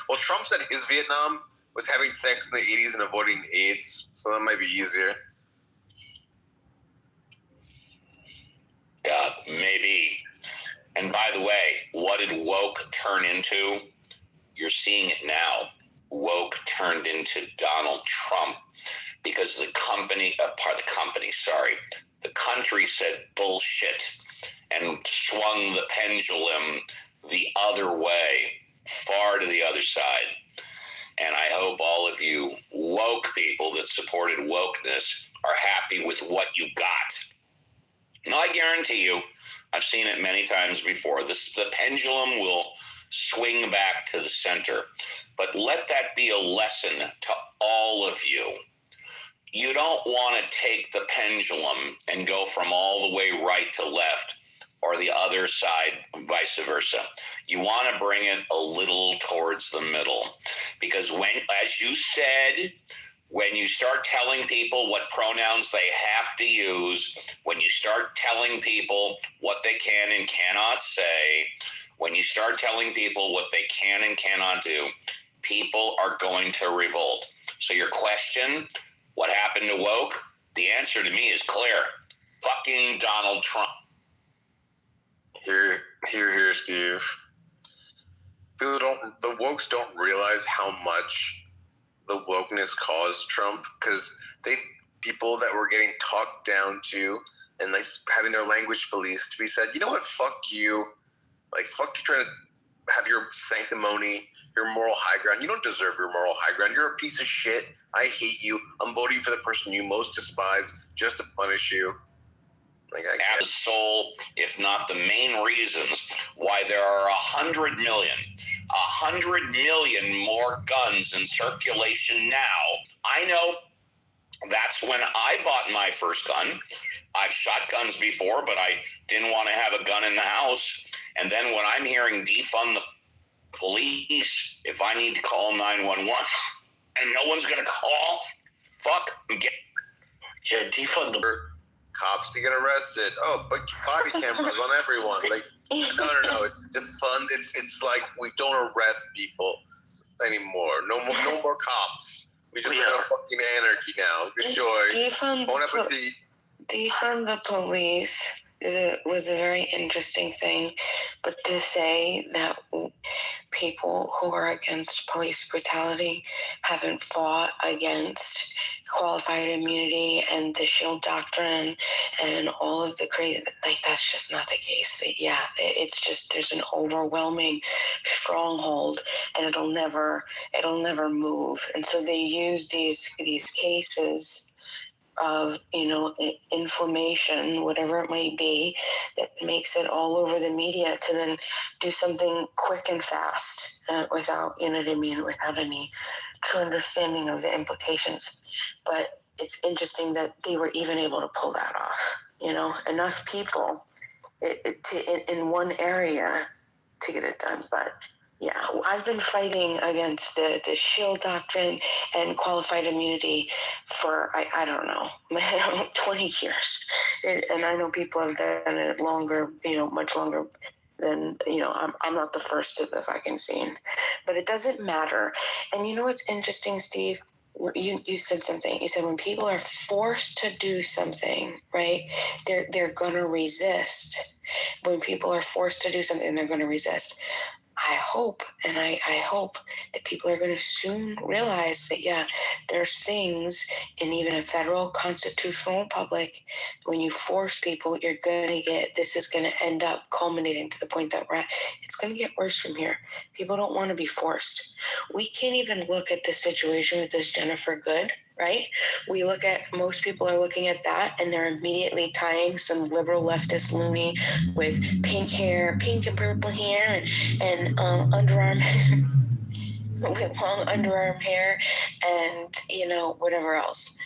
Well, Trump said his Vietnam was having sex in the 80s and avoiding AIDS, so that might be easier. Yeah, maybe. And by the way, what did woke turn into? you're seeing it now. Woke turned into Donald Trump because the country said bullshit and swung the pendulum the other way, far to the other side. And I hope all of you woke people that supported wokeness are happy with what you got. Now, I guarantee you, I've seen it many times before, the pendulum will swing back to the center. But let that be a lesson to all of you. You don't want to take the pendulum and go from all the way right to left or the other side, vice versa. You want to bring it a little towards the middle. Because when, as you said, when you start telling people what pronouns they have to use, when you start telling people what they can and cannot say, when you start telling people what they can and cannot do, people are going to revolt. So your question, what happened to woke? The answer to me is clear. Fucking Donald Trump. Here, Steve. The wokes don't realize how much the wokeness caused Trump, because people that were getting talked down to and like having their language policed to be said, you know what, fuck you. Like, fuck you trying to have your sanctimony, your moral high ground. You don't deserve your moral high ground. You're a piece of shit. I hate you. I'm voting for the person you most despise just to punish you. Like, I have the sole, if not the main reasons why there are 100 million more guns in circulation now. I know that's when I bought my first gun. I've shot guns before, but I didn't want to have a gun in the house. And then when I'm hearing defund the police, if I need to call 911 and no one's going to call, defund the cops to get arrested. Oh, but body cameras on everyone. Like, no. It's defund. It's like we don't arrest people anymore. No more cops. We just have fucking anarchy now. Enjoy. Bon appetit. Defund the police was a very interesting thing, but to say that people who are against police brutality haven't fought against qualified immunity and the shield doctrine and all of the crazy, like, that's just not the case. Yeah, it's just, there's an overwhelming stronghold and it'll never move. And so they use these cases of, inflammation, whatever it may be, that makes it all over the media to then do something quick and fast without, without any true understanding of the implications. But it's interesting that they were even able to pull that off, enough people in one area to get it done. But yeah, I've been fighting against the shield doctrine and qualified immunity for, I don't know, 20 years. And I know people have done it longer, much longer than, I'm not the first to the fucking scene. But it doesn't matter. And you know what's interesting, Steve? You said something. You said when people are forced to do something, right, they're going to resist. When people are forced to do something, they're going to resist. I hope, and I hope that people are going to soon realize that, yeah, there's things in even a federal constitutional republic, when you force people, you're going to this is going to end up culminating to the point that it's going to get worse from here. People don't want to be forced. We can't even look at this situation with this Jennifer Good, right? We look at, most people are looking at that and they're immediately tying some liberal leftist loony with pink and purple hair and underarm, with long underarm hair and, whatever else.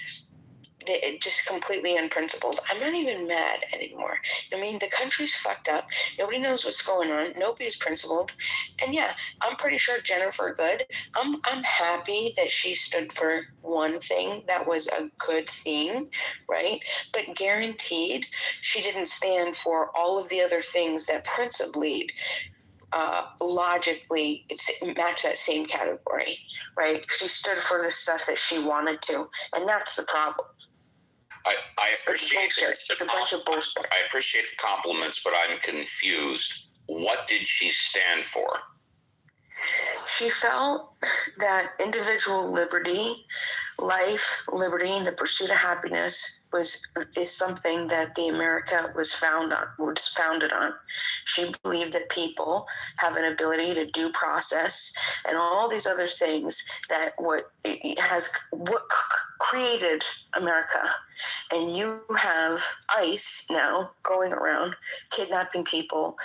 It just completely unprincipled. I'm not even mad anymore. The country's fucked up. Nobody knows what's going on. Nobody's principled. And yeah, I'm pretty sure Jennifer Good, I'm happy that she stood for one thing that was a good thing, right? But guaranteed, she didn't stand for all of the other things that principally logically match that same category, right? She stood for the stuff that she wanted to, and that's the problem. I appreciate it's a bunch of bullshit. I appreciate the compliments, but I'm confused. What did she stand for? She felt that individual liberty, life, liberty, and the pursuit of happiness is something that the America was founded on. She believed that people have an ability to due process and all these other things that what created America. And you have ICE now going around kidnapping people,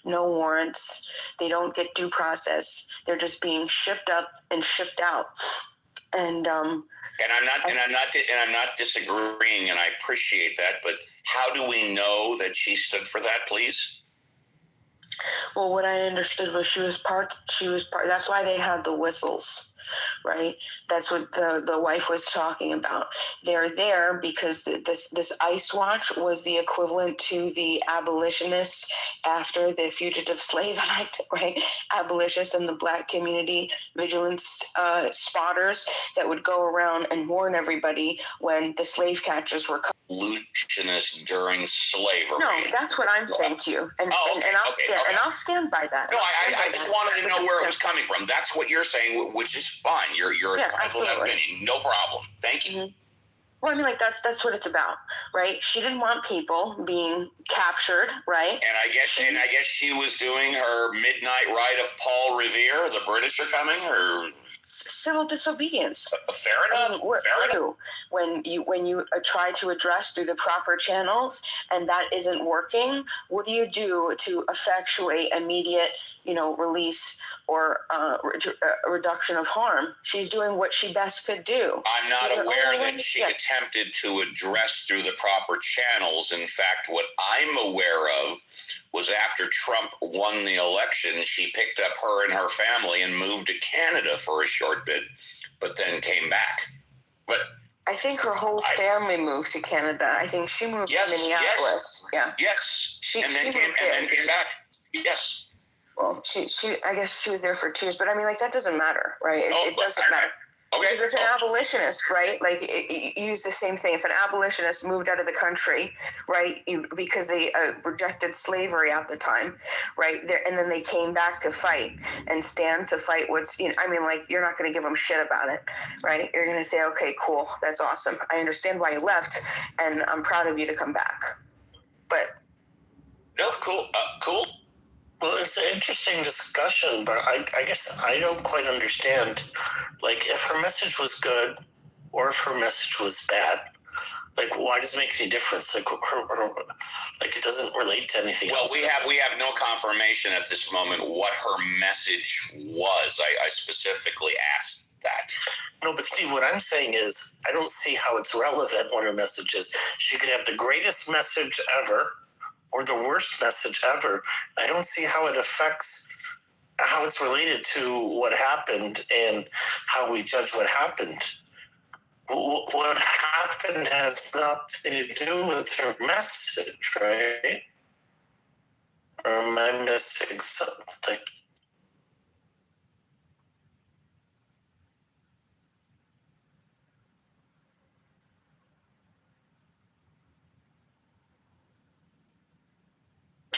no warrants. They don't get due process. They're just being shipped up and shipped out. And I'm not disagreeing, and I appreciate that. But how do we know that she stood for that, please? Well, what I understood was she was part. That's why they had the whistles, right? That's what the wife was talking about. They're there because this ICE watch was the equivalent to the abolitionists after the Fugitive Slave Act, right? Abolitionists and the Black community vigilance spotters that would go around and warn everybody when the slave catchers were coming. Abolitionists during slavery. No, that's what I'm saying to you, and I'll stand by that. No, I just wanted to know where it was coming from. That's what you're saying, which is fine. You're entitled to that opinion. No problem. Thank you. Mm-hmm. Well, I mean, like that's what it's about, right? She didn't want people being captured, right? And I guess she was doing her midnight ride of Paul Revere. The British are coming, or civil disobedience. Fair enough. Fair enough. When you try to address through the proper channels and that isn't working, what do you do to effectuate immediate, release or reduction of harm? She's doing what she best could do. I'm not aware that she attempted to address through the proper channels. In fact, what I'm aware of was after Trump won the election, she picked up her and her family and moved to Canada for a short bit, but then came back. But I think her whole family moved to Canada. I think she moved to Minneapolis. Yes. She came back. Yes. Well, she I guess she was there for 2 years, but I mean, like, that doesn't matter, right? It doesn't matter. Okay. Because if an abolitionist, right, like, you use the same thing. If an abolitionist moved out of the country, right, because they rejected slavery at the time, right, and then they came back to fight and stand to fight what's, I mean, like, you're not going to give them shit about it, right? You're going to say, okay, cool, that's awesome. I understand why you left, and I'm proud of you to come back. But no, cool. Well, it's an interesting discussion, but I guess I don't quite understand, like, if her message was good or if her message was bad. Like, why does it make any difference? Like, it doesn't relate to anything else. Well, we have no confirmation at this moment what her message was. I specifically asked that. No, but Steve, what I'm saying is I don't see how it's relevant what her message is. She could have the greatest message ever or the worst message ever. I don't see how it affects how it's related to what happened and how we judge what happened. What happened has nothing to do with her message, right? Or am I missing something?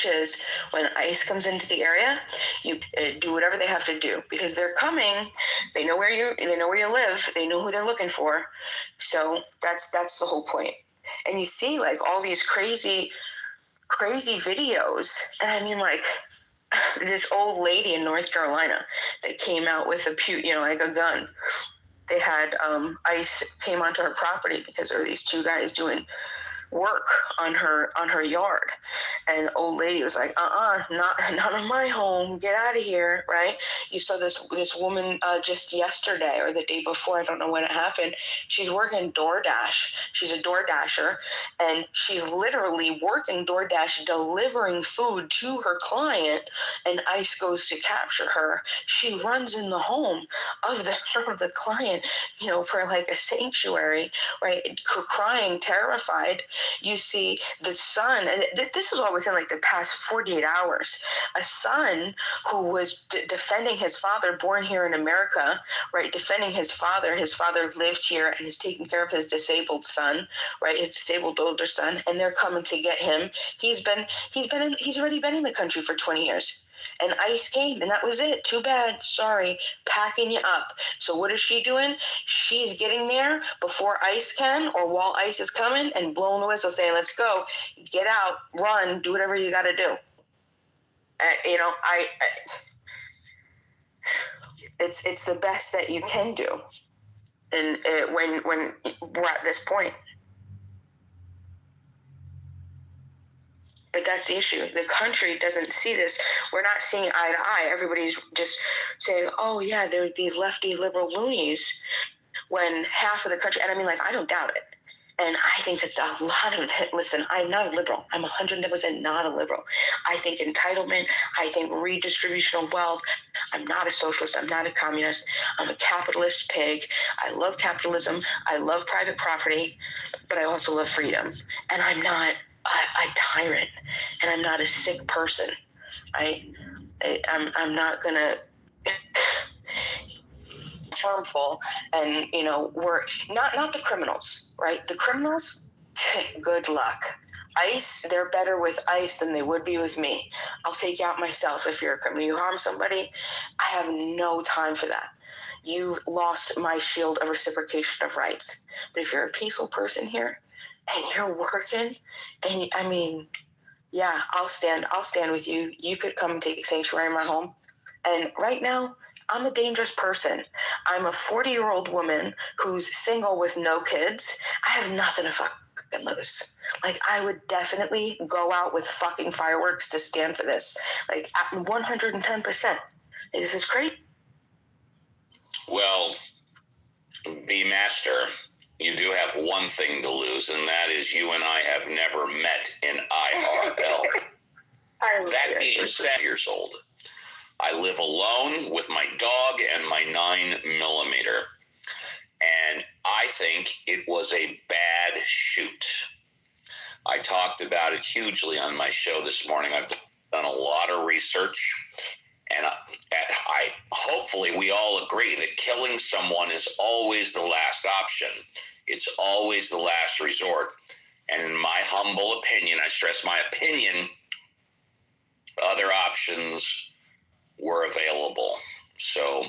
Is when ICE comes into the area, you do whatever they have to do because they're coming. They know where you live. They know who they're looking for. So that's the whole point. And you see, like, all these crazy videos. And I mean, like, this old lady in North Carolina that came out with a gun. They had ICE came onto her property because there were these two guys doing work on her yard, and old lady was like, not on my home, get out of here, right? You saw this woman just yesterday or the day before, I don't know when it happened. She's working DoorDash. She's a DoorDasher, and she's literally working DoorDash, delivering food to her client, and ICE goes to capture her. She runs in the home of the client, for like a sanctuary, right, crying, terrified. You see the son, and this is all within like the past 48 hours, a son who was defending his father, born here in America, right, defending his father. His father lived here and is taking care of his disabled son, right, his disabled older son, and they're coming to get him. He's already been in the country for 20 years. And ICE came, and that was it. Too bad. Sorry. Packing you up. So what is she doing? She's getting there before ICE can, or while ICE is coming, and blowing the whistle, saying, let's go. Get out. Run. Do whatever you got to do. It's the best that you can do. And when we're at this point. But that's the issue. The country doesn't see this. We're not seeing eye to eye. Everybody's just saying, oh, yeah, there are these lefty liberal loonies, when half of the country, and I mean, like, I don't doubt it. And I think that a lot of it, listen, I'm not a liberal. I'm 100% not a liberal. I think entitlement. I think redistribution of wealth. I'm not a socialist. I'm not a communist. I'm a capitalist pig. I love capitalism. I love private property, but I also love freedom. And I'm not a tyrant, and I'm not a sick person. I'm not gonna harmful, and we're not the criminals, right? The criminals, good luck. ICE, they're better with ICE than they would be with me. I'll take you out myself if you're a criminal. You harm somebody, I have no time for that. You've lost my shield of reciprocation of rights. But if you're a peaceful person here, and you're working, and I mean, yeah, I'll stand with you. You could come and take sanctuary in my home. And right now, I'm a dangerous person. I'm a 40-year-old woman who's single with no kids. I have nothing to fucking lose. Like, I would definitely go out with fucking fireworks to stand for this. Like, 110%. This is great. Well, be master. You do have one thing to lose, and that is you and I have never met in IRL. That being said, years old. I live alone with my dog and my 9mm. And I think it was a bad shoot. I talked about it hugely on my show this morning. I've done a lot of research. And I hopefully we all agree that killing someone is always the last option. It's always the last resort. And in my humble opinion, I stress my opinion, other options were available. So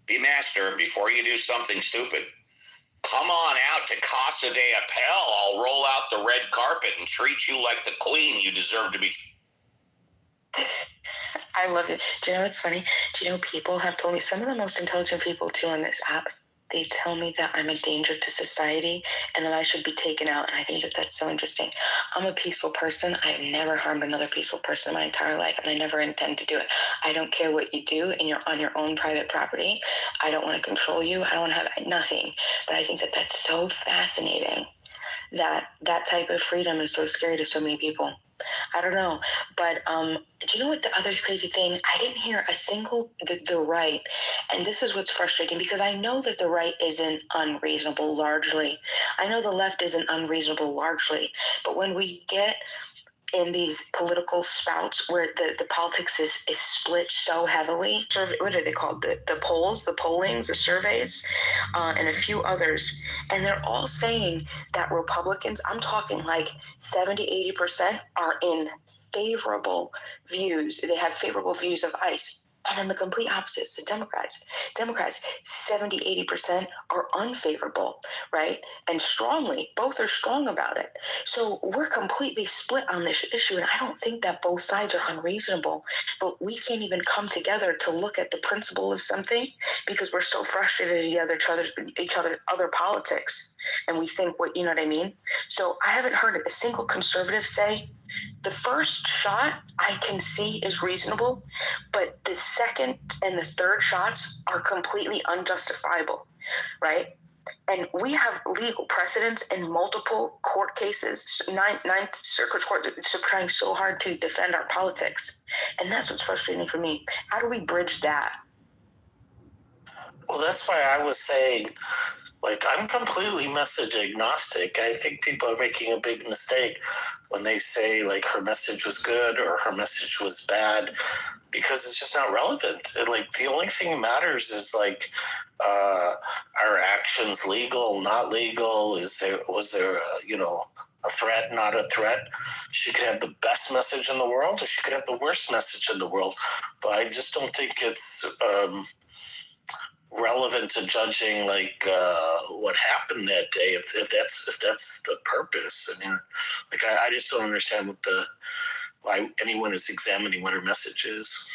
be master before you do something stupid. Come on out to Casa de Appel. I'll roll out the red carpet and treat you like the queen you deserve to be. I love it. Do you know what's funny? Do you know people have told me, some of the most intelligent people too on this app, they tell me that I'm a danger to society and that I should be taken out. And I think that that's so interesting. I'm a peaceful person. I've never harmed another peaceful person in my entire life, and I never intend to do it. I don't care what you do, and you're on your own private property. I don't want to control you. I don't want to have nothing. But I think that that's so fascinating, that that type of freedom is so scary to so many people. I don't know, but do you know what the other crazy thing? I didn't hear a single, the right, and this is what's frustrating, because I know that the right isn't unreasonable largely. I know the left isn't unreasonable largely, but when we get in these political spouts where the politics is split so heavily, what are they called? The polls, the pollings, the surveys, and a few others. And they're all saying that Republicans, I'm talking like 70, 80% are in favorable views. They have favorable views of ICE. And then the complete opposites, the Democrats, 70, 80% are unfavorable, right? And strongly, both are strong about it. So we're completely split on this issue. And I don't think that both sides are unreasonable, but we can't even come together to look at the principle of something because we're so frustrated at each other's other politics. And we think, you know what I mean? So I haven't heard a single conservative say, the first shot I can see is reasonable, but the second and the third shots are completely unjustifiable, right? And we have legal precedents in multiple court cases, ninth circuit court, trying so hard to defend our politics. And that's what's frustrating for me. How do we bridge that? Well, that's why I was saying, like, I'm completely message agnostic. I think people are making a big mistake when they say, like, her message was good or her message was bad, because it's just not relevant. And, like, the only thing that matters is, like, are actions legal, not legal? Was there a threat, not a threat. She could have the best message in the world, or she could have the worst message in the world. But I just don't think it's relevant to judging like what happened that day. If that's the purpose. I mean, like I just don't understand why anyone is examining what her message is.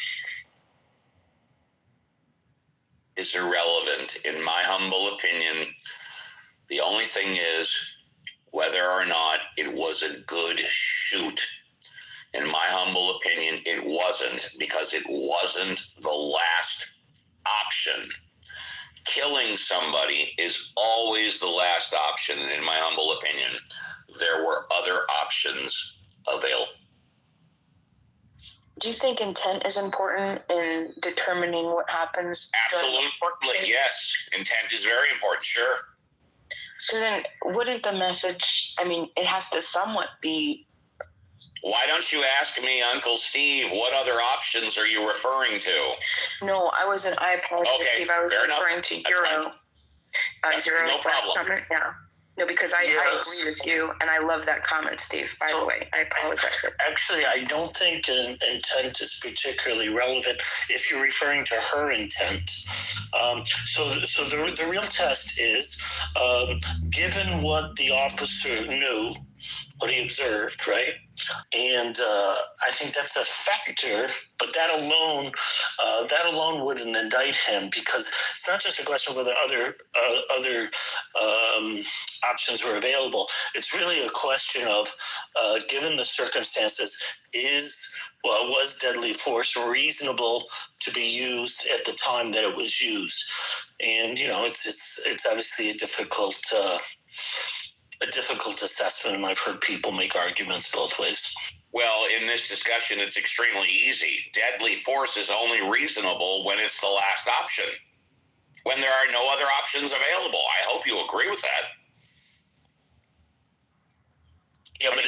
Is irrelevant, in my humble opinion. The only thing is whether or not it was a good shoot. In my humble opinion, it wasn't, because it wasn't the last option. Killing somebody is always the last option, in my humble opinion. There were other options available. Do you think intent is important in determining what happens? Absolutely, yes. Intent is very important, sure. So then, wouldn't the message, I mean, it has to somewhat be... Why don't you ask me, Uncle Steve, what other options are you referring to? No, I wasn't. I apologize, Okay, Steve. I was referring to Euro. Euro's no last problem. comment, yeah. No, because I agree with you, and I love that comment, Steve, by the way. I apologize. Actually, I don't think intent is particularly relevant if you're referring to her intent. So the real test is, given what the officer knew, what he observed, right? And I think that's a factor, but that alone wouldn't indict him, because it's not just a question of whether other options were available. It's really a question of, given the circumstances, was deadly force reasonable to be used at the time that it was used? And it's obviously a difficult assessment, and I've heard people make arguments both ways. Well, in this discussion, it's extremely easy. Deadly force is only reasonable when it's the last option, when there are no other options available. I hope you agree with that. Yeah, but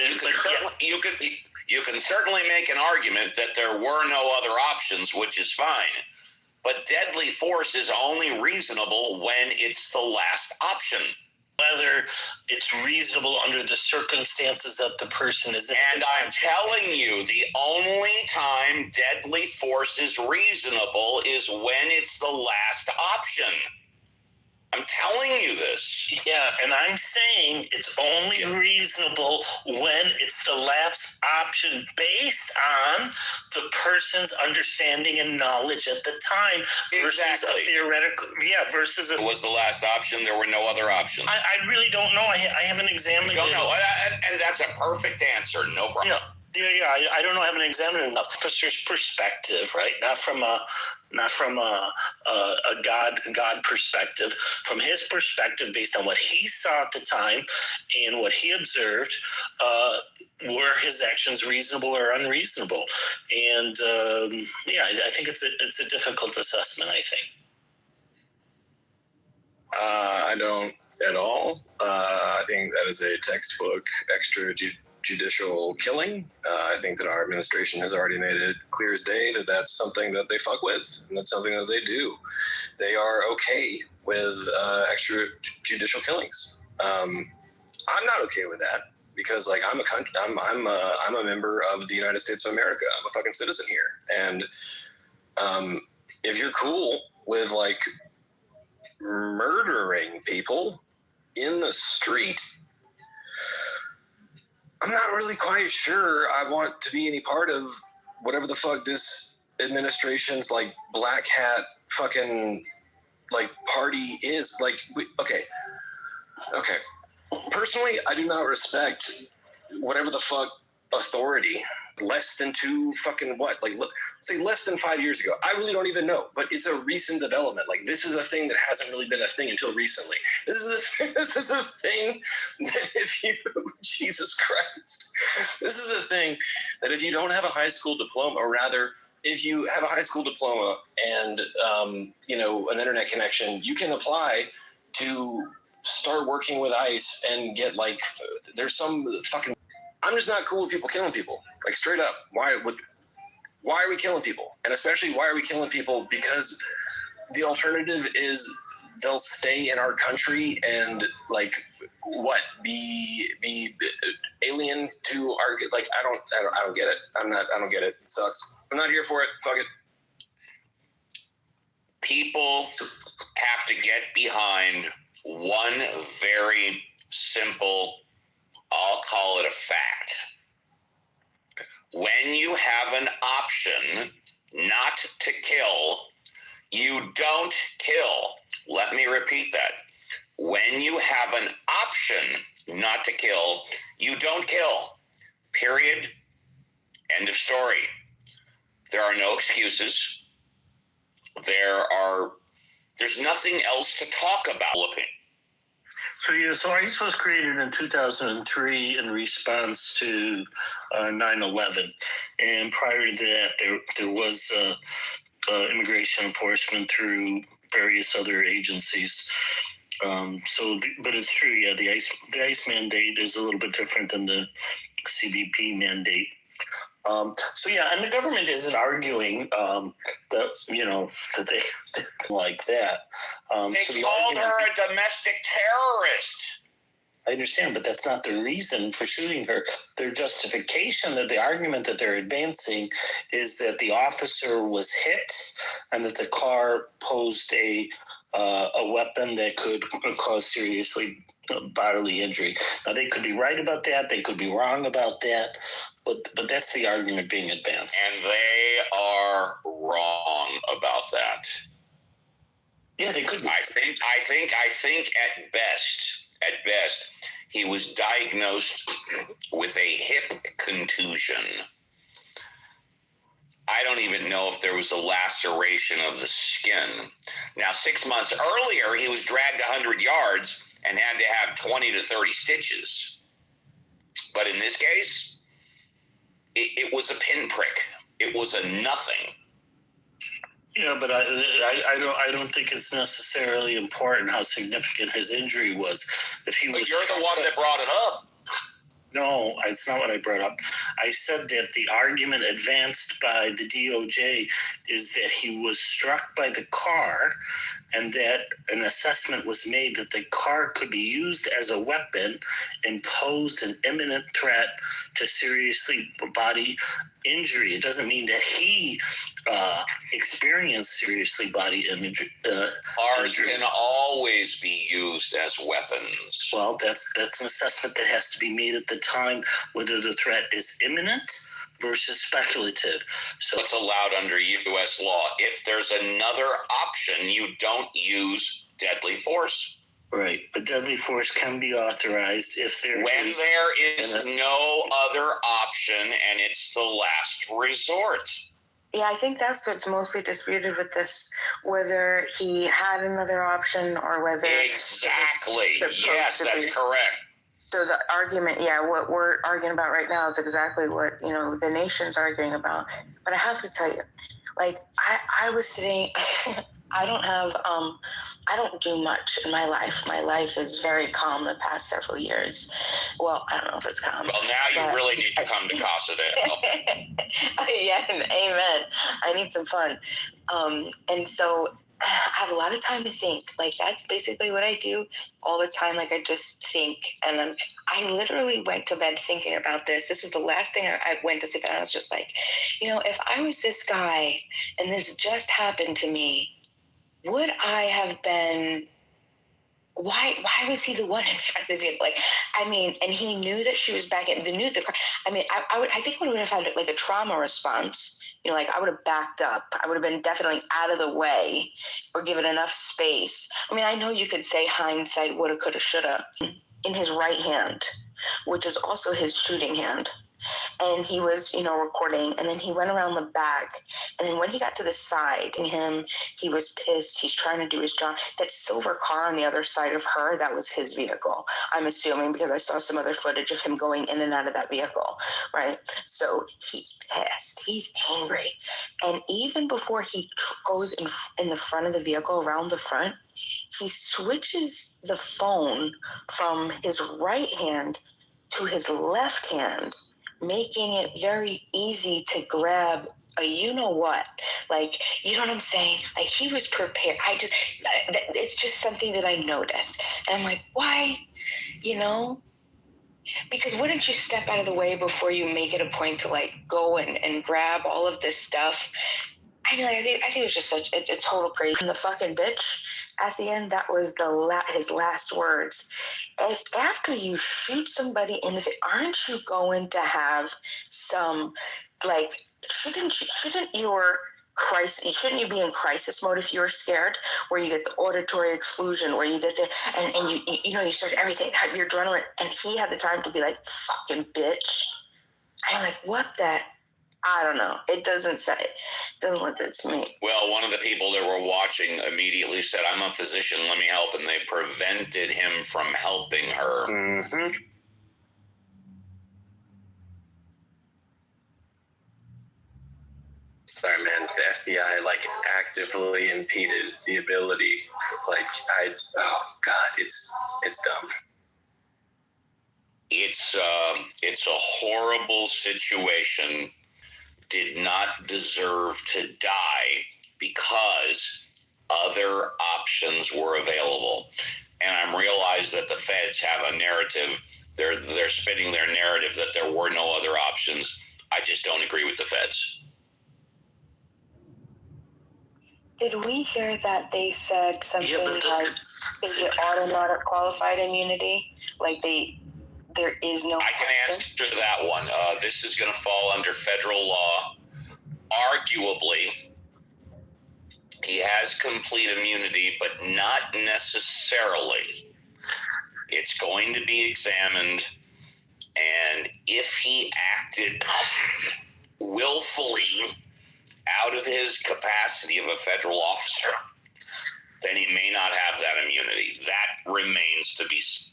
you can certainly make an argument that there were no other options, which is fine. But deadly force is only reasonable when it's the last option. Whether it's reasonable under the circumstances that the person is in. And I'm telling you, the only time deadly force is reasonable is when it's the last option. I'm telling you this. Yeah, and I'm saying it's only reasonable when it's the last option based on the person's understanding and knowledge at the time versus a theoretical. Yeah, versus it was the last option. There were no other options. I really don't know. I haven't examined it. Don't know, and that's a perfect answer. No problem. Yeah, I don't know. I haven't examined it enough. Officer's perspective, right? Not from a God perspective. From his perspective, based on what he saw at the time and what he observed, were his actions reasonable or unreasonable? And I think it's a difficult assessment. I think. I don't at all. I think that is a textbook extrajudicial killing. I think that our administration has already made it clear as day that that's something that they fuck with, and that's something that they do. They are okay with extrajudicial killings. I'm not okay with that, because like I'm a member of the United States of America. I'm a fucking citizen here, and if you're cool with like murdering people in the street, I'm not really quite sure I want to be any part of whatever the fuck this administration's like black hat fucking like party is. Like, okay. Personally, I do not respect whatever the fuck authority less than say less than 5 years ago. I really don't even know, but it's a recent development. Like, this is a thing that hasn't really been a thing until recently. This is a thing that Jesus Christ, this is a thing that if you don't have a high school diploma, or rather, if you have a high school diploma and an internet connection, you can apply to start working with ICE and get like, there's some fucking. I'm just not cool with people killing people. Like, straight up, why are we killing people? And especially, why are we killing people? Because the alternative is they'll stay in our country and like what? Be alien to our, like, I don't get it. I don't get it. It sucks. I'm not here for it. Fuck it. People have to get behind one very simple, I'll call it a fact. When you have an option not to kill, you don't kill. Let me repeat that. When you have an option not to kill, you don't kill. Period. End of story. There are no excuses. There's nothing else to talk about. So ICE was created in 2003 in response to 9/11, and prior to that, there was immigration enforcement through various other agencies. But it's true, yeah. The ICE mandate is a little bit different than the CBP mandate. And the government isn't arguing that they like that. They called her a domestic terrorist. I understand, but that's not the reason for shooting her. Their justification, that the argument that they're advancing, is that the officer was hit and that the car posed a weapon that could cause seriously bodily injury. Now, they could be right about that. They could be wrong about that. But that's the argument being advanced. And they are wrong about that. Yeah, they could be. I think at best, he was diagnosed with a hip contusion. I don't even know if there was a laceration of the skin. Now, 6 months earlier, he was dragged 100 yards and had to have 20 to 30 stitches. But in this case, it was a pinprick. It was a nothing. Yeah, but I don't think it's necessarily important how significant his injury was. If he was, but you're the one that brought it up. No, it's not what I brought up. I said that the argument advanced by the DOJ is that he was struck by the car and that an assessment was made that the car could be used as a weapon and posed an imminent threat to seriously body injury. It doesn't mean that he experienced seriously body injury. Cars can always be used as weapons. Well, that's an assessment that has to be made at the time, whether the threat is imminent versus speculative. So it's allowed under U.S. law. If there's another option, you don't use deadly force. Right, but deadly force can be authorized if there is no other option and it's the last resort. Yeah, I think that's what's mostly disputed with this, whether he had another option or whether... Exactly. Yes, that's correct. So the argument, what we're arguing about right now is exactly what, the nation's arguing about. But I have to tell you, I was sitting... I don't do much in my life. My life is very calm the past several years. Well, I don't know if it's calm. Well, now you really need to come to Casa de Yeah, amen. I need some fun. And so I have a lot of time to think. That's basically what I do all the time. I just think. And I literally went to bed thinking about this. This was the last thing I went to sleep, and I was just like, if I was this guy and this just happened to me, would I have been, why was he the one in front of the vehicle? And he knew that she was back in the car. I think we would have had a trauma response. I would have backed up. I would have been definitely out of the way or given enough space. I know you could say hindsight, woulda, coulda, shoulda, in his right hand, which is also his shooting hand. And he was, recording, and then he went around the back, and then when he got to the side, he was pissed. He's trying to do his job. That silver car on the other side of her, that was his vehicle, I'm assuming, because I saw some other footage of him going in and out of that vehicle, right? So he's pissed. He's angry. And even before he goes in the front of the vehicle, around the front, he switches the phone from his right hand to his left hand, making it very easy to grab you know what? Like, you know what I'm saying? Like, he was prepared. It's just something that I noticed. And I'm like, why? You know? Because wouldn't you step out of the way before you make it a point to, like, go and grab all of this stuff? I mean, I think it was just such a total crazy. And the fucking bitch at the end, that was his last words. If after you shoot somebody in the face, aren't you going to have some, like, shouldn't you be in crisis mode if you're scared, where you get the auditory exclusion, where you get and you start everything, have your adrenaline, and he had the time to be like, fucking bitch. I'm like, what the? I don't know. It doesn't look good to me. Well, one of the people that were watching immediately said, I'm a physician, let me help, and they prevented him from helping her. Mm-hmm. Sorry, man. The FBI actively impeded the ability. Oh God, it's dumb. It's a horrible situation. Did not deserve to die because other options were available. And I realize that the feds have a narrative. They're spinning their narrative that there were no other options. I just don't agree with the feds. Did we hear that they said something like, is it automatic qualified immunity? Like there is no. I can answer that one. This is going to fall under federal law. Arguably, he has complete immunity, but not necessarily. It's going to be examined, and if he acted willfully out of his capacity of a federal officer, then he may not have that immunity. That remains to be seen.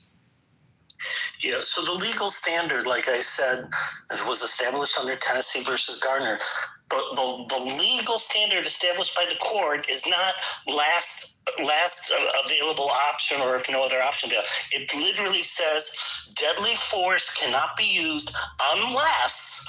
Yeah, so the legal standard, like I said, was established under Tennessee versus Garner. But the legal standard established by the court is not last available option, or if no other option. It literally says deadly force cannot be used unless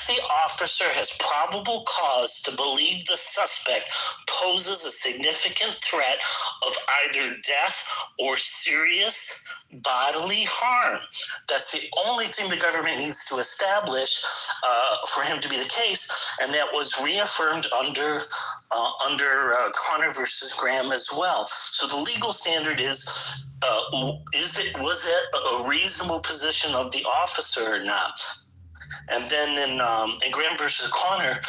the officer has probable cause to believe the suspect poses a significant threat of either death or serious bodily harm. That's the only thing the government needs to establish for him to be the case, and that was reaffirmed under Connor versus Graham as well. So the legal standard was it a reasonable position of the officer or not? And then in Graham versus Connor,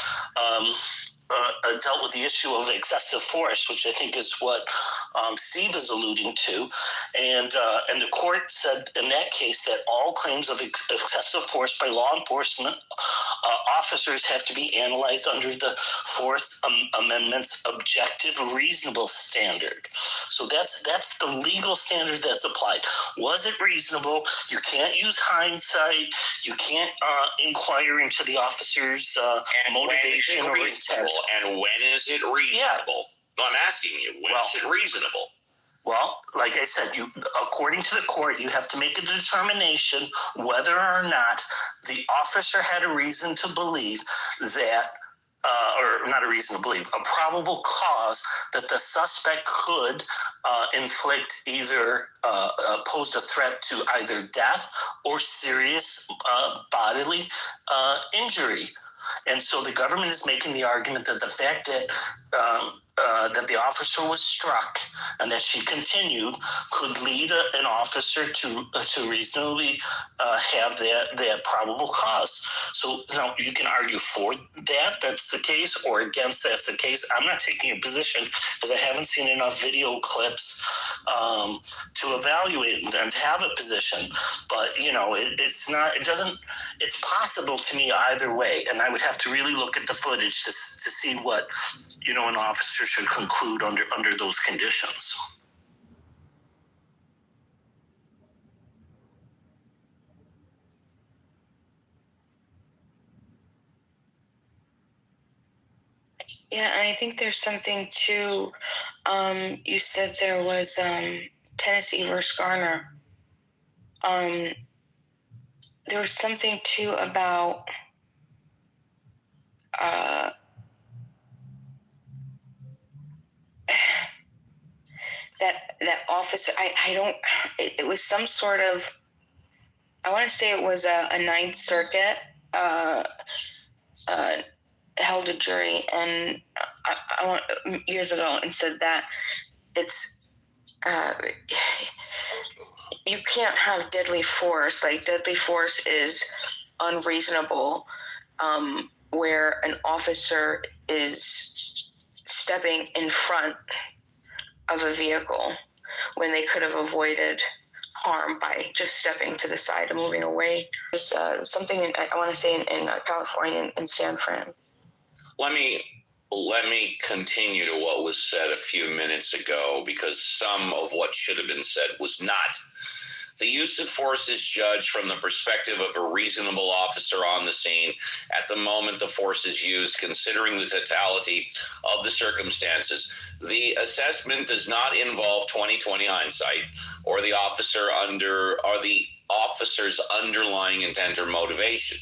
dealt with the issue of excessive force, which I think is what Steve is alluding to, and the court said in that case that all claims of excessive force by law enforcement officers have to be analyzed under the Fourth Amendment's objective reasonable standard. So that's the legal standard that's applied. Was it reasonable? You can't use hindsight. You can't inquire into the officer's motivation or intent. And when is it reasonable? Yeah. No, I'm asking you, when is it reasonable? Well, like I said, according to the court, you have to make a determination whether or not the officer had a reason to believe that, or not a reason to believe, a probable cause that the suspect could inflict either, posed a threat to either death or serious bodily injury. And so the government is making the argument that the fact that the officer was struck and that she continued could lead an officer to reasonably have that probable cause. So you can argue for that's the case, or against that's the case. I'm not taking a position because I haven't seen enough video clips to evaluate and to have a position. But it's possible to me either way, and I would have to really look at the footage to see what an officer should conclude under those conditions. Yeah, and I think there's something too. You said there was Tennessee versus Garner. There was something too about that officer, I don't, it was some sort of, I want to say it was a Ninth Circuit held a jury, and years ago, and said that it's you can't have deadly force. Like, deadly force is unreasonable where an officer is stepping in front of a vehicle when they could have avoided harm by just stepping to the side and moving away. It's something I want to say in California, in San Fran. Let me continue to what was said a few minutes ago, because some of what should have been said was not. The use of force is judged from the perspective of a reasonable officer on the scene at the moment the force is used, considering the totality of the circumstances. The assessment does not involve 20/20 hindsight or the officer's underlying intent or motivation.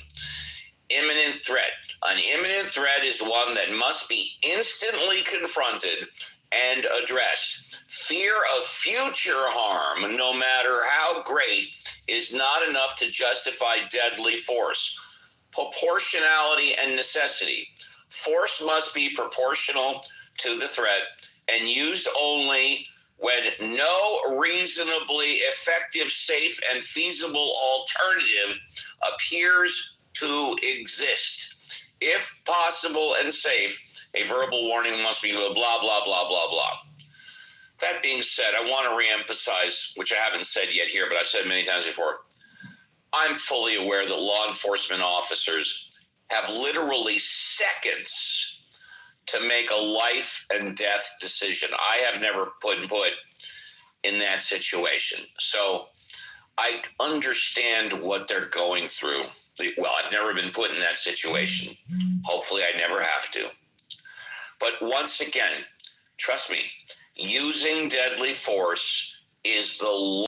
Imminent threat. An imminent threat is one that must be instantly confronted and addressed. Fear of future harm, no matter how great, is not enough to justify deadly force. Proportionality and necessity. Force must be proportional to the threat and used only when no reasonably effective, safe, and feasible alternative appears to exist. If possible and safe, a verbal warning must be blah, blah, blah, blah, blah. That being said, I want to reemphasize, which I haven't said yet here, but I've said many times before, I'm fully aware that law enforcement officers have literally seconds to make a life and death decision. I have never put in that situation. So I understand what they're going through. Well, I've never been put in that situation. Hopefully I never have to. But once again, trust me, using deadly force is the